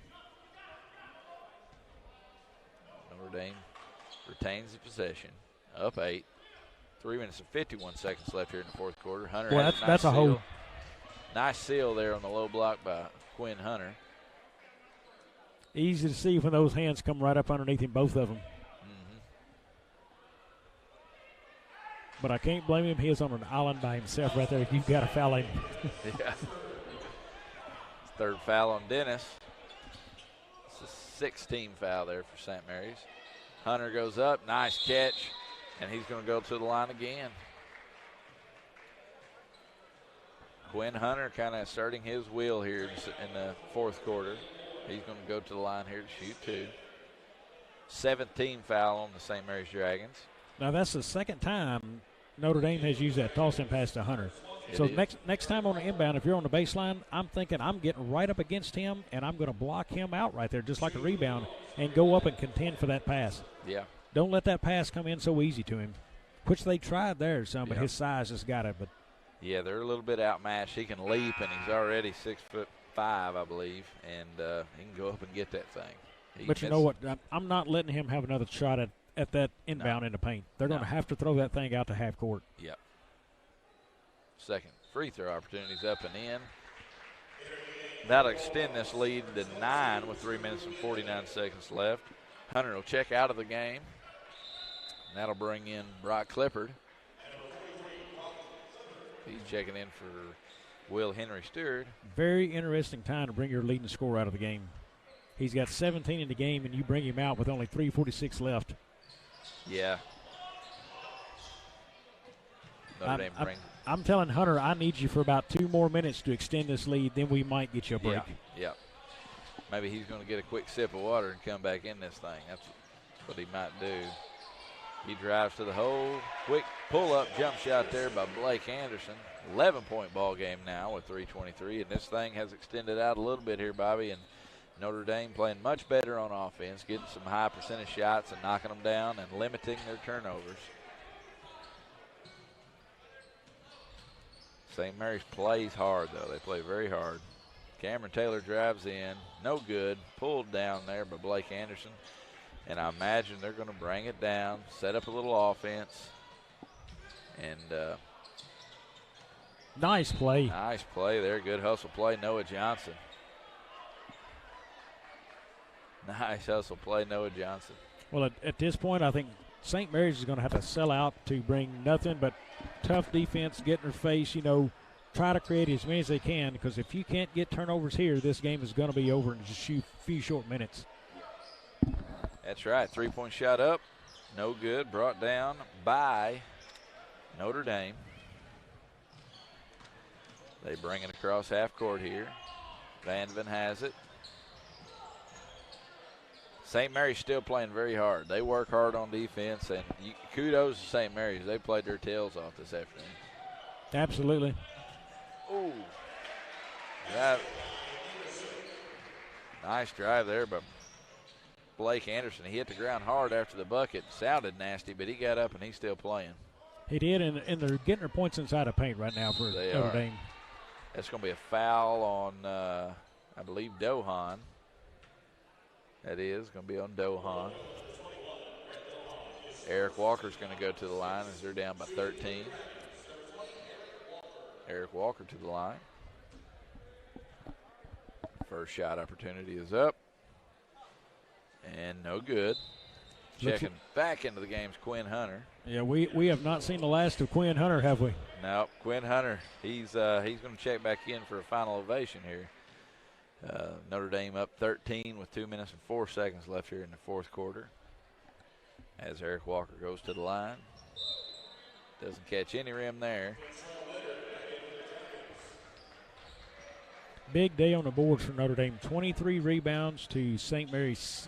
Notre Dame retains the possession. Up 8. 3 minutes and 51 seconds left here in the fourth quarter. Hunter has a nice that's a hole. Nice seal there on the low block by Quinn Hunter. Easy to see when those hands come right up underneath him, both of them. Mm-hmm. But I can't blame him. He is on an island by himself right there. You've got to foul him. Yeah. Third foul on Dennis. It's a 6-team foul there for St. Mary's. Hunter goes up. Nice catch. And he's going to go to the line again. Quinn Hunter kind of asserting his will here in the fourth quarter. He's going to go to the line here to shoot 2. 17 foul on the St. Mary's Dragons. Now that's the second time Notre Dame has used that toss-in pass to Hunter. So next time on the inbound, if you're on the baseline, I'm thinking I'm getting right up against him, and I'm going to block him out right there just like a rebound and go up and contend for that pass. Yeah. Don't let that pass come in so easy to him, which they tried there some, but his size just got it. But yeah, they're a little bit outmatched. He can leap, and he's already 6'5", I believe, and he can go up and get that thing. But you know what? I'm not letting him have another shot at that inbound in the paint. They're going to have to throw that thing out to half court. Yep. Second free throw opportunities up and in. That'll extend this lead to 9 with 3 minutes and 49 seconds left. Hunter will check out of the game. And that'll bring in Brock Clifford. He's checking in for Will Henry Stewart. Very interesting time to bring your leading scorer out of the game. He's got 17 in the game, and you bring him out with only 3:46 left. Yeah. Notre Dame brings. I'm telling Hunter, I need you for about 2 more minutes to extend this lead, then we might get you a break. Yeah. Maybe he's going to get a quick sip of water and come back in this thing. That's what he might do. He drives to the hole. Quick pull-up jump shot there by Blake Anderson. 11-point ball game now with 3:23, and this thing has extended out a little bit here, Bobby, and Notre Dame playing much better on offense, getting some high percentage shots and knocking them down and limiting their turnovers. St. Mary's plays hard, though. They play very hard. Cameron Taylor drives in. No good. Pulled down there by Blake Anderson. And I imagine they're going to bring it down, set up a little offense. And nice play. Nice play there. Good hustle play, Noah Johnson. Nice hustle play, Noah Johnson. Well, at this point, I think St. Mary's is going to have to sell out to bring nothing but tough defense, get in their face, try to create as many as they can, because if you can't get turnovers here, this game is going to be over in just a few short minutes. That's right. 3-point shot up. No good. Brought down by Notre Dame. They bring it across half court here. Vandeven has it. St. Mary's still playing very hard. They work hard on defense, and kudos to St. Mary's. They played their tails off this afternoon. Absolutely. Ooh. That, nice drive there by Blake Anderson. He hit the ground hard after the bucket. Sounded nasty, but he got up and he's still playing. He did, and they're getting their points inside the paint right now for Notre Dame. That's going to be a foul on, I believe, Dohan. That is going to be on Dohan. Eric Walker's going to go to the line as they're down by 13. Eric Walker to the line. First shot opportunity is up. And no good. Checking back into the game is Quinn Hunter. Yeah, we have not seen the last of Quinn Hunter, have we? No, Quinn Hunter. He's going to check back in for a final ovation here. Notre Dame up 13 with 2 minutes and 4 seconds left here in the fourth quarter. As Eric Walker goes to the line. Doesn't catch any rim there. Big day on the boards for Notre Dame. 23 rebounds to St. Mary's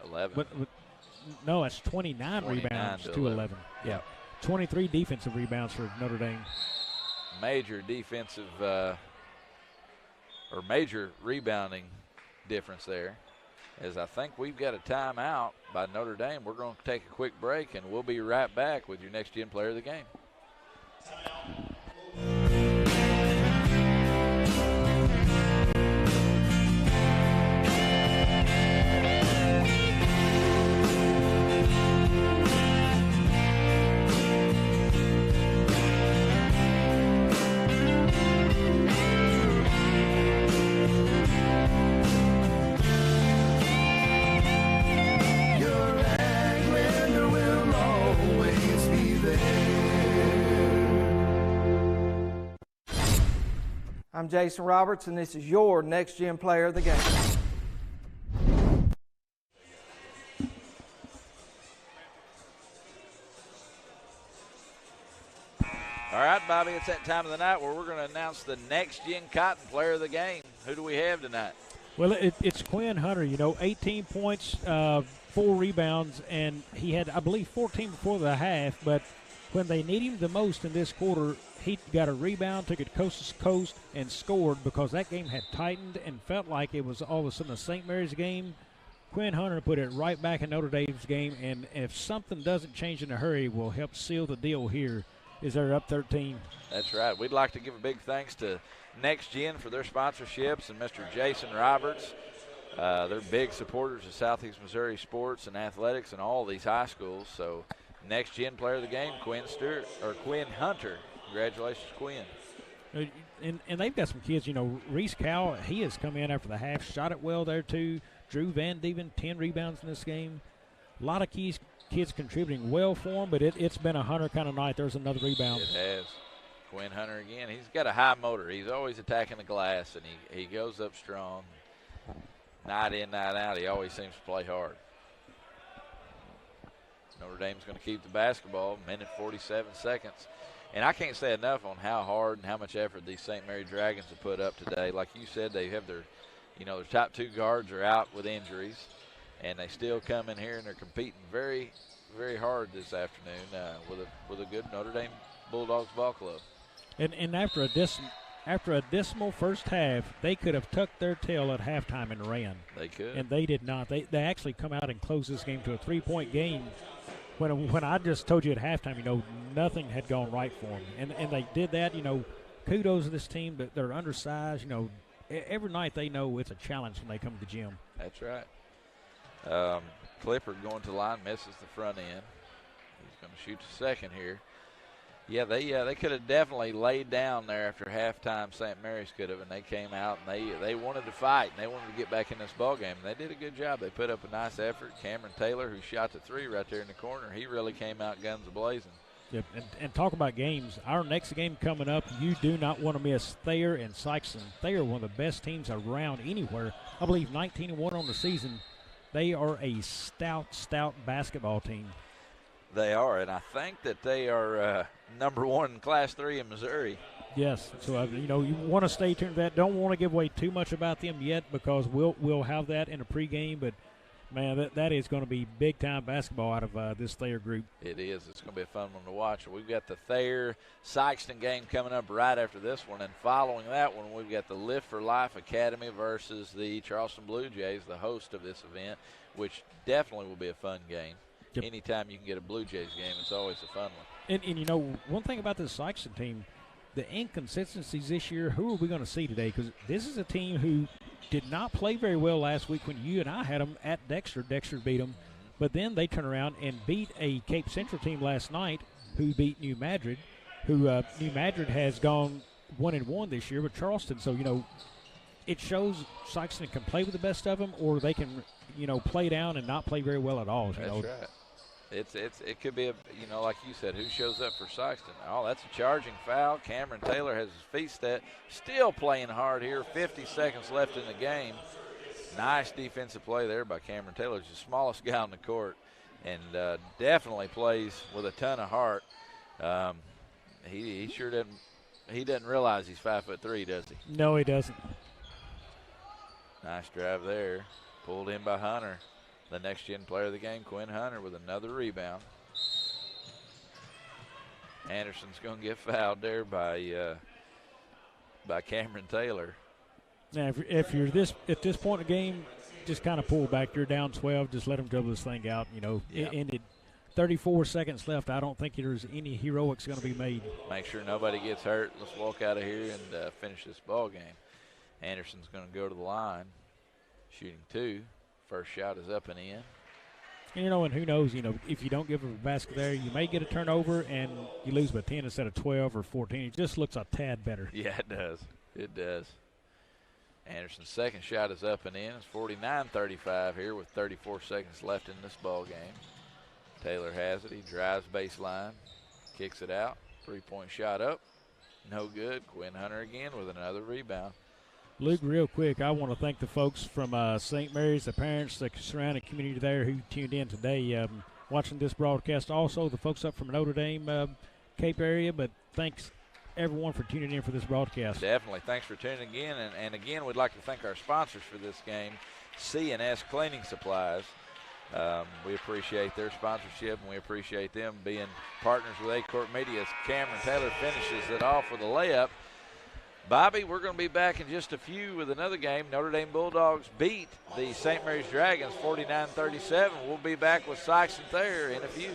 11. No, it's 29 rebounds to 11. Yeah. 23 defensive rebounds for Notre Dame. Major defensive or major rebounding difference there. As I think we've got a timeout by Notre Dame. We're going to take a quick break, and we'll be right back with your next gen player of the game. I'm Jason Roberts, and this is your Next Gen Player of the Game. All right, Bobby, it's that time of the night where we're going to announce the Next Gen Cotton Player of the Game. Who do we have tonight? Well, it's Quinn Hunter, 18 points, 4 rebounds, and he had, I believe, 14 before the half, but when they need him the most in this quarter, he got a rebound, took it coast to coast, and scored because that game had tightened and felt like it was all of a sudden a St. Mary's game. Quinn Hunter put it right back in Notre Dame's game, and if something doesn't change in a hurry, will help seal the deal here as they're up 13. That's right. We'd like to give a big thanks to Next Gen for their sponsorships and Mr. Jason Roberts. They're big supporters of Southeast Missouri sports and athletics and all these high schools. So Next Gen Player of the Game, Quinn Hunter. Congratulations, Quinn. And they've got some kids, Reese Cowell, he has come in after the half, shot it well there too. Drew Vandeven, 10 rebounds in this game. A lot of kids contributing well for him, but it's been a Hunter kind of night. There's another rebound. It has. Quinn Hunter again. He's got a high motor. He's always attacking the glass, and he goes up strong. Night in, night out, he always seems to play hard. Notre Dame's going to keep the basketball, minute 47 seconds. And I can't say enough on how hard and how much effort these St. Mary Dragons have put up today. Like you said, they have their top two guards are out with injuries. and they still come in here and they're competing very, very hard this afternoon with a good Notre Dame Bulldogs ball club. And after a dismal first half, they could have tucked their tail at halftime and ran. They could. And they did not. They actually come out and close this game to a 3-point game. When I just told you at halftime, nothing had gone right for them. And they did that, kudos to this team, but they're undersized. Every night they know it's a challenge when they come to the gym. That's right. Clifford going to the line, misses the front end. He's going to shoot the second here. Yeah, they could have definitely laid down there after halftime. St. Mary's could have, and they came out and they wanted to fight and they wanted to get back in this ball game. And they did a good job. They put up a nice effort. Cameron Taylor, who shot the three right there in the corner, he really came out guns a-blazing. Yep, and talk about games. Our next game coming up, you do not want to miss Thayer and Sikeston. Thayer, one of the best teams around anywhere. I believe 19-1 on the season. They are a stout basketball team. They are, and I think that they are number one in Class 3 in Missouri. Yes, so you want to stay tuned to that. Don't want to give away too much about them yet because we'll have that in a pregame. But man, that is going to be big time basketball out of this Thayer group. It is. It's going to be a fun one to watch. We've got the Thayer Sikeston game coming up right after this one, and following that one, we've got the Lift for Life Academy versus the Charleston Blue Jays, the host of this event, which definitely will be a fun game. Yep. Anytime you can get a Blue Jays game, it's always a fun one. And one thing about this Sikeston team, the inconsistencies this year, who are we going to see today? Because this is a team who did not play very well last week when you and I had them at Dexter. Dexter beat them. But then they turn around and beat a Cape Central team last night who beat New Madrid, who New Madrid has gone 1-1 this year with Charleston. So, it shows Sikeston can play with the best of them or they can, play down and not play very well at all. That's right. It could be like you said, who shows up for Sikeston? Oh, that's a charging foul. Cameron Taylor has his feet set, still playing hard here. 50 seconds left in the game. Nice defensive play there by Cameron Taylor. He's the smallest guy on the court, and definitely plays with a ton of heart. He sure doesn't. He doesn't realize he's 5'3", does he? No, he doesn't. Nice drive there, pulled in by Hunter. The next-gen player of the game, Quinn Hunter, with another rebound. Anderson's going to get fouled there by Cameron Taylor. Now, if you're at this point in the game, just kind of pull back. You're down 12. Just let them dribble this thing out. It ended 34 seconds left. I don't think there's any heroics going to be made. Make sure nobody gets hurt. Let's walk out of here and finish this ball game. Anderson's going to go to the line, shooting two. First shot is up and in. And who knows, if you don't give a basket there, you may get a turnover and you lose by 10 instead of 12 or 14. It just looks a tad better. Yeah, it does. It does. Anderson's second shot is up and in. It's 49-35 here with 34 seconds left in this ball game. Taylor has it. He drives baseline, kicks it out. Three-point shot up. No good. Quinn Hunter again with another rebound. Luke, real quick, I want to thank the folks from St. Mary's, the parents, the surrounding community there who tuned in today watching this broadcast. Also, the folks up from Notre Dame, Cape area, but thanks, everyone, for tuning in for this broadcast. Definitely. Thanks for tuning in. And again, we'd like to thank our sponsors for this game, C&S Cleaning Supplies. We appreciate their sponsorship, and we appreciate them being partners with Aycorp Media as Cameron Taylor finishes it off with a layup. Bobby, we're going to be back in just a few with another game. Notre Dame Bulldogs beat the St. Mary's Dragons 49-37. We'll be back with Sikeston Thayer in a few.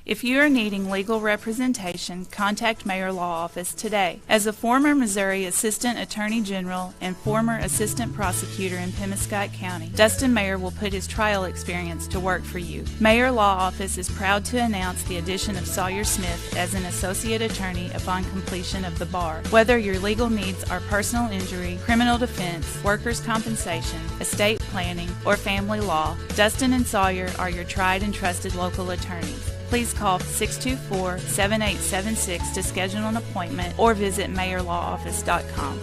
If you are needing legal representation, contact Mayor Law Office today. As a former Missouri Assistant Attorney General and former Assistant Prosecutor in Pemiscot County, Dustin Mayer will put his trial experience to work for you. Mayor Law Office is proud to announce the addition of Sawyer Smith as an Associate Attorney upon completion of the bar. Whether your legal needs are personal injury, criminal defense, workers' compensation, estate planning, or family law, Dustin and Sawyer are your tried and trusted local attorneys. Please call 624-7876 to schedule an appointment or visit mayorlawoffice.com.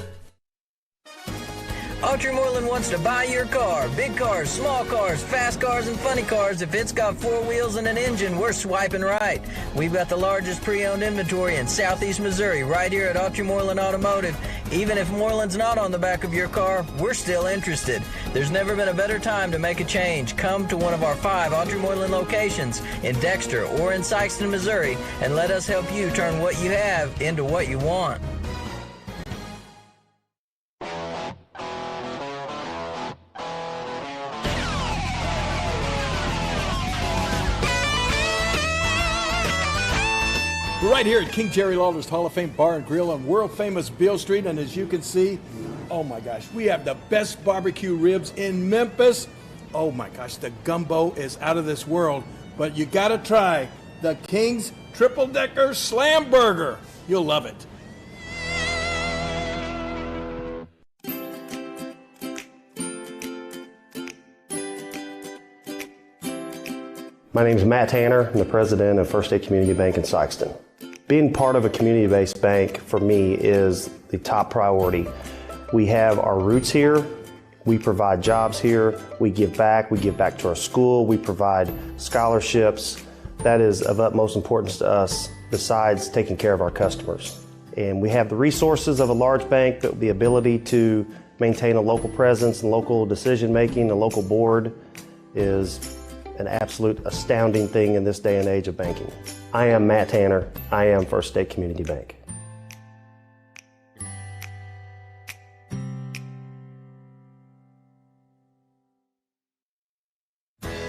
Autry Moreland wants to buy your car. Big cars, small cars, fast cars, and funny cars. If it's got four wheels and an engine, we're swiping right. We've got the largest pre-owned inventory in Southeast Missouri right here at Autry Moreland Automotive. Even if Moreland's not on the back of your car, we're still interested. There's never been a better time to make a change. Come to one of our 5 Audrey Moreland locations in Dexter or in Sikeston, Missouri, and let us help you turn what you have into what you want. We're right here at King Jerry Lawler's Hall of Fame Bar and Grill on world-famous Beale Street, and as you can see, oh my gosh, we have the best barbecue ribs in Memphis. Oh my gosh, the gumbo is out of this world, but you gotta try the King's Triple Decker Slam Burger. You'll love it. My name is Matt Tanner. I'm the president of First State Community Bank in Sikeston. Being part of a community-based bank for me is the top priority. We have our roots here. We provide jobs here. We give back to our school. We provide scholarships. That is of utmost importance to us besides taking care of our customers. And we have the resources of a large bank, but the ability to maintain a local presence and local decision-making, a local board is an absolute astounding thing in this day and age of banking. I am Matt Tanner. I am First State Community Bank.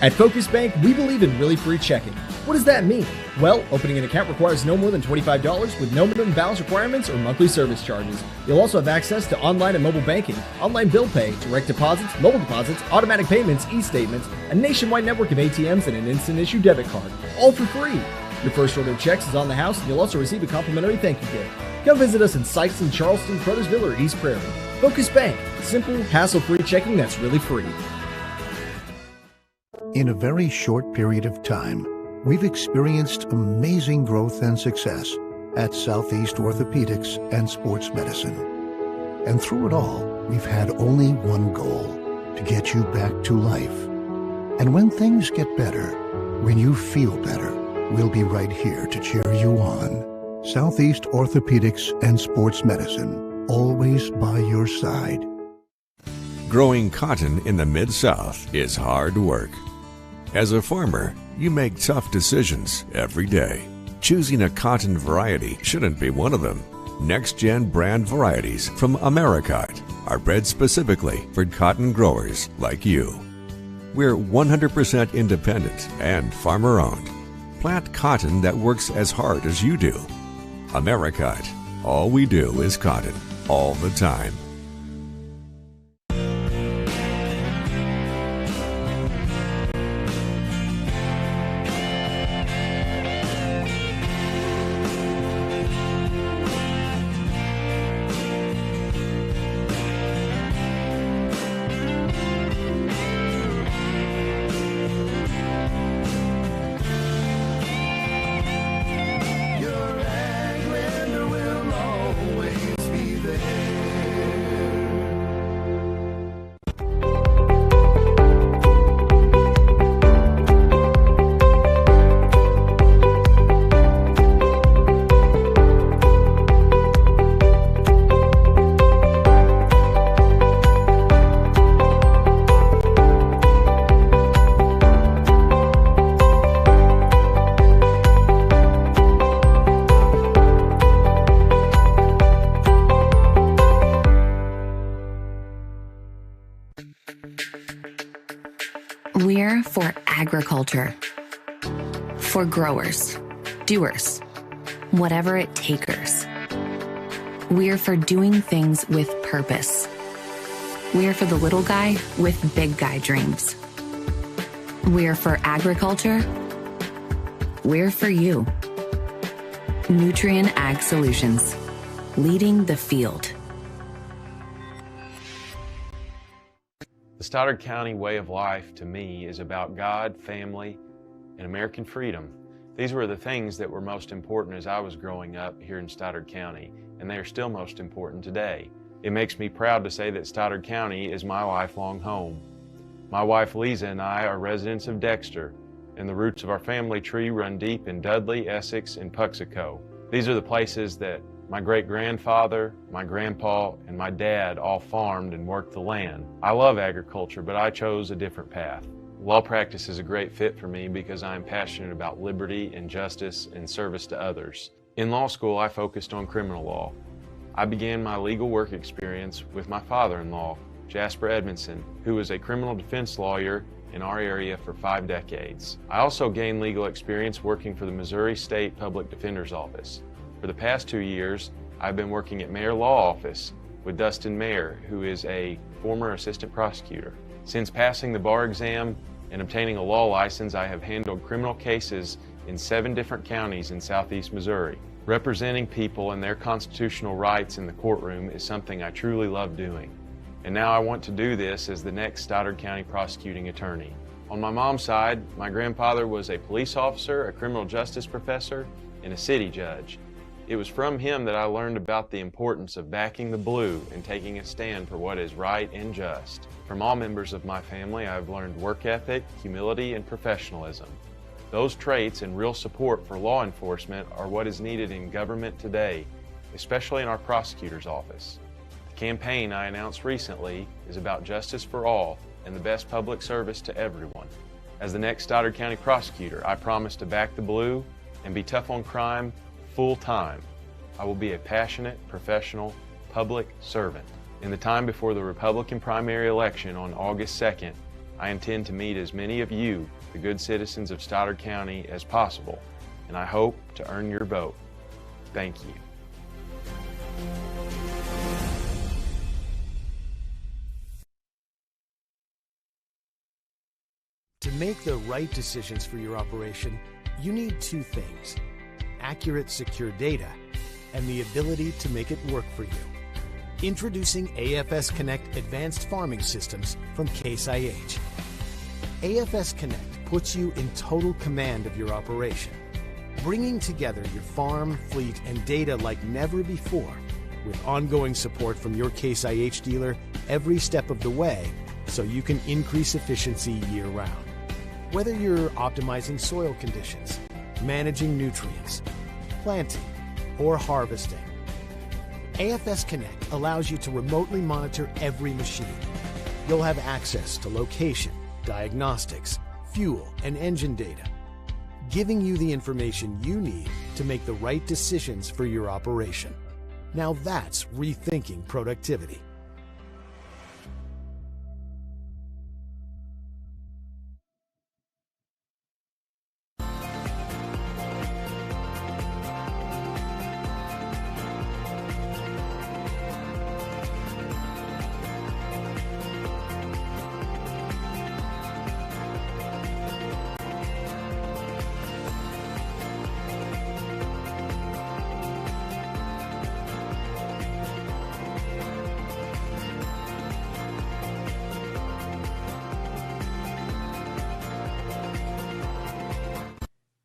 At Focus Bank, we believe in really free checking. What does that mean? Well, opening an account requires no more than $25 with no minimum balance requirements or monthly service charges. You'll also have access to online and mobile banking, online bill pay, direct deposits, mobile deposits, automatic payments, e-statements, a nationwide network of ATMs, and an instant issue debit card, all for free. Your first order of checks is on the house, and you'll also receive a complimentary thank you gift. Come visit us in Sikeston, Charleston, Crothersville, or East Prairie. Focus Bank, simple, hassle-free checking that's really free. In a very short period of time, we've experienced amazing growth and success at Southeast Orthopedics and Sports Medicine. And through it all, we've had only one goal: to get you back to life. And when things get better, when you feel better, we'll be right here to cheer you on. Southeast Orthopedics and Sports Medicine, always by your side. Growing cotton in the Mid-South is hard work. As a farmer, you make tough decisions every day. Choosing a cotton variety shouldn't be one of them. Next-gen brand varieties from Americot are bred specifically for cotton growers like you. We're 100% independent and farmer-owned. Plant cotton that works as hard as you do. Americot. All we do is cotton, all the time. We're for agriculture, for growers, doers, whatever it takers. We're for doing things with purpose. We're for the little guy with big guy dreams. We're for agriculture. We're for you. Nutrien Ag Solutions, leading the field. The Stoddard County way of life, to me, is about God, family, and American freedom. These were the things that were most important as I was growing up here in Stoddard County, and they are still most important today. It makes me proud to say that Stoddard County is my lifelong home. My wife Lisa and I are residents of Dexter, and the roots of our family tree run deep in Dudley, Essex, and Puxico. These are the places that My great-grandfather, my grandpa, and my dad all farmed and worked the land. I love agriculture, but I chose a different path. Law practice is a great fit for me because I am passionate about liberty and justice and service to others. In law school, I focused on criminal law. I began my legal work experience with my father-in-law, Jasper Edmondson, who was a criminal defense lawyer in our area for 5 decades. I also gained legal experience working for the Missouri State Public Defender's Office. For the past 2 years, I've been working at Mayor Law Office with Dustin Mayer, who is a former assistant prosecutor. Since passing the bar exam and obtaining a law license, I have handled criminal cases in 7 different counties in southeast Missouri. Representing people and their constitutional rights in the courtroom is something I truly love doing. And now I want to do this as the next Stoddard County prosecuting attorney. On my mom's side, my grandfather was a police officer, a criminal justice professor, and a city judge. It was from him that I learned about the importance of backing the blue and taking a stand for what is right and just. From all members of my family, I have learned work ethic, humility, and professionalism. Those traits and real support for law enforcement are what is needed in government today, especially in our prosecutor's office. The campaign I announced recently is about justice for all and the best public service to everyone. As the next Stoddard County prosecutor, I promise to back the blue and be tough on crime full time. I will be a passionate, professional, public servant. In the time before the Republican primary election on August 2nd, I intend to meet as many of you, the good citizens of Stoddard County, as possible, and I hope to earn your vote. Thank you. To make the right decisions for your operation, you need 2 things: accurate, secure data, and the ability to make it work for you. Introducing AFS Connect Advanced Farming Systems from Case IH. AFS Connect puts you in total command of your operation, bringing together your farm, fleet, and data like never before, with ongoing support from your Case IH dealer every step of the way, so you can increase efficiency year-round. Whether you're optimizing soil conditions, managing nutrients, planting, or harvesting, AFS Connect allows you to remotely monitor every machine. You'll have access to location, diagnostics, fuel, and engine data, giving you the information you need to make the right decisions for your operation. Now that's rethinking productivity.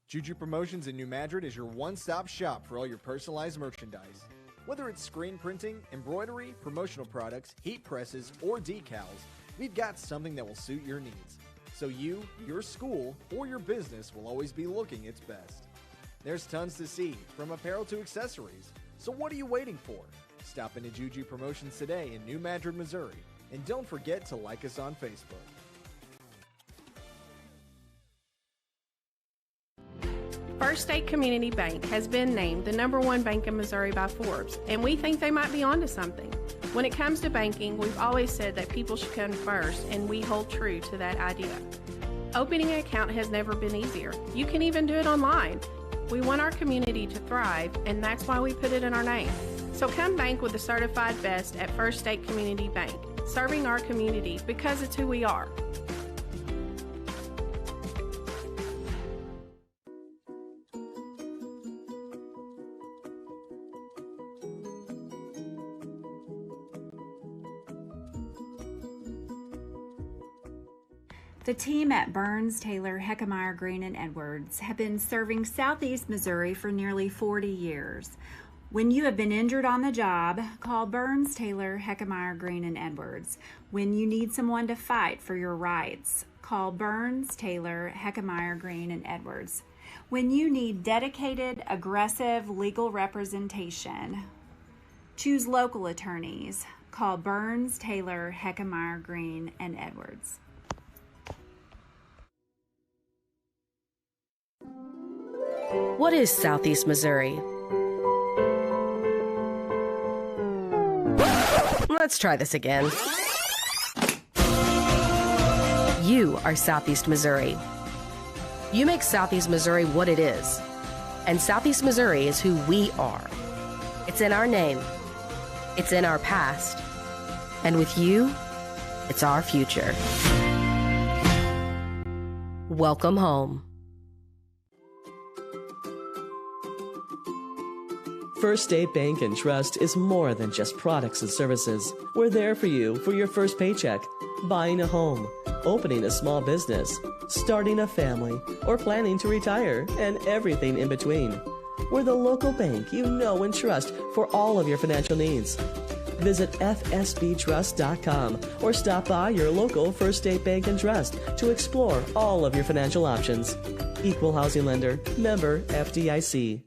Juju Promotions in New Madrid is your one-stop shop for all your personalized merchandise. Whether it's screen printing, embroidery, promotional products, heat presses, or decals, we've got something that will suit your needs. So you, your school, or your business will always be looking its best. There's tons to see, from apparel to accessories. So what are you waiting for? Stop into Juju Promotions today in New Madrid, Missouri. And don't forget to like us on Facebook. First State Community Bank has been named the #1 bank in Missouri by Forbes, and we think they might be onto something. When it comes to banking, we've always said that people should come first, and we hold true to that idea. Opening an account has never been easier. You can even do it online. We want our community to thrive, and that's why we put it in our name. So come bank with the certified best at First State Community Bank, serving our community because it's who we are. The team at Burns, Taylor, Heckmeyer, Green, and Edwards have been serving Southeast Missouri for nearly 40 years. When you have been injured on the job, call Burns, Taylor, Heckmeyer, Green, and Edwards. When you need someone to fight for your rights, call Burns, Taylor, Heckmeyer, Green, and Edwards. When you need dedicated, aggressive legal representation, choose local attorneys. Call Burns, Taylor, Heckemeyer, Green, and Edwards. What is Southeast Missouri? Let's try this again. You are Southeast Missouri. You make Southeast Missouri what it is. And Southeast Missouri is who we are. It's in our name. It's in our past. And with you, it's our future. Welcome home. First State Bank and Trust is more than just products and services. We're there for you for your first paycheck, buying a home, opening a small business, starting a family, or planning to retire, and everything in between. We're the local bank you know and trust for all of your financial needs. Visit fsbtrust.com or stop by your local First State Bank and Trust to explore all of your financial options. Equal housing lender, member FDIC.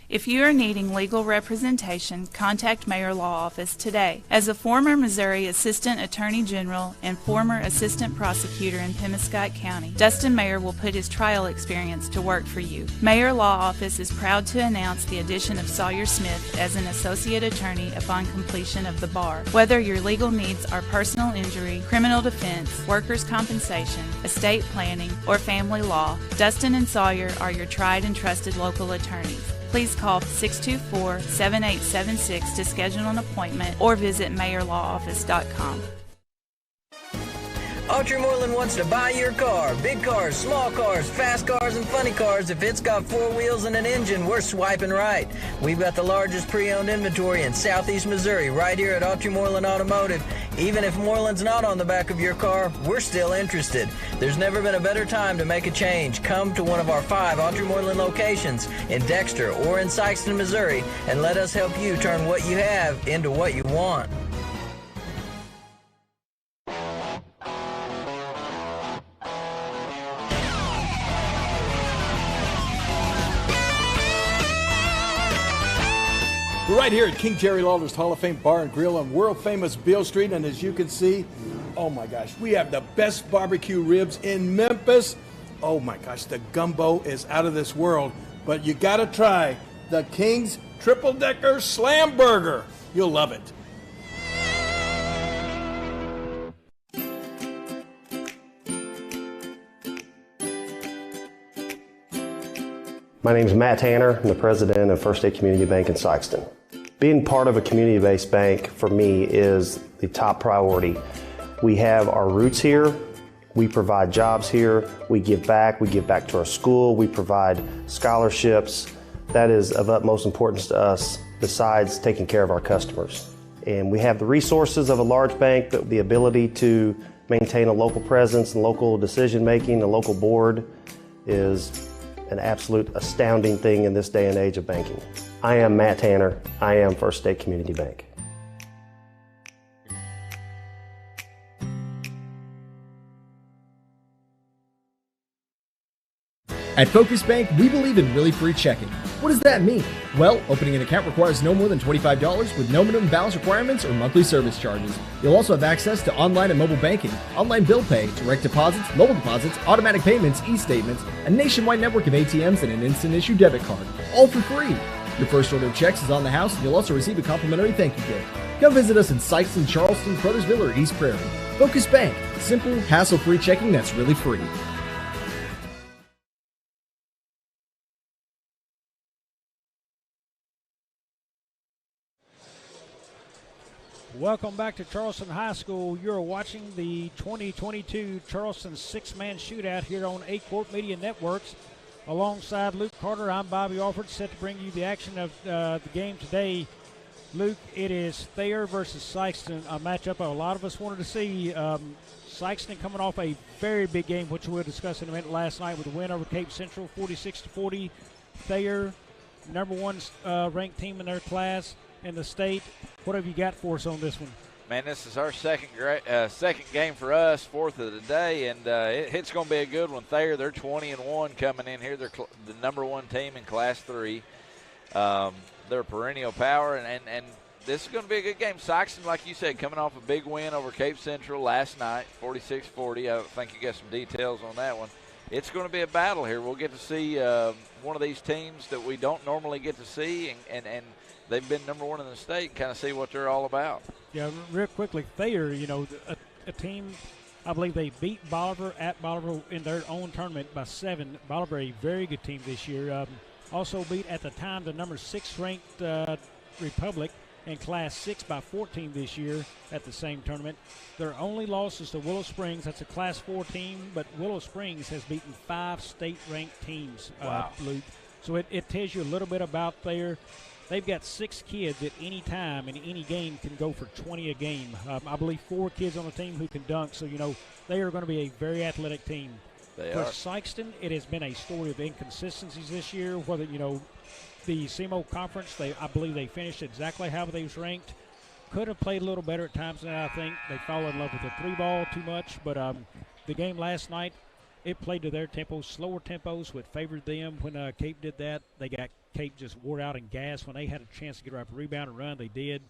If you are needing legal representation, contact Mayor Law Office today. As a former Missouri Assistant Attorney General and former Assistant Prosecutor in Pemiscot County, Dustin Mayer will put his trial experience to work for you. Mayor Law Office is proud to announce the addition of Sawyer Smith as an Associate Attorney upon completion of the bar. Whether your legal needs are personal injury, criminal defense, workers' compensation, estate planning, or family law, Dustin and Sawyer are your tried and trusted local attorneys. Please call 624-7876 to schedule an appointment or visit mayorlawoffice.com. Autry Moreland wants to buy your car. Big cars, small cars, fast cars, and funny cars. If it's got 4 wheels and an engine, we're swiping right. We've got the largest pre-owned inventory in Southeast Missouri, right here at Autry Moreland Automotive. Even if Moreland's not on the back of your car, we're still interested. There's never been a better time to make a change. Come to one of our 5 Autry Moreland locations in Dexter or in Sikeston, Missouri, and let us help you turn what you have into what you want. We're right here at King Jerry Lawler's Hall of Fame Bar and Grill on world-famous Beale Street, and as you can see, oh my gosh, we have the best barbecue ribs in Memphis. Oh my gosh, the gumbo is out of this world, but you gotta try the King's Triple Decker Slam Burger. You'll love it. My name is Matt Tanner. I'm the president of First State Community Bank in Sikeston. Being part of a community-based bank for me is the top priority. We have our roots here. We provide jobs here. We give back to our school. We provide scholarships. That is of utmost importance to us besides taking care of our customers. And we have the resources of a large bank, but the ability to maintain a local presence and local decision-making, a local board is an absolute astounding thing in this day and age of banking. I am Matt Tanner. I am First State Community Bank. At Focus Bank, we believe in really free checking. What does that mean? Well, opening an account requires no more than $25 with no minimum balance requirements or monthly service charges. You'll also have access to online and mobile banking, online bill pay, direct deposits, mobile deposits, automatic payments, e-statements, a nationwide network of ATMs, and an instant issue debit card, all for free. Your first order of checks is on the house, and you'll also receive a complimentary thank you gift. Come visit us in Sikeston, Charleston, Crothersville, or East Prairie. Focus Bank. Simple, hassle-free checking that's really free. Welcome back to Charleston High School. You're watching the 2022 Charleston 6-man shootout here on Aycorp Media Networks. Alongside Luke Carter, I'm Bobby Alford, set to bring you the action of the game today. Luke, it is Thayer versus Sikeston, a matchup a lot of us wanted to see. Sikeston coming off a very big game, which we'll discuss in a minute, last night with a win over Cape Central, 46-40. Thayer, number one ranked team in their class in the state. What have you got for us on this one? Man, this is our second game for us, fourth of the day, and it's going to be a good one. Thayer, they're 20-1 coming in here. They're the number one team in Class 3. They're a perennial power, and this is going to be a good game. Sikeston, like you said, coming off a big win over Cape Central last night, 46-40. I think you got some details on that one. It's going to be a battle here. We'll get to see one of these teams that we don't normally get to see, and they've been number one in the state, and kind of see what they're all about. Yeah, real quickly, Thayer, a team, I believe they beat Bolivar at Bolivar in their own tournament by 7. Bolivar, a very good team this year. Also beat, at the time, the number 6 ranked Republic in Class 6 by 14 this year at the same tournament. Their only loss is to Willow Springs. That's a Class 4 team, but Willow Springs has beaten 5 state-ranked teams, Luke. So it tells you a little bit about Thayer. They've got 6 kids at any time in any game can go for 20 a game. I believe 4 kids on the team who can dunk. So, they are going to be a very athletic team. They For are. Sikeston, it has been a story of inconsistencies this year. Whether, the SEMO conference, I believe they finished exactly how they was ranked. Could have played a little better at times than I think. They fall in love with the 3-ball too much. But the game last night, it played to their tempos, slower tempos, which favored them. When Cape did that, Cape just wore out and gassed. When they had a chance to get a rebound and run, they did.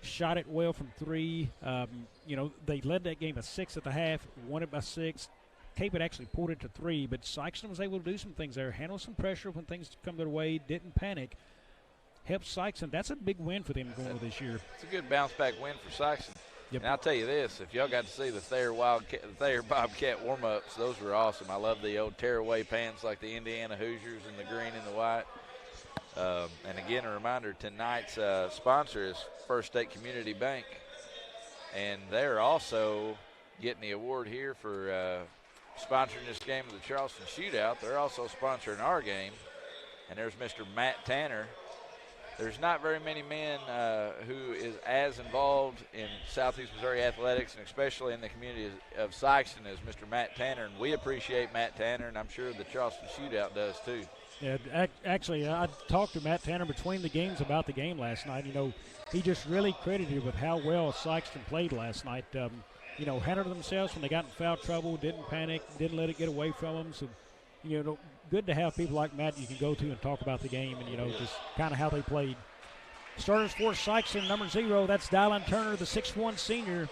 Shot it well from 3. They led that game by 6 at the half, won it by 6. Cape had actually pulled it to 3, but Sikeston was able to do some things there, handle some pressure when things come their way, didn't panic. Helped Sikeston. That's a big win for them going this year. It's a good bounce-back win for Sikeston. Yep. And I'll tell you this, if y'all got to see the Thayer Bobcat warm-ups, those were awesome. I love the old tearaway pants like the Indiana Hoosiers in the green and the white. And again, a reminder, tonight's sponsor is First State Community Bank. And they're also getting the award here for sponsoring this game of the Charleston Shootout. They're also sponsoring our game. And there's Mr. Matt Tanner. There's not very many men who is as involved in Southeast Missouri athletics, and especially in the community of Sikeston, as Mr. Matt Tanner. And we appreciate Matt Tanner, and I'm sure the Charleston Shootout does too. Yeah, actually, I talked to Matt Tanner between the games about the game last night. He just really credited with how well Sikeston played last night. Handled themselves when they got in foul trouble, didn't panic, didn't let it get away from them. So, good to have people like Matt you can go to and talk about the game and, just kind of how they played. Starters for Sikeston, number 0, that's Dylan Turner, the 6'1 senior.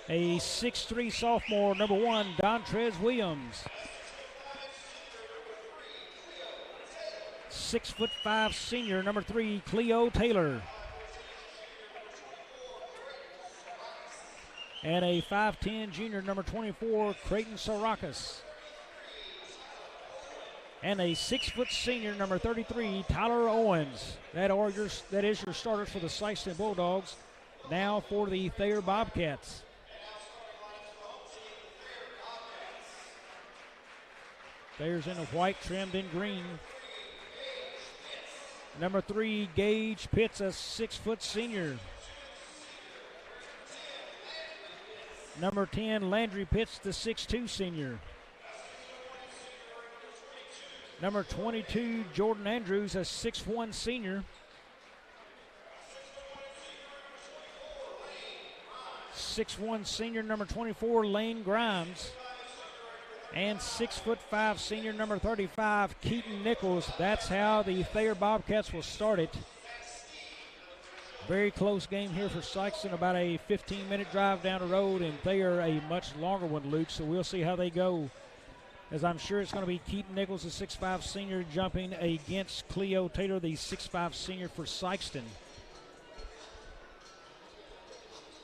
A 6'3 sophomore, number 1, Dontrez Williams. 6'5 senior, number 3, Cleo Taylor. And a 5'10 junior, number 24, Creighton Sarakas. And a 6' senior, number 33, Tyler Owens. That is your starters for the Sikeston Bulldogs. Now for the Thayer Bobcats. Thayer's in a white, trimmed in green. Number 3, Gage Pitts, a 6' senior. Number 10, Landry Pitts, the 6'2 senior. Number 22, Jordan Andrews, a 6'1 senior. 6'1 senior, number 24, Lane Grimes. And 6'5 senior, number 35, Keaton Nichols. That's how the Thayer Bobcats will start it. Very close game here for Sikeston, about a 15-minute drive down the road, and Thayer a much longer one, Luke, so we'll see how they go. As I'm sure it's going to be Keaton Nichols, the 6'5 senior, jumping against Cleo Taylor, the 6'5 senior for Sikeston.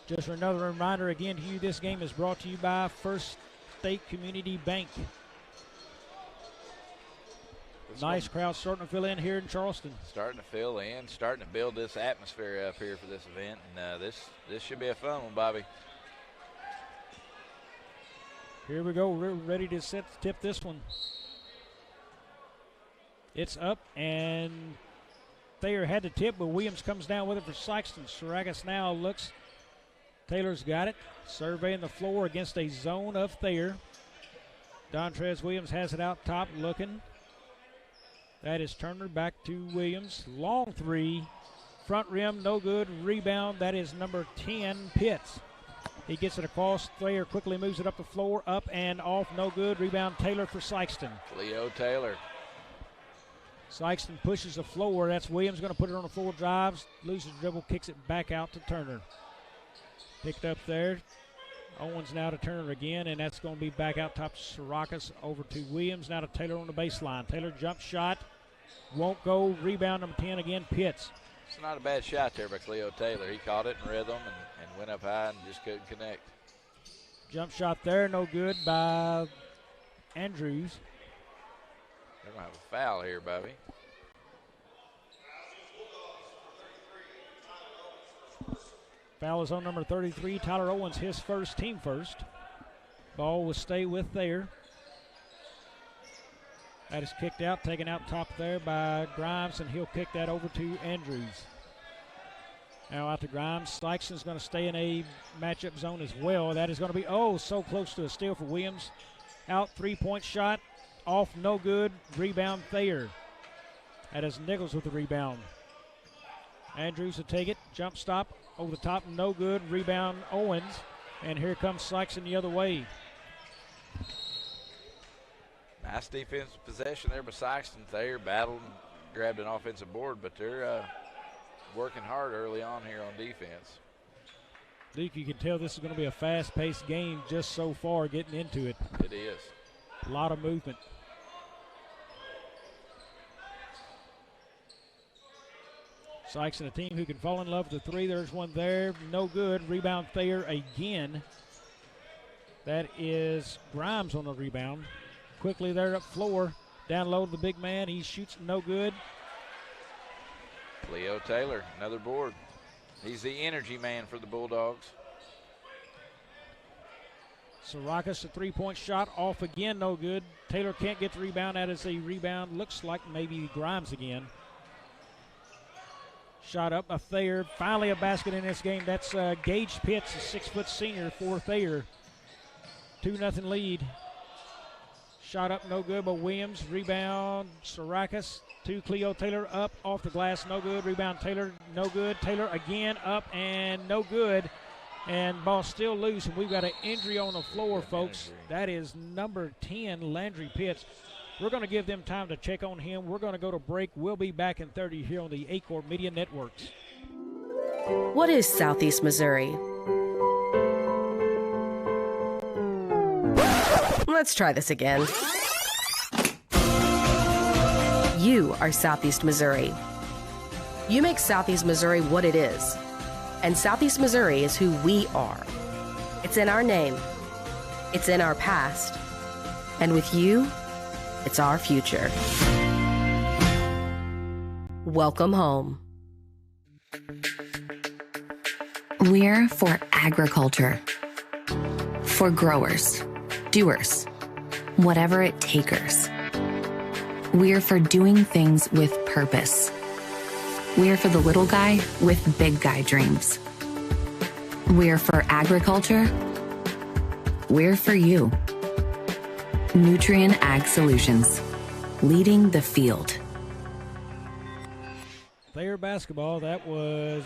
Just another reminder again to you, this game is brought to you by First State Community Bank. Nice crowd starting to fill in here in Charleston. Starting to fill in, starting to build this atmosphere up here for this event, and this should be a fun one, Bobby. Here we go. We're ready to tip this one. It's up, and Thayer had the tip, but Williams comes down with it for Sikeston. Saragas now looks. Taylor's got it. Surveying the floor against a zone of Thayer. Dontrez Williams has it out top looking. That is Turner back to Williams. Long three. Front rim, no good. Rebound, that is number 10, Pitts. He gets it across. Thayer quickly moves it up the floor. Up and off, no good. Rebound, Taylor for Sikeston. Cleo Taylor. Sikeston pushes the floor. That's Williams going to put it on the floor. Drives, loses dribble, kicks it back out to Turner. Picked up there. Owens now to Turner again, and that's going to be back out top to Sarakas. Over to Williams, now to Taylor on the baseline. Taylor jump shot. Won't go. Rebound number 10 again, Pitts. It's not a bad shot there by Cleo Taylor. He caught it in rhythm and went up high and just couldn't connect. Jump shot there, no good by Andrews. They're going to have a foul here, Bobby. Foul is on number 33, Tyler Owens, his first, team first. Ball will stay with Thayer. That is kicked out, taken out top there by Grimes, and he'll kick that over to Andrews. Now out to Grimes. Sikeston's going to stay in a matchup zone as well. That is going to be, so close to a steal for Williams. Out, three-point shot. Off, no good. Rebound, Thayer. That is Nichols with the rebound. Andrews will take it. Jump stop. Over the top, no good. Rebound, Owens. And here comes Sikeston the other way. Nice defensive possession there by Sikeston. Thayer battled and grabbed an offensive board, but they're working hard early on here on defense. Luke, you can tell this is going to be a fast-paced game just so far getting into it. It is. A lot of movement. Sikeston, a team who can fall in love with the three. There's one there. No good. Rebound, Thayer again. That is Grimes on the rebound. Quickly there up floor. Down low to the big man. He shoots, no good. Cleo Taylor, another board. He's the energy man for the Bulldogs. Sarakas, a three-point shot, off again, no good. Taylor can't get the rebound. That is a rebound. Looks like maybe Grimes again. Shot up by Thayer. Finally a basket in this game. That's Gage Pitts, a 6-foot senior for Thayer. 2-0 lead. Shot up, no good by Williams. Rebound, Sarakas to Cleo Taylor. Up, off the glass, no good. Rebound, Taylor, no good. Taylor again, up and no good. And ball still loose, and we've got an injury on the floor, folks. That is number 10, Landry Pitts. We're going to give them time to check on him. We're going to go to break. We'll be back in 30 here on the Aycorp Media Networks. What is Southeast Missouri? Let's try this again. You are Southeast Missouri. You make Southeast Missouri what it is. And Southeast Missouri is who we are. It's in our name. It's in our past. And with you, it's our future. Welcome home. We're for agriculture. For growers, doers, whatever it takers. We're for doing things with purpose. We're for the little guy with big guy dreams. We're for agriculture. We're for you. Nutrien Ag Solutions, leading the field. Thayer basketball, that was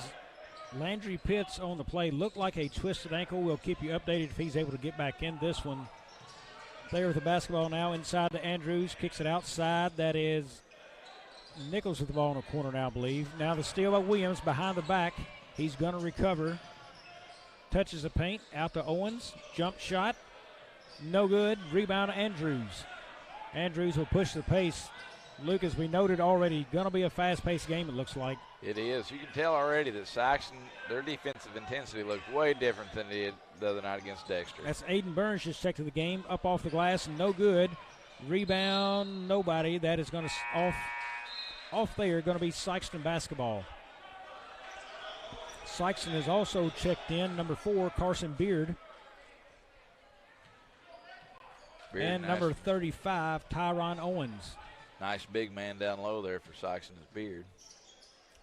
Landry Pitts on the play. Looked like a twisted ankle. We'll keep you updated if he's able to get back in this one. Thayer with the basketball now inside to Andrews. Kicks it outside. That is Nichols with the ball in the corner now, I believe. Now the steal by Williams behind the back. He's going to recover. Touches the paint. Out to Owens. Jump shot. No good. Rebound to Andrews. Andrews will push the pace. Luke, as we noted already, going to be a fast-paced game, it looks like. It is. You can tell already that Sikeston, their defensive intensity looked way different than it did the other night against Dexter. That's Aiden Burns just checked to the game. Up off the glass, no good. Rebound, nobody. That is going to off there, going to be Sikeston basketball. Sikeston is also checked in, number 4, Carson Beard. And nice. number 35, Tyron Owens. Nice big man down low there for Sikeston's Beard.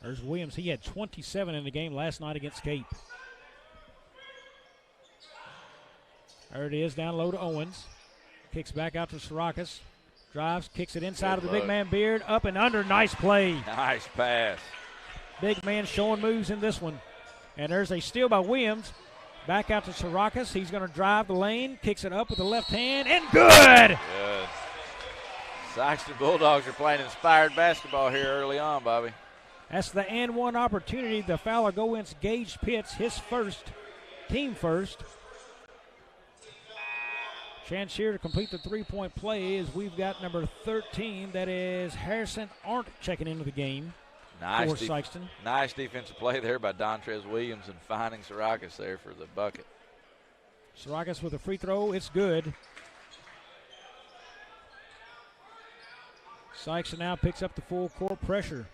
There's Williams. He had 27 in the game last night against Cape. There it is, down low to Owens. Kicks back out to Sarakas. Drives, kicks it inside of the big man Beard. Up and under. Nice play. Nice pass. Big man showing moves in this one. And there's a steal by Williams. Back out to Sarakas. He's going to drive the lane. Kicks it up with the left hand. And good! Good. Sikeston Bulldogs are playing inspired basketball here early on, Bobby. That's the and one opportunity. The foul will go against Gage Pitts, his first, team first. Chance here to complete the three-point play as we've got number 13. That is Harrison Arndt checking into the game for Sikeston. Nice defensive play there by Dontrez Williams and finding Sarakas there for the bucket. Sarakas with a free throw. It's good. Sikeston now picks up the full court pressure.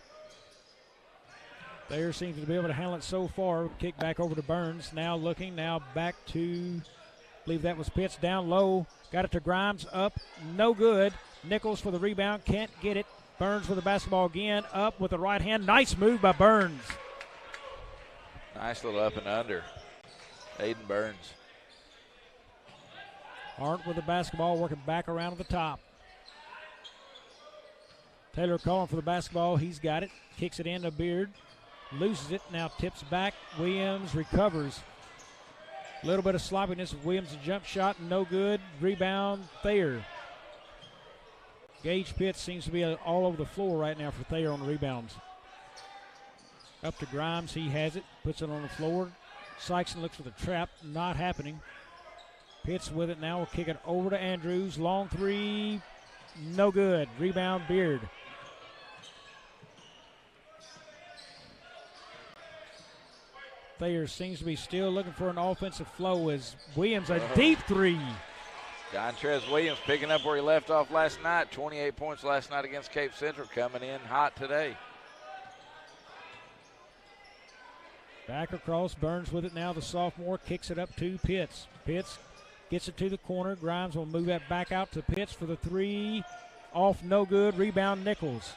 Thayer seems to be able to handle it so far. Kick back over to Burns. Now looking. Now back to, I believe that was Pitts, down low. Got it to Grimes. Up. No good. Nichols for the rebound. Can't get it. Burns with the basketball again. Up with the right hand. Nice move by Burns. Nice little up and under. Hayden Burns. Arndt with the basketball, working back around to the top. Taylor calling for the basketball. He's got it. Kicks it into Beard. Loses it. Now tips back. Williams recovers. A little bit of sloppiness. Williams' jump shot. No good. Rebound. Thayer. Gage Pitts seems to be all over the floor right now for Thayer on the rebounds. Up to Grimes. He has it. Puts it on the floor. Sikeston looks for the trap. Not happening. Pitts with it now. Will kick it over to Andrews. Long three. No good. Rebound Beard. Thayer seems to be still looking for an offensive flow as Williams a deep three. Dontrez Williams picking up where he left off last night. 28 points last night against Cape Central, coming in hot today. Back across, Burns with it now. The sophomore kicks it up to Pitts. Pitts gets it to the corner. Grimes will move that back out to Pitts for the three. Off, no good. Rebound, Nichols.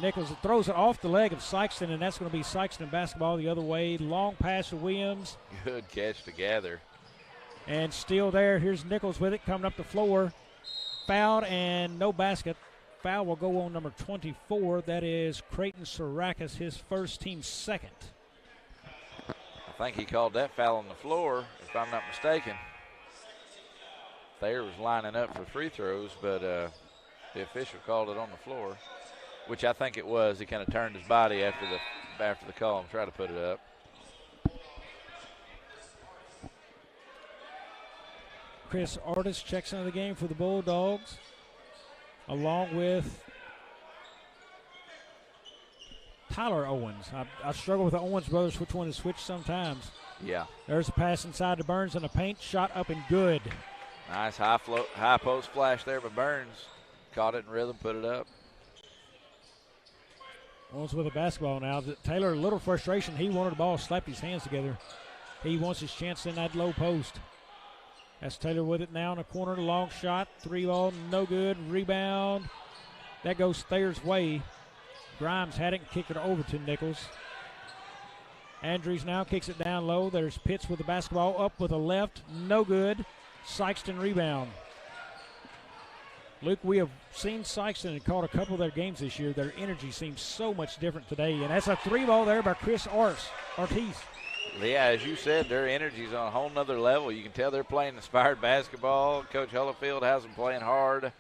Nichols throws it off the leg of Sikeston, and that's going to be Sikeston basketball the other way. Long pass to Williams. Good catch to gather. And still there. Here's Nichols with it, coming up the floor. Fouled and no basket. Foul will go on number 24. That is Creighton Sarakas, his first, team second. I think he called that foul on the floor, if I'm not mistaken. Thayer was lining up for free throws, but the official called it on the floor, which I think it was. He kind of turned his body after the call and tried to put it up. Chris Artis checks into the game for the Bulldogs, along with Tyler Owens. I struggle with the Owens brothers, which one to switch sometimes. Yeah. There's a pass inside to Burns and a paint shot up and good. Nice high post flash there by Burns. Caught it in rhythm, put it up. Owens with the basketball now. Taylor, a little frustration. He wanted the ball, slapped his hands together. He wants his chance in that low post. That's Taylor with it now in the corner. Long shot. Three ball, no good. Rebound. That goes Thayer's way. Grimes had it and kicked it over to Nichols. Andrews now kicks it down low. There's Pitts with the basketball up with a left. No good. Sikeston rebound. Luke, we have seen Sikeston and caught a couple of their games this year. Their energy seems so much different today. And that's a three ball there by Chris Ortiz. Yeah, as you said, their energy's on a whole nother level. You can tell they're playing inspired basketball. Coach Hullifield has them playing hard,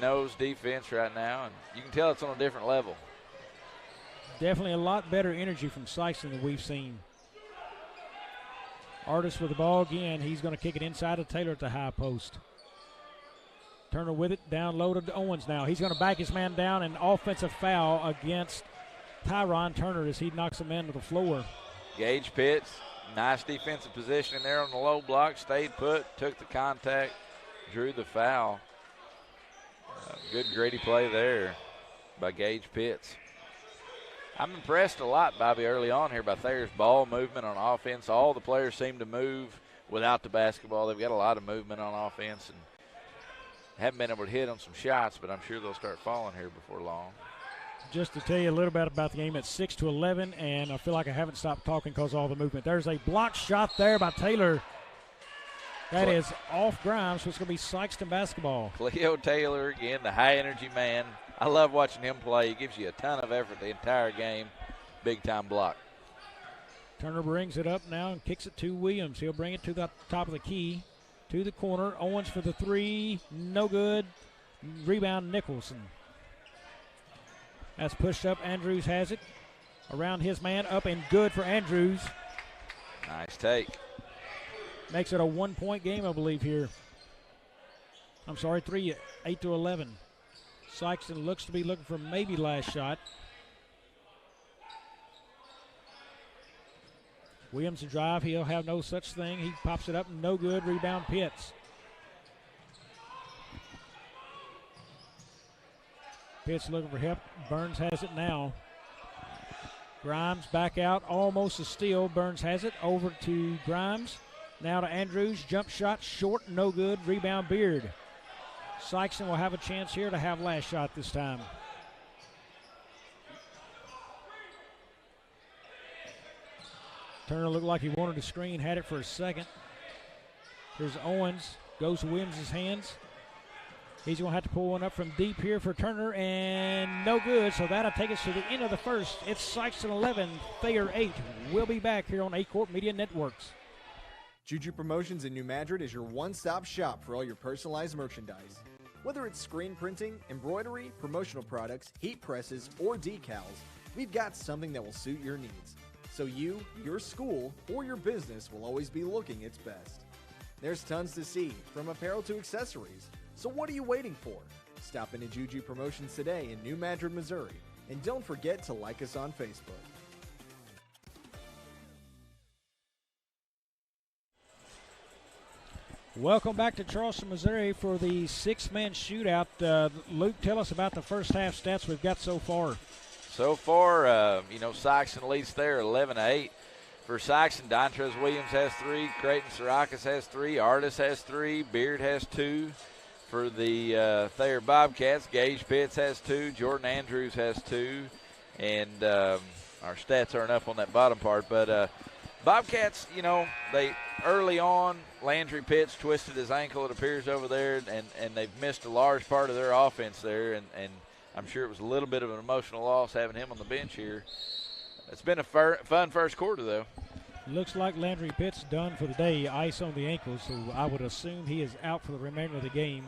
nose defense right now, and you can tell it's on a different level. Definitely a lot better energy from Sikeston than we've seen. Artis with the ball again. He's going to kick it inside of Taylor at the high post. Turner with it, down low to Owens now. He's going to back his man down, and offensive foul against Tyron Turner as he knocks him into the floor. Gage Pitts, nice defensive position in there on the low block, stayed put, took the contact, drew the foul. Good gritty play there by Gage Pitts. I'm impressed a lot, Bobby, early on here by Thayer's ball movement on offense. All the players seem to move without the basketball. They've got a lot of movement on offense, and Haven't been able to hit on some shots, but I'm sure they'll start falling here before long. Just to tell you a little bit about the game, it's 6-11, and I feel like I haven't stopped talking because of all the movement. There's a blocked shot there by Taylor. That is off Grimes, so it's going to be Sikeston basketball. Cleo Taylor, again, the high-energy man. I love watching him play. He gives you a ton of effort the entire game. Big-time block. Turner brings it up now and kicks it to Williams. He'll bring it to the top of the key, to the corner. Owens for the three, no good. Rebound Nicholson. That's pushed up. Andrews has it. Around his man, up and good for Andrews. Nice take. Makes it a 1-point game, I believe, here. I'm sorry, 8-11. Sikeston looks to be looking for maybe last shot. Williams to drive. He'll have no such thing. He pops it up, no good. Rebound Pitts. Pitts looking for help. Burns has it now. Grimes back out, almost a steal. Burns has it over to Grimes. Now to Andrews, jump shot short, no good. Rebound Beard. Sikeston will have a chance here to have last shot this time. Turner looked like he wanted to screen, had it for a second. Here's Owens, goes to Williams' hands. He's going to have to pull one up from deep here for Turner, and no good. So that'll take us to the end of the first. It's Sikeston 11, Thayer 8. We'll be back here on Aycorp Media Networks. Juju Promotions in New Madrid is your one-stop shop for all your personalized merchandise. Whether it's screen printing, embroidery, promotional products, heat presses, or decals, we've got something that will suit your needs. So you, your school, or your business will always be looking its best. There's tons to see, from apparel to accessories. So what are you waiting for? Stop into Juju Promotions today in New Madrid, Missouri. And don't forget to like us on Facebook. Welcome back to Charleston, Missouri for the six-man shootout. Luke, tell us about the first half stats we've got so far. So far, Sikeston leads there 11-8. For Sikeston, Dontrez Williams has 3, Creighton Sirakas has 3, Artis has 3, Beard has 2. For the Thayer Bobcats, Gage Pitts has 2, Jordan Andrews has 2, and our stats aren't up on that bottom part, but Bobcats, they early on, Landry Pitts twisted his ankle, it appears, over there, and they've missed a large part of their offense there, and I'm sure it was a little bit of an emotional loss having him on the bench here. It's been a fun first quarter, though. Looks like Landry Pitts done for the day, ice on the ankle, so I would assume he is out for the remainder of the game.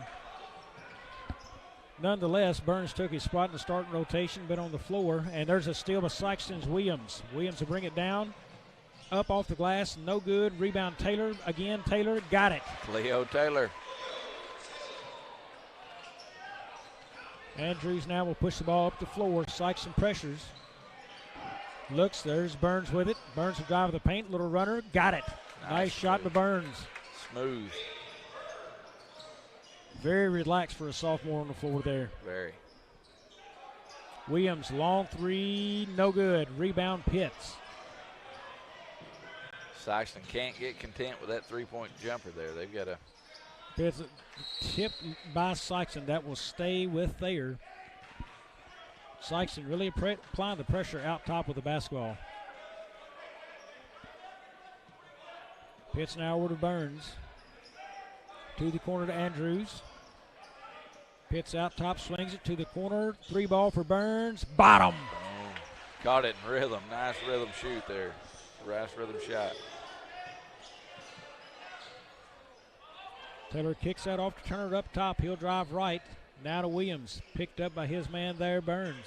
Nonetheless, Burns took his spot in the starting rotation, been on the floor, and there's a steal by Sikeston's Williams. Williams will bring it down, up off the glass, no good. Rebound Taylor, again, Taylor got it. Cleo Taylor. Andrews now will push the ball up the floor. Sikeston pressures. Looks, there's Burns with it. Burns will drive the paint, little runner, got it. Nice shot by Burns. Smooth. Very relaxed for a sophomore on the floor there. Very. Williams, long three, no good. Rebound Pitts. Sikeston can't get content with that three-point jumper there. They've got to. Pitts tipped by Sikeston. That will stay with Thayer. Sikeston really applying the pressure out top with the basketball. Pitts now over to Burns. To the corner to Andrews. Pitts out top, swings it to the corner. 3 ball for Burns. Bottom. Oh, caught it in rhythm. Nice rhythm shoot there. Nice rhythm shot. Taylor kicks that off to Turner up top. He'll drive right. Now to Williams. Picked up by his man there, Burns.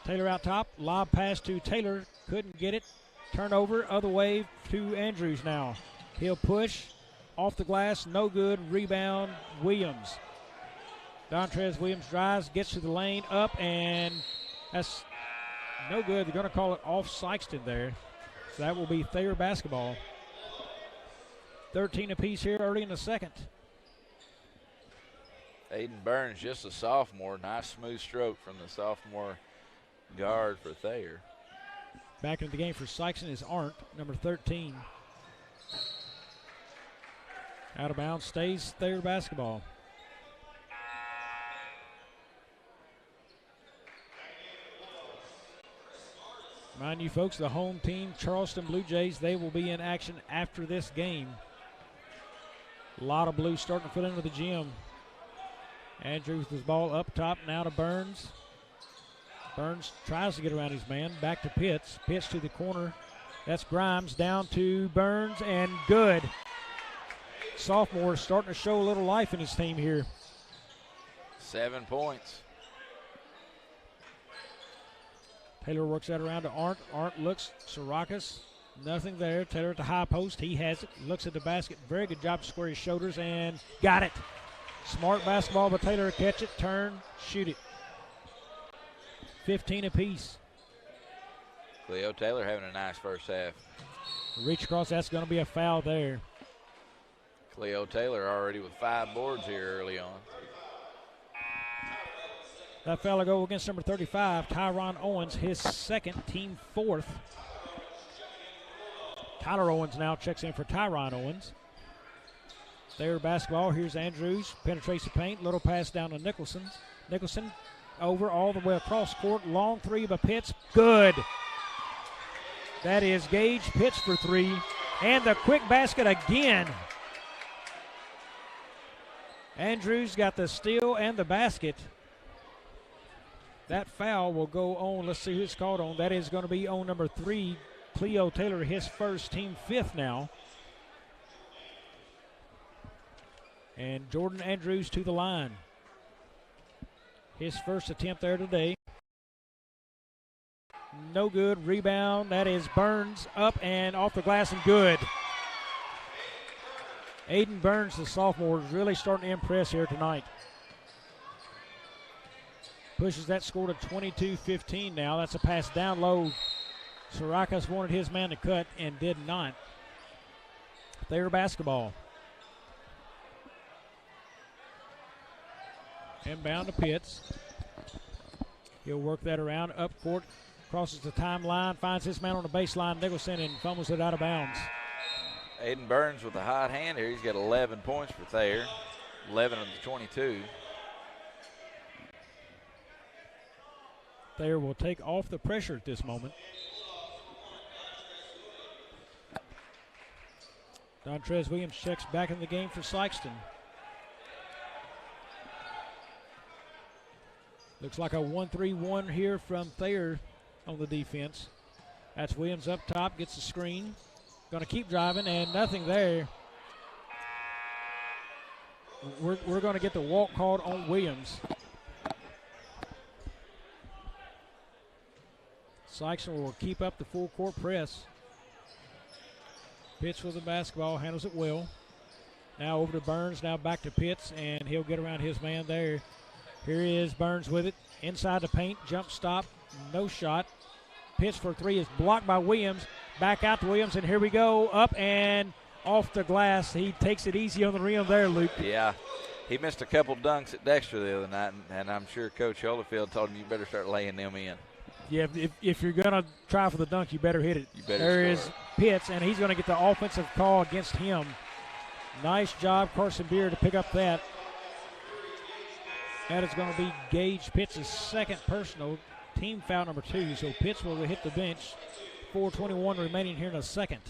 Taylor out top. Lob pass to Taylor. Couldn't get it. Turnover. Other way to Andrews now. He'll push. Off the glass. No good. Rebound Williams. Dontrez Williams drives. Gets to the lane. Up. And that's no good. They're going to call it off Sikeston there. So that will be Thayer basketball. 13 apiece here early in the second. Hayden Burns, just a sophomore. Nice smooth stroke from the sophomore guard for Thayer. Back into the game for Sikeston is Arndt, number 13. Out of bounds, stays Thayer basketball. Remind you folks, the home team, Charleston Blue Jays, they will be in action after this game. A lot of blue starting to fill into the gym. Andrews with his ball up top now to Burns. Burns tries to get around his man. Back to Pitts. Pitts to the corner. That's Grimes down to Burns, and good. Sophomore starting to show a little life in his team here. 7 points. Taylor works that around to Arndt. Arndt looks. Sarakas. Nothing there. Taylor at the high post. He has it. Looks at the basket. Very good job to square his shoulders and got it. Smart basketball by Taylor. Catch it, turn, shoot it. 15 apiece. Cleo Taylor having a nice first half. Reach across. That's going to be a foul there. Cleo Taylor already with 5 boards here early on. That foul will go against number 35, Tyron Owens, his second, team 4th. Tyler Owens now checks in for Tyron Owens. There basketball. Here's Andrews. Penetrates the paint. Little pass down to Nicholson. Nicholson over all the way across court. Long three by Pitts. Good. That is Gage Pitts for 3. And the quick basket again. Andrews got the steal and the basket. That foul will go on. Let's see who it's called on. That is going to be on number 3, Cleo Taylor, his first, team 5th now. And Jordan Andrews to the line. His first attempt there today. No good. Rebound. That is Burns up and off the glass and good. Aiden Burns, the sophomore, is really starting to impress here tonight. Pushes that score to 22-15 now. That's a pass down low. Sarakas wanted his man to cut and did not. Thayer basketball. Inbound to Pitts. He'll work that around up court. Crosses the timeline. Finds his man on the baseline. Nicholson and fumbles it out of bounds. Aiden Burns with a hot hand here. He's got 11 points for Thayer. 11 of the 22. Thayer will take off the pressure at this moment. Dontrez Williams checks back in the game for Sikeston. Looks like a 1-3-1 here from Thayer on the defense. That's Williams up top, gets the screen. Going to keep driving, and nothing there. We're going to get the walk called on Williams. Sikeston will keep up the full court press. Pitts with the basketball, handles it well. Now over to Burns, now back to Pitts, and he'll get around his man there. Here is Burns with it. Inside the paint, jump stop, no shot. Pitts for 3 is blocked by Williams. Back out to Williams, and here we go. Up and off the glass. He takes it easy on the rim there, Luke. Yeah, he missed a couple dunks at Dexter the other night, and I'm sure Coach Holyfield told him you better start laying them in. Yeah, if you're going to try for the dunk, you better hit it. You better there score. Is Pitts, and he's going to get the offensive call against him. Nice job, Carson Beer, to pick up that. That is going to be Gage Pitts' second personal, team foul number 2. So Pitts will hit the bench. 4:21 remaining here in a second.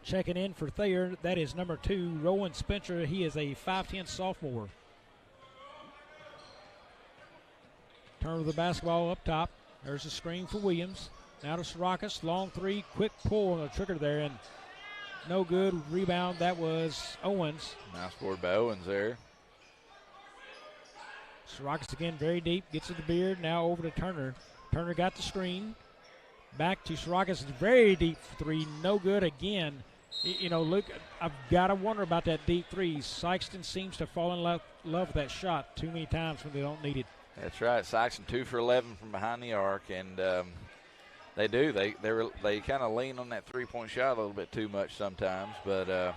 Checking in for Thayer, that is number 2, Rowan Spencer. He is a 5'10 sophomore. Turn of the basketball up top. There's a screen for Williams. Now to Sarakas. Long 3. Quick pull on the trigger there. And no good. Rebound. That was Owens. Nice board by Owens there. Sarakas again very deep. Gets to the beard. Now over to Turner. Turner got the screen. Back to Sarakas. Very deep 3. No good again. You know, Luke, I've got to wonder about that deep 3. Sikeston seems to fall in love with that shot too many times when they don't need it. That's right. Sikeston 2 for 11 from behind the arc, and they do. They kind of lean on that three-point shot a little bit too much sometimes. But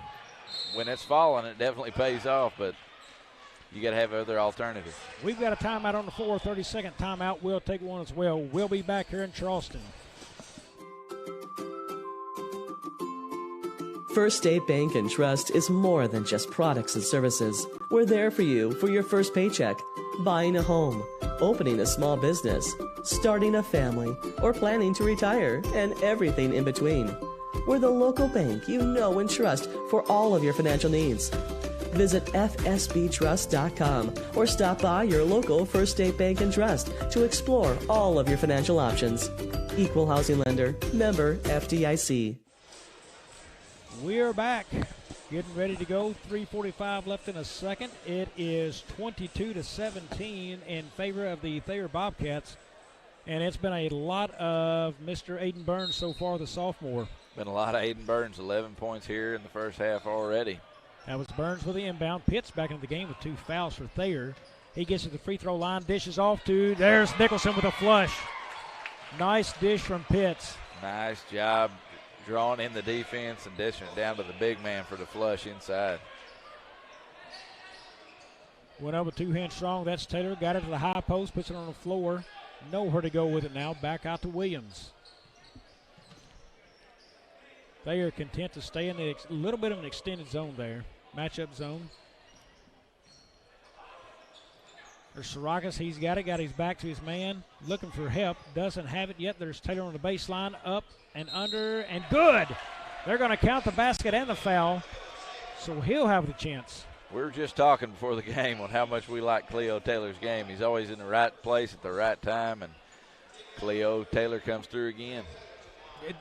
when it's falling, it definitely pays off. But you got to have other alternatives. We've got a timeout on the floor. 30-second timeout. We'll take one as well. We'll be back here in Charleston. First State Bank and Trust is more than just products and services. We're there for you for your first paycheck, buying a home, opening a small business, starting a family, or planning to retire, and everything in between. We're the local bank you know and trust for all of your financial needs. Visit fsbtrust.com or stop by your local First State Bank and Trust to explore all of your financial options. Equal housing lender, member FDIC. We're back. Getting ready to go. 3:45 left in a second. It is 22-17 in favor of the Thayer Bobcats. And it's been a lot of Mr. Aiden Burns so far, the sophomore. Been a lot of Aiden Burns, 11 points here in the first half already. That was Burns with the inbound. Pitts back into the game with 2 fouls for Thayer. He gets to the free throw line, dishes off to, there's Nicholson with a flush. Nice dish from Pitts. Nice job drawing in the defense and dishing it down to the big man for the flush inside. Went up with 2 hands strong. That's Taylor. Got it to the high post, puts it on the floor. Nowhere to go with it now. Back out to Williams. They are content to stay in a little bit of an extended zone there. Matchup zone. There's Sarakas. He's got it. Got his back to his man. Looking for help. Doesn't have it yet. There's Taylor on the baseline. Up and under and good. They're going to count the basket and the foul. So he'll have the chance. We were just talking before the game on how much we like Cleo Taylor's game. He's always in the right place at the right time, and Cleo Taylor comes through again.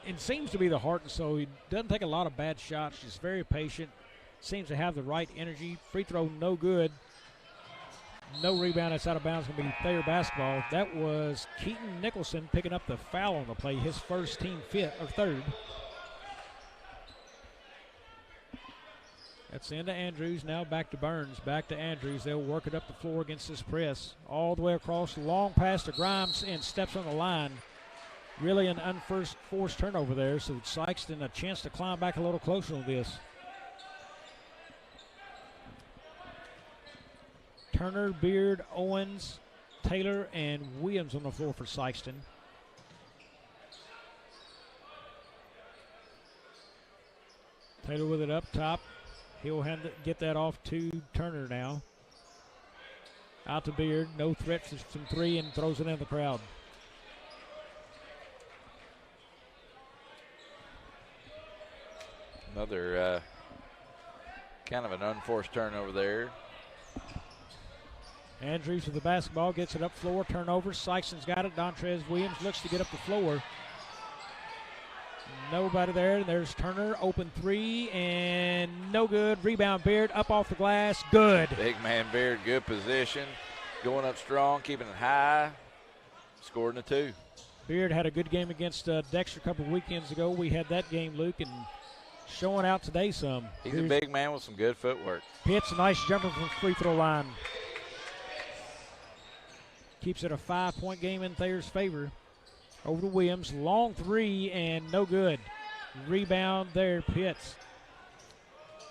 It seems to be the heart and soul. He doesn't take a lot of bad shots. He's very patient. Seems to have the right energy. Free throw, no good. No rebound. That's out of bounds. Going to be Thayer basketball. That was Keaton Nicholson picking up the foul on the play. His first, team third. That's into Andrews. Now back to Burns. Back to Andrews. They'll work it up the floor against this press. All the way across. Long pass to Grimes and steps on the line. Really an unforced turnover there. So Sikeston a chance to climb back a little closer on this. Turner, Beard, Owens, Taylor, and Williams on the floor for Sikeston. Taylor with it up top. He'll get that off to Turner now. Out to Beard. No threat from 3 and throws it in the crowd. Another kind of an unforced turnover there. Andrews with the basketball, gets it up floor, turnover. Sikeston's got it. Dontrez Williams looks to get up the floor. Nobody there. There's Turner, open 3, and no good. Rebound, Beard, up off the glass, good. Big man Beard, good position. Going up strong, keeping it high. Scored in a 2. Beard had a good game against Dexter a couple of weekends ago. We had that game, Luke, and showing out today some. He's a big man with some good footwork. Pitts, nice jumper from the free throw line. Keeps it a 5-point game in Thayer's favor. Over to Williams. Long 3 and no good. Rebound there, Pitts.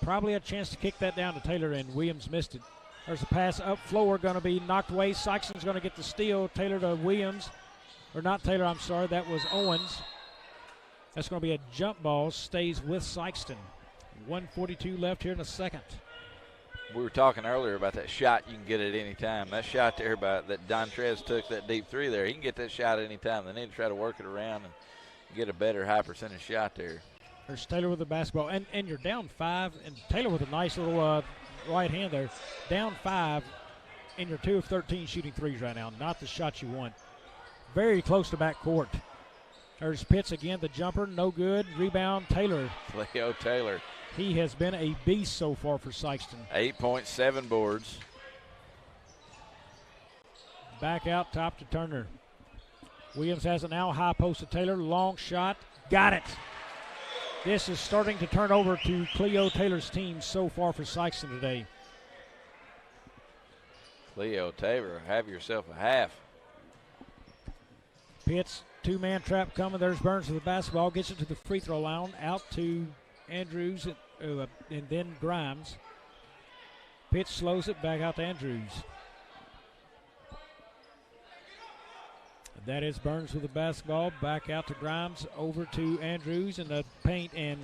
Probably a chance to kick that down to Taylor, and Williams missed it. There's a pass up floor, going to be knocked away. Sikeston's going to get the steal. Taylor to Williams. Or not Taylor, I'm sorry. That was Owens. That's going to be a jump ball. Stays with Sikeston. 1:42 left here in the second. We were talking earlier about that shot you can get at any time. That shot there that Dontrez took, that deep 3 there, he can get that shot at any time. They need to try to work it around and get a better high percentage shot there. There's Taylor with the basketball, and you're down 5, and Taylor with a nice little right hand there. Down 5, and you're 2 of 13 shooting 3s right now. Not the shot you want. Very close to backcourt. There's Pitts again, the jumper, no good. Rebound, Taylor. Cleo Taylor. He has been a beast so far for Sikeston. 8.7 boards. Back out top to Turner. Williams has it now, high post to Taylor, long shot, got it. This is starting to turn over to Cleo Taylor's team so far for Sikeston today. Cleo Taylor, have yourself a half. Pitts, 2-man trap coming. There's Burns with the basketball, gets it to the free throw line, out to Andrews and then Grimes. Pitts slows it back out to Andrews. That is Burns with the basketball, back out to Grimes, over to Andrews in the paint, and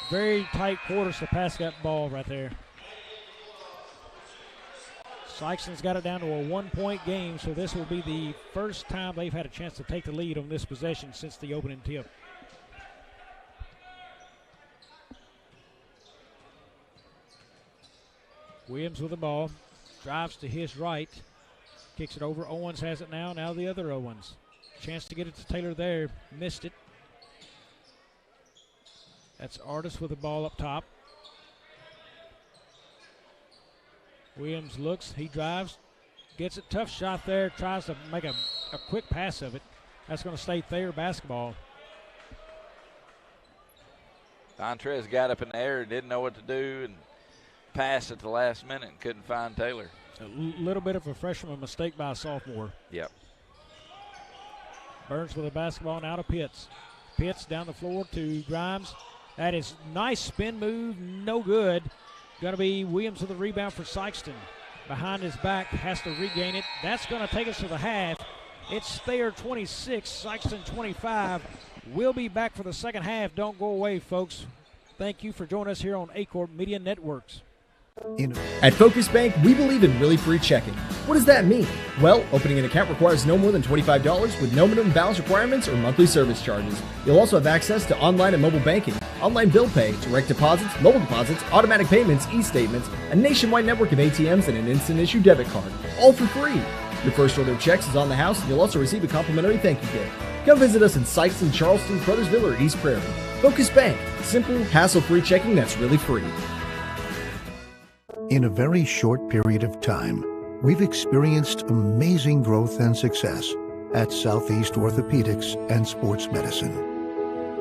very tight quarters to pass that ball right there. Sikeston's got it down to a 1-point game, so this will be the first time they've had a chance to take the lead on this possession since the opening tip. Williams with the ball, drives to his right, kicks it over. Owens has it now. Now the other Owens. Chance to get it to Taylor there, missed it. That's Artis with the ball up top. Williams looks, he drives, gets it, tough shot there, tries to make a quick pass of it. That's going to stay Thayer basketball. Dontrez got up in the air and didn't know what to do and passed at the last minute and couldn't find Taylor. A little bit of a freshman mistake by a sophomore. Yep. Burns with the basketball now to Pitts. Pitts down the floor to Grimes. That is nice spin move, no good. Going to be Williams with the rebound for Sikeston. Behind his back, has to regain it. That's going to take us to the half. It's Thayer 26, Sikeston 25. We'll be back for the second half. Don't go away, folks. Thank you for joining us here on Aycorp Media Networks. At Focus Bank, we believe in really free checking. What does that mean? Well, opening an account requires no more than $25 with no minimum balance requirements or monthly service charges. You'll also have access to online and mobile banking, online bill pay, direct deposits, mobile deposits, automatic payments, e-statements, a nationwide network of ATMs, and an instant issue debit card, all for free. Your first order of checks is on the house, and you'll also receive a complimentary thank you gift. Come visit us in Sikeston, Charleston, Crothersville, or East Prairie. Focus Bank, simple, hassle-free checking that's really free. In a very short period of time, we've experienced amazing growth and success at Southeast Orthopedics and Sports Medicine.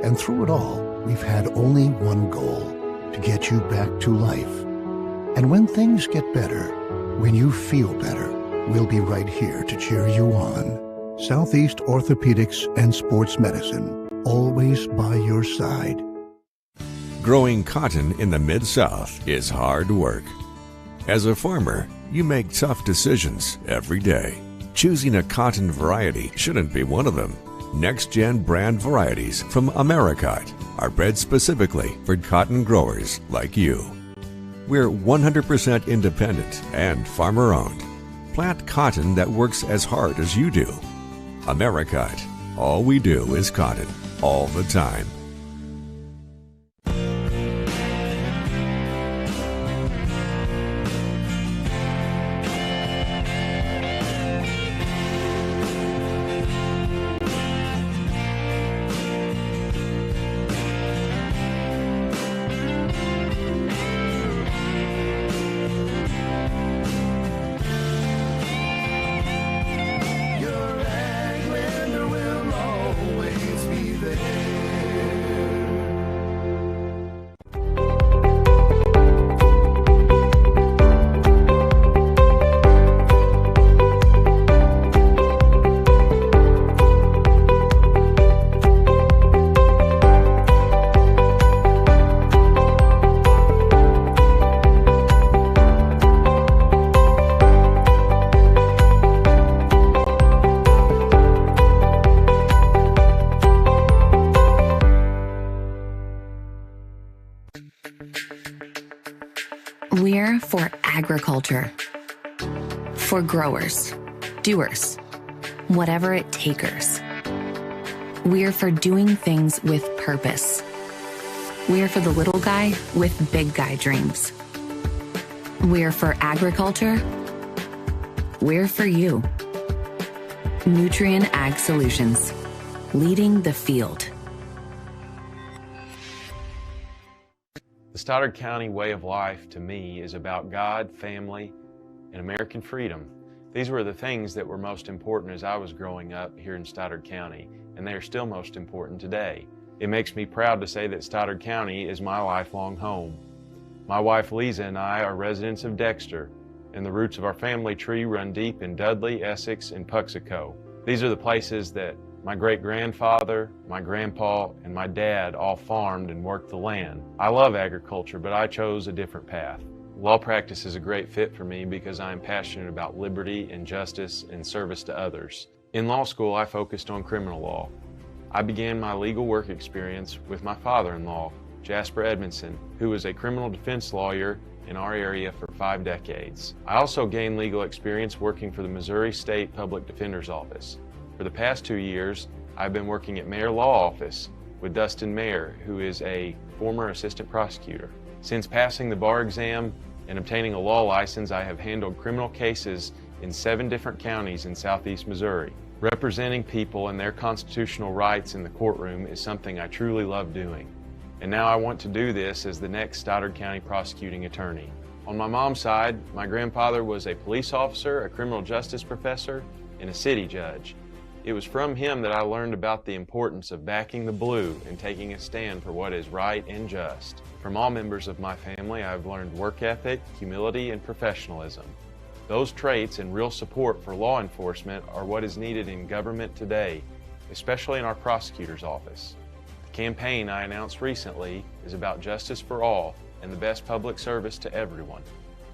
And through it all, we've had only one goal: to get you back to life. And when things get better, when you feel better, we'll be right here to cheer you on. Southeast Orthopedics and Sports Medicine, always by your side. Growing cotton in the Mid-South is hard work. As a farmer, you make tough decisions every day. Choosing a cotton variety shouldn't be one of them. Next-gen brand varieties from Americot are bred specifically for cotton growers like you. We're 100% independent and farmer-owned. Plant cotton that works as hard as you do. Americot. All we do is cotton, all the time. We're for agriculture. For growers, doers, whatever it takers. We're for doing things with purpose. We're for the little guy with big guy dreams. We're for agriculture. We're for you. Nutrien Ag Solutions, leading the field. The Stoddard County way of life, to me, is about God, family, and American freedom. These were the things that were most important as I was growing up here in Stoddard County, and they are still most important today. It makes me proud to say that Stoddard County is my lifelong home. My wife Lisa and I are residents of Dexter, and the roots of our family tree run deep in Dudley, Essex, and Puxico. These are the places that my great-grandfather, my grandpa, and my dad all farmed and worked the land. I love agriculture, but I chose a different path. Law practice is a great fit for me because I am passionate about liberty and justice and service to others. In law school, I focused on criminal law. I began my legal work experience with my father-in-law, Jasper Edmondson, who was a criminal defense lawyer in our area for 5 decades. I also gained legal experience working for the Missouri State Public Defender's Office. For the past 2 years, I've been working at Mayor Law Office with Dustin Mayer, who is a former assistant prosecutor. Since passing the bar exam and obtaining a law license, I have handled criminal cases in 7 different counties in southeast Missouri. Representing people and their constitutional rights in the courtroom is something I truly love doing. And now I want to do this as the next Stoddard County prosecuting attorney. On my mom's side, my grandfather was a police officer, a criminal justice professor, and a city judge. It was from him that I learned about the importance of backing the blue and taking a stand for what is right and just. From all members of my family, I have learned work ethic, humility, and professionalism. Those traits and real support for law enforcement are what is needed in government today, especially in our prosecutor's office. The campaign I announced recently is about justice for all and the best public service to everyone.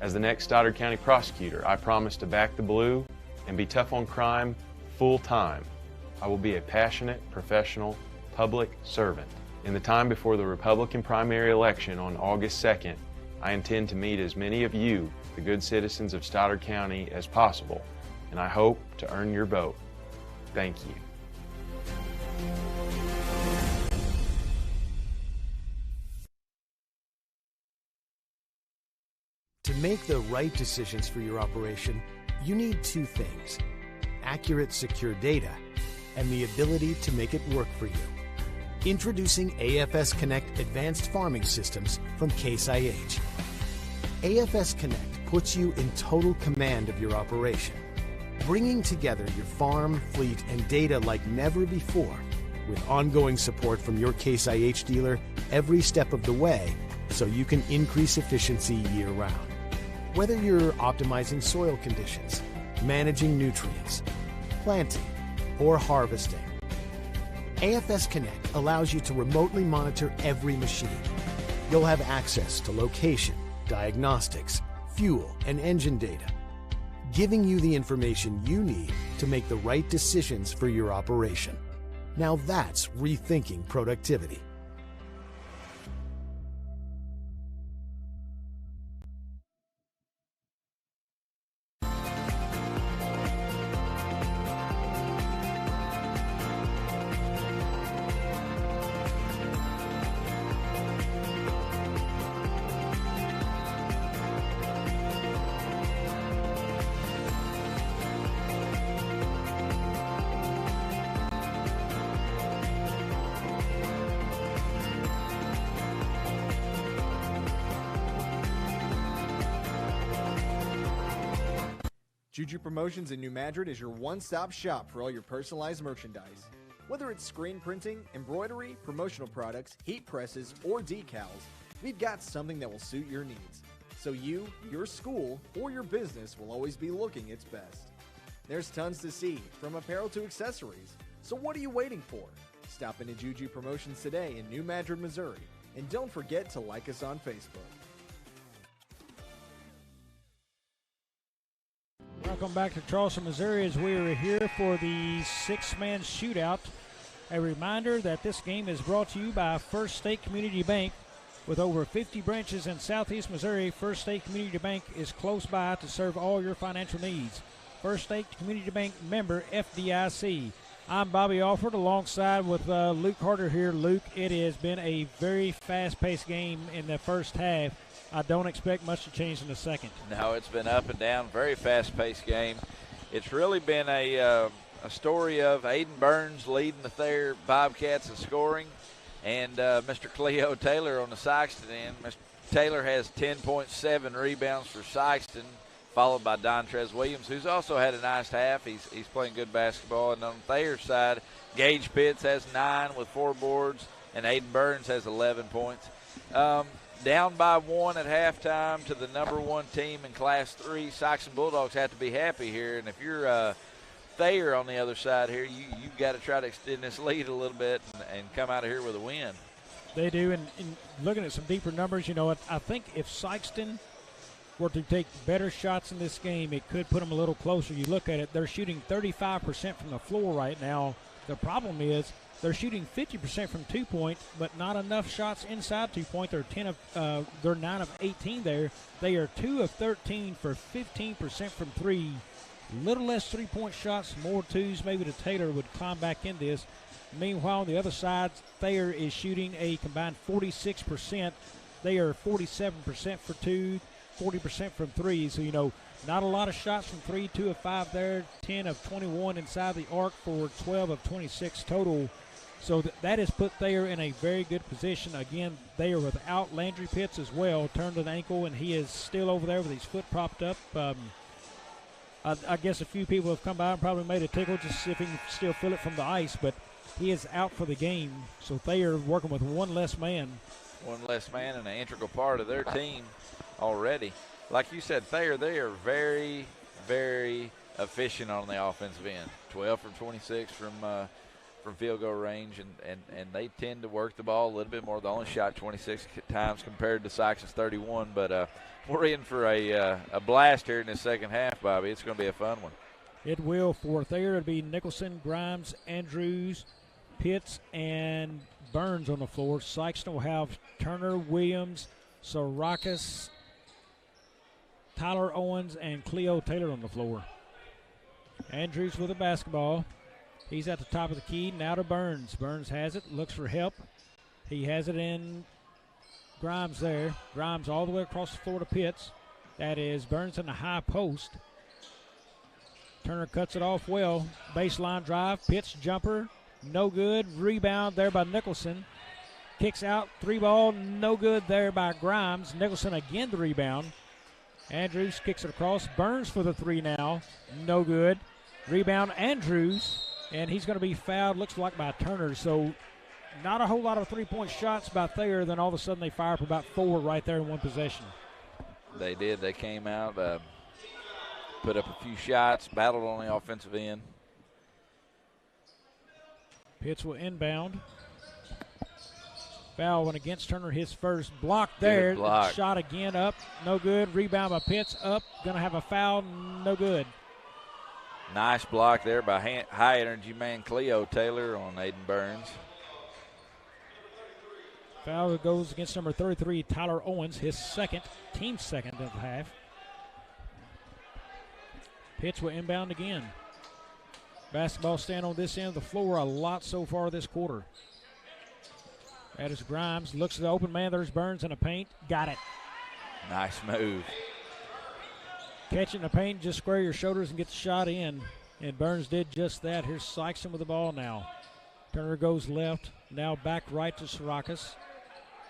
As the next Stoddard County prosecutor, I promise to back the blue and be tough on crime full time. I will be a passionate, professional, public servant. In the time before the Republican primary election on August 2nd, I intend to meet as many of you, the good citizens of Stoddard County, as possible, and I hope to earn your vote. Thank you. To make the right decisions for your operation, you need 2 things: accurate, secure data and the ability to make it work for you. Introducing AFS Connect Advanced Farming Systems from Case IH. AFS Connect puts you in total command of your operation, bringing together your farm, fleet, and data like never before, with ongoing support from your Case IH dealer every step of the way, so you can increase efficiency year-round. Whether you're optimizing soil conditions, managing nutrients, planting, or harvesting, AFS Connect allows you to remotely monitor every machine. You'll have access to location, diagnostics, fuel, and engine data, giving you the information you need to make the right decisions for your operation. Now that's rethinking productivity. Juju Promotions in New Madrid is your one-stop shop for all your personalized merchandise. Whether it's screen printing, embroidery, promotional products, heat presses, or decals, we've got something that will suit your needs. So you, your school, or your business will always be looking its best. There's tons to see, from apparel to accessories. So what are you waiting for? Stop into Juju Promotions today in New Madrid, Missouri. And don't forget to like us on Facebook. Welcome back to Charleston, Missouri, as we are here for the 6-man shootout. A reminder that this game is brought to you by First State Community Bank. With over 50 branches in southeast Missouri, First State Community Bank is close by to serve all your financial needs. First State Community Bank member FDIC. I'm Bobby Alford alongside with Luke Carter here. Luke, it has been a very fast-paced game in the first half. I don't expect much to change in the second. No, it's been up and down, very fast-paced game. It's really been a story of Aiden Burns leading the Thayer Bobcats in scoring, and Mr. Cleo Taylor on the Sikeston end. Mr. Taylor has 10.7 rebounds for Sikeston, followed by Dontrez Williams, who's also had a nice half. He's playing good basketball. And on Thayer's side, Gage Pitts has 9 with 4 boards, and Aiden Burns has 11 points. Down by 1 at halftime to the number 1 team in Class 3. Sikeston Bulldogs have to be happy here. And if you're Thayer on the other side here, you've got to try to extend this lead a little bit and come out of here with a win. They do. And looking at some deeper numbers, you know, I think if Sikeston were to take better shots in this game, it could put them a little closer. You look at it, they're shooting 35% from the floor right now. The problem is They're shooting 50% from 2-point, but not enough shots inside 2-point. They're 9 of 18 there. They are 2 of 13 for 15% from 3. Little less 3-point shots, more 2s. Maybe the Taylor would climb back in this. Meanwhile, on the other side, Thayer is shooting a combined 46%. They are 47% for 2, 40% from 3. So, not a lot of shots from 3, 2 of 5 there, 10 of 21 inside the arc for 12 of 26 total. So that has put Thayer in a very good position. Again, they are without Landry Pitts as well, turned an ankle, and he is still over there with his foot propped up. I guess a few people have come by and probably made a tickle just to see if he can still feel it from the ice, but he is out for the game. So Thayer working with one less man. One less man and an integral part of their team already. Like you said, Thayer, they are very, very efficient on the offensive end. 12 from 26 from field goal range, and they tend to work the ball a little bit more. They only shot 26 times compared to Sikeston's 31, but we're in for a blast here in the second half, Bobby. It's going to be a fun one. It will. For Thayer, it'll be Nicholson, Grimes, Andrews, Pitts, and Burns on the floor. Sikeston will have Turner, Williams, Sarakas, Tyler Owens, and Cleo Taylor on the floor. Andrews with the basketball. He's at the top of the key. Now to Burns. Burns has it. Looks for help. He has it in Grimes there. Grimes all the way across the floor to Pitts. That is Burns in the high post. Turner cuts it off well. Baseline drive. Pitts jumper. No good. Rebound there by Nicholson. Kicks out. 3-ball. No good there by Grimes. Nicholson again the rebound. Andrews kicks it across. Burns for the 3 now. No good. Rebound Andrews. And he's going to be fouled, looks like, by Turner. So not a whole lot of 3-point shots by Thayer. Then all of a sudden they fire for about 4 right there in one possession. They did. They came out, put up a few shots, battled on the offensive end. Pitts will inbound. Foul went against Turner, his first block there. Good block. Shot again up, no good. Rebound by Pitts, up, going to have a foul, no good. Nice block there by high-energy man Cleo Taylor on Hayden Burns. Foul goes against number 33, Tyler Owens, his second, team second of the half. Pitts will inbound again. Basketball stand on this end of the floor a lot so far this quarter. That is Grimes. Looks at the open man. There's Burns in the paint. Got it. Nice move. Catching the paint, just square your shoulders and get the shot in. And Burns did just that. Here's Sikeston with the ball now. Turner goes left. Now back right to Sarakas.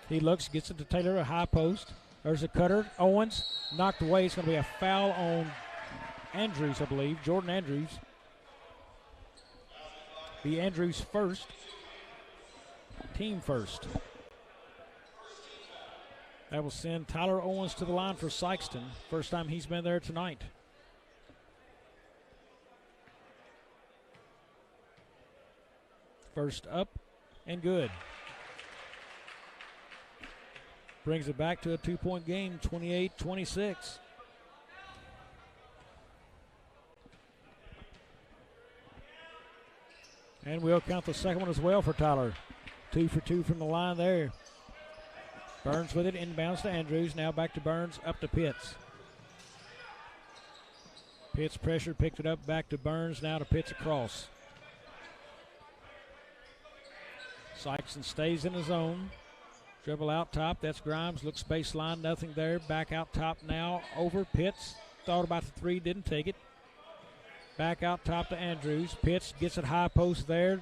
He looks, gets it to Taylor, a high post. There's a cutter. Owens knocked away. It's going to be a foul on Andrews, I believe. Jordan Andrews. Be Andrews first. Team first. That will send Tyler Owens to the line for Sikeston. First time he's been there tonight. First up and good. Brings it back to a 2-point game, 28-26. And we'll count the second one as well for Tyler. 2 for 2 from the line there. Burns with it, inbounds to Andrews. Now back to Burns, up to Pitts. Pitts pressure, picked it up, back to Burns, now to Pitts across. Sikeston stays in the zone. Dribble out top, that's Grimes, looks baseline, nothing there. Back out top now, over Pitts. Thought about the 3, didn't take it. Back out top to Andrews. Pitts gets it high post there.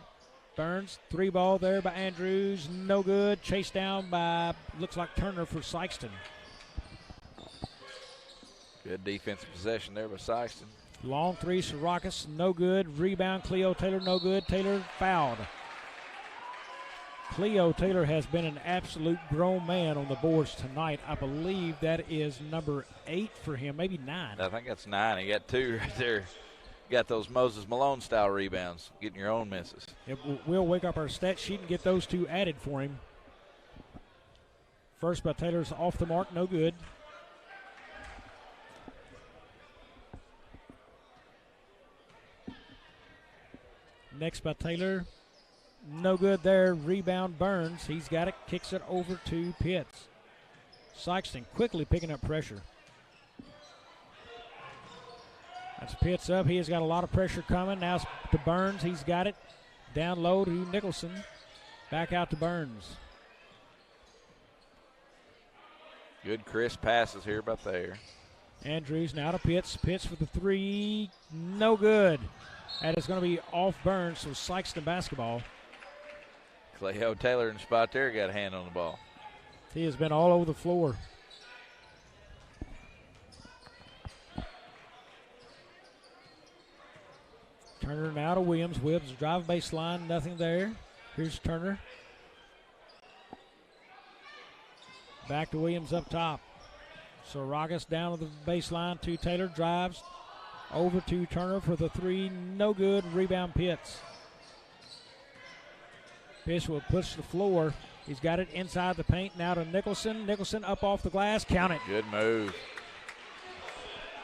Burns, 3-ball there by Andrews, no good. Chased down by, looks like Turner for Sikeston. Good defensive possession there by Sikeston. Long 3, Sarakas, no good. Rebound, Cleo Taylor, no good. Taylor fouled. Cleo Taylor has been an absolute grown man on the boards tonight. I believe that is number 8 for him, maybe 9. I think that's 9. He got 2 right there. Got those Moses Malone-style rebounds, getting your own misses. We'll wake up our stat sheet and get those 2 added for him. First by Taylor's off the mark, no good. Next by Taylor, no good there. Rebound Burns. He's got it, kicks it over to Pitts. Sikeston quickly picking up pressure. That's Pitts up. He has got a lot of pressure coming. Now it's to Burns. He's got it. Down low to Nicholson. Back out to Burns. Good crisp passes here by Thayer. Andrews now to Pitts. Pitts for the three. No good. That is going to be off Burns, so Sikeston basketball. Cleo Taylor in the spot there got a hand on the ball. He has been all over the floor. Turner now to Williams. Williams drive baseline, nothing there. Here's Turner. Back to Williams up top. Saragas down to the baseline to Taylor. Drives over to Turner for the three. No good. Rebound Pitts. Pitts will push the floor. He's got it inside the paint. Now to Nicholson. Nicholson up off the glass. Count it. Good move.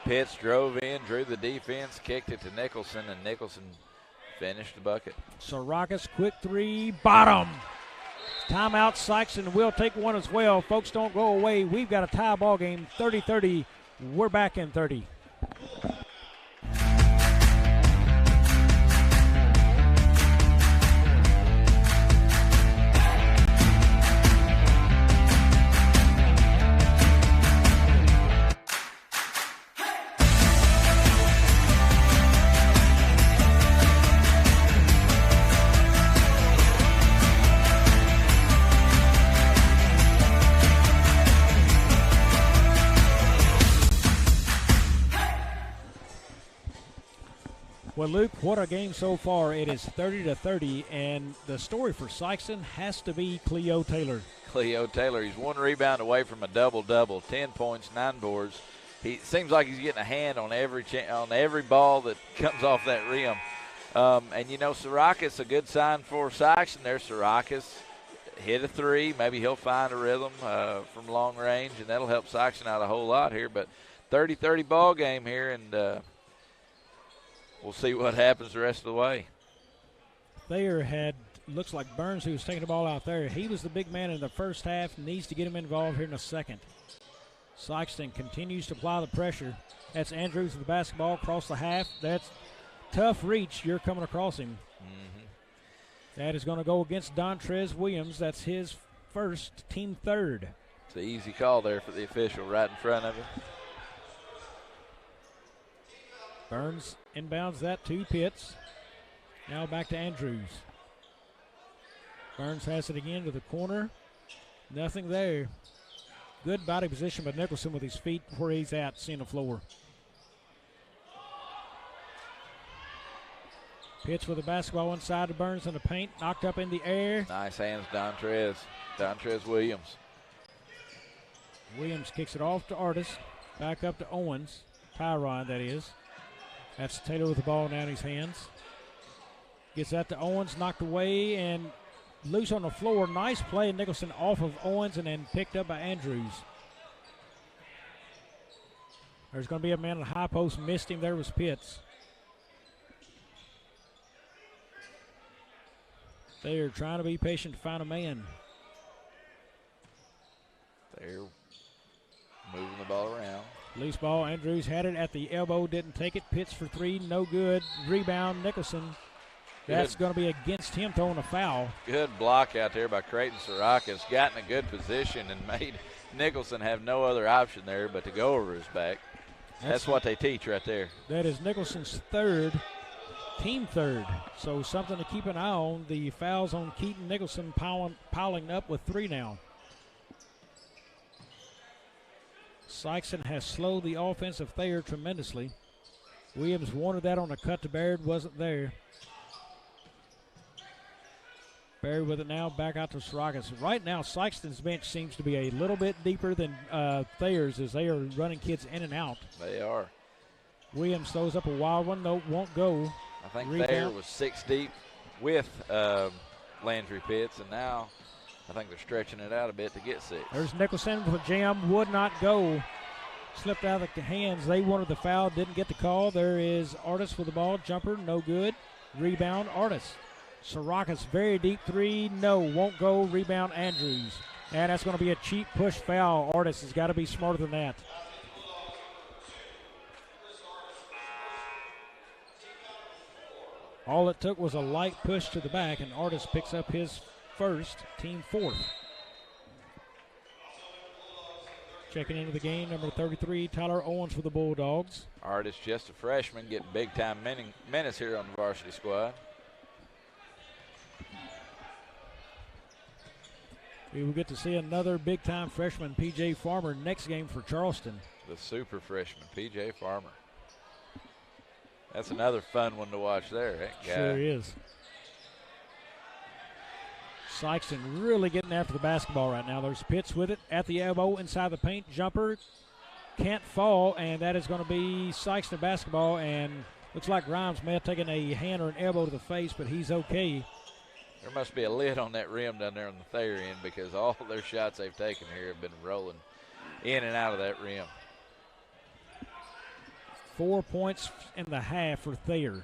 Pitts drove in, drew the defense, kicked it to Nicholson, and Nicholson finished the bucket. Saragas, quick three. Bottom. Timeout. Sikeston will take one as well. Folks, don't go away. We've got a tie ball game, 30-30. We're back in 30. Well, Luke, what a game so far. It is 30-30, and the story for Sikeston has to be Cleo Taylor. Cleo Taylor, he's one rebound away from a double-double, 10 points, 9 boards. He seems like he's getting a hand on every ball that comes off that rim. And, you know, Sarakas, a good sign for Sikeston there. Sarakas hit a three. Maybe he'll find a rhythm from long range, and that'll help Sikeston out a whole lot here. But 30-30 ball game here, and we'll see what happens the rest of the way. Thayer had, looks like Burns, who was taking the ball out there. He was the big man in the first half, needs to get him involved here in the second. Sikeston continues to apply the pressure. That's Andrews with the basketball across the half. That's tough reach. You're coming across him. Mm-hmm. That is going to go against Dontrez Williams. That's his first, team third. It's an easy call there for the official right in front of him. Burns inbounds that to Pitts. Now back to Andrews. Burns has it again to the corner. Nothing there. Good body position by Nicholson with his feet where he's at, seeing the floor. Pitts with the basketball inside to Burns in the paint. Knocked up in the air. Nice hands, Dontrez. Dontrez Williams. Williams kicks it off to Artis. Back up to Owens. Tyron, that is. That's Taylor with the ball now in his hands. Gets that to Owens, knocked away and loose on the floor. Nice play, Nicholson off of Owens and then picked up by Andrews. There's going to be a man on the high post. Missed him. There was Pitts. They're trying to be patient to find a man. They're moving the ball around. Loose ball. Andrews had it at the elbow. Didn't take it. Pitts for three. No good. Rebound. Nicholson. That's going to be against him throwing a foul. Good block out there by Creighton Sarakas. Got in a good position and made Nicholson have no other option there but to go over his back. That's what they teach right there. That is Nicholson's third, team third. So something to keep an eye on. The fouls on Keaton Nicholson piling up with three now. Sikeston has slowed the offense of Thayer tremendously. Williams wanted that on a cut to Baird, wasn't there. Baird with it now, back out to Saragas. Right now, Sikeston's bench seems to be a little bit deeper than Thayer's as they are running kids in and out. They are. Williams throws up a wild one, no, won't go. I think Thayer was 6 deep with Landry Pitts, and now I think they're stretching it out a bit to get 6. There's Nicholson with a jam, would not go. Slipped out of the hands. They wanted the foul, didn't get the call. There is Artis with the ball, jumper, no good. Rebound, Artis. Soraka's very deep three. No, won't go. Rebound Andrews. And that's going to be a cheap push foul. Artis has got to be smarter than that. All it took was a light push to the back, and Artis picks up his first, team fourth. Checking into the game, number 33, Tyler Owens for the Bulldogs. Artis, just a freshman, getting big-time minutes here on the varsity squad. We will get to see another big-time freshman, P.J. Farmer, next game for Charleston. The super freshman, P.J. Farmer. That's another fun one to watch there. That guy. Sure is. Sikeston really getting after the basketball right now. There's Pitts with it at the elbow inside the paint. Jumper can't fall, and that is going to be Sikeston basketball. And looks like Grimes may have taken a hand or an elbow to the face, but he's okay. There must be a lid on that rim down there on the Thayer end, because all their shots they've taken here have been rolling in and out of that rim. 4 points in the half for Thayer.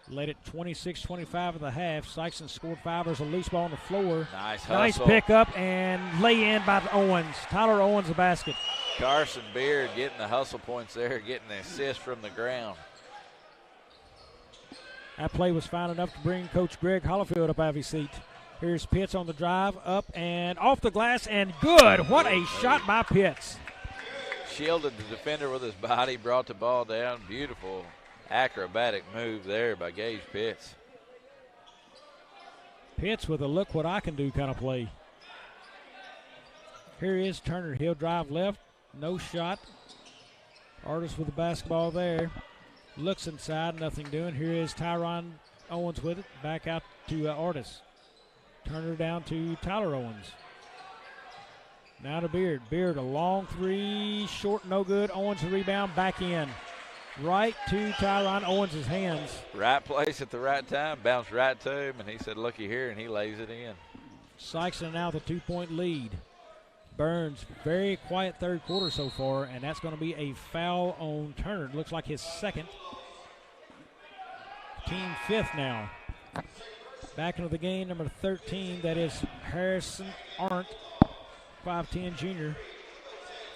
Led it 26-25 at the half. Sikeston scored 5. There's a loose ball on the floor. Nice pickup and lay in by Owens. Tyler Owens, the basket. Carson Beard getting the hustle points there, getting the assist from the ground. That play was fine enough to bring Coach Greg Hollifield up out of his seat. Here's Pitts on the drive, up and off the glass, and good. What a shot by Pitts. Shielded the defender with his body, brought the ball down. Beautiful acrobatic move there by Gage Pitts. Pitts with a look what I can do kind of play. Here is Turner. He'll drive left. No shot. Artis with the basketball there. Looks inside, nothing doing. Here is Tyron Owens with it. Back out to Artis. Turner down to Tyler Owens. Now to Beard. Beard, a long three, short, no good. Owens the rebound, back in. Right to Tyron Owens' hands. Right place at the right time, bounced right to him, and he said, looky here, and he lays it in. Sikeston now the 2-point lead. Burns, very quiet third quarter so far, and that's going to be a foul on Turner. Looks like his second. Team fifth now. Back into the game, number 13, that is Harrison Arndt, 5'10 junior.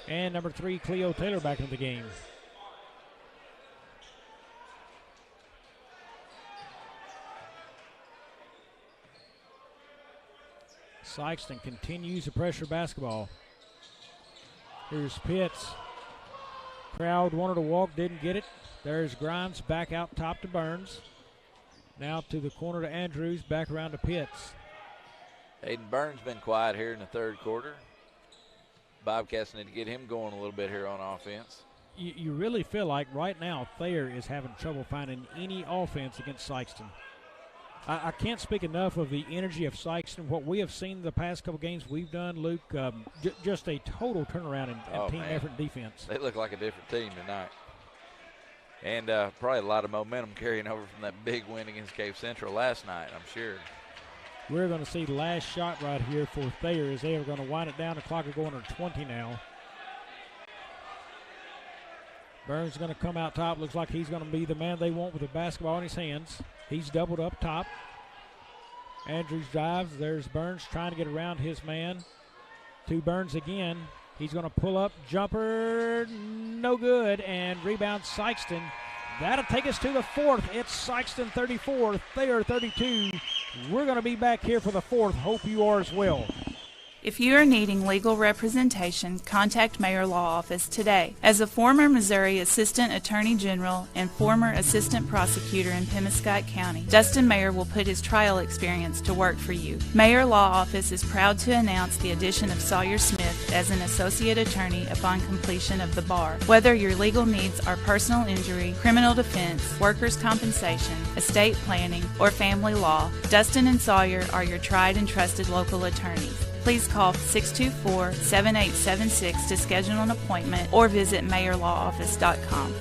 And number 3, Cleo Taylor back into the game. Sikeston continues to pressure basketball. Here's Pitts. Crowd wanted to walk, didn't get it. There's Grimes back out top to Burns. Now to the corner to Andrews, back around to Pitts. Hayden Burns been quiet here in the third quarter. Bobcats need to get him going a little bit here on offense. You really feel like right now Thayer is having trouble finding any offense against Sikeston. I can't speak enough of the energy of Sikeston. What we have seen the past couple games we've done, Luke, just a total turnaround in team effort and defense. They look like a different team tonight. And probably a lot of momentum carrying over from that big win against Cave Central last night, I'm sure. We're going to see the last shot right here for Thayer as they are going to wind it down. The clock will go under 20 now. Burns is going to come out top. Looks like he's going to be the man they want with the basketball in his hands. He's doubled up top. Andrews drives. There's Burns trying to get around his man. To Burns again. He's going to pull up. Jumper, no good. And rebound Sikeston. That'll take us to the fourth. It's Sikeston 34, Thayer 32. We're going to be back here for the fourth. Hope you are as well. If you are needing legal representation, contact Mayor Law Office today. As a former Missouri Assistant Attorney General and former Assistant Prosecutor in Pemiscot County, Dustin Mayer will put his trial experience to work for you. Mayor Law Office is proud to announce the addition of Sawyer Smith as an Associate Attorney upon completion of the bar. Whether your legal needs are personal injury, criminal defense, workers' compensation, estate planning, or family law, Dustin and Sawyer are your tried and trusted local attorneys. Please call 624-7876 to schedule an appointment or visit mayorlawoffice.com.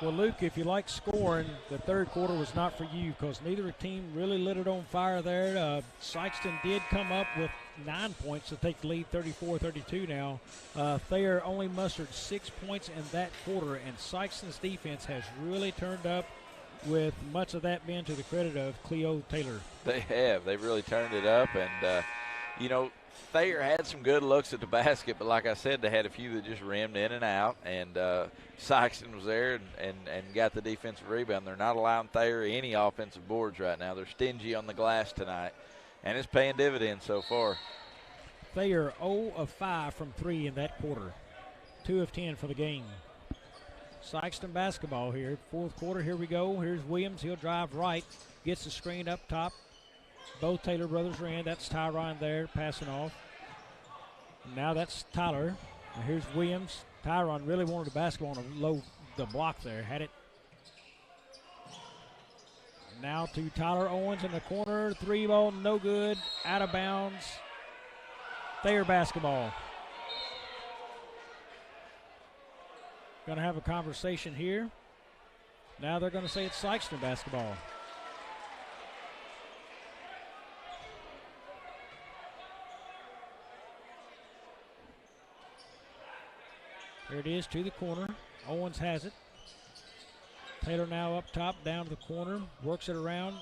Well, Luke, if you like scoring, the third quarter was not for you because neither team really lit it on fire there. Sikeston did come up with 9 points to take the lead, 34-32 now. Thayer only mustered 6 points in that quarter, and Sikeston's defense has really turned up with much of that being to the credit of Cleo Taylor. They have. They've really turned it up. And, Thayer had some good looks at the basket, but like I said, they had a few that just rimmed in and out. And Sikeston was there and got the defensive rebound. They're not allowing Thayer any offensive boards right now. They're stingy on the glass tonight, and it's paying dividends so far. Thayer 0 of 5 from 3 in that quarter. 2 of 10 for the game. Sikeston basketball here. Fourth quarter, here we go. Here's Williams. He'll drive right. Gets the screen up top. Both Taylor brothers are in. That's Tyron there passing off. Now that's Tyler. Now here's Williams. Tyron really wanted the basketball on the block there. Had it. Now to Tyler Owens in the corner. 3 ball, no good. Out of bounds. Thayer basketball. Going to have a conversation here. Now they're going to say it's Sikeston basketball. There it is to the corner. Owens has it. Taylor now up top, down to the corner. Works it around.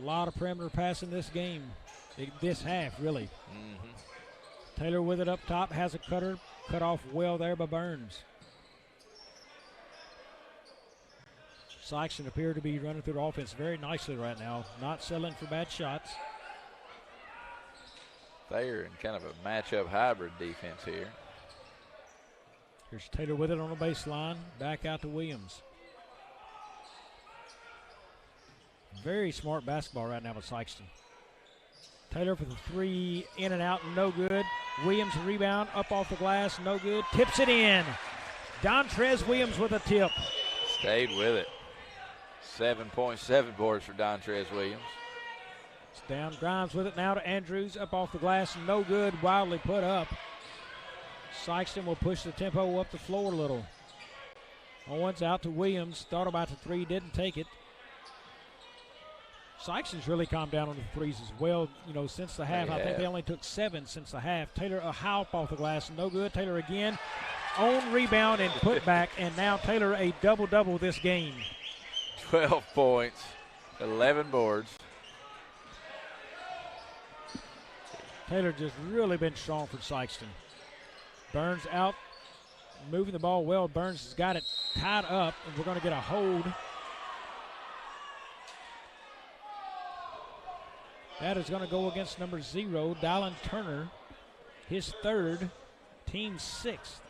A lot of perimeter passing this game. This half, really. Mm-hmm. Taylor with it up top. Has a cutter. Cut off well there by Burns. Sikeston appear to be running through the offense very nicely right now. Not settling for bad shots. Thayer in kind of a matchup hybrid defense here. Here's Taylor with it on the baseline. Back out to Williams. Very smart basketball right now with Sikeston. Taylor for the 3, in and out, no good. Williams rebound, up off the glass, no good. Tips it in. Dontrez Williams with a tip. Stayed with it. 7.7 boards for Dontrez Williams. It's down. Grimes with it now to Andrews, up off the glass, no good. Wildly put up. Sikeston will push the tempo up the floor a little. Owens out to Williams. Thought about the 3, didn't take it. Sikeston's really calmed down on the threes as well, since the half. I think they only took 7 since the half. Taylor, a hop off the glass, no good. Taylor again, on rebound and put back, and now Taylor a double-double this game. 12 points, 11 boards. Taylor just really been strong for Sikeston. Burns out, moving the ball well. Burns has got it tied up, and we're going to get a hold. That is going to go against number 0, Dylan Turner, his 3rd, team 6th.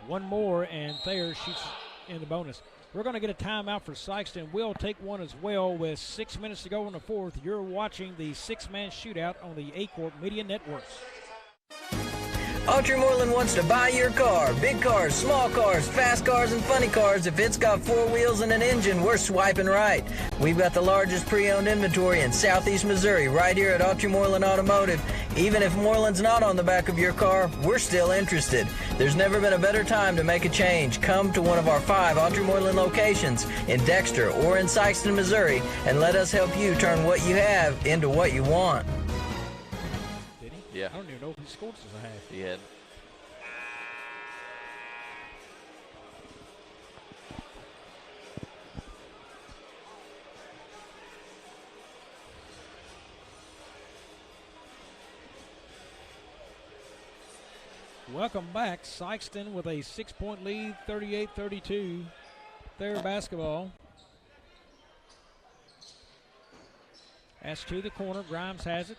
One more, and Thayer shoots in the bonus. We're going to get a timeout for Sikeston. We'll take one as well with 6 minutes to go in the 4th. You're watching the 6-man shootout on the Aycorp Media Networks. Moreland wants to buy your car. Big cars, small cars, fast cars, and funny cars. If it's got 4 wheels and an engine, we're swiping right. We've got the largest pre-owned inventory in Southeast Missouri right here at Moreland Automotive. Even if Moreland's not on the back of your car, we're still interested. There's never been a better time to make a change. Come to one of our 5 Moreland locations in Dexter or in Sikeston, Missouri, and let us help you turn what you have into what you want. Did he? Yeah. I don't even know if he scored since a half. He had. Welcome back. Sikeston with a 6-point lead, 38-32. Thayer basketball. That's to the corner. Grimes has it.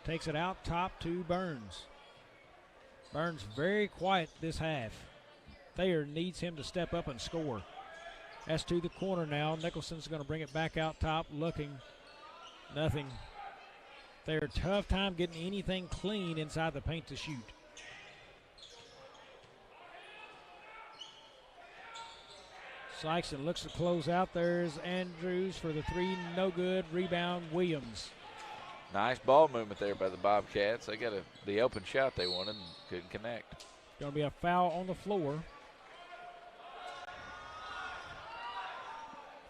Takes it out top to Burns. Burns very quiet this half. Thayer needs him to step up and score. That's to the corner now. Nicholson's going to bring it back out top, looking. Nothing. Thayer, tough time getting anything clean inside the paint to shoot. Sikeston looks to close out. There's Andrews for the 3, no good. Rebound, Williams. Nice ball movement there by the Bobcats. They got the open shot they wanted and couldn't connect. Going to be a foul on the floor.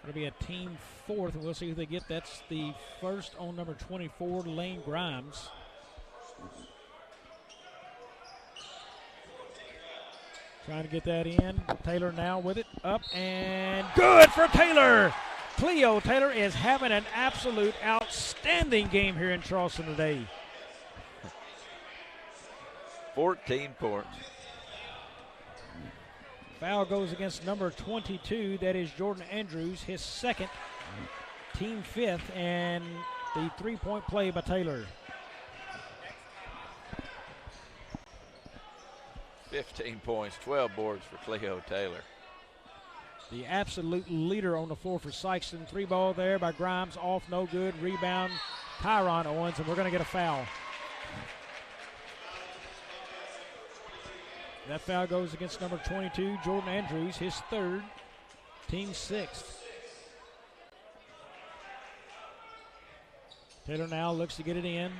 Going to be a team 4th, and we'll see who they get. That's the first on number 24, Lane Grimes. Trying to get that in. Taylor now with it. Up and good for Taylor. Cleo Taylor is having an absolute outstanding game here in Charleston today. 14 points. Foul goes against number 22. That is Jordan Andrews, his second, team fifth, and the three-point play by Taylor. 15 points, 12 boards for Cleo Taylor. The absolute leader on the floor for Sikeston. Three ball there by Grimes, off, no good. Rebound, Tyron Owens, and we're going to get a foul. That foul goes against number 22, Jordan Andrews, his third, team sixth. Taylor now looks to get it in.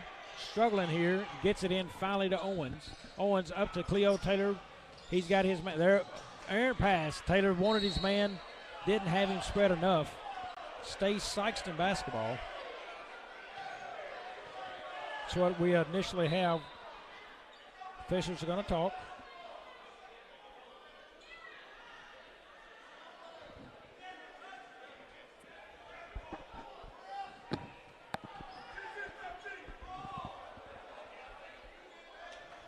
Struggling here, gets it in finally to Owens. Owens up to Cleo Taylor. He's got his man there. Errant pass. Taylor wanted his man, didn't have him spread enough. Stays Sikeston basketball. That's what we initially have. Officials are going to talk.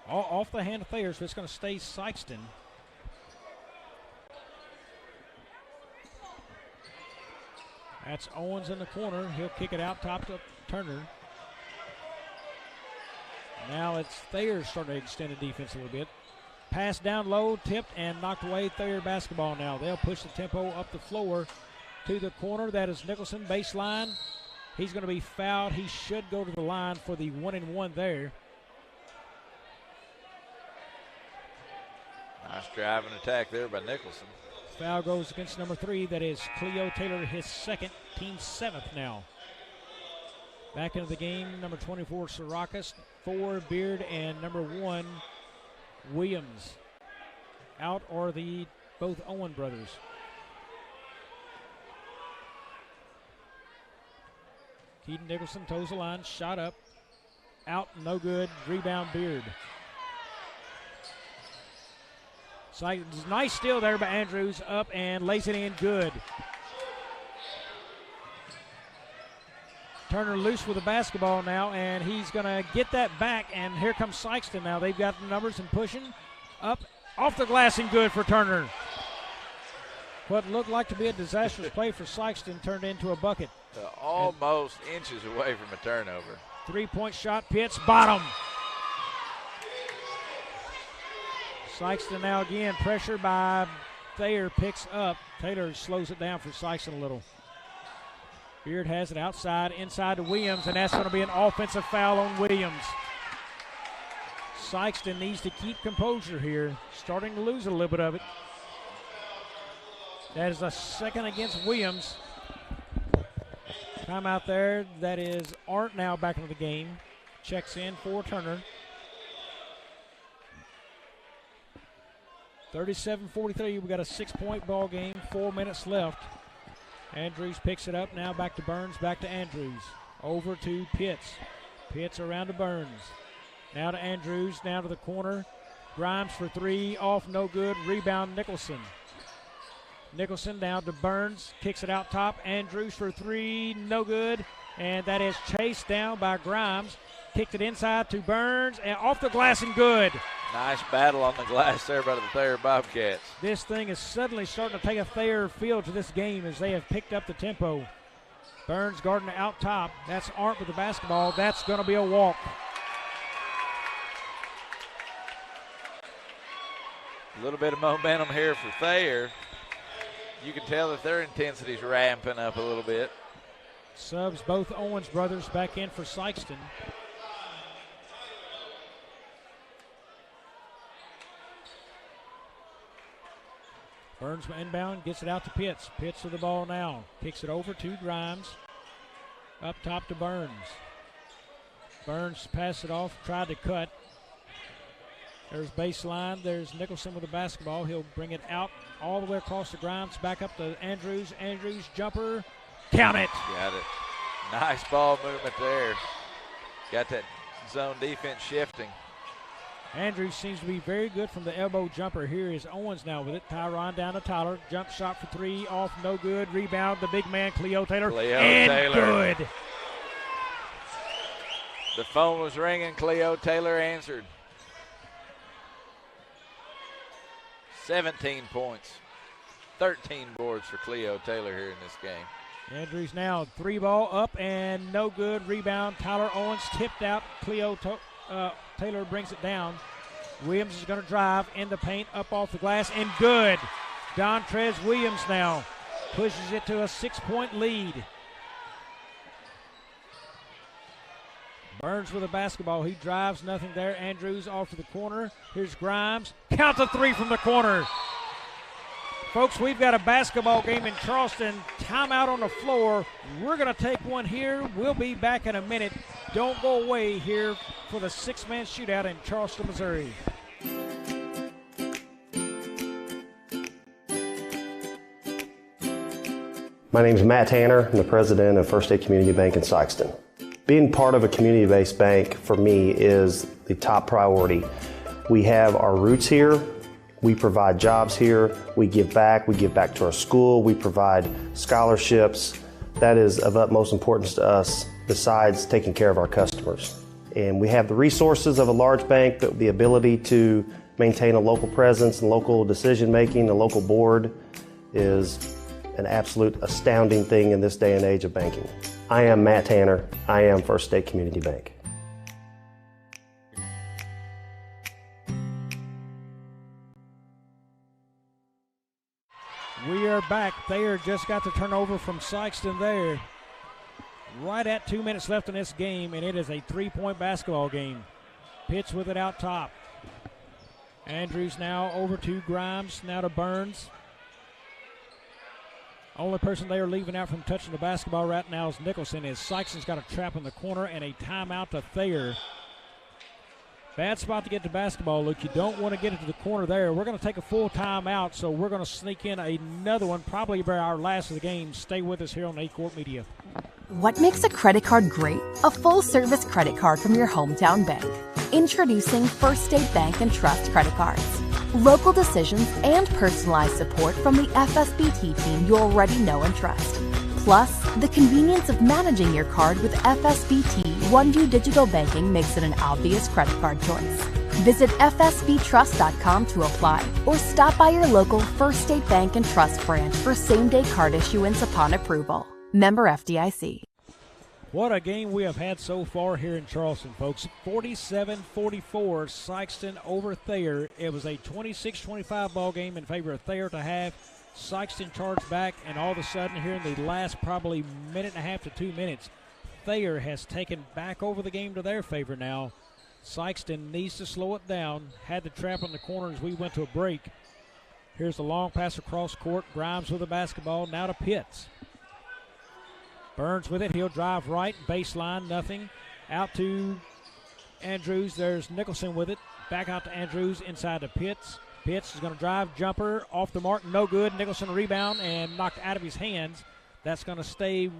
Off the hand of Thayer, so it's going to stay Sikeston. That's Owens in the corner. He'll kick it out top to Turner. Now it's Thayer starting to extend the defense a little bit. Pass down low, tipped and knocked away. Thayer basketball now. They'll push the tempo up the floor to the corner. That is Nicholson, baseline. He's going to be fouled. He should go to the line for the 1-and-1 there. Nice drive and attack there by Nicholson. Foul goes against number 3. That is Cleo Taylor, his second, team seventh now. Back into the game, number 24, Sirakas, 4, Beard, and number 1, Williams. Out are the both Owen brothers. Keaton Nicholson toes the line, shot up, out, no good, rebound Beard. Nice steal there by Andrews, up and lays it in good. Turner loose with the basketball now, and he's going to get that back, and here comes Sikeston now. They've got the numbers and pushing up, off the glass and good for Turner. What looked like to be a disastrous play for Sikeston turned into a bucket. Almost inches away from a turnover. Three-point shot, Pitts, bottom. Sikeston now again, pressure by Thayer, picks up. Taylor slows it down for Sikeston a little. Beard has it outside, inside to Williams, and that's going to be an offensive foul on Williams. Sikeston needs to keep composure here, starting to lose a little bit of it. That is a second against Williams. Timeout there. That is Arndt now back into the game. Checks in for Turner. 37-43, we got a 6-point ball game, 4 minutes left. Andrews picks it up, now back to Burns, back to Andrews. Over to Pitts. Pitts around to Burns. Now to Andrews, now to the corner. Grimes for 3, off, no good. Rebound, Nicholson. Nicholson down to Burns, kicks it out top. Andrews for 3, no good. And that is chased down by Grimes. Kicked it inside to Burns, and off the glass and good. Nice battle on the glass there by the Thayer Bobcats. This thing is suddenly starting to take a Thayer feel to this game as they have picked up the tempo. Burns guarding out top. That's Arndt with the basketball. That's going to be a walk. A little bit of momentum here for Thayer. You can tell that their intensity's ramping up a little bit. Subs both Owens brothers back in for Sikeston. Burns inbound, gets it out to Pitts. Pitts to the ball now. Kicks it over to Grimes. Up top to Burns. Burns passed it off, tried to cut. There's baseline. There's Nicholson with the basketball. He'll bring it out all the way across the Grimes. Back up to Andrews. Andrews jumper. Count it. Got it. Nice ball movement there. Got that zone defense shifting. Andrews seems to be very good from the elbow jumper. Here is Owens now with it. Tyron down to Tyler. Jump shot for three. Off, no good. Rebound, the big man, Cleo Taylor. Good. The phone was ringing. Cleo Taylor answered. 17 points. 13 boards for Cleo Taylor here in this game. Andrews now, three ball up and no good. Rebound, Tyler Owens tipped out. Cleo Taylor brings it down. Williams is going to drive in the paint, up off the glass, and good. Dontrez Williams now pushes it to a 6-point lead. Burns with a basketball. He drives, nothing there. Andrews off to the corner. Here's Grimes. Count the three from the corner. Folks, we've got a basketball game in Charleston. Timeout on the floor. We're going to take one here. We'll be back in a minute. Don't go away here for the six-man shootout in Charleston, Missouri. My name is Matt Tanner. I'm the president of First State Community Bank in Sikeston. Being part of a community-based bank for me is the top priority. We have our roots here. We provide jobs here. We give back to our school. We provide scholarships. That is of utmost importance to us besides taking care of our customers. And we have the resources of a large bank, but the ability to maintain a local presence and local decision-making, a local board is an absolute astounding thing in this day and age of banking. I am Matt Tanner. I am First State Community Bank. We are back. Thayer just got the turnover from Sikeston there. Right at 2 minutes left in this game, and it is a three-point basketball game. Pitts with it out top. Andrews now over to Grimes, now to Burns. Only person they are leaving out from touching the basketball right now is Nicholson, as Sikeston's got a trap in the corner and a timeout to Thayer. Bad spot to get the basketball, Luke. You don't want to get it to the corner there. We're going to take a full timeout, so we're going to sneak in another one, probably by our last of the game. Stay with us here on Aycorp Media. What makes a credit card great? A full-service credit card from your hometown bank. Introducing First State Bank and Trust credit cards. Local decisions and personalized support from the FSBT team you already know and trust. Plus, the convenience of managing your card with FSBT OneView Digital Banking makes it an obvious credit card choice. Visit fsbtrust.com to apply or stop by your local First State Bank and Trust branch for same-day card issuance upon approval. Member FDIC. What a game we have had so far here in Charleston, folks. 47-44, Sikeston over Thayer. It was a 26-25 ball game in favor of Thayer to have. Sikeston charged back, and all of a sudden here in the last probably minute and a half to 2 minutes, Thayer has taken back over the game to their favor now. Sikeston needs to slow it down. Had the trap on the corner as we went to a break. Here's the long pass across court. Grimes with the basketball, now to Pitts. Burns with it. He'll drive right. Baseline, nothing. Out to Andrews. There's Nicholson with it. Back out to Andrews. Inside to Pitts. Pitts is going to drive. Jumper off the mark. No good. Nicholson rebound and knocked out of his hands. That's going to stay.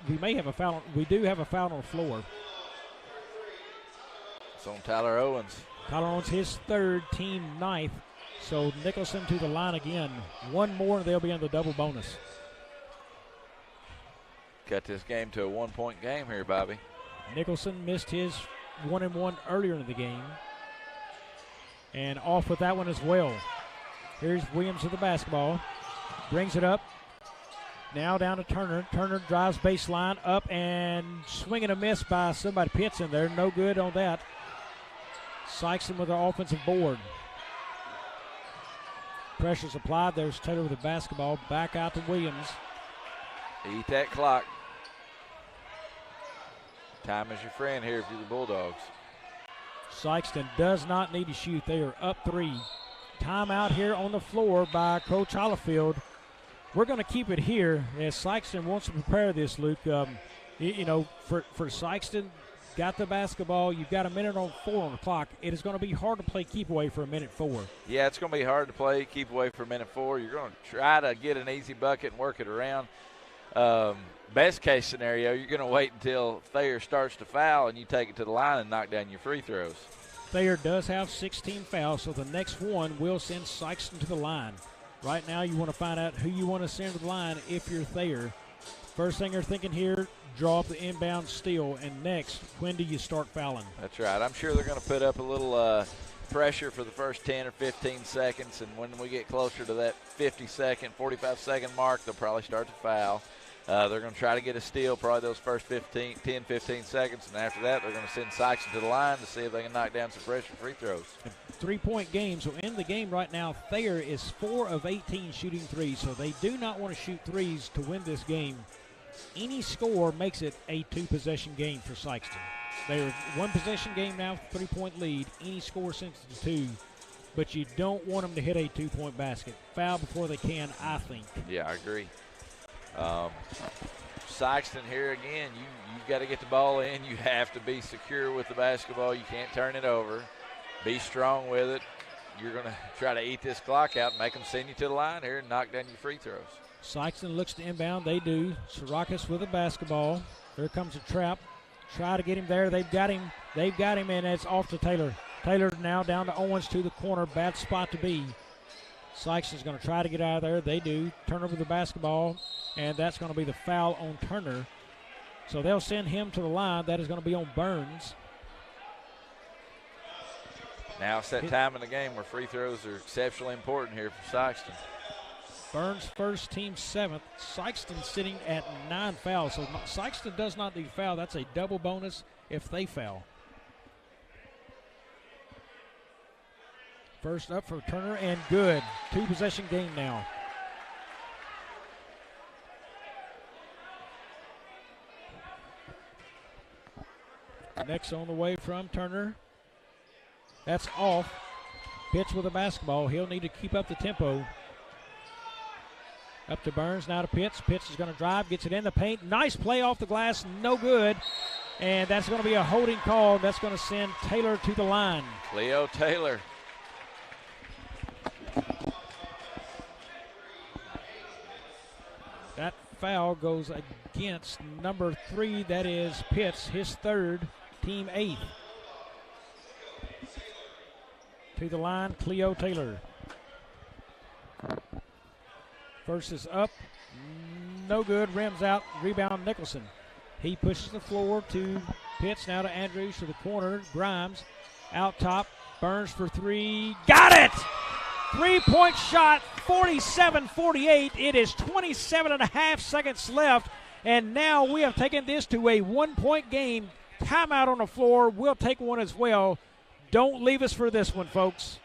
We may have a foul. We do have a foul on the floor. It's on Tyler Owens. Tyler Owens, his third, team ninth. So Nicholson to the line again. One more and they'll be in the double bonus. Cut this game to a one-point game here, Bobby. Nicholson missed his 1-and-1 earlier in the game. And off with that one as well. Here's Williams with the basketball. Brings it up. Now down to Turner. Turner drives baseline up and swing and a miss by somebody. Pitts in there. No good on that. Sikeston with the offensive board. Pressure's applied. There's Taylor with the basketball. Back out to Williams. Eat that clock. Time is your friend here for the Bulldogs. Sikeston does not need to shoot. They are up 3. Timeout here on the floor by Coach Hollifield. We're going to keep it here as Sikeston wants to prepare this, Luke. For Sikeston, got the basketball. You've got a minute on 4 on the clock. It is going to be hard to play keep away for a minute 4. Yeah, it's going to be hard to play keep away for a minute 4. You're going to try to get an easy bucket and work it around. Best case scenario, you're going to wait until Thayer starts to foul and you take it to the line and knock down your free throws. Thayer does have 16 fouls, so the next one will send Sikeston to the line. Right now, you want to find out who you want to send to the line if you're Thayer. First thing you're thinking here, draw up the inbound steal, and next, when do you start fouling? That's right. I'm sure they're going to put up a little pressure for the first 10 or 15 seconds, and when we get closer to that 50-second, 45-second mark, they'll probably start to foul. They're going to try to get a steal probably those first 10, 15 seconds, and after that, they're going to send Sikeston to the line to see if they can knock down some pressure free throws. 3-point game, so in the game right now, Thayer is 4 of 18 shooting threes, so they do not want to shoot threes to win this game. Any score makes it a 2-possession game for Sikeston. They're 1-possession game now, 3-point lead. Any score sends it to 2, but you don't want them to hit a 2-point basket. Foul before they can, I think. Yeah, I agree. Sikeston here again, you've got to get the ball in. You have to be secure with the basketball. You can't turn it over. Be strong with it. You're going to try to eat this clock out and make them send you to the line here and knock down your free throws. Sikeston looks to inbound. They do. Sarakas with the basketball. Here comes a trap. Try to get him there. They've got him, and it's off to Taylor. Taylor now down to Owens to the corner. Bad spot to be. Sikeston's going to try to get out of there. They do. Turn over the basketball, and that's going to be the foul on Turner. So they'll send him to the line. That is going to be on Burns. Now it's that time in the game where free throws are exceptionally important here for Sikeston. Burns first, team 7th. Sikeston sitting at 9 fouls. So Sikeston does not need foul. That's a double bonus if they foul. First up for Turner, and good. 2-possession game now. Next on the way from Turner. That's off. Pitts with the basketball. He'll need to keep up the tempo. Up to Burns, now to Pitts. Pitts is going to drive, gets it in the paint. Nice play off the glass, no good. And that's going to be a holding call. That's going to send Taylor to the line. Leo Taylor. That foul goes against number 3, that is Pitts, his 3rd, team 8th. To the line, Cleo Taylor. First is up, no good, rims out, rebound Nicholson. He pushes the floor to Pitts, now to Andrews to the corner, Grimes, out top, Burns for 3, got it! 3-point shot, 47-48. It is 27.5 seconds left, and now we have taken this to a 1-point game. Timeout on the floor, we'll take one as well. Don't leave us for this one, folks.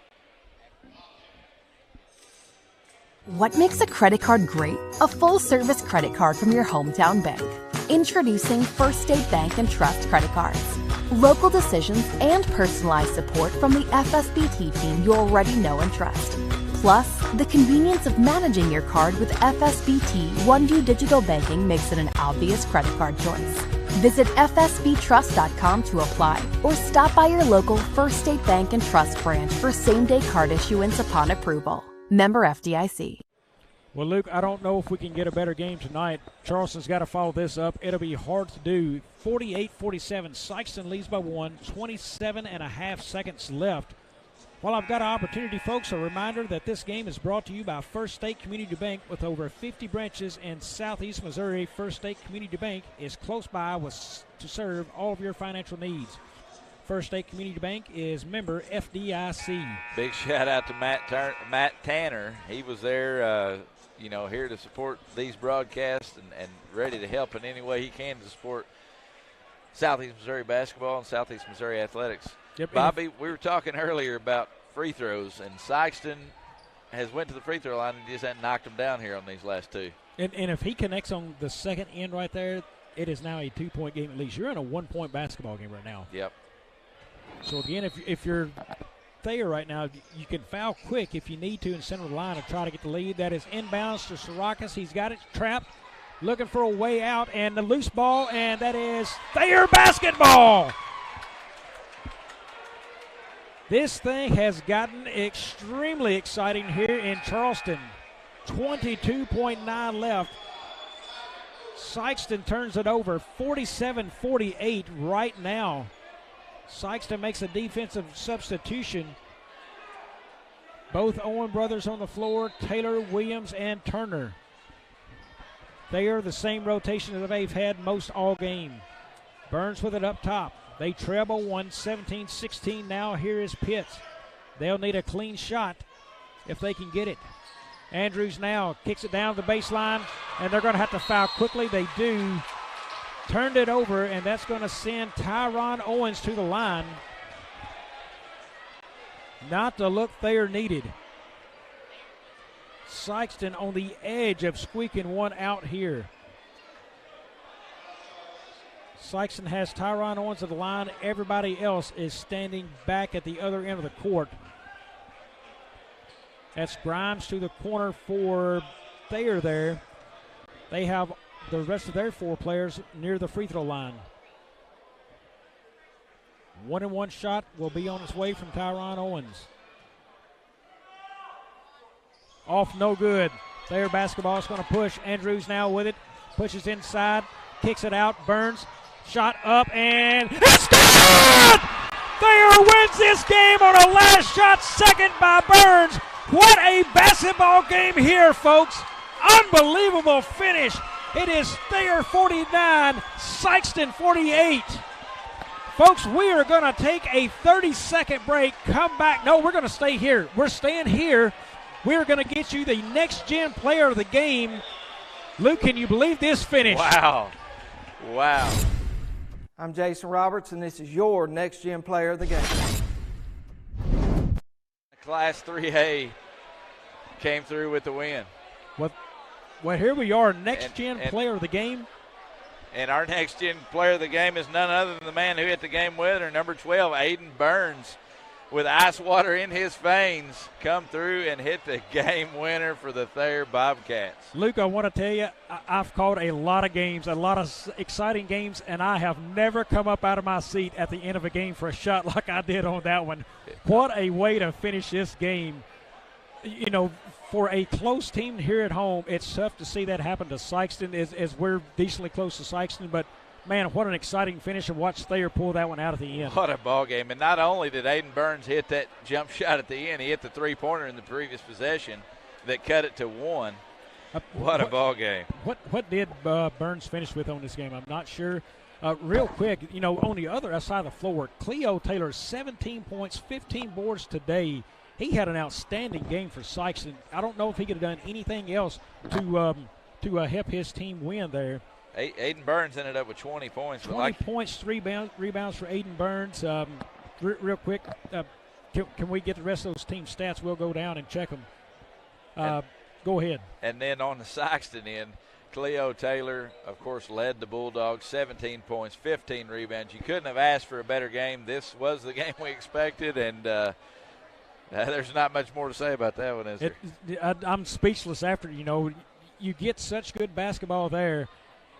What makes a credit card great? A full-service credit card from your hometown bank. Introducing First State Bank and Trust credit cards. Local decisions and personalized support from the FSBT team you already know and trust. Plus, the convenience of managing your card with FSBT OneView Digital Banking makes it an obvious credit card choice. Visit fsbtrust.com to apply or stop by your local First State Bank and Trust branch for same-day card issuance upon approval. Member FDIC. Well, Luke, I don't know if we can get a better game tonight. Charleston's got to follow this up. It'll be hard to do. 48-47. Sikeston leads by 1. 27.5 seconds left. While I've got an opportunity, folks, a reminder that this game is brought to you by First State Community Bank with over 50 branches in Southeast Missouri. First State Community Bank is close by to serve all of your financial needs. First State Community Bank is member FDIC. Big shout out to Matt Tanner. He was there, here to support these broadcasts and ready to help in any way he can to support Southeast Missouri basketball and Southeast Missouri athletics. Yep. Bobby, we were talking earlier about free throws, and Sikeston has went to the free throw line and just hadn't knocked them down here on these last 2. And if he connects on the second end right there, it is now a 2-point game at least. You're in a 1-point basketball game right now. Yep. So, again, if you're Thayer right now, you can foul quick if you need to and center the line and try to get the lead. That is inbounds to Sarakas. He's got it trapped, looking for a way out, and the loose ball, and that is Thayer basketball. This thing has gotten extremely exciting here in Charleston. 22.9 left. Sikeston turns it over 47-48 right now. Sikeston makes a defensive substitution. Both Owen brothers on the floor, Taylor, Williams, and Turner. They are the same rotation that they've had most all game. Burns with it up top. They treble 17-16 now. Here is Pitts. They'll need a clean shot if they can get it. Andrews now kicks it down the baseline, and they're going to have to foul quickly. They do. Turned it over, and that's going to send Tyron Owens to the line. Not the look Thayer needed. Sikeston on the edge of squeaking one out here. Sikeston has Tyron Owens at the line. Everybody else is standing back at the other end of the court. That's Grimes to the corner for Thayer there. They have the rest of their 4 players near the free throw line. 1-and-1 shot will be on its way from Tyron Owens. Off, no good. Thayer basketball is going to push. Andrews now with it. Pushes inside. Kicks it out. Burns. Shot up and it's good! Thayer wins this game on a last shot second by Burns. What a basketball game here, folks. Unbelievable finish. It is Thayer 49, Sikeston 48. Folks, we are going to take a 30-second break, come back. No, we're going to stay here. We're staying here. We're going to get you the next-gen player of the game. Luke, can you believe this finish? Wow. Wow. I'm Jason Roberts, and this is your next-gen player of the game. Class 3A came through with the win. Well, here we are, next-gen player of the game. And our next-gen player of the game is none other than the man who hit the game winner, number 12, Hayden Burns, with ice water in his veins, come through and hit the game winner for the Thayer Bobcats. Luke, I want to tell you, I've called a lot of games, a lot of exciting games, and I have never come up out of my seat at the end of a game for a shot like I did on that one. What a way to finish this game. You know, for a close team here at home, it's tough to see that happen to Sikeston as we're decently close to Sikeston, but man, what an exciting finish, and watch Thayer pull that one out at the end. What a ball game. And not only did Hayden Burns hit that jump shot at the end, he hit the three-pointer in the previous possession that cut it to 1. What a ball game. What did Burns finish with on this game? I'm not sure. Real quick, you know, on the other side of the floor, Cleo Taylor, 17 points, 15 boards today. He had an outstanding game for Sikeston. I don't know if he could have done anything else to help his team win there. Hayden Burns ended up with 20 points. 20 points, 3 rebounds for Hayden Burns. Real quick, can we get the rest of those team stats? We'll go down and check them. Go ahead. And then on the Sikeston end, Cleo Taylor, of course, led the Bulldogs, 17 points, 15 rebounds. You couldn't have asked for a better game. This was the game we expected, and there's not much more to say about that one, is there? I'm speechless after, you know, you get such good basketball there,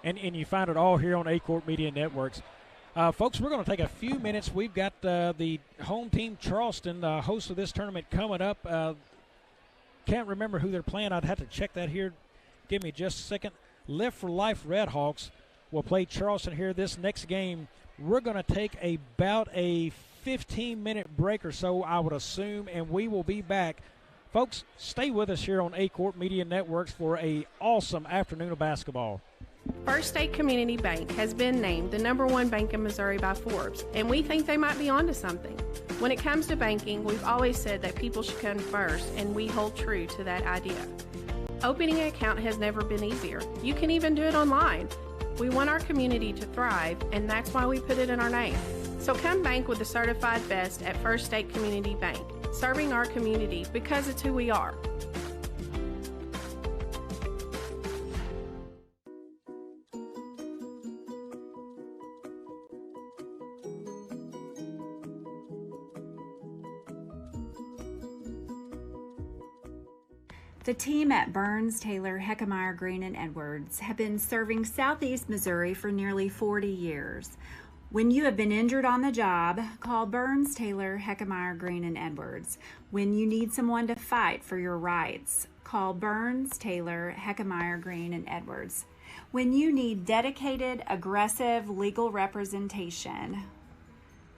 and you find it all here on Aycorp Media Networks. Folks, we're going to take a few minutes. We've got the home team, Charleston, host of this tournament, coming up. Can't remember who they're playing. I'd have to check that here. Give me just a second. Live for Life Redhawks will play Charleston here this next game. We're going to take about a 15-minute break or so, I would assume, and we will be back. Folks, stay with us here on Aycorp Media Networks for an awesome afternoon of basketball. First State Community Bank has been named the #1 bank in Missouri by Forbes, and we think they might be onto something. When it comes to banking, we've always said that people should come first, and we hold true to that idea. Opening an account has never been easier. You can even do it online. We want our community to thrive, and that's why we put it in our name. So come bank with the certified best at First State Community Bank, serving our community because it's who we are. The team at Burns, Taylor, Heckmeyer, Green, and Edwards have been serving Southeast Missouri for nearly 40 years. When you have been injured on the job, call Burns, Taylor, Heckmeyer, Green, and Edwards. When you need someone to fight for your rights, call Burns, Taylor, Heckmeyer, Green, and Edwards. When you need dedicated, aggressive legal representation,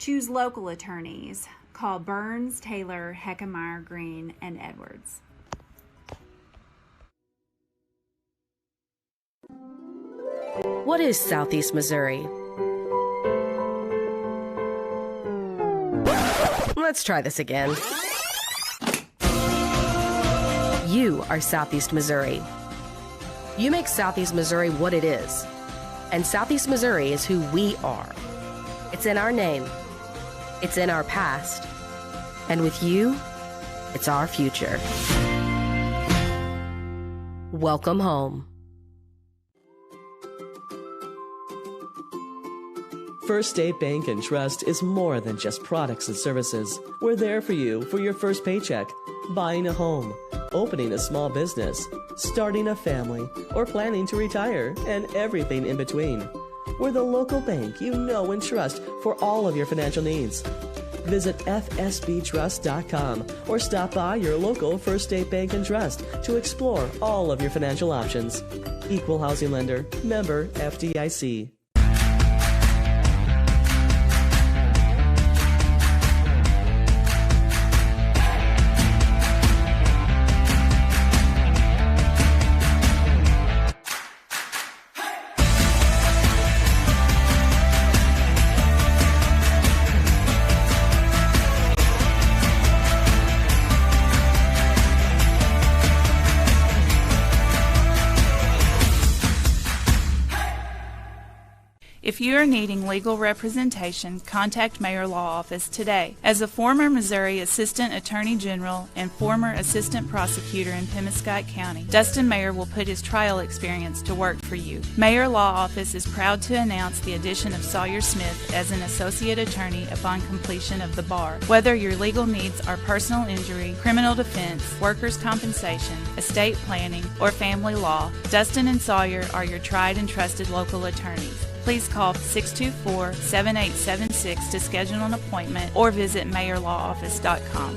Choose local attorneys. Call Burns, Taylor, Heckemeyer, Green, and Edwards. What is Southeast Missouri? Let's try this again. You are Southeast Missouri. You make Southeast Missouri what it is. And Southeast Missouri is who we are. It's in our name. It's in our past. And with you, it's our future. Welcome home. First State Bank and Trust is more than just products and services. We're there for you for your first paycheck, buying a home, opening a small business, starting a family, or planning to retire, and everything in between. We're the local bank you know and trust for all of your financial needs. Visit fsbtrust.com or stop by your local First State Bank and Trust to explore all of your financial options. Equal housing lender, member FDIC. If you are needing legal representation, contact Mayor Law Office today. As a former Missouri Assistant Attorney General and former Assistant Prosecutor in Pemiscot County, Dustin Mayer will put his trial experience to work for you. Mayor Law Office is proud to announce the addition of Sawyer Smith as an Associate Attorney upon completion of the bar. Whether your legal needs are personal injury, criminal defense, workers' compensation, estate planning, or family law, Dustin and Sawyer are your tried and trusted local attorneys. Please call 624-7876 to schedule an appointment or visit mayorlawoffice.com.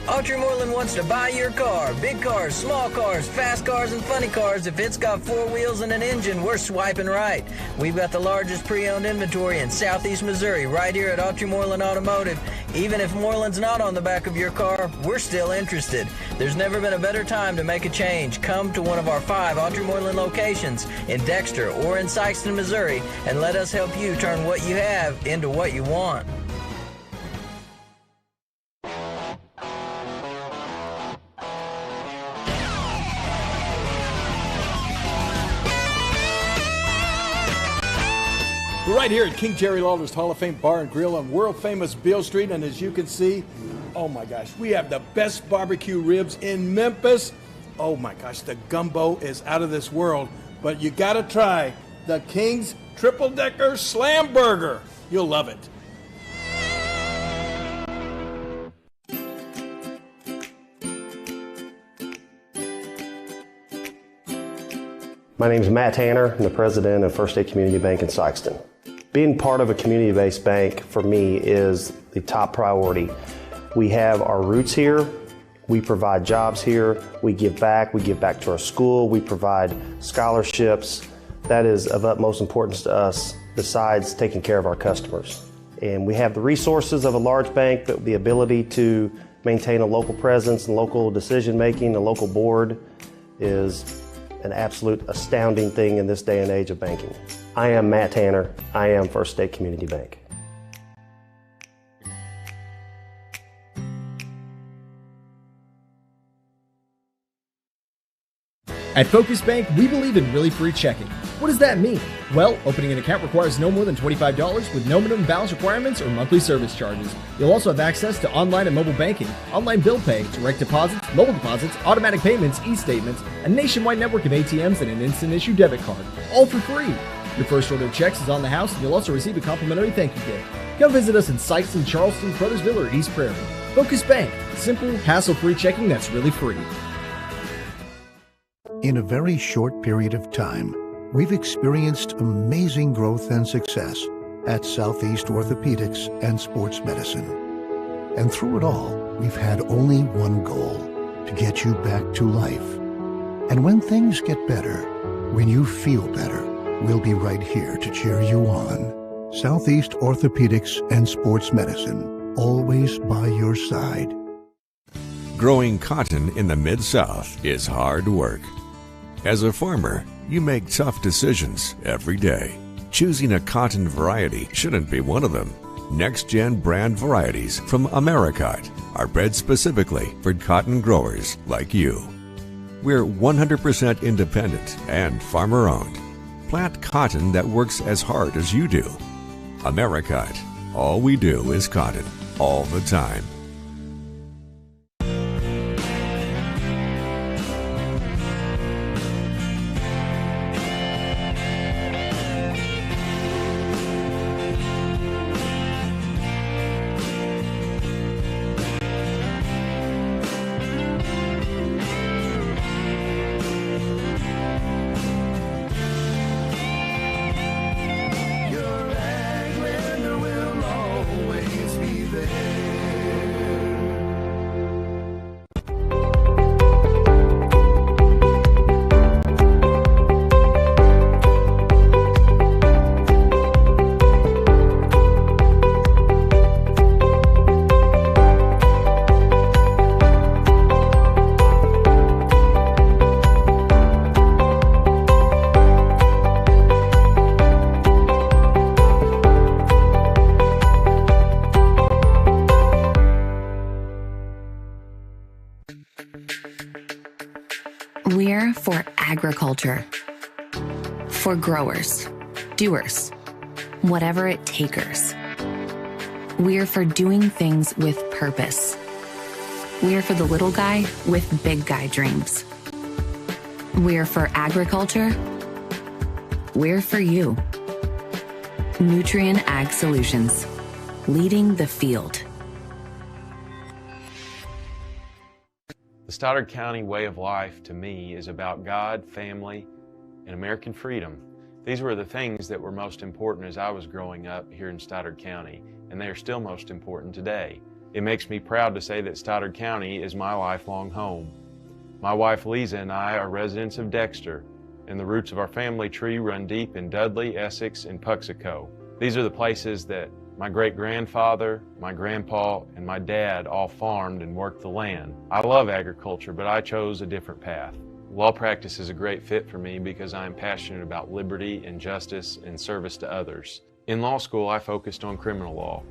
Autry Moreland wants to buy your car. Big cars, small cars, fast cars, and funny cars. If it's got 4 wheels and an engine, we're swiping right. We've got the largest pre-owned inventory in Southeast Missouri right here at Autry Moreland Automotive. Even if Moreland's not on the back of your car, we're still interested. There's never been a better time to make a change. Come to one of our 5 Autry Moreland locations in Dexter or in Sikeston, Missouri, and let us help you turn what you have into what you want. We're right here at King Jerry Lawler's Hall of Fame Bar and Grill on world-famous Beale Street, and as you can see, oh my gosh, we have the best barbecue ribs in Memphis. Oh my gosh, the gumbo is out of this world, but you gotta try the King's Triple Decker Slam Burger. You'll love it. My name is Matt Tanner. I'm the president of First State Community Bank in Sikeston. Being part of a community-based bank for me is the top priority. We have our roots here. We provide jobs here. We give back to our school. We provide scholarships. That is of utmost importance to us besides taking care of our customers. And we have the resources of a large bank, but the ability to maintain a local presence and local decision-making, a local board is an absolute astounding thing in this day and age of banking. I am Matt Tanner. I am First State Community Bank. At Focus Bank, we believe in really free checking. What does that mean? Well, opening an account requires no more than $25 with no minimum balance requirements or monthly service charges. You'll also have access to online and mobile banking, online bill pay, direct deposits, mobile deposits, automatic payments, e-statements, a nationwide network of ATMs, and an instant issue debit card, all for free. Your first order of checks is on the house, and you'll also receive a complimentary thank you gift. Come visit us in Sikeston, Charleston, Crothersville, or East Prairie. Focus Bank, simple, hassle-free checking that's really free. In a very short period of time, we've experienced amazing growth and success at Southeast Orthopedics and Sports Medicine. And through it all, we've had only one goal: to get you back to life. And when things get better, when you feel better, we'll be right here to cheer you on. Southeast Orthopedics and Sports Medicine, always by your side. Growing cotton in the Mid-South is hard work. As a farmer, you make tough decisions every day. Choosing a cotton variety shouldn't be one of them. Next-gen brand varieties from Americot are bred specifically for cotton growers like you. We're 100% independent and farmer-owned. Plant cotton that works as hard as you do. Americot. All we do is cotton, all the time. We're for agriculture. For growers, doers, whatever it takers. We're for doing things with purpose. We're for the little guy with big guy dreams. We're for agriculture. We're for you. Nutrien Ag Solutions, leading the field. The Stoddard County way of life to me is about God, family, and American freedom. These were the things that were most important as I was growing up here in Stoddard County, and they are still most important today. It makes me proud to say that Stoddard County is my lifelong home. My wife Lisa and I are residents of Dexter, and the roots of our family tree run deep in Dudley, Essex, and Puxico. These are the places that my great-grandfather, my grandpa, and my dad all farmed and worked the land. I love agriculture, but I chose a different path. Law practice is a great fit for me because I am passionate about liberty and justice and service to others. In law school, I focused on criminal law.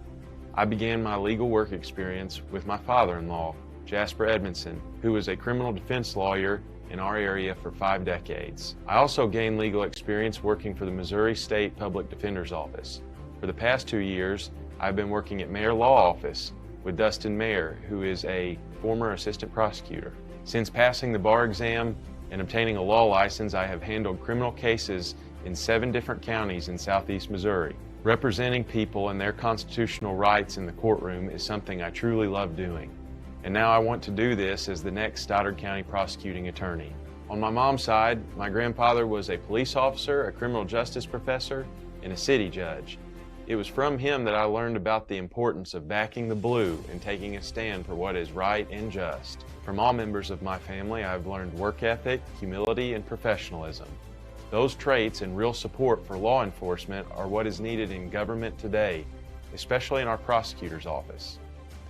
I began my legal work experience with my father-in-law, Jasper Edmondson, who was a criminal defense lawyer in our area for 5 decades. I also gained legal experience working for the Missouri State Public Defender's Office. For the past 2 years, I've been working at Mayor Law Office with Dustin Mayer, who is a former assistant prosecutor. Since passing the bar exam and obtaining a law license, I have handled criminal cases in 7 different counties in southeast Missouri. Representing people and their constitutional rights in the courtroom is something I truly love doing. And now I want to do this as the next Stoddard County prosecuting attorney. On my mom's side, my grandfather was a police officer, a criminal justice professor, and a city judge. It was from him that I learned about the importance of backing the blue and taking a stand for what is right and just. From all members of my family, I've learned work ethic, humility, and professionalism. Those traits and real support for law enforcement are what is needed in government today, especially in our prosecutor's office.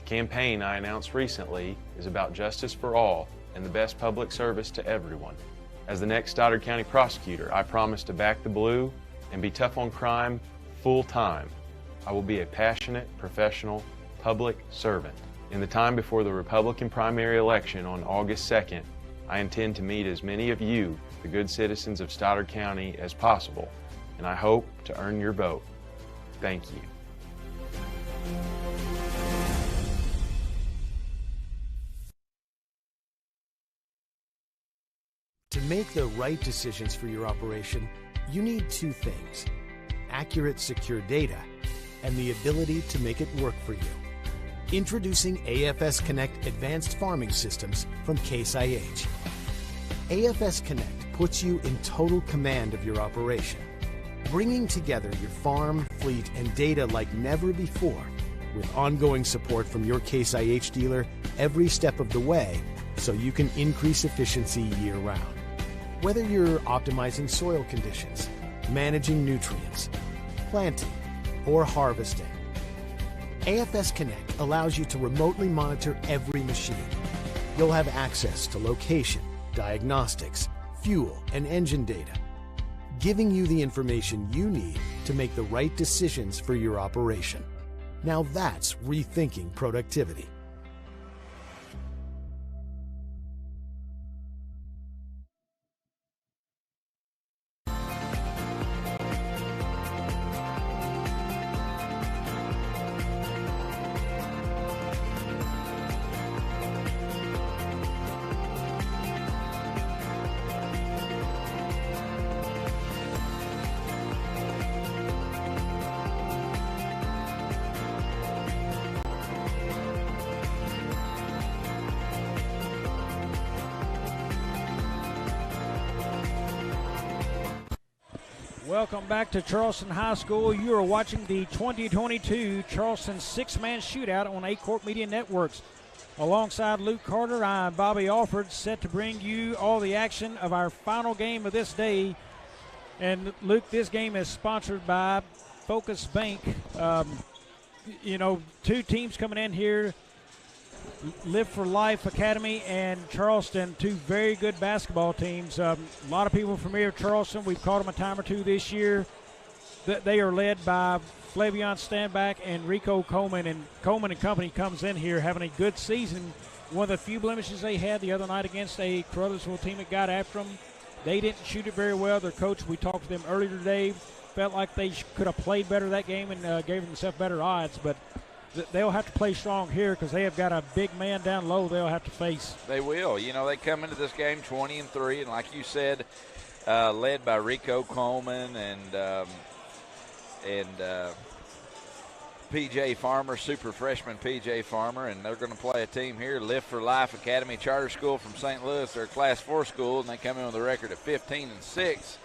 The campaign I announced recently is about justice for all and the best public service to everyone. As the next Stoddard County prosecutor, I promise to back the blue and be tough on crime full-time. I will be a passionate, professional, public servant. In the time before the Republican primary election on August 2nd, I intend to meet as many of you, the good citizens of Stoddard County, as possible, and I hope to earn your vote. Thank you. To make the right decisions for your operation, you need 2 things: accurate, secure data, and the ability to make it work for you. Introducing AFS Connect Advanced Farming Systems from Case IH. AFS Connect puts you in total command of your operation, bringing together your farm, fleet, and data like never before, with ongoing support from your Case IH dealer every step of the way, so you can increase efficiency year-round. Whether you're optimizing soil conditions, managing nutrients, planting, or harvesting. AFS Connect allows you to remotely monitor every machine. You'll have access to location, diagnostics, fuel, and engine data, giving you the information you need to make the right decisions for your operation. Now that's rethinking productivity. Welcome back to Charleston High School. You are watching the 2022 Charleston six-man shootout on Aycorp Media Networks. Alongside Luke Carter, I'm Bobby Alford, set to bring you all the action of our final game of this day. And Luke, this game is sponsored by Focus Bank. Two teams coming in here, Live for Life Academy and Charleston, two very good basketball teams. A lot of people from here at Charleston, we've caught them a time or two this year. They are led by Flavion Standback and Rico Coleman, and Coleman and company comes in here having a good season. One of the few blemishes they had the other night against a Caruthersville team that got after them, they didn't shoot it very well. Their coach, we talked to them earlier today, felt like they could have played better that game and gave themselves better odds, but they'll have to play strong here because they have got a big man down low they'll have to face. They will. They come into this game 20-3, and like you said, led by Rico Coleman and P.J. Farmer, super freshman P.J. Farmer, and they're going to play a team here, Live for Life Academy Charter School from St. Louis. They're a Class 4 school, and they come in with a record of 15-6.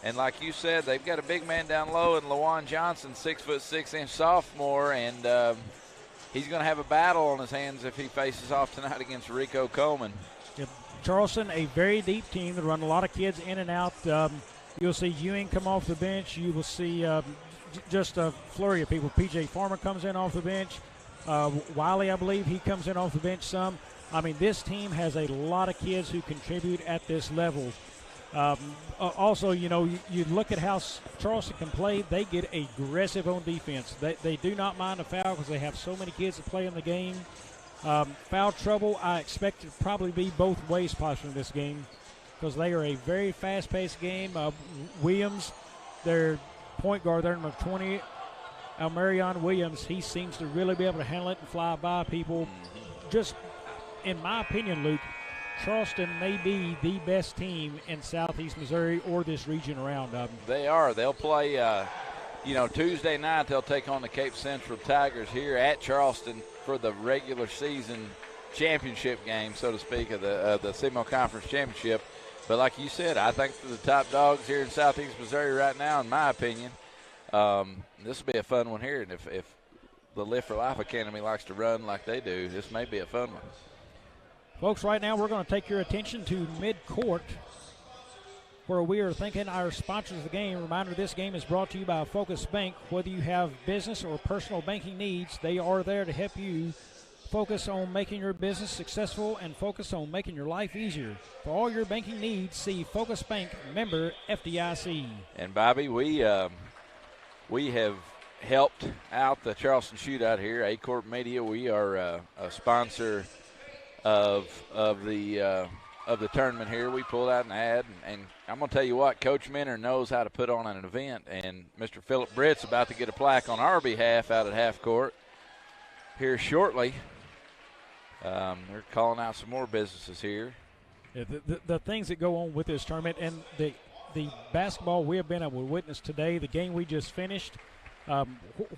And like you said, they've got a big man down low in LaJuan Johnson, 6'6" sophomore, and he's going to have a battle on his hands if he faces off tonight against Rico Coleman. Yep. Charleston, a very deep team that run a lot of kids in and out. You'll see Ewing come off the bench. You will see just a flurry of people. P.J. Farmer comes in off the bench. Wiley, I believe, he comes in off the bench some. I mean, this team has a lot of kids who contribute at this level. Also, you look at how Charleston can play. They get aggressive on defense. They do not mind a foul because they have so many kids that play in the game. Foul trouble, I expect it to probably be both ways possible in this game because they are a very fast-paced game. Williams, their point guard, their number 20, Almarion Williams, he seems to really be able to handle it and fly by people. Just, in my opinion, Luke, Charleston may be the best team in Southeast Missouri or this region around. They are. They'll play, Tuesday night they'll take on the Cape Central Tigers here at Charleston for the regular season championship game, so to speak, of the CMO Conference Championship. But like you said, I think they're the top dogs here in Southeast Missouri right now, in my opinion. This will be a fun one here, and if the Live for Life Academy likes to run like they do, this may be a fun one. Folks, right now we're going to take your attention to mid-court where we are thanking our sponsors of the game. Reminder, this game is brought to you by Focus Bank. Whether you have business or personal banking needs, they are there to help you focus on making your business successful and focus on making your life easier. For all your banking needs, see Focus Bank, member FDIC. And, Bobby, we have helped out the Charleston Shootout here. Aycorp Media, we are a sponsor of the tournament here. We pulled out an ad, and I'm going to tell you what, Coach Minner knows how to put on an event, and Mr. Philip Britt's about to get a plaque on our behalf out at half court here shortly. They're calling out some more businesses here. Yeah, the things that go on with this tournament and the basketball we have been able to witness today, the game we just finished,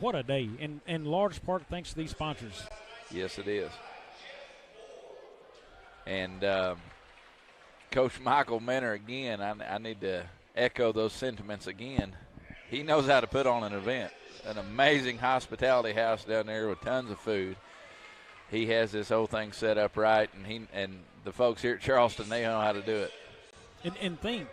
what a day, in large part thanks to these sponsors. Yes, it is. And Coach Michael Minner, again, I need to echo those sentiments again. He knows how to put on an event, an amazing hospitality house down there with tons of food. He has this whole thing set up right, and the folks here at Charleston, they know how to do it. And think,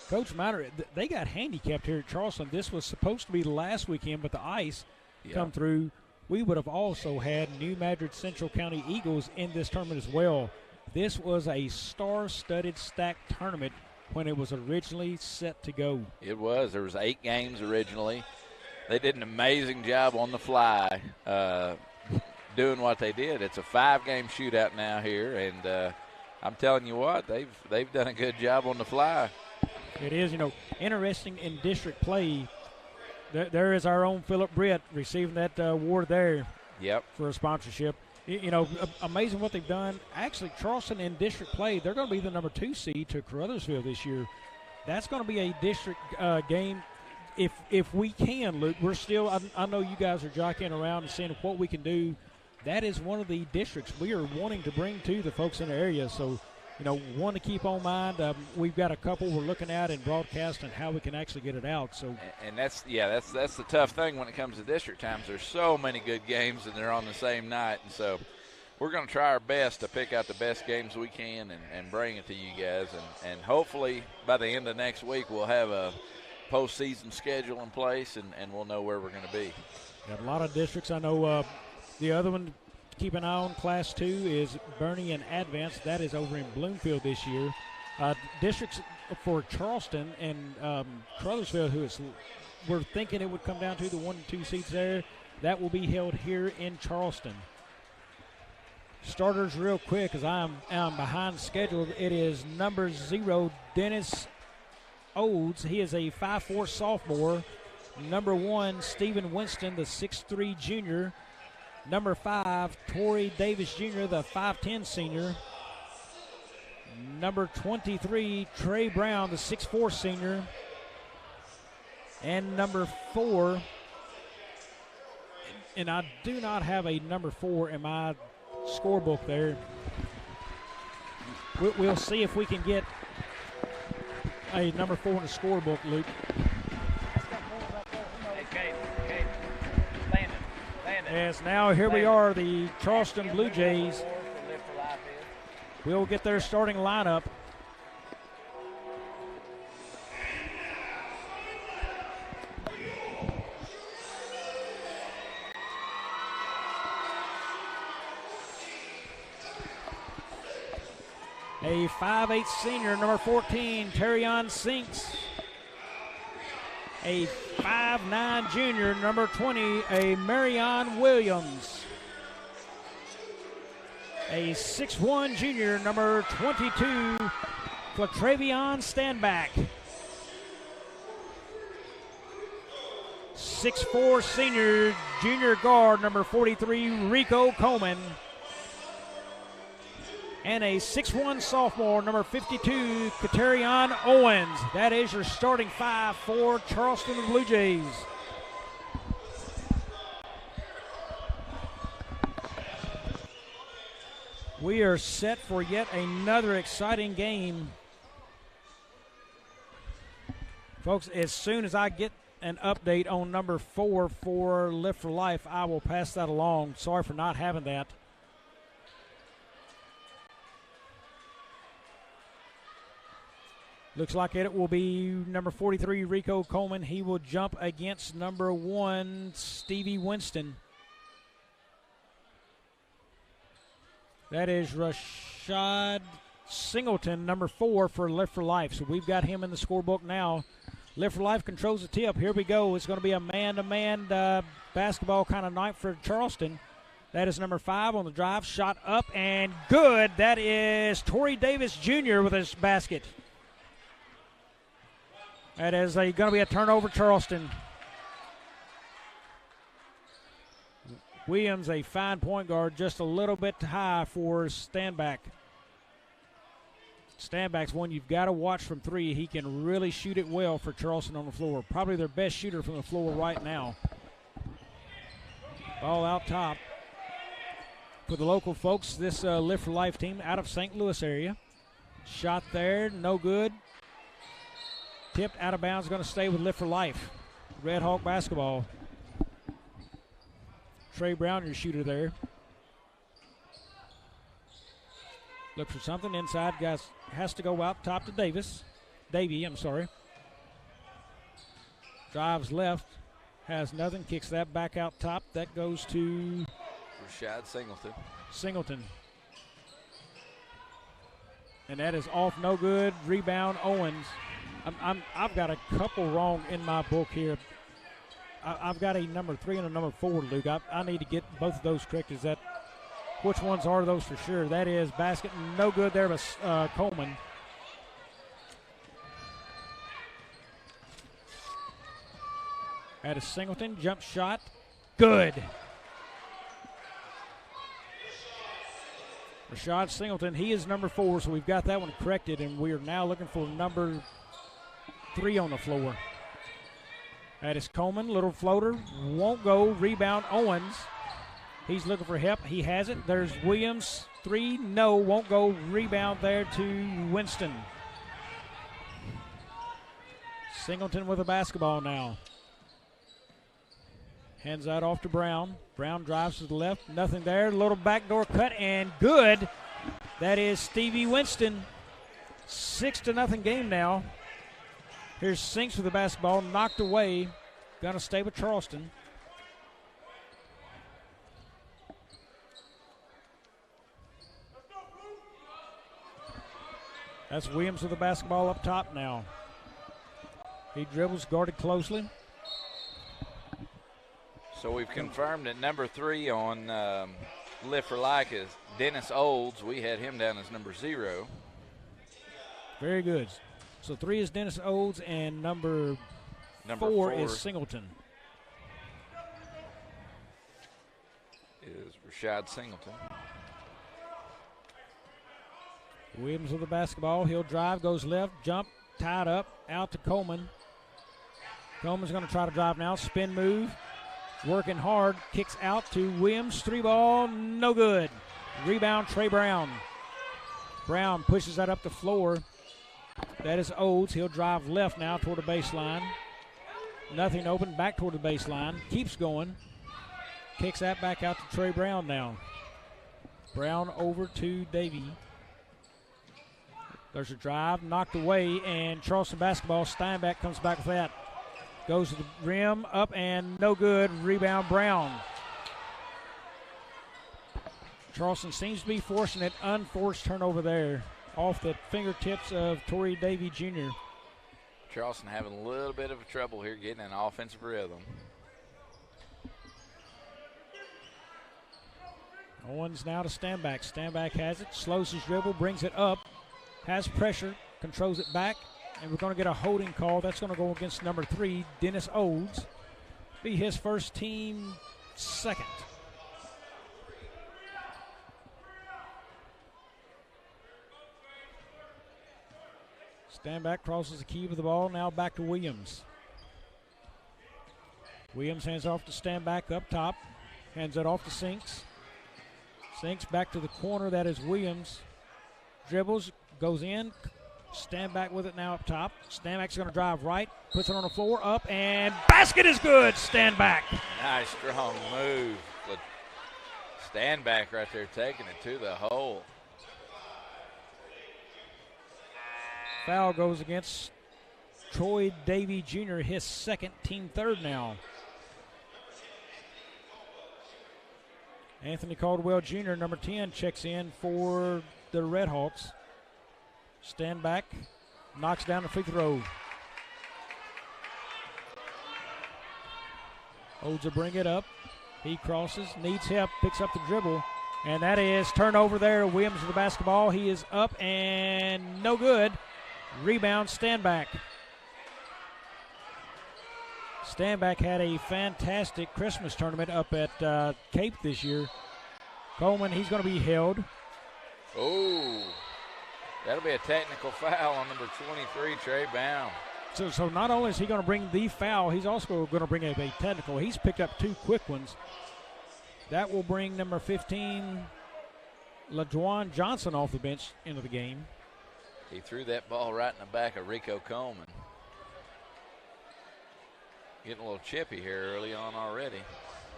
Coach Miner, they got handicapped here at Charleston. This was supposed to be last weekend, but the ice come through. We would have also had New Madrid Central County Eagles in this tournament as well. This was a star-studded stacked tournament when it was originally set to go. It was. There was 8 games originally. They did an amazing job on the fly doing what they did. It's a 5-game shootout now here, and I'm telling you what, they've done a good job on the fly. It is, interesting in district play. There is our own Philip Britt receiving that award there. Yep. For a sponsorship. Amazing what they've done. Actually, Charleston in district play, they're going to be the number 2 seed to Caruthersville this year. That's going to be a district game. If we can, Luke, we're still, I know you guys are jockeying around and seeing what we can do. That is one of the districts we are wanting to bring to the folks in the area. So, one to keep on mind. We've got a couple we're looking at in broadcast and how we can actually get it out. So, and that's the tough thing when it comes to district times. There's so many good games and they're on the same night, and so we're going to try our best to pick out the best games we can and bring it to you guys. And hopefully by the end of next week we'll have a postseason schedule in place and we'll know where we're going to be. Got a lot of districts. I know the other one. Keep an eye on Class 2 is Bernie and Advance. That is over in Bloomfield this year. Districts for Charleston and Caruthersville, we're thinking it would come down to the 1 and 2 seats there. That will be held here in Charleston. Starters real quick as I'm behind schedule. It is number 0, Dennis Odes. He is a 5'4" sophomore. Number 1, Stephen Winston, the 6'3" junior. Number 5, Torrey Davis Jr., the 5'10" senior. Number 23, Trey Brown, the 6'4" senior. And number 4, and I do not have a number 4 in my scorebook there. We'll see if we can get a number 4 in the scorebook, Luke. Yes, now here we are, the Charleston Blue Jays. We'll get their starting lineup. A 5'8" senior, number 14, Terrion Sinks. A 5'9" junior, number 20, a Marion Williams. A 6'1" junior, number 22, Clatravion Standback. 6'4" senior, junior guard, number 43, Rico Coleman. And a 6'1" sophomore, number 52, Katerion Owens. That is your starting 5 for Charleston Blue Jays. We are set for yet another exciting game. Folks, as soon as I get an update on number 4 for Lift for Life, I will pass that along. Sorry for not having that. Looks like it will be number 43, Rico Coleman. He will jump against number 1, Stevie Winston. That is Rashad Singleton, number 4 for Lift for Life. So we've got him in the scorebook now. Lift for Life controls the tip. Here we go. It's going to be a man-to-man basketball kind of night for Charleston. That is number 5 on the drive. Shot up and good. That is Torrey Davis Jr. with his basket. That is going to be a turnover, Charleston. Williams, a fine point guard, just a little bit high for Standback. Standback's one you've got to watch from 3. He can really shoot it well for Charleston on the floor. Probably their best shooter from the floor right now. Ball out top. For the local folks, this Lift for Life team out of St. Louis area. Shot there, no good. Tipped out of bounds, going to stay with Lift for Life. Redhawk basketball. Trey Brown, your shooter there. Look for something inside. Guys has to go out top to Davis. Davey, I'm sorry. Drives left, has nothing, kicks that back out top. That goes to Rashad Singleton. And that is off, no good. Rebound, Owens. I've got a couple wrong in my book here. I've got a number 3 and a number 4, Luke. I need to get both of those correct. Which ones are those for sure? That is basket, no good there, but Coleman. That is Singleton, jump shot, good. Rashad Singleton, he is number 4, so we've got that one corrected, and we are now looking for number 3 on the floor. That is Coleman, little floater, won't go, rebound Owens. He's looking for help, he has it. There's Williams, 3, no, won't go, rebound there to Winston. Singleton with the basketball now. Hands that off to Brown. Brown drives to the left. Nothing there. Little backdoor cut and good. That is Stevie Winston. 6-0 game now. Here's Sinks with the basketball. Knocked away. Gonna stay with Charleston. That's Williams with the basketball up top now. He dribbles, guarded closely. So we've confirmed that number 3 on Live for Like is Dennis Olds. We had him down as number 0. Very good. So 3 is Dennis Olds, and number 4 is Singleton. Is Rashad Singleton. Williams with the basketball. He'll drive, goes left, jump, tied up, out to Coleman. Coleman's going to try to drive now. Spin move. Working hard, kicks out to Williams. 3 ball, no good. Rebound, Trey Brown. Brown pushes that up the floor. That is Olds. He'll drive left now toward the baseline. Nothing open, back toward the baseline. Keeps going. Kicks that back out to Trey Brown now. Brown over to Davey. There's a drive, knocked away, and Charleston basketball. Steinbeck comes back with that. Goes to the rim, up and no good. Rebound, Brown. Charleston seems to be forcing it. Unforced turnover there off the fingertips of Torrey Davey Jr. Charleston having a little bit of trouble here getting an offensive rhythm. Owens now to Steinbeck. Steinbeck has it, slows his dribble, brings it up, has pressure, controls it back. And we're going to get a holding call. That's going to go against number 3, Dennis Olds. Be his first, team second. Steinbeck crosses the key with the ball. Now back to Williams. Williams hands off to Steinbeck up top. Hands it off to Sinks. Sinks back to the corner. That is Williams. Dribbles, goes in. Steinbeck with it now up top. Steinbeck's going to drive right, puts it on the floor, up, and basket is good. Steinbeck. Nice strong move. But Steinbeck right there taking it to the hole. Foul goes against Troy Davey Jr., his second, team third now. Anthony Caldwell Jr., number 10, checks in for the Redhawks. Steinbeck knocks down the free throw. Olds will bring it up. He crosses, needs help, picks up the dribble, and that is turnover there. Williams with the basketball. He is up and no good. Rebound, Steinbeck. Steinbeck had a fantastic Christmas tournament up at Cape this year. Coleman, he's going to be held. Oh. That'll be a technical foul on number 23, Trey Brown. So not only is he going to bring the foul, he's also going to bring a technical. He's picked up 2 quick ones. That will bring number 15, LaJuan Johnson, off the bench into the game. He threw that ball right in the back of Rico Coleman. Getting a little chippy here early on already.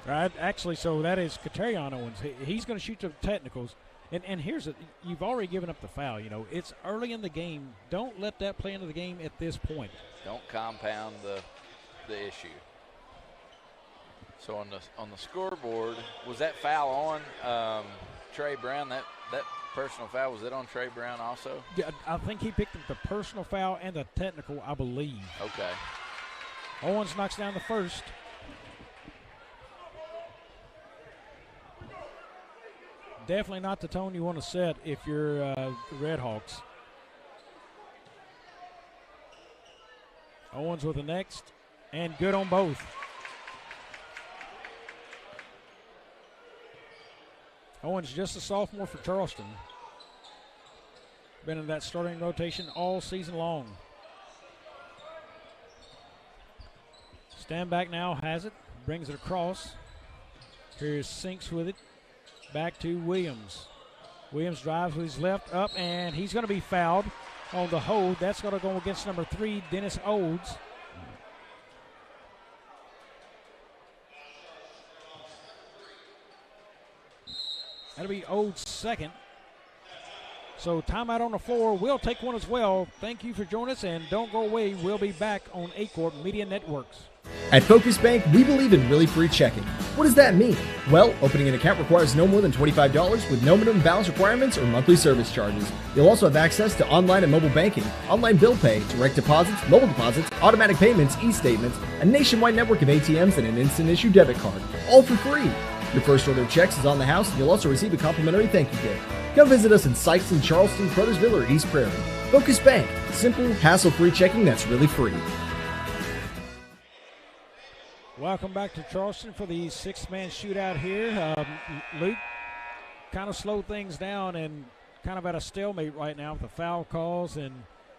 Right, actually, so that is Katerion Owens. He's going to shoot the technicals. And here's you've already given up the foul. You know, it's early in the game. Don't let that play into the game at this point. Don't compound the issue. So on the scoreboard, was that foul on Trey Brown? That personal foul, was it on Trey Brown also? Yeah, I think he picked up the personal foul and the technical, I believe. Okay. Owens knocks down the first. Definitely not the tone you want to set if you're the Redhawks. Owens with the next, and good on both. Owens just a sophomore for Charleston. Been in that starting rotation all season long. Stand back now, has it, brings it across. Here's Sinks with it. Back to Williams. Williams drives with his left up, and he's going to be fouled on the hold. That's going to go against number 3, Dennis Olds. That'll be Olds' second. So timeout on the floor. We'll take one as well. Thank you for joining us, and don't go away. We'll be back on Aycorp Media Networks. At Focus Bank, we believe in really free checking. What does that mean? Well, opening an account requires no more than $25 with no minimum balance requirements or monthly service charges. You'll also have access to online and mobile banking, online bill pay, direct deposits, mobile deposits, automatic payments, e-statements, a nationwide network of ATMs, and an instant issue debit card, all for free. Your first order of checks is on the house, and you'll also receive a complimentary thank you gift. Come visit us in Sikeston, Charleston, Crothersville, or East Prairie. Focus Bank, simple, hassle-free checking that's really free. Welcome back to Charleston for the 6-man shootout here. Luke kind of slowed things down and kind of at a stalemate right now with the foul calls, and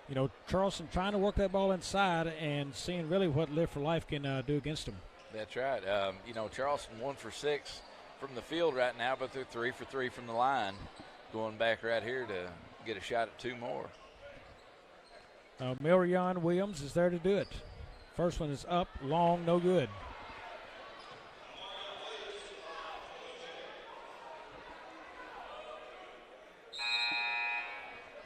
you know, Charleston trying to work that ball inside and seeing really what Live for Life can do against them. That's right. You know, Charleston 1 for 6 from the field right now, but they're 3 for 3 from the line. Going back right here to get a shot at 2 more. Meridian Williams is there to do it. First one is up, long, no good.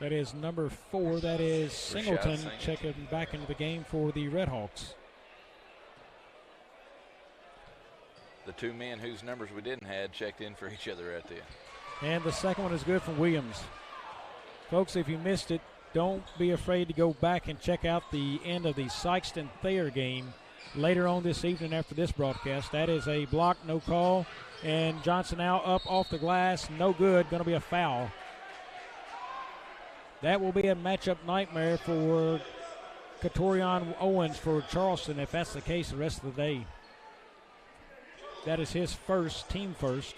That is number 4. That is Singleton checking back into the game for the Redhawks. The 2 men whose numbers we didn't have checked in for each other right there. And the second one is good from Williams. Folks, if you missed it, don't be afraid to go back and check out the end of the Sikeston Thayer game later on this evening after this broadcast. That is a block, no call. And Johnson now up off the glass, no good, going to be a foul. That will be a matchup nightmare for Katerion Owens for Charleston if that's the case the rest of the day. That is his first, team first.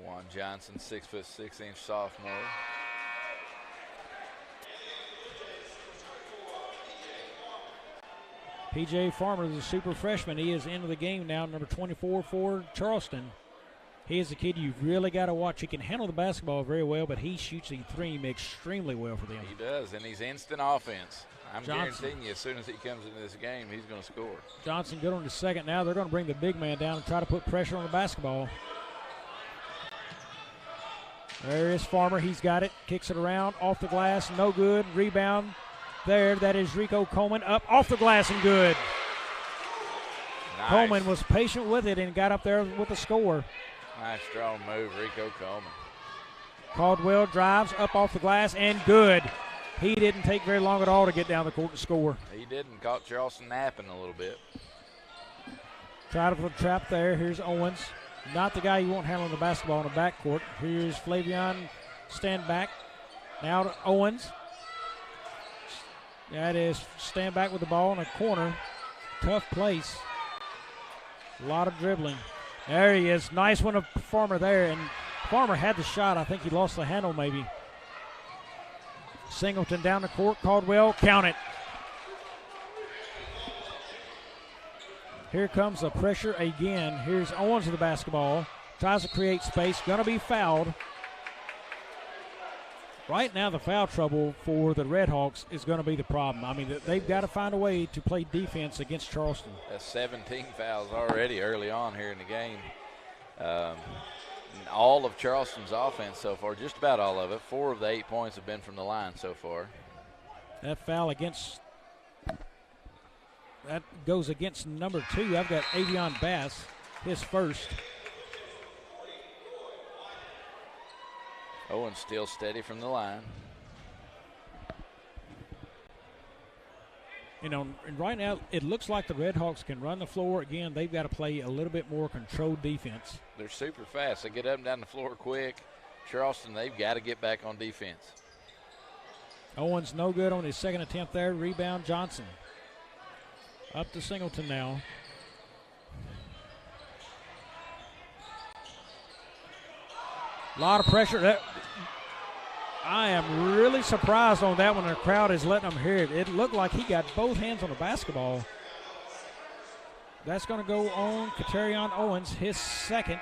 Juan Johnson, 6'6" sophomore. P.J. Farmer is a super freshman. He is into the game now, number 24 for Charleston. He is a kid you've really got to watch. He can handle the basketball very well, but he shoots the 3 extremely well for them. He does, and he's instant offense. I'm Johnson, guaranteeing you as soon as he comes into this game, he's going to score. Johnson good on the second now. They're going to bring the big man down and try to put pressure on the basketball. There is Farmer. He's got it. Kicks it around. Off the glass. No good. Rebound there. That is Rico Coleman. Up off the glass and good. Nice. Coleman was patient with it and got up there with the score. Nice strong move, Rico Coleman. Caldwell drives up off the glass and good. He didn't take very long at all to get down the court and score. He didn't. Caught Charleston napping a little bit. Tried to put a trap there. Here's Owens. Not the guy you want handling the basketball in the backcourt. Here's Flavion, stand back. Now to Owens. That is stand back with the ball in a corner. Tough place. A lot of dribbling. There he is. Nice one of Farmer there. And Farmer had the shot. I think he lost the handle maybe. Singleton down the court. Caldwell, count it. Here comes the pressure again. Here's Owens with the basketball. Tries to create space. Going to be fouled. right now the foul trouble for the Redhawks is going to be the problem. I mean, they've got to find a way to play defense against Charleston. That's 17 fouls already early on here in the game. All of Charleston's offense so far, just about all of it, 4 of the 8 points have been from the line so far. That foul that goes against number 2. I've got Avion Bass, his first. Owens still steady from the line. You know, and right now it looks like the Redhawks can run the floor. Again, they've got to play a little bit more controlled defense. They're super fast. They get up and down the floor quick. Charleston, they've got to get back on defense. Owens no good on his second attempt there. Rebound Johnson. Up to Singleton now. A lot of pressure. I am really surprised on that one. The crowd is letting them hear it. It looked like he got both hands on the basketball. That's going to go on Katerion Owens, his second,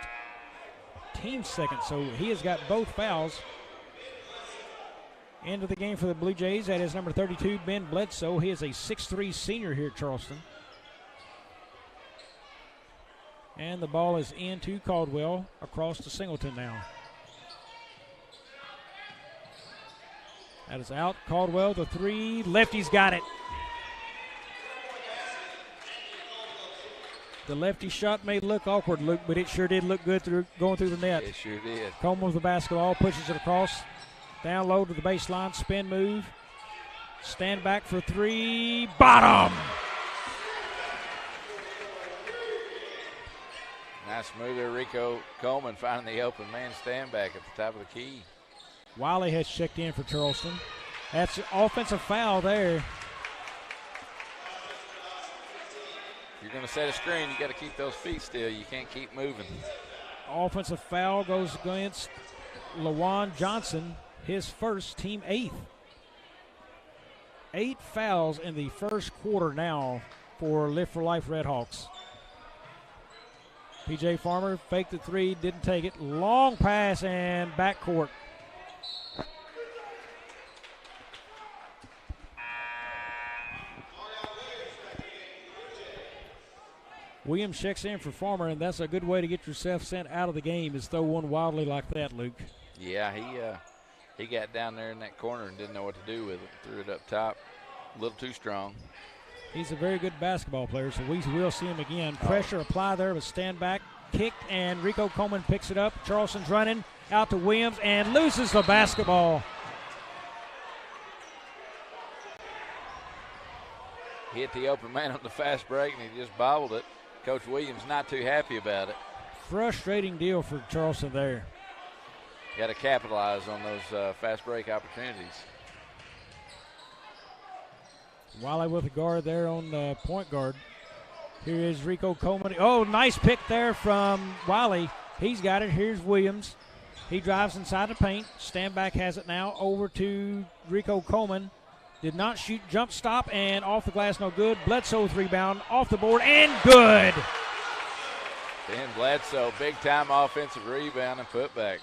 team second. So he has got both fouls. Into the game for the Blue Jays. That is number 32, Ben Bledsoe. He is a 6'3 senior here at Charleston. And the ball is into Caldwell across to Singleton now. That is out. Caldwell, the 3. Lefty's got it. The lefty shot may look awkward, Luke, but it sure did look good going through the net. It sure did. Coleman with the basketball, pushes it across. Down low to the baseline, spin move. Stand back for 3. Bottom! Nice move there, Rico Coleman finding the open man stand back at the top of the key. Wiley has checked in for Charleston. That's an offensive foul there. If you're going to set a screen, you got to keep those feet still. You can't keep moving. Offensive foul goes against LaJuan Johnson, his first, team 8th. 8 fouls in the first quarter now for Live for Life Redhawks. P.J. Farmer faked the 3, didn't take it. Long pass and backcourt. Williams checks in for Farmer, and that's a good way to get yourself sent out of the game, is throw one wildly like that, Luke. Yeah, he got down there in that corner and didn't know what to do with it. Threw it up top, a little too strong. He's a very good basketball player, so we will see him again. Pressure apply there, but stand back, kicked, and Rico Coleman picks it up. Charleston's running out to Williams and loses the basketball. Hit the open man on the fast break, and he just bobbled it. Coach Williams not too happy about it. Frustrating deal for Charleston there. Got to capitalize on those fast break opportunities. Wiley with the guard there on the point guard. Here is Rico Coleman. Oh, nice pick there from Wiley. He's got it. Here's Williams. He drives inside the paint. Stand back has it now over to Rico Coleman. Did not shoot, jump stop, and off the glass, no good. Bledsoe's rebound, off the board, and good. Ben Bledsoe, big-time offensive rebound and putback.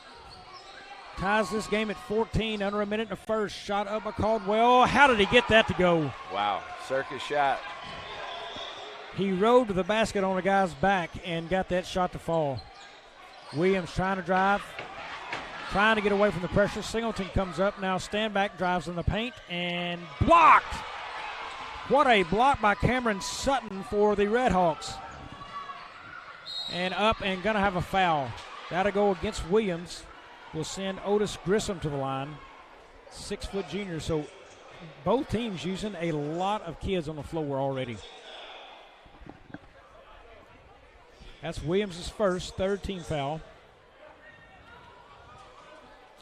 Ties this game at 14, under a minute in the first. Shot up by Caldwell. How did he get that to go? Wow, circus shot. He rode to the basket on a guy's back and got that shot to fall. Williams trying to drive. Trying to get away from the pressure. Singleton comes up now. Stand back, drives in the paint, and blocked. What a block by Cameron Sutton for the Redhawks. And up and going to have a foul. That'll go against Williams. Will send Otis Grissom to the line. 6-foot junior. So both teams using a lot of kids on the floor already. That's Williams' first, 3rd team foul.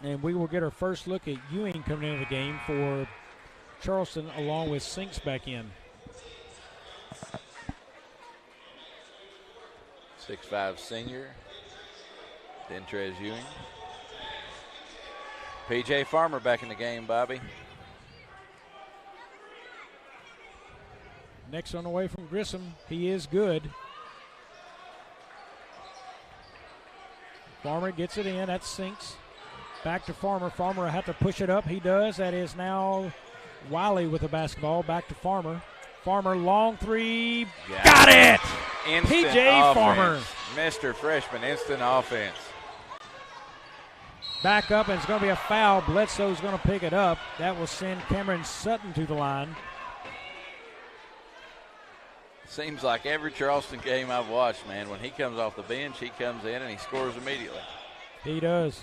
And we will get our first look at Ewing coming into the game for Charleston, along with Sinks back in. 6'5" senior, Dentrez Ewing. P.J. Farmer back in the game, Bobby. Next on the way from Grissom, he is good. Farmer gets it in, that's Sinks. Back to Farmer. Farmer had to push it up. He does. That is now Wiley with the basketball. Back to Farmer. Farmer, long three. Got it! PJ Farmer. Mr. Freshman, instant offense. Back up, and it's going to be a foul. Bledsoe's going to pick it up. That will send Cameron Sutton to the line. Seems like every Charleston game I've watched, man, when he comes off the bench, he comes in and he scores immediately. He does.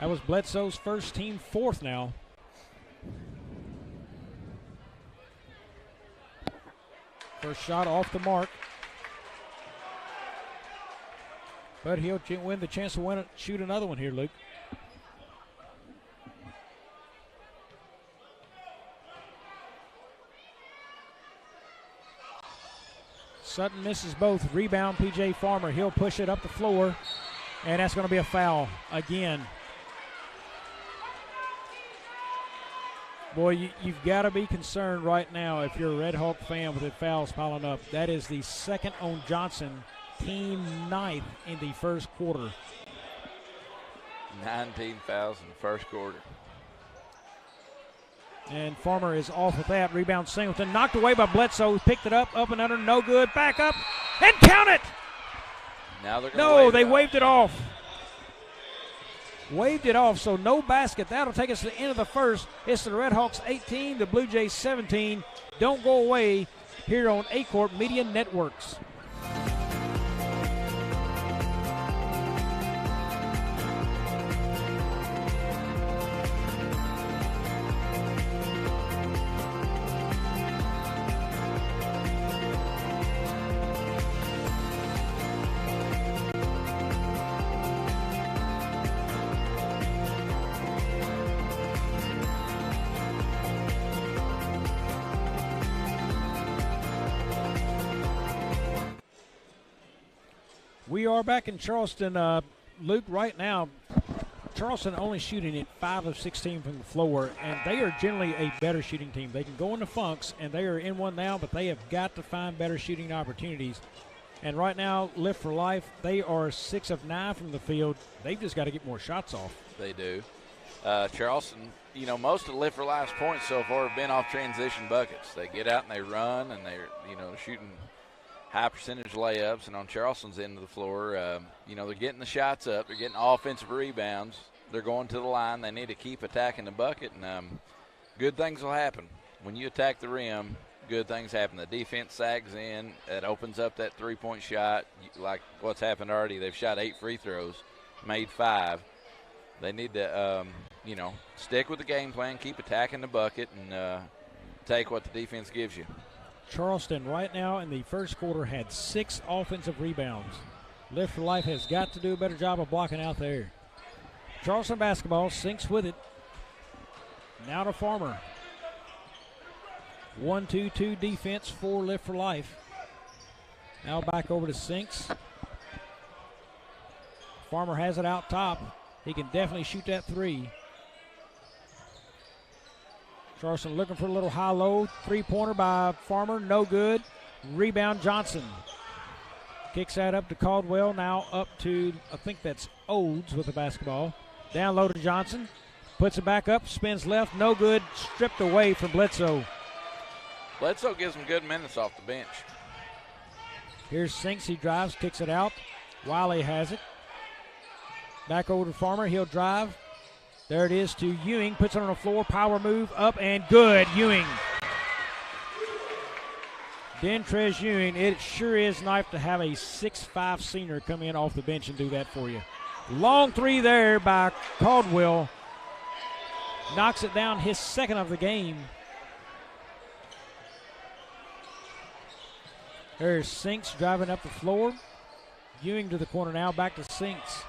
That was Bledsoe's first, team fourth now. First shot off the mark. But he'll win the chance to shoot another one here, Luke. Sutton misses both. Rebound, P.J. Farmer. He'll push it up the floor, and that's going to be a foul again. Boy, you've got to be concerned right now if you're a Red Hawk fan with the fouls piling up. That is the second on Johnson, team 9th in the first quarter. 19 fouls in the first quarter. And Farmer is off with that. Rebound Singleton. Knocked away by Bledsoe. Picked it up and under. No good. Back up. And count it. Now they're they waved it off. Waved it off, so no basket. That'll take us to the end of the first. It's the Redhawks 18, the Blue Jays 17. Don't go away here on Aycorp Media Networks. We are back in Charleston. Luke, right now, Charleston only shooting at 5 of 16 from the floor, and they are generally a better shooting team. They can go into funks, and they are in one now, but they have got to find better shooting opportunities. And right now, Lift for Life, they are 6 of 9 from the field. They've just got to get more shots off. They do. Charleston, most of Lift for Life's points so far have been off transition buckets. They get out and they run, and they're, shooting high percentage layups, and on Charleston's end of the floor, they're getting the shots up. They're getting offensive rebounds. They're going to the line. They need to keep attacking the bucket, and good things will happen. When you attack the rim, good things happen. The defense sags in. It opens up that three-point shot. Like what's happened already, they've shot 8 free throws, made 5. They need to, stick with the game plan, keep attacking the bucket, and take what the defense gives you. Charleston right now in the first quarter had 6 offensive rebounds. Lift for Life has got to do a better job of blocking out there. Charleston basketball sinks with it. Now to Farmer. 1-2-2 defense for Lift for Life. Now back over to Sinks. Farmer has it out top. He can definitely shoot that 3. Charleston looking for a little high-low. 3-pointer by Farmer, no good. Rebound Johnson. Kicks that up to Caldwell, now up to, I think that's Odes with the basketball. Down low to Johnson. Puts it back up, spins left, no good. Stripped away from Bledsoe. Bledsoe gives him good minutes off the bench. Here's Sinks, he drives, kicks it out. Wiley has it. Back over to Farmer, he'll drive. There it is to Ewing, puts it on the floor, power move, up and good, Ewing. Dentrez Ewing, it sure is nice to have a 6'5" senior come in off the bench and do that for you. Long 3 there by Caldwell. Knocks it down, his second of the game. There's Sinks driving up the floor. Ewing to the corner now, back to Sinks.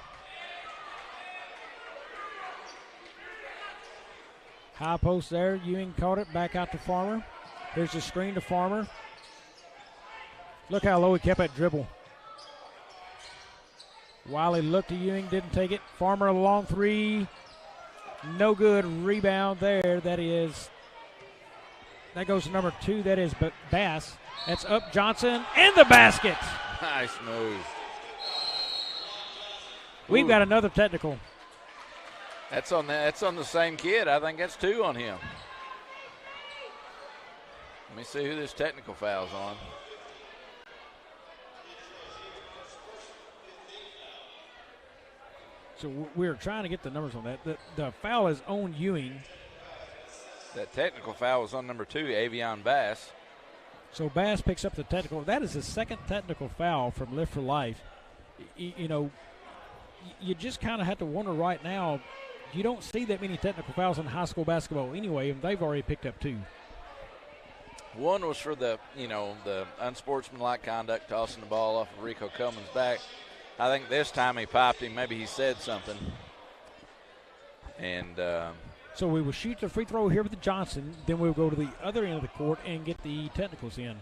High post there. Ewing caught it. Back out to Farmer. Here's the screen to Farmer. Look how low he kept that dribble. Wiley looked to Ewing, didn't take it. Farmer a long 3. No good. Rebound there. That goes to number 2. That is Bass. That's up Johnson and the basket. Nice move. We've got another technical. That's on the same kid. I think that's 2 on him. Let me see who this technical foul's on. So we're trying to get the numbers on that. The foul is on Ewing. That technical foul was on number 2, Avion Bass. So Bass picks up the technical. That is the second technical foul from Lift for Life. You know, you just kind of have to wonder right now, you don't see that many technical fouls in high school basketball anyway, and they've already picked up 2. One was for the unsportsmanlike conduct, tossing the ball off of Rico Coleman's back. I think this time he popped him. Maybe he said something. And so we will shoot the free throw here with Johnson. Then we'll go to the other end of the court and get the technicals in.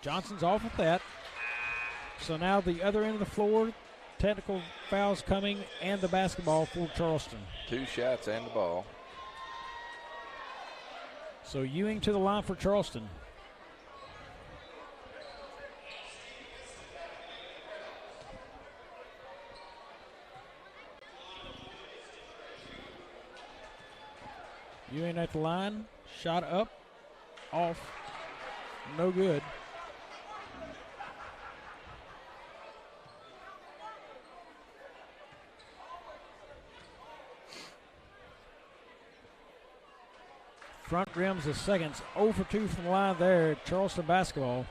Johnson's off with that. So now the other end of the floor, technical fouls coming and the basketball for Charleston. 2 shots and the ball. So Ewing to the line for Charleston. Ewing at the line, shot up, off, no good. Front rims of seconds, 0 for 2 from the line there, Charleston basketball.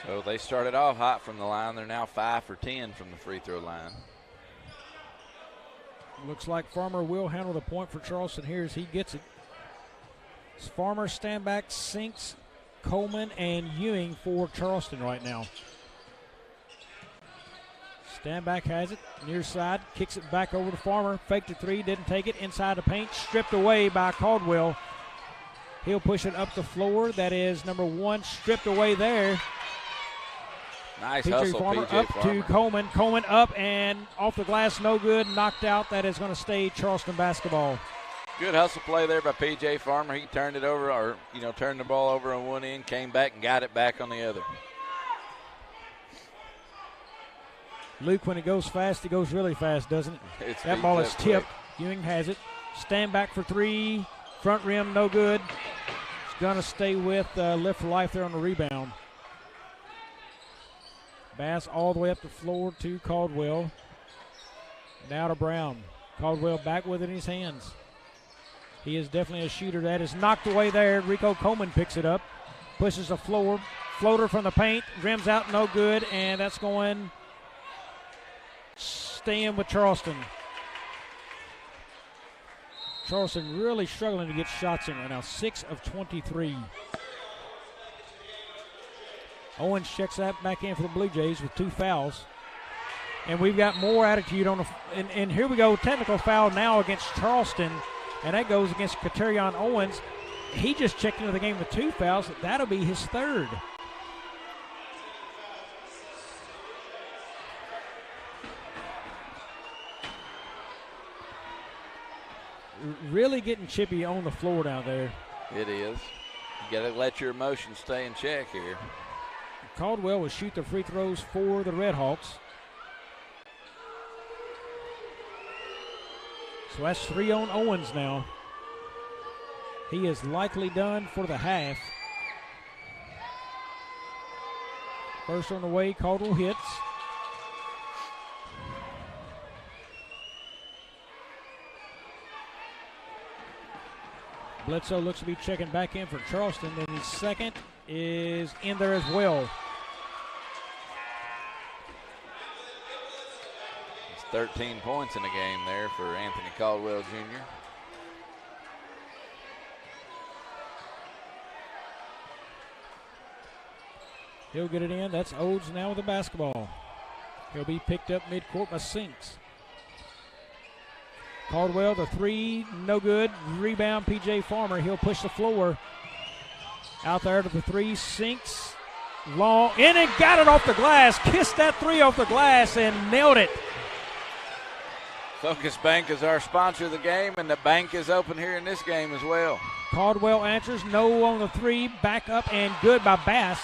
So they started off hot from the line. They're now 5 for 10 from the free throw line. Looks like Farmer will handle the point for Charleston here as he gets it. It's Farmer, stand back, Sinks, Coleman, and Ewing for Charleston right now. Stand back has it, near side, kicks it back over to Farmer. Faked a 3, didn't take it, inside the paint, stripped away by Caldwell. He'll push it up the floor. That is number 1, stripped away there. Nice PJ hustle, Farmer PJ up Farmer. to Coleman. Coleman up and off the glass, no good, knocked out. That is going to stay Charleston basketball. Good hustle play there by PJ Farmer. He turned it over, or turned the ball over on one end, came back and got it back on the other. Luke, when it goes fast, it goes really fast, doesn't it? That ball is tipped. Ewing has it. Stand back for 3. Front rim, no good. It's going to stay with Lift for Life there on the rebound. Bass all the way up the floor to Caldwell. Now to Brown. Caldwell back with it in his hands. He is definitely a shooter. That is knocked away there. Rico Coleman picks it up. Pushes the floor. Floater from the paint. Rims out, no good. And that's going staying with Charleston. Charleston really struggling to get shots in right now. 6 of 23. Owens checks that back in for the Blue Jays with 2 fouls. And we've got more attitude on the and here we go. Technical foul now against Charleston. And that goes against Katerion Owens. He just checked into the game with 2 fouls. That'll be his 3rd. Really getting chippy on the floor down there. It is. You got to let your emotions stay in check here. Caldwell will shoot the free throws for the Redhawks. So that's 3 on Owens now. He is likely done for the half. First on the way, Caldwell hits. Bledsoe looks to be checking back in for Charleston, and his second is in there as well. It's 13 points in the game there for Anthony Caldwell Jr. He'll get it in. That's Odes now with the basketball. He'll be picked up midcourt by Sinks. Caldwell, the 3, no good. Rebound, P.J. Farmer. He'll push the floor. Out there to the 3, Sinks. Long, in and got it off the glass. Kissed that 3 off the glass and nailed it. Focus Bank is our sponsor of the game, and the bank is open here in this game as well. Caldwell answers, no on the 3. Back up and good by Bass.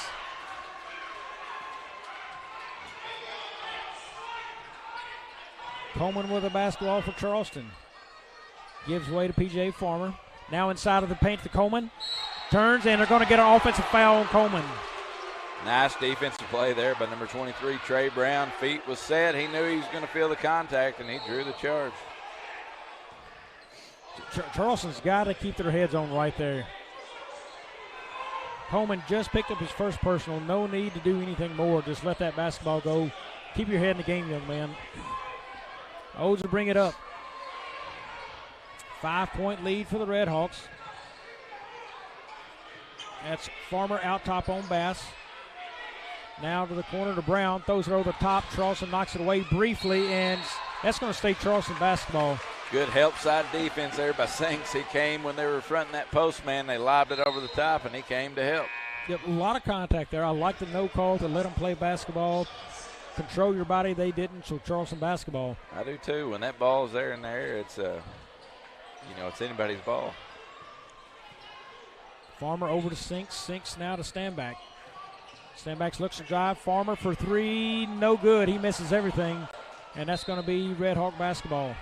Coleman with a basketball for Charleston. Gives way to P.J. Farmer. Now inside of the paint to Coleman. Turns, and they're going to get an offensive foul on Coleman. Nice defensive play there by number 23, Trey Brown. Feet was set. He knew he was going to feel the contact, and he drew the charge. Charleston's got to keep their heads on right there. Coleman just picked up his first personal. No need to do anything more. Just let that basketball go. Keep your head in the game, young man. Odes will bring it up. 5-point lead for the Redhawks. That's Farmer out top on Bass. Now to the corner to Brown. Throws it over the top. Charleston knocks it away briefly, and that's going to stay Charleston basketball. Good help side defense there by Sinks. He came when they were fronting that post man. They lobbed it over the top, and he came to help. Yep, a lot of contact there. I like the no call to let them play basketball. Control your body. They didn't, so Charleston basketball. I do too. When that ball is there in the air, it's it's anybody's ball. Farmer over to Sinks. Sinks now to Stanback. Stanback looks to drive. Farmer for three. No good. He misses everything. And that's going to be Red Hawk basketball.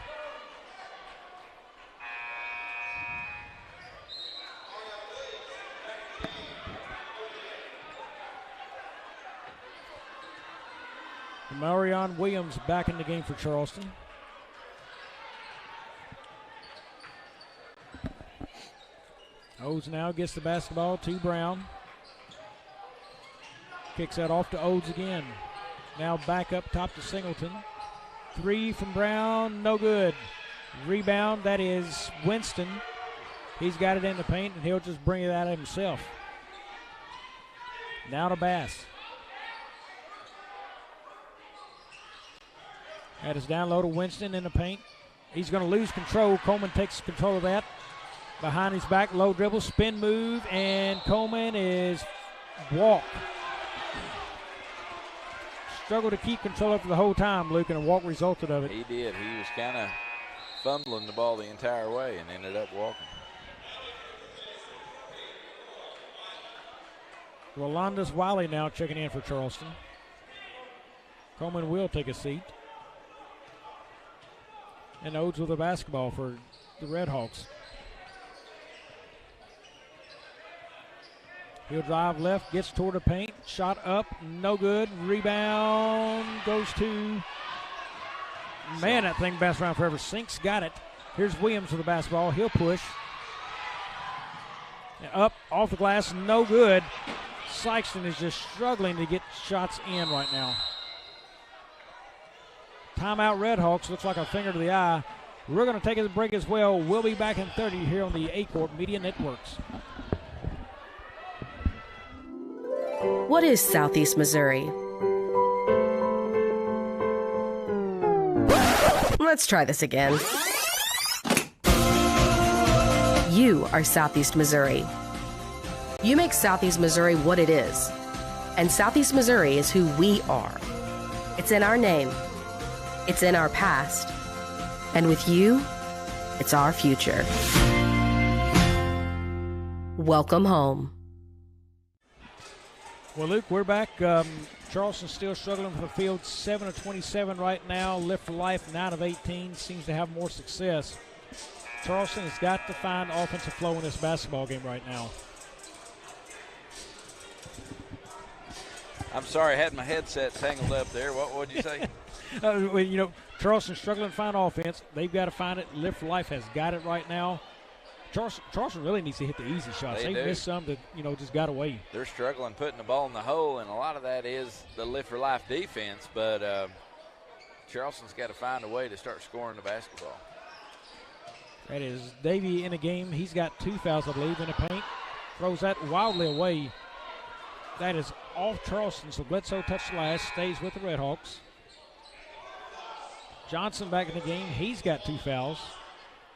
Marion Williams back in the game for Charleston. Odes now gets the basketball to Brown. Kicks that off to Odes again. Now back up top to Singleton. Three from Brown, no good. Rebound, that is Winston. He's got it in the paint, and he'll just bring it out himself. Now to Bass. That is down low to Winston in the paint. He's going to lose control. Coleman takes control of that. Behind his back, low dribble, spin move, and Coleman is walked. Struggled to keep control of it the whole time, Luke, and a walk resulted of it. He did. He was kind of fumbling the ball the entire way and ended up walking. Rolandus Wiley now checking in for Charleston. Coleman will take a seat. And Odes with the basketball for the Redhawks. He'll drive left, gets toward the paint, shot up, no good. Rebound goes to, man, that thing bounced around forever. Sinks got it. Here's Williams with the basketball. He'll push. Up, off the glass, no good. Sikeston is just struggling to get shots in right now. Timeout Redhawks, looks like a finger to the eye. We're going to take a break as well. We'll be back in 30 here on the Aycorp Media Networks. What is Southeast Missouri? Let's try this again. You are Southeast Missouri. You make Southeast Missouri what it is. And Southeast Missouri is who we are. It's in our name. It's in our past. And with you, it's our future. Welcome home. Well, Luke, we're back. Charleston still struggling for the field. 7 of 27 right now. Lift for Life, 9 of 18. Seems to have more success. Charleston has got to find offensive flow in this basketball game right now. I'm sorry, I had my headset tangled up there. What would you say? Charleston's struggling to find offense. They've got to find it. Lift for Life has got it right now. Charleston really needs to hit the easy shots. They missed some that, just got away. They're struggling putting the ball in the hole, and a lot of that is the Lift for Life defense, but Charleston's got to find a way to start scoring the basketball. That is Davey in a game. He's got 2 fouls, I believe, in the paint. Throws that wildly away. That is off Charleston, so Bledsoe touched the last, stays with the Redhawks. Johnson back in the game. He's got 2 fouls.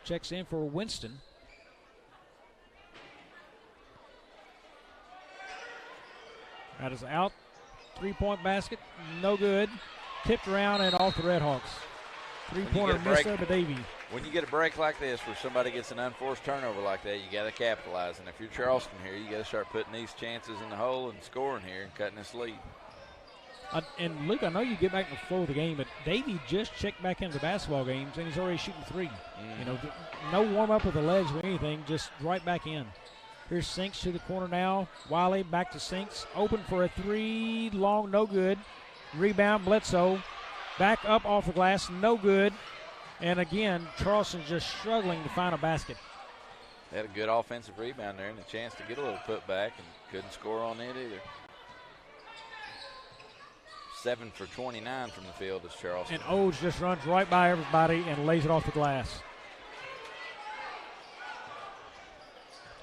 Checks in for Winston. That is out. 3-point basket. No good. Tipped around and off the Redhawks. 3-pointer missed there by Davey. When you get a break like this where somebody gets an unforced turnover like that, you got to capitalize. And if you're Charleston here, you got to start putting these chances in the hole and scoring here and cutting this lead. And Luke, I know you get back in the flow of the game, but Davey just checked back into the basketball games, and he's already shooting 3. You know, no warm-up with the legs or anything, just right back in. Here's Sinks to the corner now. Wiley back to Sinks. Open for a 3, long, no good. Rebound, Bledsoe. Back up off the glass, no good. And again, Charleston just struggling to find a basket. They had a good offensive rebound there and a chance to get a little putback and couldn't score on it either. 7 for 29 from the field is Charleston. And Odes just runs right by everybody and lays it off the glass.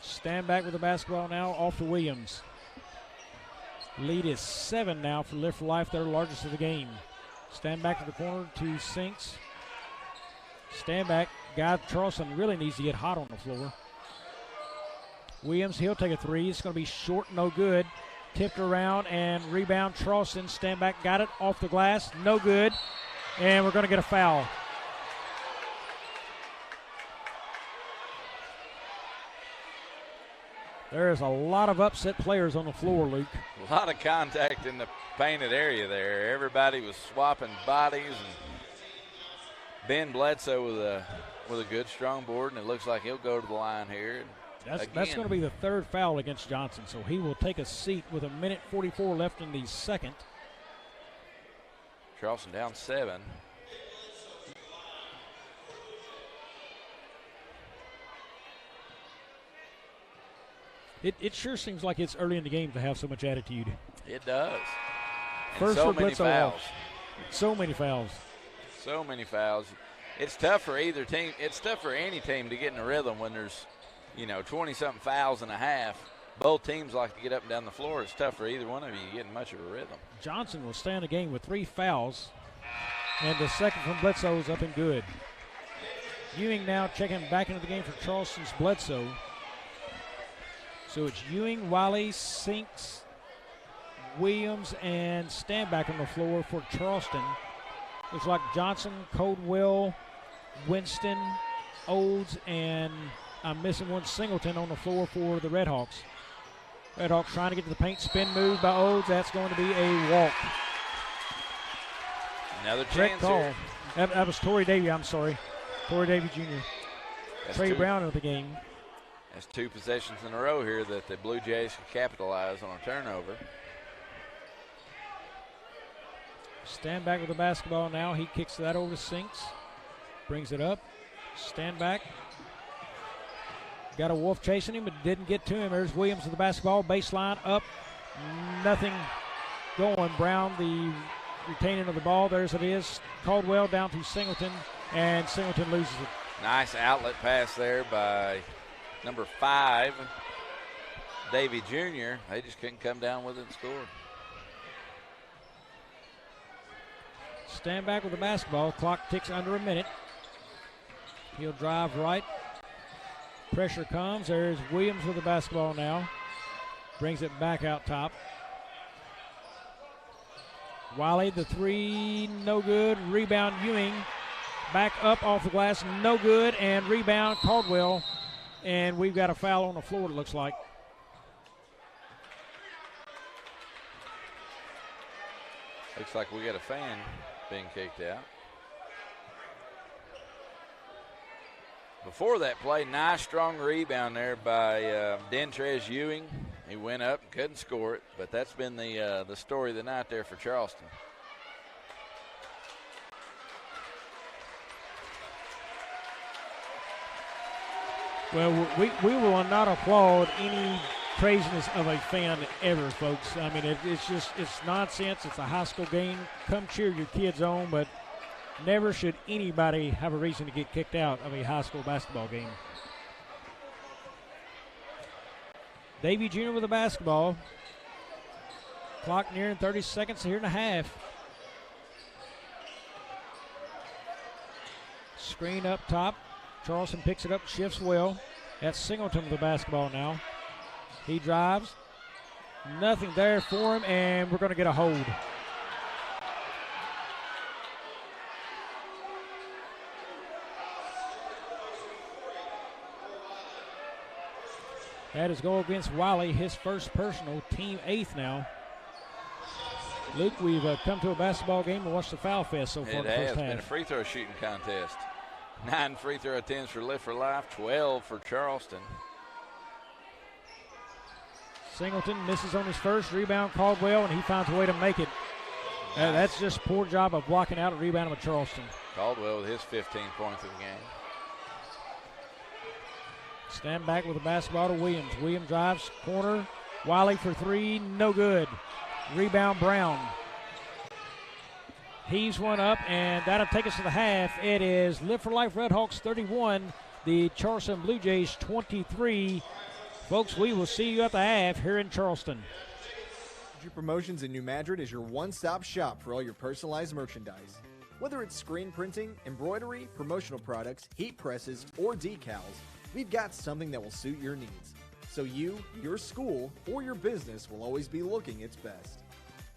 Stand back with the basketball now, off to Williams. Lead is 7 now for Live for Life, their largest of the game. Stand back to the corner to Sinks. Stand back. Guy Charleston really needs to get hot on the floor. Williams, he'll take a 3. It's going to be short, no good. Tipped around and rebound. Charleston, stand back, got it off the glass, no good. And we're going to get a foul. There is a lot of upset players on the floor, Luke. A lot of contact in the painted area there. Everybody was swapping bodies, and Ben Bledsoe with a good strong board, and it looks like he'll go to the line here. That's going to be the 3rd foul against Johnson, so he will take a seat with 1:44 left in the second. Charleston down 7. It sure seems like it's early in the game to have so much attitude. It does. First so for many fouls. So many fouls. So many fouls. It's tough for either team. It's tough for any team to get in a rhythm when there's, 20-something fouls and a half. Both teams like to get up and down the floor. It's tough for either one of you to get in much of a rhythm. Johnson will stay in the game with 3 fouls. And the second from Bledsoe is up and good. Ewing now checking back into the game for Charleston's Bledsoe. So it's Ewing, Wiley, Sinks, Williams, and Standback on the floor for Charleston. Looks like Johnson, Coldwell, Winston, Odes, and I'm missing one, Singleton on the floor for the Redhawks. Redhawks trying to get to the paint, spin move by Odes. That's going to be a walk. Another Correct chance call. here. That was Torrey Davey, I'm sorry. Torrey Davey Jr. That's Trey two. Brown of the game. That's 2 possessions in a row here that the Blue Jays can capitalize on a turnover. Stand back with the basketball now. He kicks that over to Sinks. Brings it up. Stand back. Got a Wolf chasing him, but didn't get to him. There's Williams with the basketball. Baseline up. Nothing going. Brown, the retaining of the ball. There's it is. Caldwell down to Singleton, and Singleton loses it. Nice outlet pass there by number 5, Davey Jr. They just couldn't come down with it and score. Stand back with the basketball. Clock ticks under a minute. He'll drive right. Pressure comes. There's Williams with the basketball now. Brings it back out top. Wiley, the 3, no good. Rebound, Ewing. Back up off the glass, no good. And rebound, Caldwell. And we've got a foul on the floor, it looks like. Looks like we got a fan being kicked out. Before that play, nice strong rebound there by Dentrez Ewing. He went up and couldn't score it, but that's been the story of the night there for Charleston. Well, we will not applaud any craziness of a fan ever, folks. I mean, it's nonsense. It's a high school game. Come cheer your kids on, but never should anybody have a reason to get kicked out of a high school basketball game. Davey Jr. with the basketball. Clock nearing 30 seconds here and a half. Screen up top. Charleston picks it up, shifts well. That's Singleton with the basketball now. He drives. Nothing there for him, and we're going to get a hold. That is goal against Wiley, his first personal, team 8th now. Luke, we've come to a basketball game and watched the foul fest so far in the first half. It has been a free throw shooting contest. 9 free throw attempts for Lift for Life, 12 for Charleston. Singleton misses on his first rebound. Caldwell, and he finds a way to make it. That's just poor job of blocking out a rebound of Charleston. Caldwell with his 15 points of the game. Stand back with the basketball to Williams. Williams drives, corner. Wiley for three, no good. Rebound Brown. Heaves one up, and that'll take us to the half. It is Live for Life Redhawks 31, the Charleston Blue Jays 23. Folks, we will see you at the half here in Charleston. Promotions in New Madrid is your one-stop shop for all your personalized merchandise. Whether it's screen printing, embroidery, promotional products, heat presses, or decals, we've got something that will suit your needs. So you, your school, or your business will always be looking its best.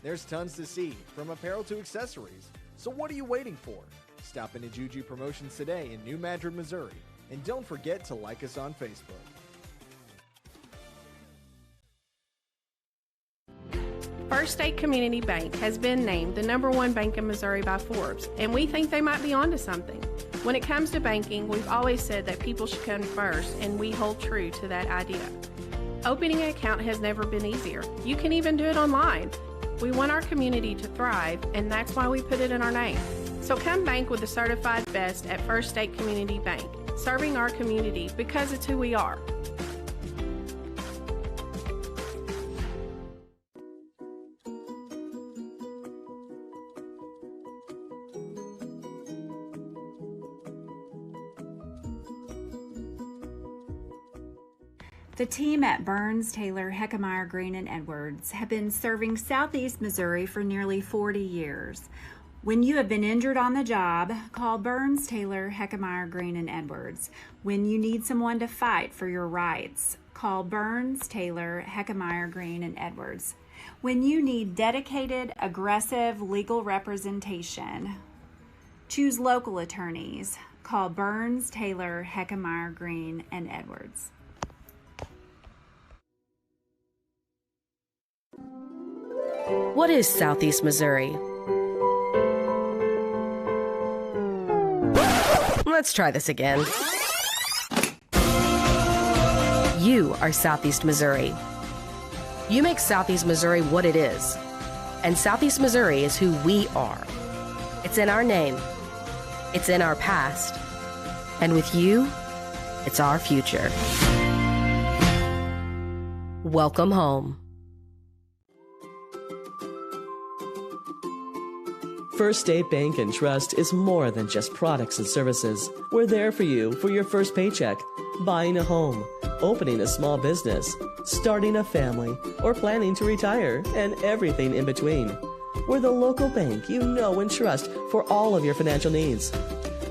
There's tons to see, from apparel to accessories. So what are you waiting for? Stop into Juju Promotions today in New Madrid, Missouri. And don't forget to like us on Facebook. First State Community Bank has been named the #1 bank in Missouri by Forbes, and we think they might be onto something. When it comes to banking, we've always said that people should come first, and we hold true to that idea. Opening an account has never been easier. You can even do it online. We want our community to thrive, and that's why we put it in our name. So come bank with the certified best at First State Community Bank, serving our community because it's who we are. The team at Burns, Taylor, Heckmeyer, Green, and Edwards have been serving Southeast Missouri for nearly 40 years. When you have been injured on the job, call Burns, Taylor, Heckmeyer, Green, and Edwards. When you need someone to fight for your rights, call Burns, Taylor, Heckmeyer, Green, and Edwards. When you need dedicated, aggressive legal representation, choose local attorneys. Call Burns, Taylor, Heckmeyer, Green, and Edwards. What is Southeast Missouri? Let's try this again. You are Southeast Missouri. You make Southeast Missouri what it is. And Southeast Missouri is who we are. It's in our name. It's in our past. And with you, it's our future. Welcome home. First State Bank and Trust is more than just products and services. We're there for you for your first paycheck, buying a home, opening a small business, starting a family, or planning to retire, and everything in between. We're the local bank you know and trust for all of your financial needs.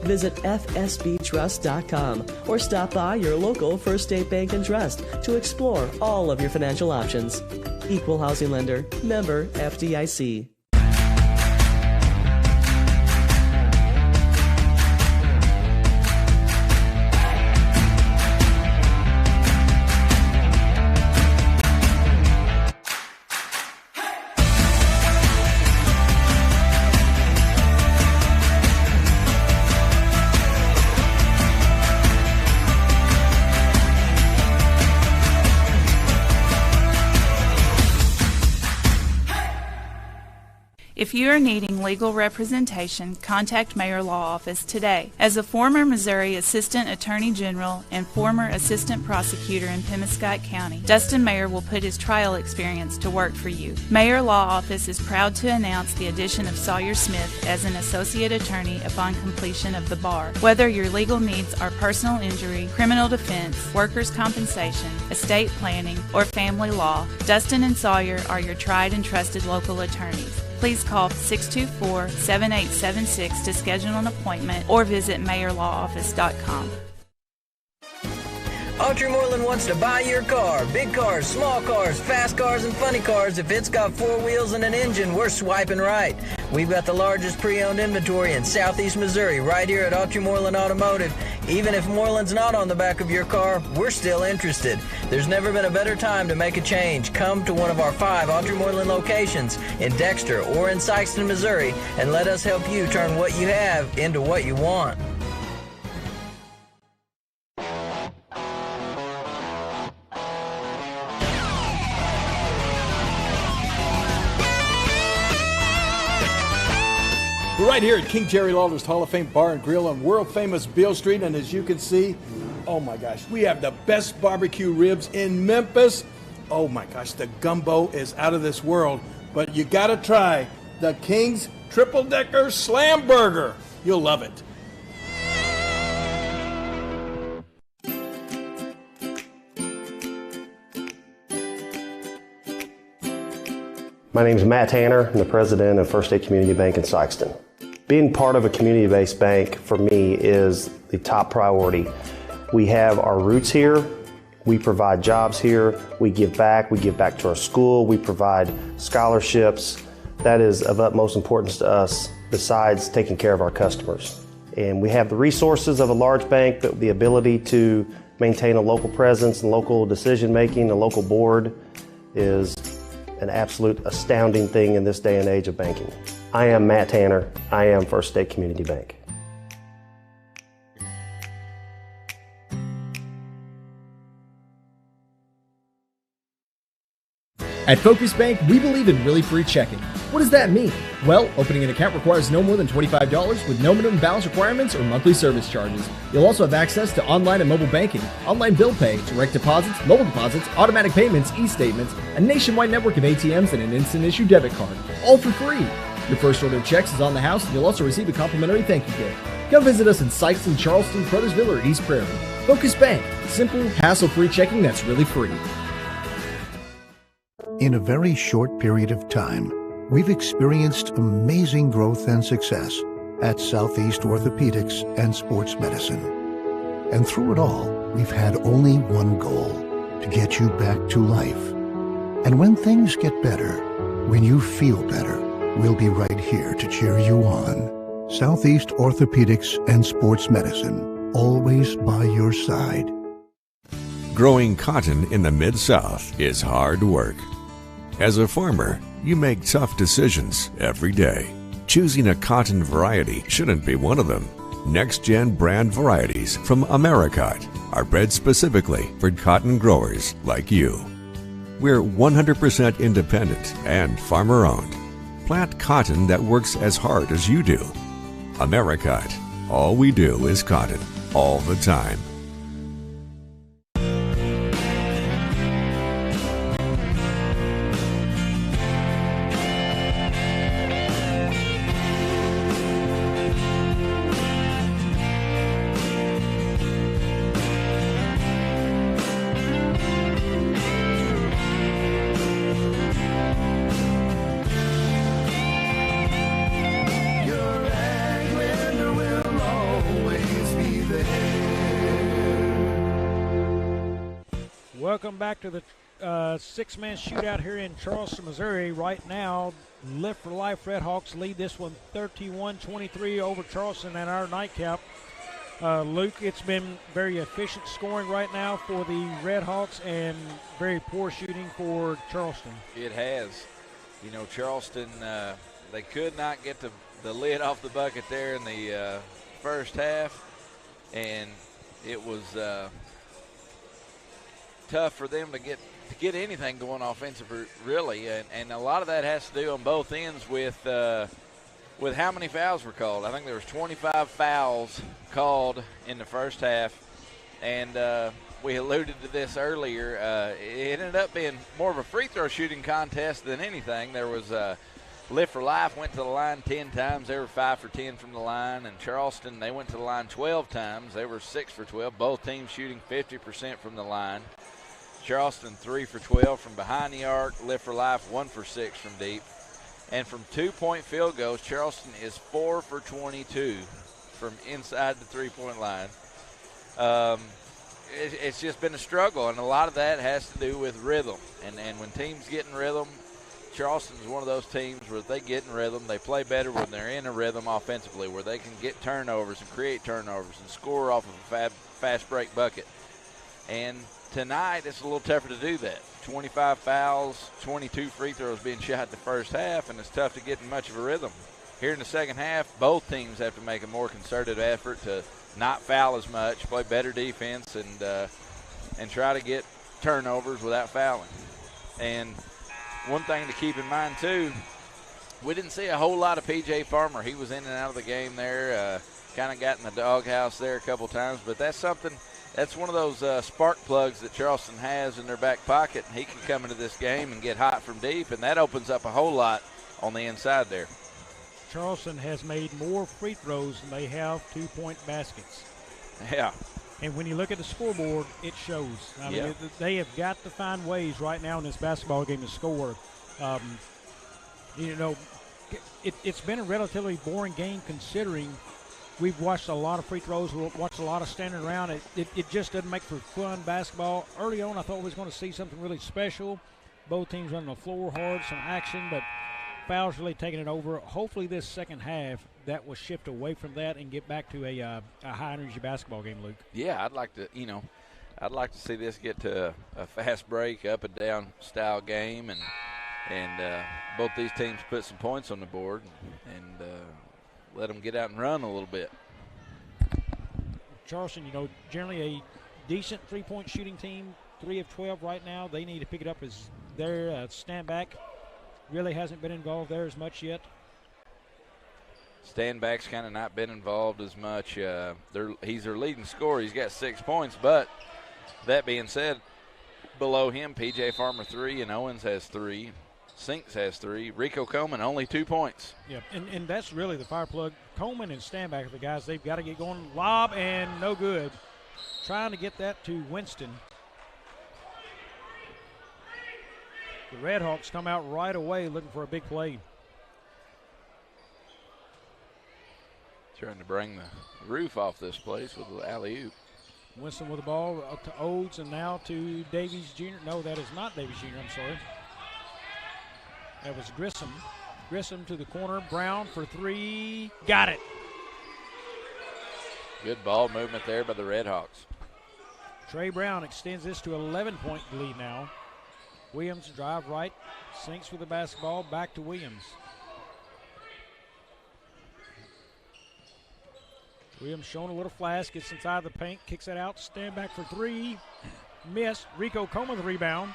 Visit fsbtrust.com or stop by your local First State Bank and Trust to explore all of your financial options. Equal housing lender, member FDIC. If you are needing legal representation, contact Mayor Law Office today. As a former Missouri Assistant Attorney General and former Assistant Prosecutor in Pemiscot County, Dustin Mayer will put his trial experience to work for you. Mayor Law Office is proud to announce the addition of Sawyer Smith as an Associate Attorney upon completion of the bar. Whether your legal needs are personal injury, criminal defense, workers' compensation, estate planning, or family law, Dustin and Sawyer are your tried and trusted local attorneys. Please call 624-7876 to schedule an appointment or visit mayorlawoffice.com. Autry Moreland wants to buy your car. Big cars, small cars, fast cars, and funny cars. If it's got 4 wheels and an engine, we're swiping right. We've got the largest pre-owned inventory in Southeast Missouri right here at Autry Moreland Automotive. Even if Moreland's not on the back of your car, we're still interested. There's never been a better time to make a change. Come to one of our 5 Audrey Moreland locations in Dexter or in Sikeston, Missouri, and let us help you turn what you have into what you want. We're right here at King Jerry Lawler's Hall of Fame Bar and Grill on world-famous Beale Street, and as you can see, oh my gosh, we have the best barbecue ribs in Memphis. Oh my gosh, the gumbo is out of this world, but you gotta try the King's Triple Decker Slam Burger. You'll love it. My name is Matt Tanner. I'm the president of First State Community Bank in Sikeston. Being part of a community-based bank for me is the top priority. We have our roots here. We provide jobs here. We give back to our school. We provide scholarships. That is of utmost importance to us besides taking care of our customers. And we have the resources of a large bank, but the ability to maintain a local presence and local decision-making, a local board is an absolute astounding thing in this day and age of banking. I am Matt Tanner. I am First State Community Bank. At Focus Bank, we believe in really free checking. What does that mean? Well, opening an account requires no more than $25 with no minimum balance requirements or monthly service charges. You'll also have access to online and mobile banking, online bill pay, direct deposits, mobile deposits, automatic payments, e-statements, a nationwide network of ATMs, and an instant issue debit card, all for free. Your first order of checks is on the house, and you'll also receive a complimentary thank you gift. Come visit us in Sikeston, Charleston, Crothersville, or East Prairie. Focus Bank. Simple, hassle-free checking that's really free. In a very short period of time, we've experienced amazing growth and success at Southeast Orthopedics and Sports Medicine. And through it all, we've had only one goal: to get you back to life. And when things get better, when you feel better, we'll be right here to cheer you on. Southeast Orthopedics and Sports Medicine, always by your side. Growing cotton in the Mid-South is hard work. As a farmer, you make tough decisions every day. Choosing a cotton variety shouldn't be one of them. Next-gen brand varieties from Americot are bred specifically for cotton growers like you. We're 100% independent and farmer-owned. Plant cotton that works as hard as you do. Americot. All we do is cotton, all the time. Welcome back to the six-man shootout here in Charleston, Missouri. Right now, Lift for Life Redhawks lead this one 31-23 over Charleston at our nightcap. Luke, it's been very efficient scoring right now for the Redhawks and very poor shooting for Charleston. It has. You know, Charleston, they could not get the lid off the bucket there in the first half, and it was tough for them to get anything going offensive, really, and a lot of that has to do on both ends with how many fouls were called. I think there was 25 fouls called in the first half, and we alluded to this earlier. It ended up being more of a free throw shooting contest than anything. There was Lift for Life went to the line 10 times. They were 5 for 10 from the line, and Charleston, they went to the line 12 times. They were 6 for 12. Both teams shooting 50% from the line. Charleston 3 for 12 from behind the arc. Lift for Life 1 for 6 from deep. And from 2-point field goals, Charleston is 4 for 22 from inside the three-point line. It's just been a struggle, and a lot of that has to do with rhythm. And when teams get in rhythm, Charleston's one of those teams where they get in rhythm. They play better when they're in a rhythm offensively, where they can get turnovers and create turnovers and score off of a fast break bucket. And tonight it's a little tougher to do that. 25 fouls, 22 free throws being shot in the first half, and it's tough to get in much of a rhythm. Here in the second half, both teams have to make a more concerted effort to not foul as much, play better defense, and try to get turnovers without fouling. And one thing to keep in mind, too, we didn't see a whole lot of P.J. Farmer. He was in and out of the game there, kind of got in the doghouse there a couple times, but that's something. That's one of those spark plugs that Charleston has in their back pocket, and he can come into this game and get hot from deep, and that opens up a whole lot on the inside there. Charleston has made more free throws than they have two-point baskets. Yeah. And when you look at the scoreboard, it shows. I mean, they have got to find ways right now in this basketball game to score. It's been a relatively boring game considering we've watched a lot of free throws. We've watched a lot of standing around. It just doesn't make for fun basketball. Early on, I thought we was going to see something really special. Both teams running the floor hard, some action, but fouls really taking it over. Hopefully this second half, that will shift away from that and get back to a high-energy basketball game, Luke. Yeah, I'd like to see this get to a fast break, up and down style game, and both these teams put some points on the board and let them get out and run a little bit. Charleston, generally a decent three-point shooting team, 3 of 12 right now. They need to pick it up as their stand back really hasn't been involved there as much yet. Stand back's kind of not been involved as much. He's their leading scorer. He's got 6 points, but that being said, below him, P.J. Farmer 3 and Owens has 3. Sinks has 3. Rico Coleman only 2 points. Yeah, and that's really the fire plug. Coleman and Standback are the guys they've got to get going. Lob and no good. Trying to get that to Winston. The Redhawks come out right away looking for a big play. Trying to bring the roof off this place with the alley-oop. Winston with the ball up to Oates and now to Davies Jr. No, that is not Davies Jr., I'm sorry. That was Grissom. Grissom to the corner. Brown for 3. Got it. Good ball movement there by the Redhawks. Trey Brown extends this to 11-point lead now. Williams drive right. Sinks with the basketball. Back to Williams. Williams showing a little flash. Gets inside the paint. Kicks it out. Stand back for 3. Missed. Rico Coleman with the rebound.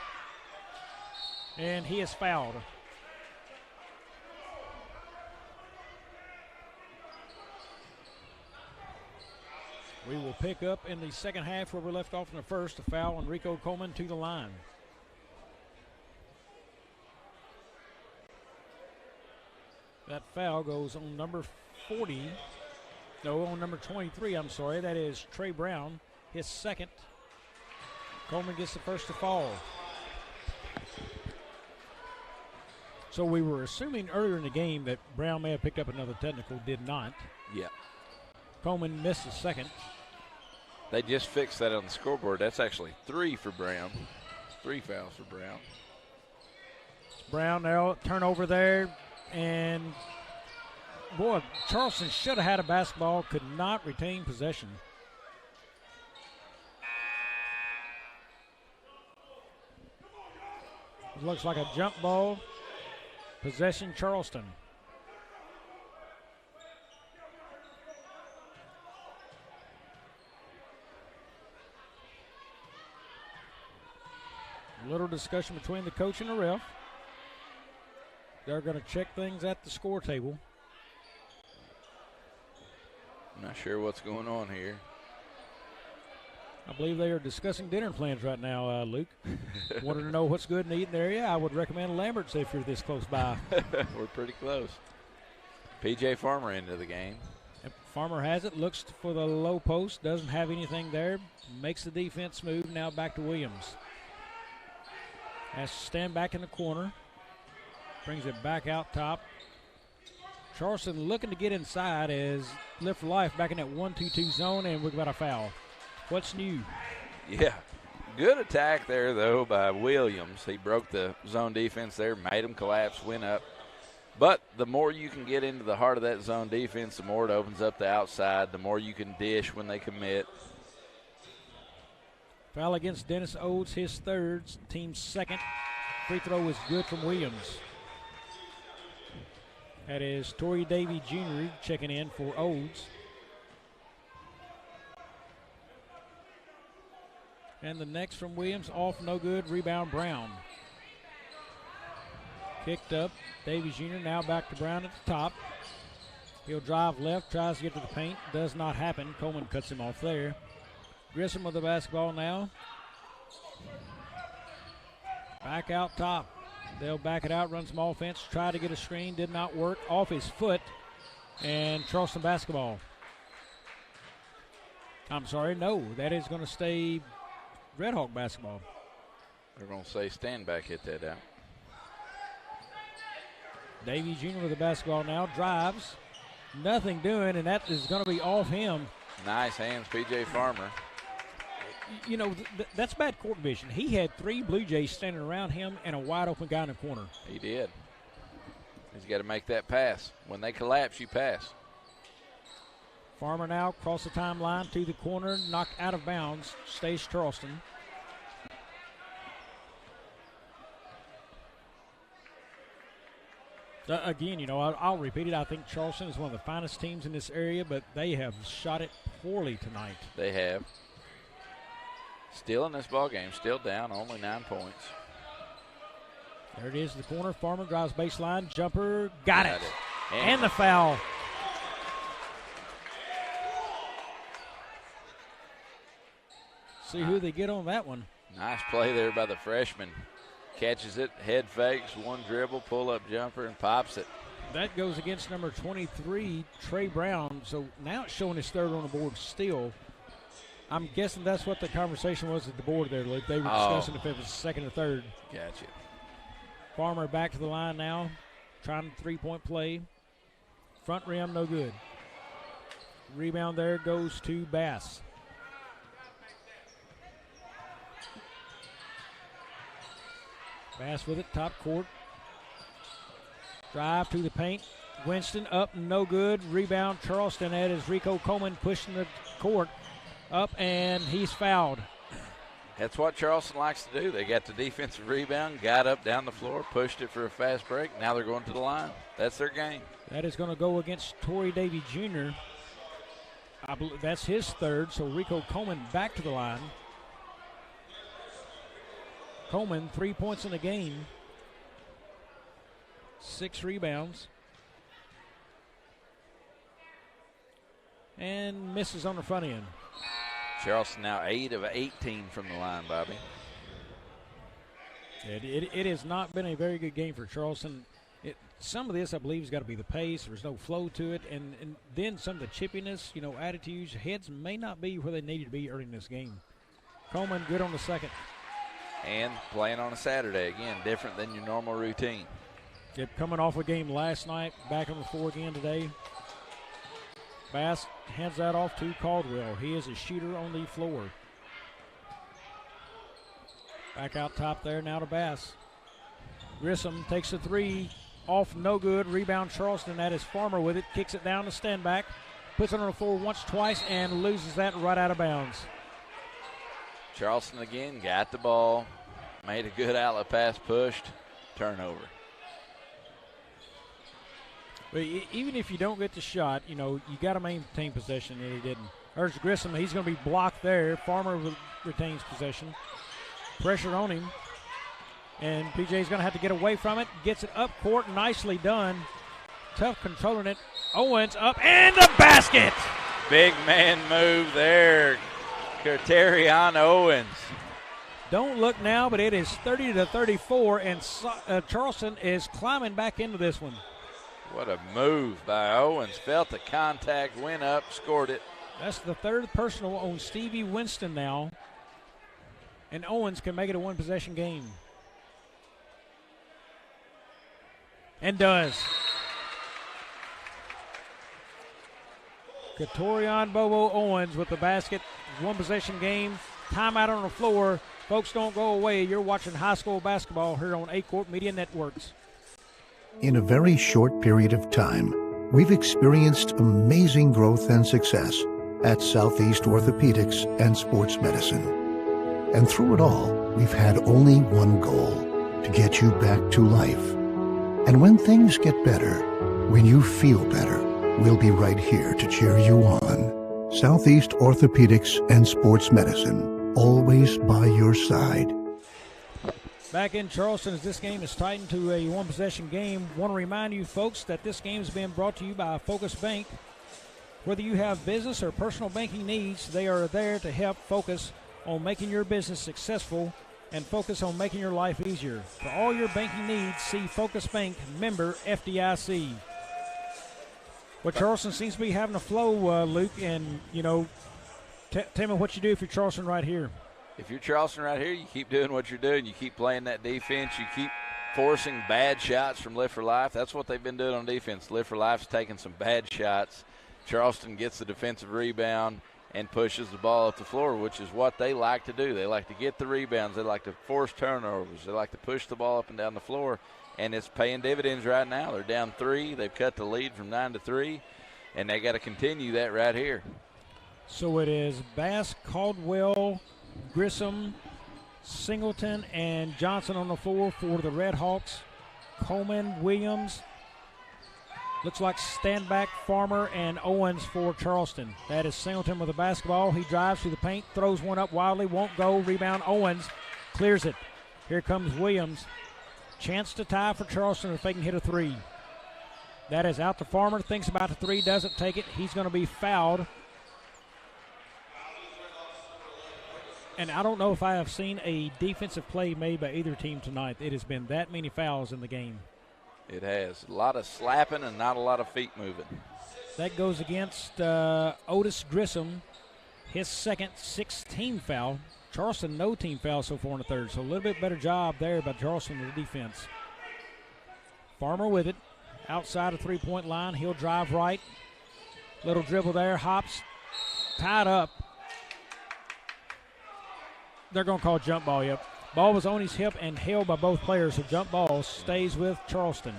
And he is fouled. We will pick up in the second half where we left off in the first. A foul on Rico Coleman to the line. That foul goes on number 40. No, on number 23, I'm sorry. That is Trey Brown, his second. Coleman gets the first to fall. So we were assuming earlier in the game that Brown may have picked up another technical, did not. Yeah. Coleman missed the second. They just fixed that on the scoreboard. That's actually 3 for Brown. 3 fouls for Brown. Brown now, turnover there. And, boy, Charleston should have had a basketball, could not retain possession. It looks like a jump ball. Possession, Charleston. A little discussion between the coach and the ref. They're going to check things at the score table. I'm not sure what's going on here. I believe they are discussing dinner plans right now, Luke. Wanted to know what's good and eat in the area. I would recommend Lambert's if you're this close by. We're pretty close. P.J. Farmer into the game. Farmer has it, looks for the low post, doesn't have anything there. Makes the defense move, now back to Williams. Has to stand back in the corner. Brings it back out top. Charleston looking to get inside as Live for Life back in that 1-2-2 zone, and we've got a foul. What's new? Yeah, Good attack there, though, by Williams. He broke the zone defense there, made them collapse, went up. But the more you can get into the heart of that zone defense, the more it opens up the outside, the more you can dish when they commit. Foul against Dennis Oates, his third, team's second. Free throw is good from Williams. That is Torrey Davey Jr. checking in for Oates. And the next from Williams, off, no good. Rebound, Brown. Kicked up. Davies Jr. now back to Brown at the top. He'll drive left, tries to get to the paint. Does not happen. Coleman cuts him off there. Grissom with the basketball now. Back out top. They'll back it out, run some offense, try to get a screen, did not work. Off his foot, and Charleston basketball. I'm sorry, no, that is going to stay Redhawk basketball. They're going to say stand back, hit that out. Davies Jr. with the basketball now, drives. Nothing doing, and that is going to be off him. Nice hands, P.J. Farmer. You know, that's bad court vision. He had 3 Blue Jays standing around him and a wide-open guy in the corner. He did. He's got to make that pass. When they collapse, you pass. Farmer now across the timeline to the corner, knocked out of bounds. Stays Charleston. Again, you know, I'll repeat it. I think Charleston is one of the finest teams in this area, but they have shot it poorly tonight. They have. Still in this ball game, still down, only 9 points. There it is, the corner. Farmer drives baseline, jumper, got it. And the foul. See who they get on that one. Nice play there by the freshman. Catches it, head fakes, one dribble, pull-up jumper, and pops it. That goes against number 23, Trey Brown. So now it's showing his third on the board still. I'm guessing that's what the conversation was at the board there, Luke. They were discussing if it was second or third. Gotcha. Farmer back to the line now, trying a three-point play. Front rim, no good. Rebound there goes to Bass. Bass with it, top court. Drive to the paint. Winston up, no good. Rebound, Charleston. That is Rico Coleman pushing the court up, and he's fouled. That's what Charleston likes to do. They got the defensive rebound, got up down the floor, pushed it for a fast break. Now they're going to the line. That's their game. That is going to go against Torrey Davey Jr. I believe that's his third, so Rico Coleman back to the line. Coleman, 3 points in the game. 6 rebounds. And misses on the front end. Charleston now 8 of 18 from the line, Bobby. It has not been a very good game for Charleston. Some of this, I believe, has got to be the pace. There's no flow to it. And then some of the chippiness, you know, attitudes, heads may not be where they needed to be early in this game. Coleman good on the second. And playing on a Saturday, again, different than your normal routine. Yep, coming off a game last night, back on the floor again today. Bass hands that off to Caldwell. He is a shooter on the floor. Back out top there now to Bass. Grissom takes a three, off, no good. Rebound Charleston. That is Farmer with it. Kicks it down to stand back. Puts it on the floor once, twice, and loses that right out of bounds. Charleston again got the ball, made a good outlet pass, pushed, turnover. But even if you don't get the shot, you know, you got to maintain possession, and he didn't. There's Grissom. He's going to be blocked there. Farmer retains possession. Pressure on him. And PJ's going to have to get away from it. Gets it up court. Nicely done. Tough controlling it. Owens up and the basket. Big man move there. Terrion Owens. Don't look now, but it is 30-34, and Charleston is climbing back into this one. What a move by Owens. Felt the contact, went up, scored it. That's the third personal on Stevie Winston now. And Owens can make it a one-possession game. And does. Katorian Bobo Owens with the basket. One-possession game. Timeout on the floor. Folks, don't go away. You're watching high school basketball here on Aycorp Media Networks. In a very short period of time, we've experienced amazing growth and success at Southeast Orthopedics and Sports Medicine. And through it all, we've had only one goal: to get you back to life. And when things get better, when you feel better, we'll be right here to cheer you on. Southeast Orthopedics and Sports Medicine, always by your side. Back in Charleston, as this game is tightened to a one-possession game, want to remind you folks that this game is being brought to you by Focus Bank. Whether you have business or personal banking needs, they are there to help focus on making your business successful and focus on making your life easier. For all your banking needs, see Focus Bank, member FDIC. Well, Charleston seems to be having a flow, Luke, and, you know, tell me what you do if you're Charleston right here. If you're Charleston right here, you keep doing what you're doing. You keep playing that defense. You keep forcing bad shots from Live for Life. That's what they've been doing on defense. Live for Life's taking some bad shots. Charleston gets the defensive rebound and pushes the ball up the floor, which is what they like to do. They like to get the rebounds. They like to force turnovers. They like to push the ball up and down the floor, and it's paying dividends right now. They're down 3. They've cut the lead from 9-3, and they got to continue that right here. So it is Bass, Caldwell, Grissom, Singleton, and Johnson on the floor for the Redhawks. Coleman, Williams, looks like Standback, Farmer, and Owens for Charleston. That is Singleton with the basketball. He drives through the paint, throws one up wildly, won't go. Rebound, Owens clears it. Here comes Williams. Chance to tie for Charleston if they can hit a 3. That is out to Farmer. Thinks about the 3, doesn't take it. He's going to be fouled. And I don't know if I have seen a defensive play made by either team tonight. It has been that many fouls in the game. It has. A lot of slapping and not a lot of feet moving. That goes against Otis Grissom, his second 6-team foul. Charleston, no team foul so far in the third. So a little bit better job there by Charleston in the defense. Farmer with it. Outside the three-point line. He'll drive right. Little dribble there. Hops. Tied up. They're going to call jump ball, yep. Ball was on his hip and held by both players, so jump ball stays with Charleston.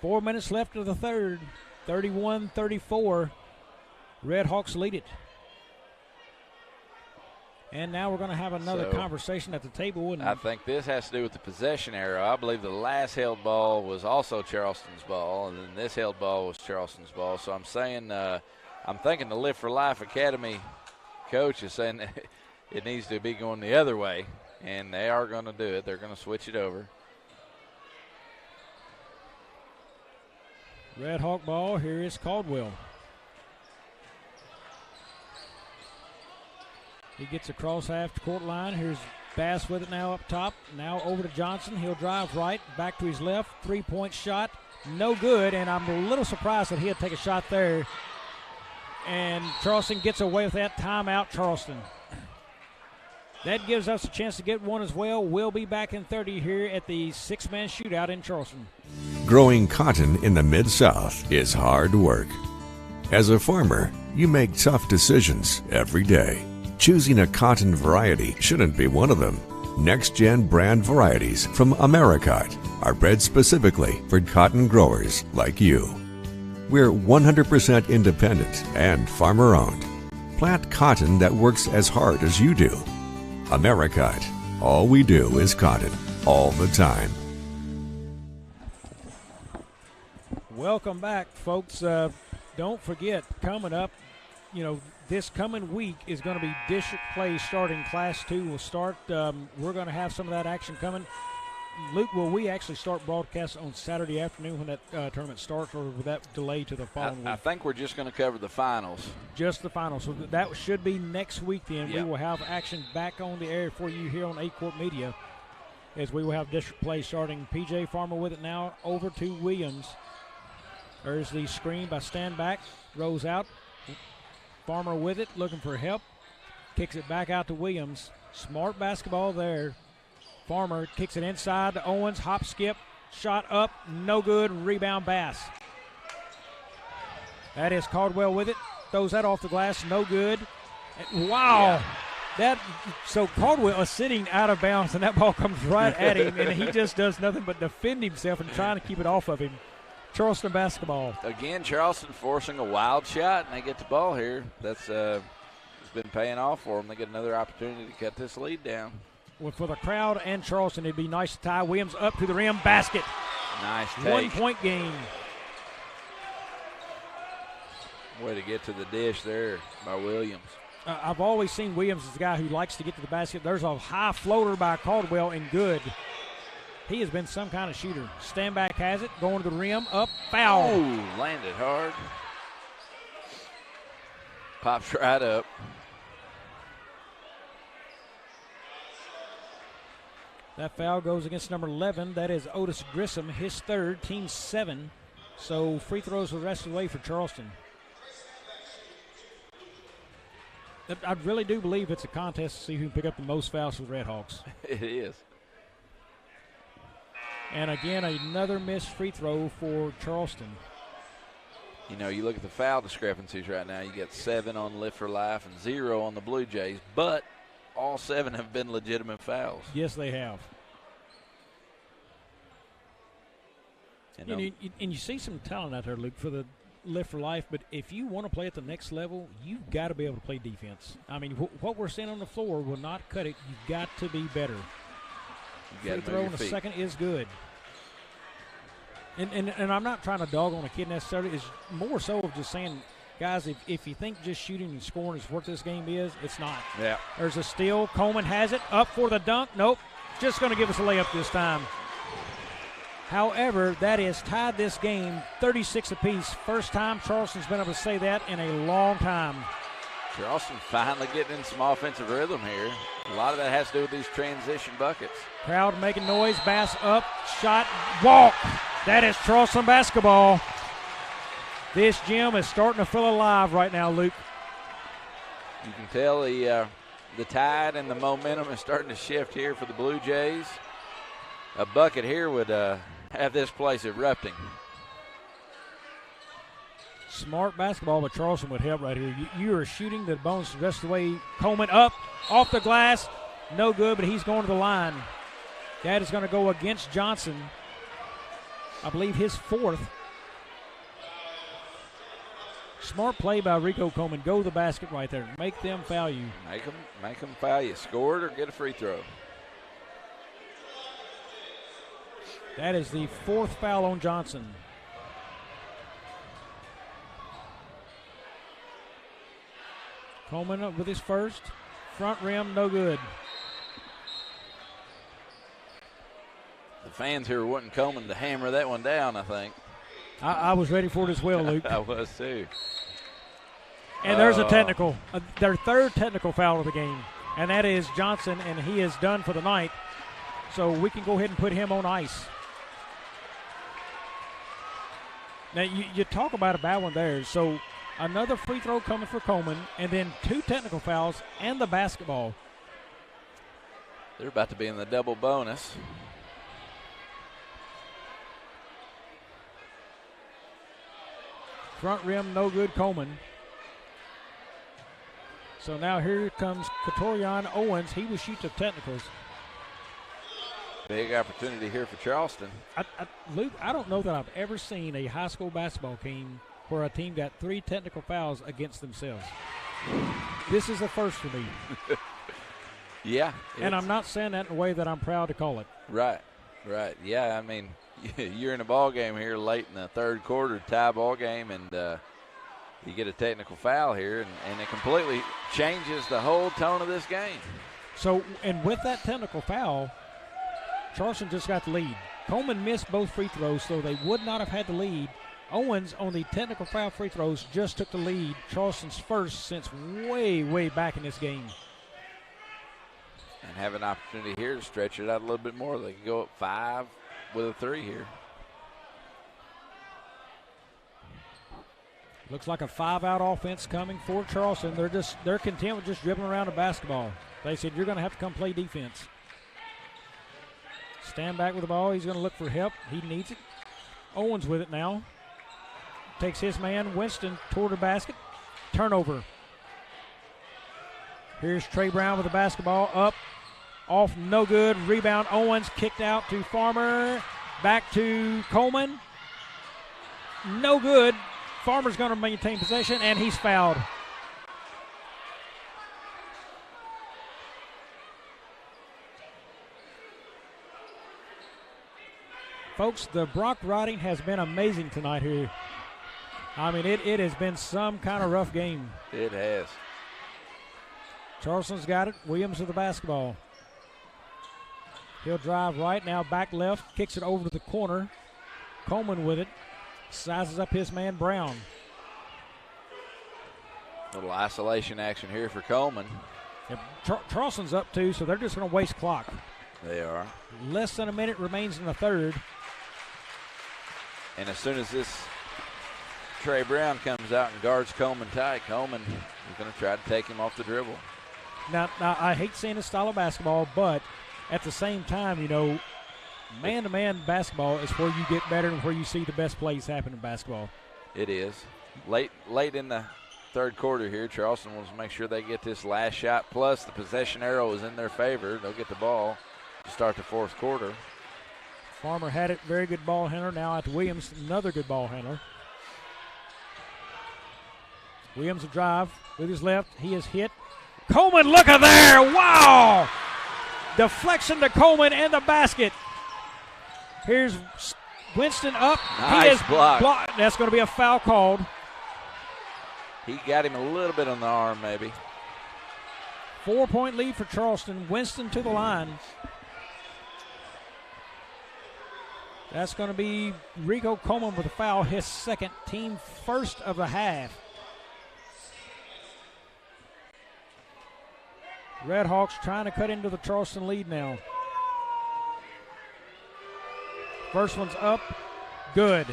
4 minutes left of the third. 31-34. Redhawks lead it. And now we're going to have another conversation at the table. And I think this has to do with the possession arrow. I believe the last held ball was also Charleston's ball, and then this held ball was Charleston's ball. So I'm saying, I'm thinking the Live for Life Academy coach is saying it needs to be going the other way, and they are going to do it. They're going to switch it over. Redhawk ball. Here is Caldwell. He gets across half court line. Here's Bass with it now up top. Now over to Johnson. He'll drive right, back to his left. Three-point shot. No good, and I'm a little surprised that he'll take a shot there. And Charleston gets away with that. Timeout, Charleston. That gives us a chance to get one as well. We'll be back in 30 here at the 6-man shootout in Charleston. Growing cotton in the Mid-South is hard work. As a farmer, you make tough decisions every day. Choosing a cotton variety shouldn't be one of them. Next-gen brand varieties from Americot are bred specifically for cotton growers like you. We're 100% independent and farmer-owned. Plant cotton that works as hard as you do. Americot. All we do is cotton, all the time. Welcome back, folks. Don't forget, coming up, this coming week is going to be district play starting. Class 2 will start. We're going to have some of that action coming. Luke, will we actually start broadcast on Saturday afternoon when that tournament starts, or will that delay to the following week? I think we're just going to cover the finals. Just the finals. So that should be next week then. Yep. We will have action back on the air for you here on Aycorp Media as we will have district play starting. P.J. Farmer with it now over to Williams. There's the screen by Standback. Rose out. Farmer with it, looking for help. Kicks it back out to Williams. Smart basketball there. Farmer kicks it inside to Owens. Hop, skip, shot up, no good. Rebound, Bass. That is Caldwell with it. Throws that off the glass, no good. Wow. So Caldwell is sitting out of bounds, and that ball comes right at him, and he just does nothing but defend himself and trying to keep it off of him. Charleston basketball. Again, Charleston forcing a wild shot, and they get the ball here. That's it's been paying off for them. They get another opportunity to cut this lead down. Well, for the crowd and Charleston, it'd be nice to tie. Williams up to the rim, basket. Nice take. 1 point game. Way to get to the dish there by Williams. I've always seen Williams as a guy who likes to get to the basket. There's a high floater by Caldwell and good. He has been some kind of shooter. Stand back has it, going to the rim, up, foul. Oh, landed hard. Pops right up. That foul goes against number 11. That is Otis Grissom, his third, team 7. So free throws the rest of the way for Charleston. I really do believe it's a contest to see who can pick up the most fouls for the Redhawks. It is. And again, another missed free throw for Charleston. You know, you look at the foul discrepancies right now. You got 7 on Lift for Life and 0 on the Blue Jays, but all 7 have been legitimate fouls. Yes, they have. And you see some talent out there, Luke, for the Lift for Life, but if you want to play at the next level, you've got to be able to play defense. I mean, what we're seeing on the floor will not cut it. You've got to be better. Free throw in a second is good. And I'm not trying to dog on a kid necessarily. It's more so of just saying, guys, if you think just shooting and scoring is what this game is, it's not. Yeah. There's a steal. Coleman has it. Up for the dunk. Nope. Just going to give us a layup this time. However, that has tied this game 36 apiece. First time Charleston's been able to say that in a long time. Charleston finally getting in some offensive rhythm here. A lot of that has to do with these transition buckets. Crowd making noise. Bass up. Shot. Walk. That is Charleston basketball. This gym is starting to feel alive right now, Luke. You can tell the tide and the momentum is starting to shift here for the Blue Jays. A bucket here would have this place erupting. Smart basketball, but Charleston would help right here. You are shooting the bones the rest of the way. Coleman up, off the glass. No good, but he's going to the line. That is going to go against Johnson. I believe his 4th. Smart play by Rico Coleman. Go to the basket right there. Make them foul you. Make them foul you. Score it or get a free throw. That is the 4th foul on Johnson. Coleman up with his first. Front rim, no good. The fans here wanting Coleman to hammer that one down, I think. I was ready for it as well, Luke. I was too. And there's a technical. Their 3rd technical foul of the game. And that is Johnson, and he is done for the night. So we can go ahead and put him on ice. Now, you talk about a bad one there. So another free throw coming for Coleman, and then 2 technical fouls and the basketball. They're about to be in the double bonus. Front rim, no good, Coleman. So now here comes Katorian Owens. He will shoot the technicals. Big opportunity here for Charleston. Luke, I don't know that I've ever seen a high school basketball team where a team got 3 technical fouls against themselves. This is the first for me. Yeah. And I'm not saying that in a way that I'm proud to call it. Right. Yeah, I mean, you're in a ball game here late in the 3rd quarter, tie ball game, and you get a technical foul here, and it completely changes the whole tone of this game. So, and with that technical foul, Charleston just got the lead. Coleman missed both free throws, so they would not have had the lead. Owens on the technical foul free throws just took the lead. Charleston's first since way, way back in this game. And have an opportunity here to stretch it out a little bit more. They can go up 5 with a 3 here. Looks like a 5-out offense coming for Charleston. They're content with just dribbling around the basketball. They said, you're going to have to come play defense. Stand back with the ball. He's going to look for help. He needs it. Owens with it now. Takes his man, Winston, toward the basket. Turnover. Here's Trey Brown with the basketball up, off, no good. Rebound, Owens kicked out to Farmer, back to Coleman. No good. Farmer's going to maintain possession, and he's fouled. Folks, the Brock riding has been amazing tonight here. I mean, it has been some kind of rough game. It has. Charleston's got it. Williams with the basketball. He'll drive right now, back left, kicks it over to the corner. Coleman with it. Sizes up his man, Brown. Little isolation action here for Coleman. Yep. Charleston's up too, so they're just going to waste clock. They are. Less than a minute remains in the third. And as soon as this Trey Brown comes out and guards Coleman tight, Coleman is going to try to take him off the dribble. Now, I hate seeing this style of basketball, but at the same time, man-to-man basketball is where you get better and where you see the best plays happen in basketball. It is. Late in the third quarter here, Charleston wants to make sure they get this last shot, plus the possession arrow is in their favor. They'll get the ball to start the fourth quarter. Farmer had it, very good ball handler. Now at Williams, another good ball handler. Williams will drive with his left. He is hit. Coleman, look at there. Wow! Deflection to Coleman and the basket. Here's Winston up. Nice he is block. That's going to be a foul called. He got him a little bit on the arm, maybe. 4-point lead for Charleston. Winston to the line. That's going to be Rico Coleman with a foul, his second, team first of the half. Redhawks trying to cut into the Charleston lead now. First one's up, good.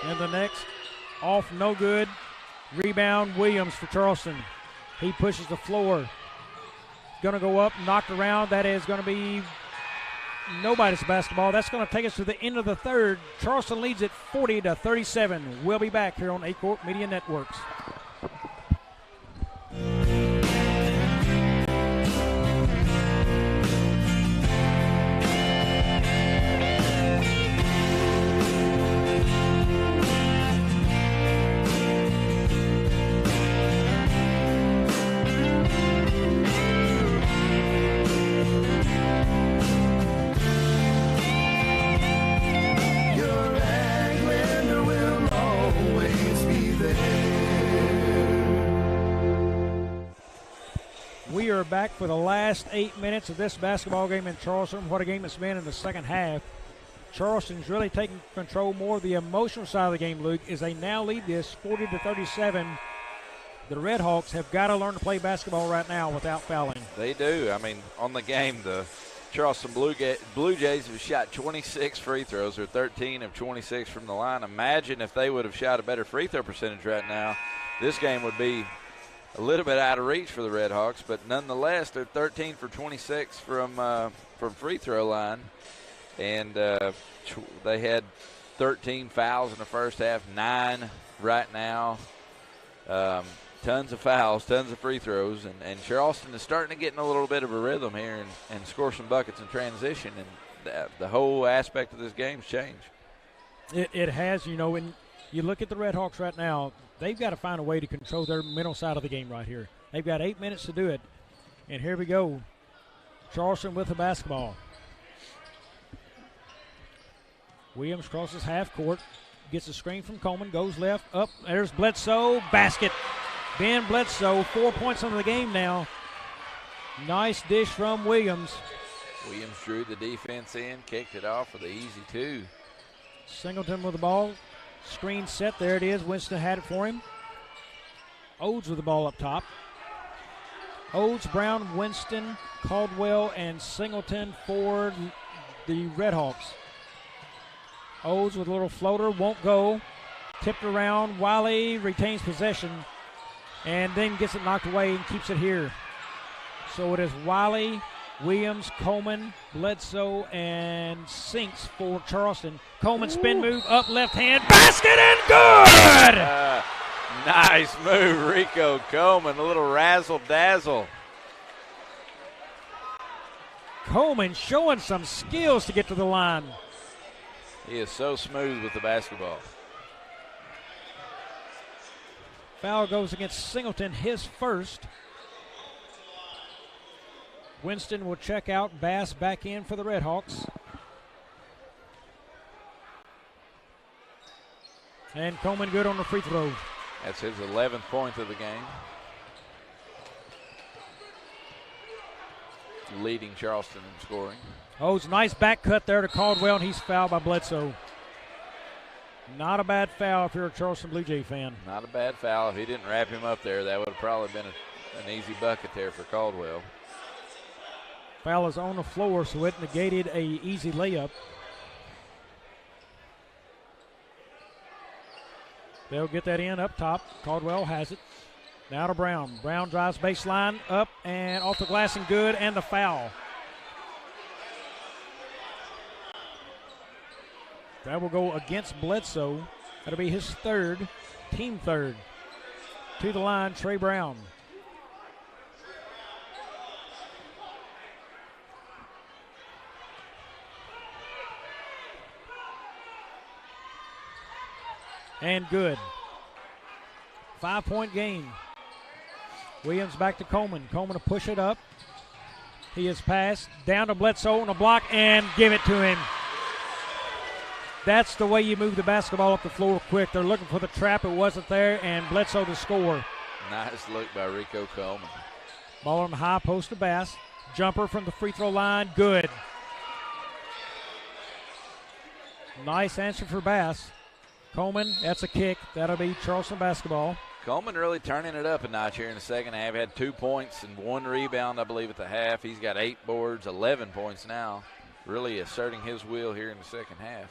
And the next, off, no good. Rebound, Williams for Charleston. He pushes the floor. Going to go up, knocked around. That is going to be nobody's basketball. That's going to take us to the end of the third. Charleston leads it 40-37. We'll be back here on Aycorp Media Networks. We are back for the last 8 minutes of this basketball game in Charleston. What a game it's been in the second half. Charleston's really taking control more of the emotional side of the game, Luke, as they now lead this 40-37. The Redhawks have got to learn to play basketball right now without fouling. They do. I mean, on the game, the Charleston Blue Jays have shot 26 free throws, or 13 of 26 from the line. Imagine if they would have shot a better free throw percentage right now. This game would be a little bit out of reach for the Redhawks, but nonetheless, they're 13 for 26 from free throw line, and they had 13 fouls in the first half, 9 right now. Tons of fouls, tons of free throws, and Charleston is starting to get in a little bit of a rhythm here and score some buckets in transition, and the whole aspect of this game's changed. It has, when you look at the Redhawks right now, they've got to find a way to control their mental side of the game right here. They've got 8 minutes to do it. And here we go. Charleston with the basketball. Williams crosses half court. Gets a screen from Coleman. Goes left. Up. There's Bledsoe. Basket. Ben Bledsoe. 4 points on the game now. Nice dish from Williams. Williams drew the defense in. Kicked it off for the easy two. Singleton with the ball. Screen set, there it is. Winston had it for him. Odes with the ball up top. Odes, Brown, Winston, Caldwell, and Singleton for the Redhawks. Odes with a little floater, won't go. Tipped around, Wiley retains possession and then gets it knocked away and keeps it here. So it is Wiley Williams, Coleman, Bledsoe, and Sinks for Charleston. Coleman spin move, up left hand, basket and good! Nice move, Risco Coleman, a little razzle-dazzle. Coleman showing some skills to get to the line. He is so smooth with the basketball. Foul goes against Singleton, his first. Winston will check out. Bass back in for the Redhawks. And Coleman good on the free throw. That's his 11th point of the game. Leading Charleston in scoring. Oh, it's a nice back cut there to Caldwell, and he's fouled by Bledsoe. Not a bad foul if you're a Charleston Blue Jay fan. Not a bad foul. If he didn't wrap him up there, that would have probably been an easy bucket there for Caldwell. Foul is on the floor, so it negated a easy layup. They'll get that in up top. Caldwell has it. Now to Brown. Brown drives baseline, up and off the glass and good, and the foul. That will go against Bledsoe. That'll be his third, team third. To the line, Trey Brown. And good. 5-point game. Williams back to Coleman. Coleman to push it up. He is passed down to Bledsoe on a block and give it to him. That's the way you move the basketball up the floor quick. They're looking for the trap. It wasn't there, and Bledsoe to score. Nice look by Risco Coleman. Ball on the high post to Bass. Jumper from the free throw line. Good. Nice answer for Bass. Coleman, that's a kick. That'll be Charleston basketball. Coleman really turning it up a notch here in the second half. Had 2 points and 1 rebound, I believe, at the half. He's got 8 boards, 11 points now. Really asserting his will here in the second half.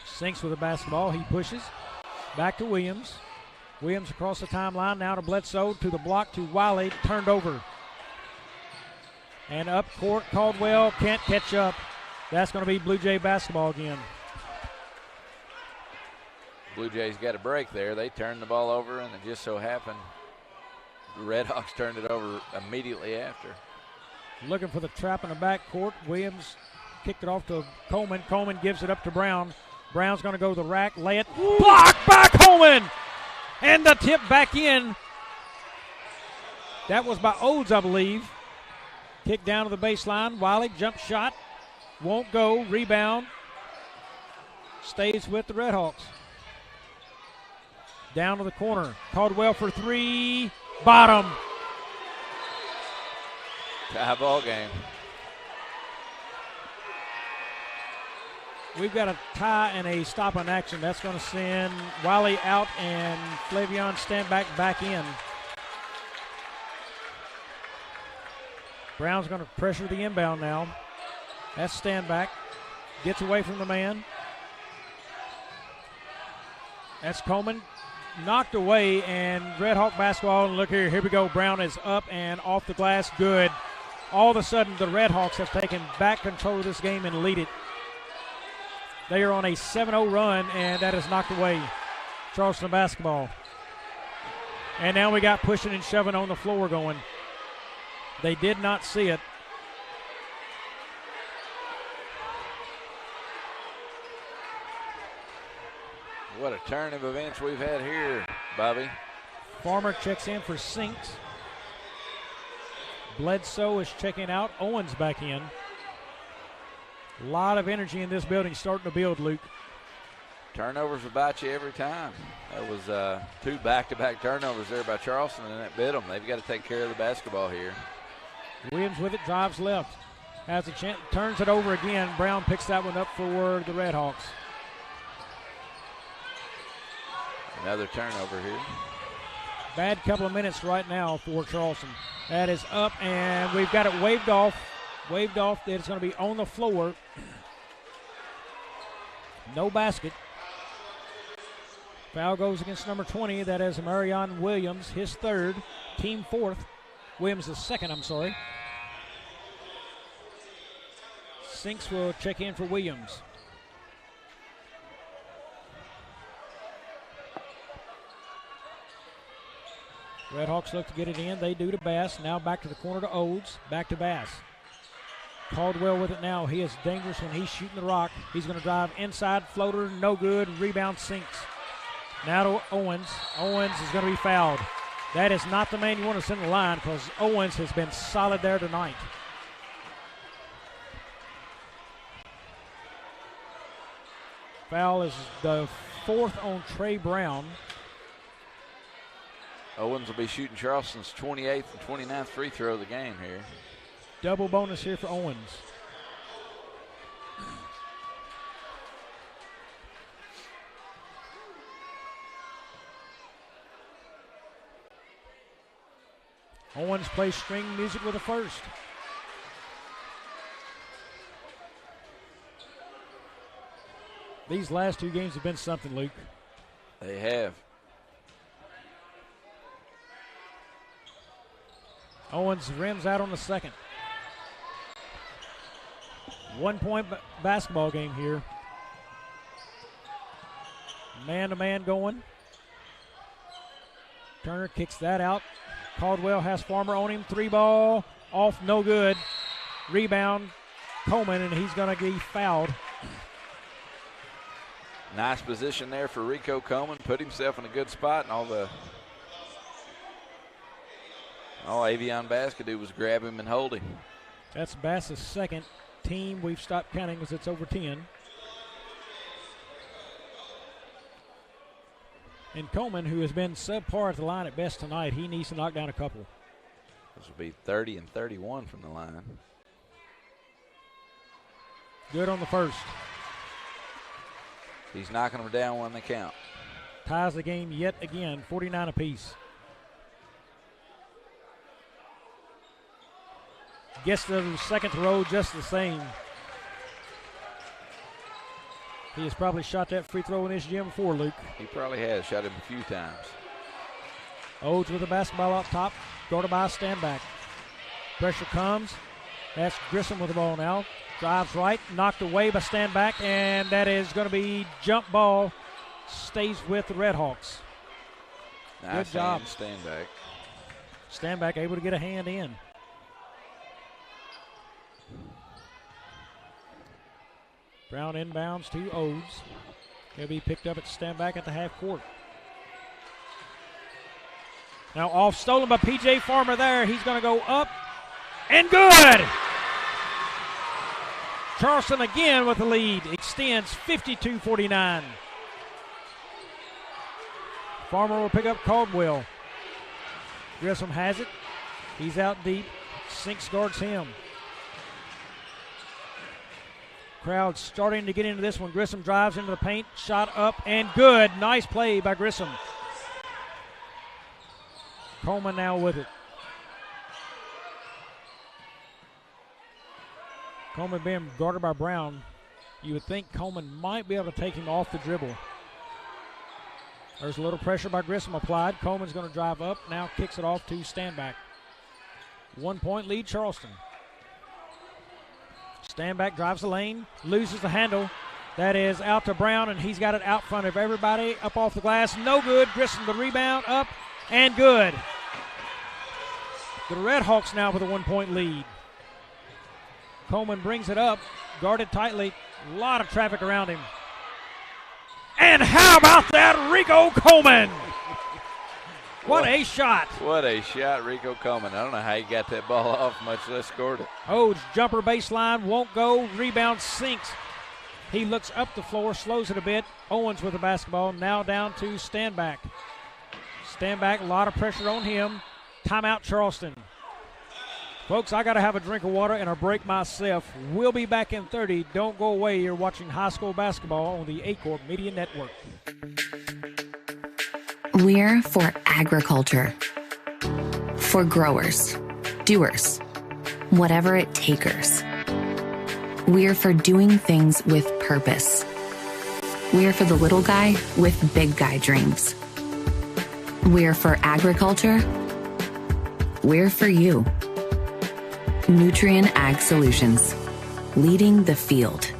Sinks with the basketball. He pushes. Back to Williams. Williams across the timeline. Now to Bledsoe. To the block to Wiley. Turned over. And up court. Caldwell can't catch up. That's going to be Blue Jay basketball again. Blue Jays got a break there. They turned the ball over, and it just so happened the Redhawks turned it over immediately after. Looking for the trap in the backcourt. Williams kicked it off to Coleman. Coleman gives it up to Brown. Brown's going to go to the rack, lay it. Blocked by Coleman! And the tip back in. That was by Odes, I believe. Kick down to the baseline. Wiley, jump shot. Won't go. Rebound. Stays with the Redhawks. Down to the corner. Caldwell for 3. Bottom. Tie ball game. We've got a tie and a stop on action. That's going to send Wiley out and Flavion Standback back in. Brown's going to pressure the inbound now. That's Standback. Gets away from the man. That's Coleman. Knocked away, and Redhawk basketball. And look here we go. Brown is up and off the glass. Good. All of a sudden, the Redhawks have taken back control of this game and lead it. They are on a 7-0 run, and that is knocked away. Charleston basketball. And now we got pushing and shoving on the floor going. They did not see it. What a turn of events we've had here, Bobby. Farmer checks in for Sinks. Bledsoe is checking out. Owens back in. A lot of energy in this building starting to build, Luke. Turnovers about you every time. That was 2 back-to-back turnovers there by Charleston, and that bit them. They've got to take care of the basketball here. Williams with it, drives left. Has a chance, turns it over again. Brown picks that one up for the Redhawks. Another turnover here. Bad couple of minutes right now for Charleston. That is up, and we've got it waved off. Waved off. It's going to be on the floor. No basket. Foul goes against number 20. That is Marion Williams, his third, team fourth. Williams is second, I'm sorry. Sinks will check in for Williams. Redhawks look to get it in. They do to Bass. Now back to the corner to Odes. Back to Bass. Caldwell with it now. He is dangerous when he's shooting the rock. He's going to drive inside. Floater, no good. Rebound Sinks. Now to Owens. Owens is going to be fouled. That is not the man you want to send to the line because Owens has been solid there tonight. Foul is the 4th on Trey Brown. Owens will be shooting Charleston's 28th and 29th free throw of the game here. Double bonus here for Owens. Owens plays string music with the first. These last 2 games have been something, Luke. They have. Owens rims out on the second. 1-point basketball game here. Man-to-man going. Turner kicks that out. Caldwell has Farmer on him. 3-ball off, no good. Rebound, Coleman, and he's going to be fouled. Nice position there for Rico Coleman. Put himself in a good spot, and all Avion Bass could do was grab him and hold him. That's Bass's second team. We've stopped counting because it's over 10. And Coleman, who has been subpar at the line at best tonight, he needs to knock down a couple. This will be 30 and 31 from the line. Good on the first. He's knocking them down when they count. Ties the game yet again, 49 apiece. Gets the second throw just the same. He has probably shot that free throw in this gym before, Luke. He probably has shot him a few times. Odes with the basketball up top. Guarded by a standback. Pressure comes. That's Grissom with the ball now. Drives right. Knocked away by standback. And that is going to be jump ball. Stays with the Redhawks. Nice Good job. Standback. Standback able to get a hand in. Brown inbounds to Odes. He'll be picked up at standback at the half court. Now off, stolen by P.J. Farmer there. He's going to go up and good. Charleston again with the lead. Extends 52-49. Farmer will pick up Caldwell. Grissom has it. He's out deep. Sinks guards him. Crowd starting to get into this one. Grissom drives into the paint. Shot up and good. Nice play by Grissom. Coleman now with it. Coleman being guarded by Brown. You would think Coleman might be able to take him off the dribble. There's a little pressure by Grissom applied. Coleman's going to drive up. Now kicks it off to standback. 1 point lead, Charleston. Standback drives the lane, loses the handle. That is out to Brown, and he's got it out front of everybody. Up off the glass, no good. Grissom the rebound, up and good. The Redhawks now with a 1 point lead. Coleman brings it up, guarded tightly. A lot of traffic around him. And how about that, Rico Coleman? What a shot. What a shot, Rico Coleman. I don't know how he got that ball off, much less scored it. Odes jumper baseline, won't go. Rebound Sinks. He looks up the floor, slows it a bit. Owens with the basketball, now down to standback. Standback, a lot of pressure on him. Timeout, Charleston. Folks, I got to have a drink of water and a break myself. We'll be back in 30. Don't go away. You're watching high school basketball on the Aycorp Media Network. We're for agriculture. For growers, doers, whatever it takers. We're for doing things with purpose. We're for the little guy with big guy dreams. We're for agriculture. We're for you. Nutrien Ag Solutions. leading the field.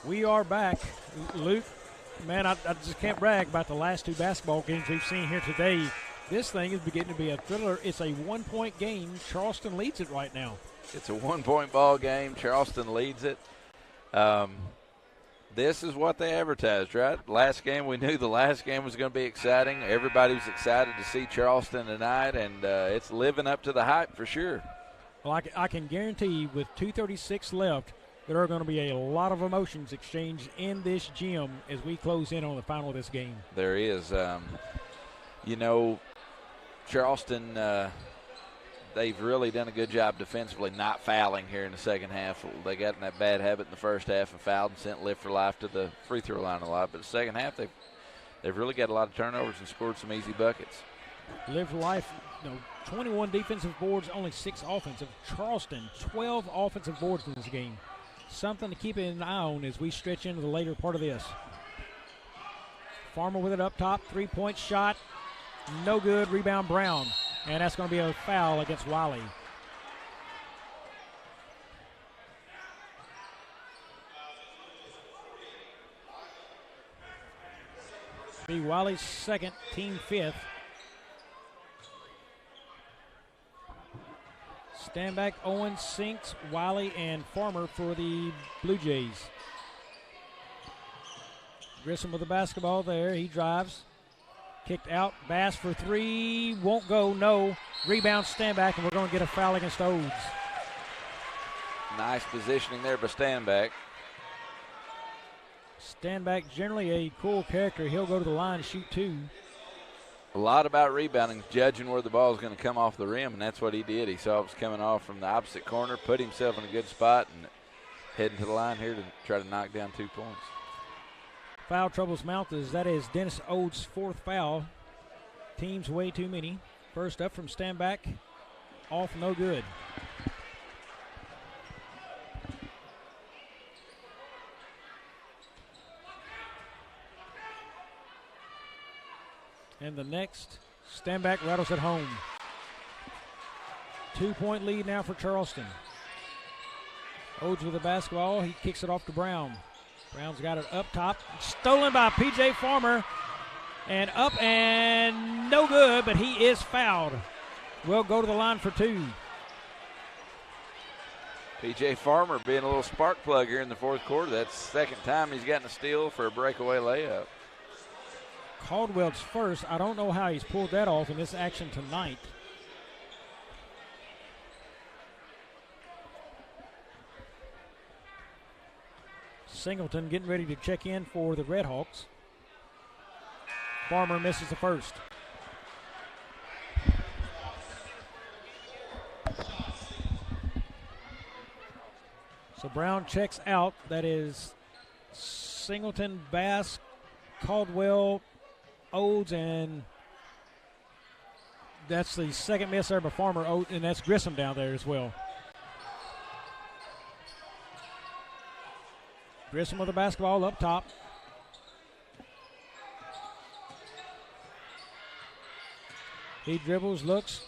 We are back. Luke, man, I just can't brag about the last two basketball games we've seen here today. This thing is beginning to be a thriller. It's a one-point game. Charleston leads it right now. It's a one-point ball game. Charleston leads it. This is what they advertised, right? Last game, we knew the last game was going to be exciting. Everybody was excited to see Charleston tonight, and it's living up to the hype for sure. Well, I can guarantee with 2:36 left, there are going to be a lot of emotions exchanged in this gym as we close in on the final of this game. There is. Charleston, they've really done a good job defensively not fouling here in the second half. They got in that bad habit in the first half and fouled and sent Live for Life to the free throw line a lot. But the second half, they've really got a lot of turnovers and scored some easy buckets. Live for Life, 21 defensive boards, only 6 offensive. Charleston, 12 offensive boards in this game. Something to keep an eye on as we stretch into the later part of this. Farmer with it up top, three-point shot, no good, rebound Brown. And that's going to be a foul against Wiley. Be Wiley's second, team fifth. Stand back, Owens, Sinks, Wiley, and Farmer for the Blue Jays. Grissom with the basketball there. He drives. Kicked out. Bass for three. Won't go. No. Rebound, stand back, and we're going to get a foul against Odes. Nice positioning there by Standback. Standback, generally a cool character. He'll go to the line and shoot two. A lot about rebounding, judging where the ball is going to come off the rim, and that's what he did. He saw it was coming off from the opposite corner, put himself in a good spot, and heading to the line here to try to knock down 2 points. Foul troubles mount as that is Dennis Odes' fourth foul. Teams way too many. First up from Standback, off no good. And the next, Standback rattles it home. 2-point lead now for Charleston. Odes with the basketball. He kicks it off to Brown. Brown's got it up top. Stolen by P.J. Farmer. And up and no good, but he is fouled. Will go to the line for two. P.J. Farmer being a little spark plug here in the fourth quarter. That's the second time he's gotten a steal for a breakaway layup. Caldwell's first. I don't know how he's pulled that off in this action tonight. Singleton getting ready to check in for the Redhawks. Farmer misses the first. So Brown checks out. That is Singleton, Bass, Caldwell, Odes, and that's the second miss there by Farmer, and that's Grissom down there as well. Grissom with the basketball up top. He dribbles, looks,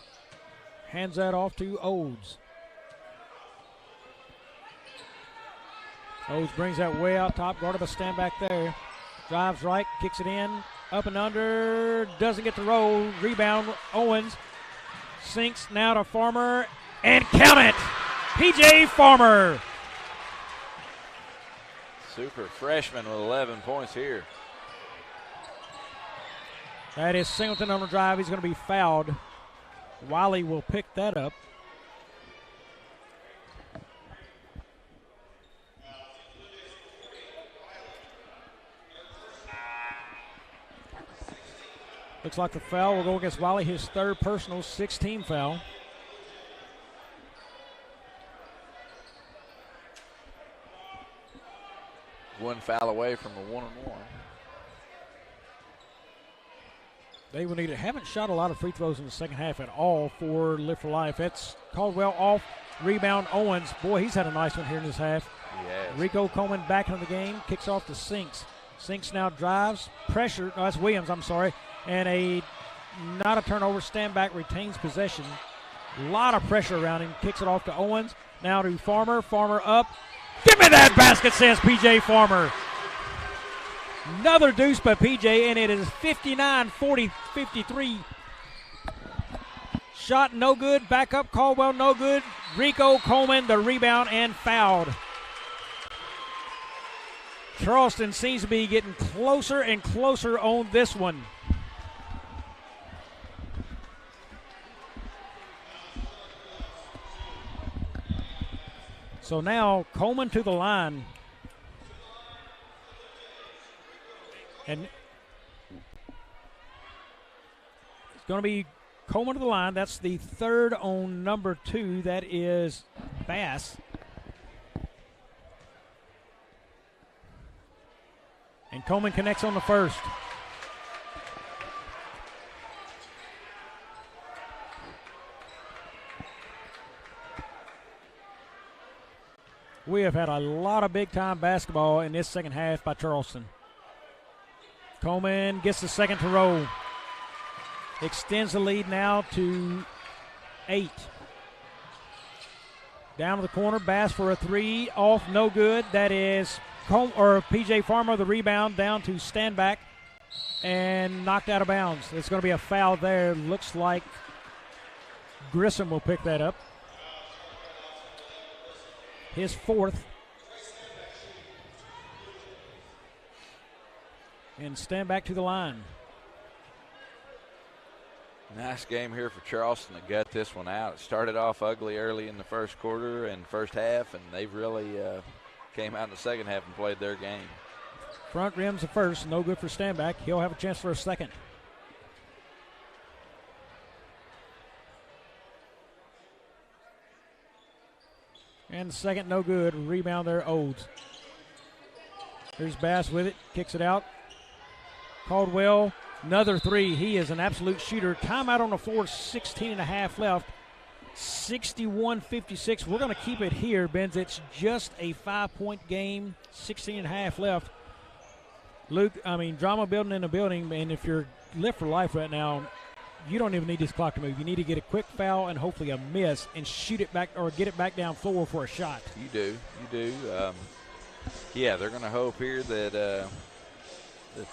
hands that off to Odes. Odes brings that way out top, guarded by Standback there. Drives right, kicks it in, up and under, doesn't get the roll. Rebound, Owens. Sinks now to Farmer, and count it! P.J. Farmer. Super freshman with 11 points here. That is Singleton on the drive. He's going to be fouled. Wiley will pick that up. Looks like the foul will go against Wiley, his third personal, 6-team foul. One foul away from a 1-on-1. They will need it. Haven't shot a lot of free throws in the second half at all for Live for Life. That's Caldwell off. Rebound, Owens. Boy, he's had a nice one here in this half. Yes. Rico Coleman back into the game. Kicks off to Sinks. Sinks now drives. Pressure. No, that's Williams, I'm sorry. And not a turnover. Stand back, retains possession. A lot of pressure around him. Kicks it off to Owens. Now to Farmer. Farmer up. Give me that basket, says P.J. Farmer. Another deuce by P.J., and it is 59-40-53. Shot no good. Back up Caldwell, no good. Rico Coleman, the rebound, and fouled. Charleston seems to be getting closer and closer on this one. So now Coleman to the line. And it's going to be Coleman to the line. That's the third on number 2. That is Bass. And Coleman connects on the first. We have had a lot of big-time basketball in this second half by Charleston. Coleman gets the second to roll. Extends the lead now to 8. Down to the corner, Bass for a 3. Off, no good. That is P.J. Farmer, the rebound, down to Standback and knocked out of bounds. It's going to be a foul there. Looks like Grissom will pick that up. His 4th. And Standback to the line. Nice game here for Charleston to gut this one out. It started off ugly early in the first quarter and first half, and they've really came out in the second half and played their game. Front rim's the first, no good for Standback. He'll have a chance for a second. And the second, no good. Rebound there, Odes. Here's Bass with it, kicks it out. Caldwell, another 3. He is an absolute shooter. Timeout on the floor, 16 and a half left. 61-56. We're going to keep it here, Benz. It's just a 5-point game, 16 and a half left. Luke, drama building in the building, and if you're live for life right now, you don't even need this clock to move. You need to get a quick foul and hopefully a miss and shoot it back or get it back down floor for a shot. You do. Yeah, they're going to hope here that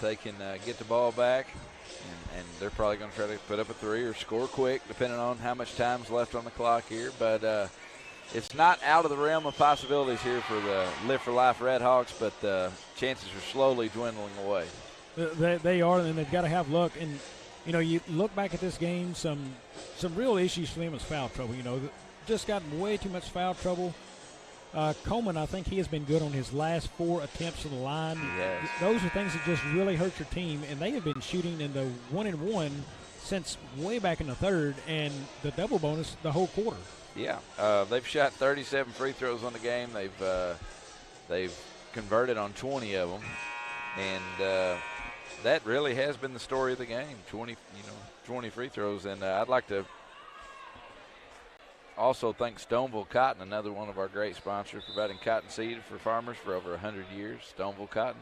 they can get the ball back, and they're probably going to try to put up a 3 or score quick, depending on how much time's left on the clock here. But it's not out of the realm of possibilities here for the Live for Life Redhawks, but the chances are slowly dwindling away. They are, and they've got to have luck. And you look back at this game, some real issues for them is foul trouble. Just gotten way too much foul trouble. Coleman, I think he has been good on his last 4 attempts on the line. Yes. Those are things that just really hurt your team, and they have been shooting in the 1-and-1 since way back in the third, and the double bonus the whole quarter. Yeah, they've shot 37 free throws on the game. They've converted on 20 of them, and that really has been the story of the game. 20 free throws, and I'd like to also thank Stoneville Cotton, another one of our great sponsors, providing cotton seed for farmers for over 100 years. Stoneville Cotton.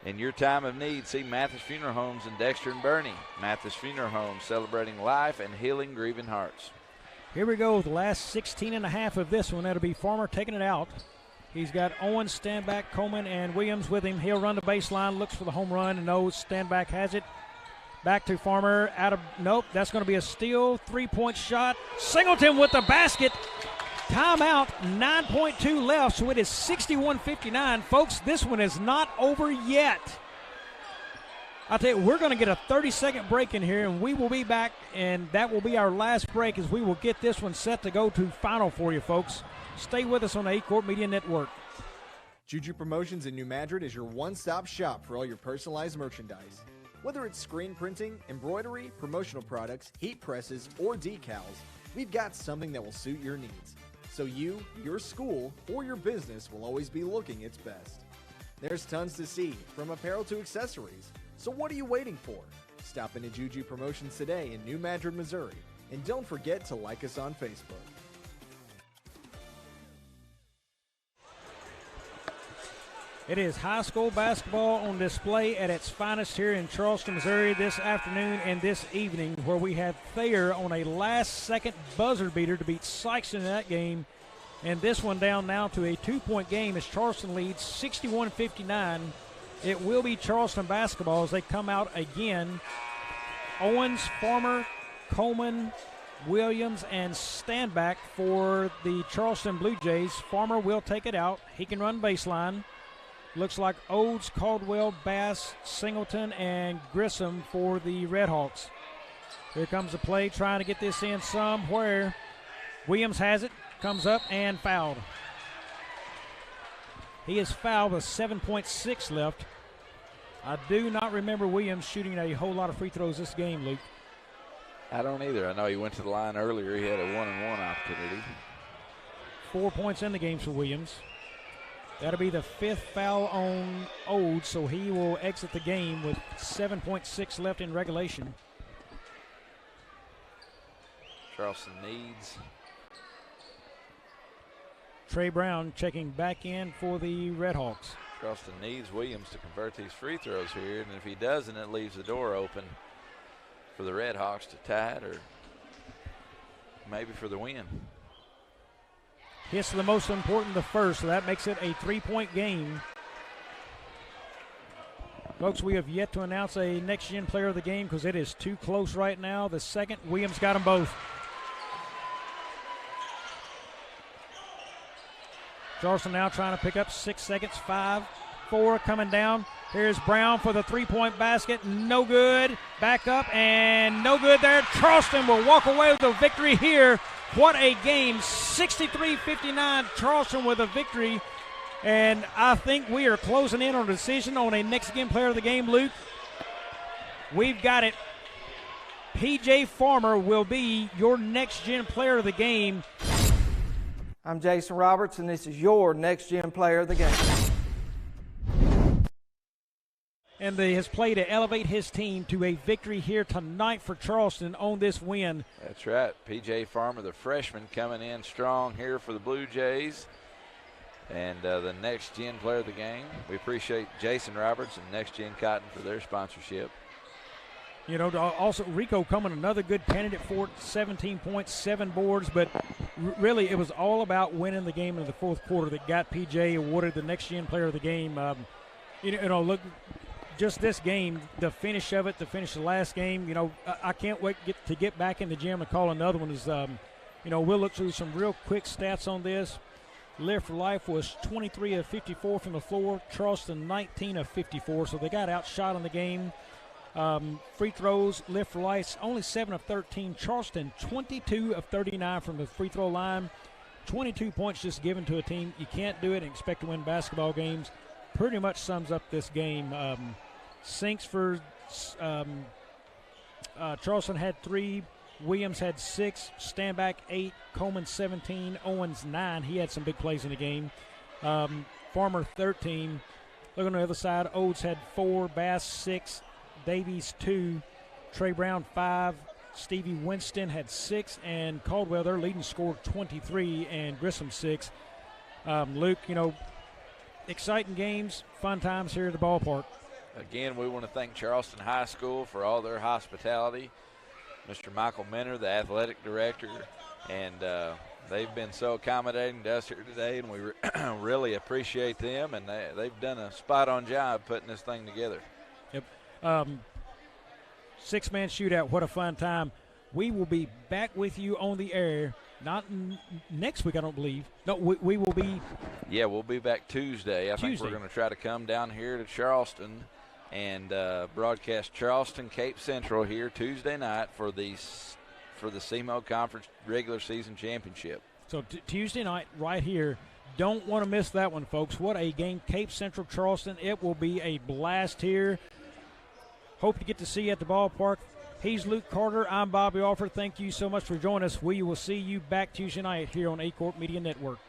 In your time of need, see Mathis Funeral Homes in Dexter and Bernie. Mathis Funeral Homes, celebrating life and healing grieving hearts. Here we go, the last 16 and a half of this one. That'll be Farmer taking it out. He's got Owens, Standback, Coleman, and Williams with him. He'll run the baseline, looks for the home run, and knows Standback has it. Back to Farmer, nope, that's going to be a steal, 3-point shot. Singleton with the basket. Timeout, 9.2 left, so it is 61-59. Folks, this one is not over yet. I'll tell you, we're going to get a 30-second break in here, and we will be back, and that will be our last break as we will get this one set to go to final for you, folks. Stay with us on the Aycorp Media Network. Juju Promotions in New Madrid is your one-stop shop for all your personalized merchandise. Whether it's screen printing, embroidery, promotional products, heat presses, or decals, we've got something that will suit your needs. So you, your school, or your business will always be looking its best. There's tons to see, from apparel to accessories. So what are you waiting for? Stop into Juju Promotions today in New Madrid, Missouri. And don't forget to like us on Facebook. It is high school basketball on display at its finest here in Charleston, Missouri this afternoon and this evening, where we have Thayer on a last-second buzzer beater to beat Sikeston in that game. And this one down now to a 2-point game as Charleston leads 61-59. It will be Charleston basketball as they come out again. Owens, Farmer, Coleman, Williams, and Standback for the Charleston Blue Jays. Farmer will take it out. He can run baseline. Looks like Odes, Caldwell, Bass, Singleton, and Grissom for the Redhawks. Here comes the play, trying to get this in somewhere. Williams has it, comes up, and fouled. He is fouled with 7.6 left. I do not remember Williams shooting a whole lot of free throws this game, Luke. I don't either. I know he went to the line earlier. He had a 1-and-1 opportunity. 4 points in the game for Williams. That'll be the 5th foul on Odes, so he will exit the game with 7.6 left in regulation. Charleston needs. Trey Brown checking back in for the Redhawks. Charleston needs Williams to convert these free throws here, and if he doesn't, it leaves the door open for the Redhawks to tie it or maybe for the win. Hits the most important, the first, so that makes it a 3-point game. Folks, we have yet to announce a next-gen player of the game because it is too close right now. The second, Williams got them both. Charleston now trying to pick up 6 seconds. 5, 4, coming down. Here's Brown for the 3-point basket. No good. Back up and no good there. Charleston will walk away with a victory here. What a game. 63-59. Charleston with a victory. And I think we are closing in on a decision on a next-gen player of the game, Luke. We've got it. P.J. Farmer will be your next-gen player of the game. I'm Jason Roberts, and this is your next-gen player of the game. And his play to elevate his team to a victory here tonight for Charleston on this win. That's right. P.J. Farmer, the freshman, coming in strong here for the Blue Jays. And the next-gen player of the game. We appreciate Jason Roberts and Next Gen Cotton for their sponsorship. You know, also Risco coming another good candidate for it, 17 points, 7 boards, but really it was all about winning the game in the fourth quarter that got P.J. awarded the next-gen player of the game. Look, just this game, the finish of it, the finish of the last game, you know, I can't wait to get back in the gym and call another one. We'll look through some real quick stats on this. Live for Life was 23 of 54 from the floor. Charleston 19 of 54, so they got outshot in the game. Free throws, Live for Life only 7 of 13. Charleston 22 of 39 from the free throw line. 22 points just given to a team. You can't do it and expect to win basketball games. Pretty much sums up this game. Sinks for Charleston had 3. Williams had 6, Standback 8, Coleman 17, Owens 9. He had some big plays in the game. Farmer 13. Look on the other side, Odes had 4, Bass 6, Davies 2, Trey Brown 5, Stevie Winston had 6, and Caldwell, their leading scorer, 23, and Grissom 6. Luke, exciting games, fun times here at the ballpark. Again, we want to thank Charleston High School for all their hospitality. Mr. Michael Minner, the athletic director, and they've been so accommodating to us here today, and we really appreciate them, and they've done a spot-on job putting this thing together. Yep. 6-man shootout, what a fun time. We will be back with you on the air, not next week, I don't believe. No, we will be. Yeah, we'll be back Tuesday. I think we're going to try to come down here to Charleston and broadcast Charleston Cape Central here Tuesday night for the SEMO Conference regular season championship. So Tuesday night right here. Don't want to miss that one, folks. What a game, Cape Central Charleston. It will be a blast here. Hope to get to see you at the ballpark. He's Luke Carter. I'm Bobby Alford. Thank you so much for joining us. We will see you back Tuesday night here on Aycorp Media Network.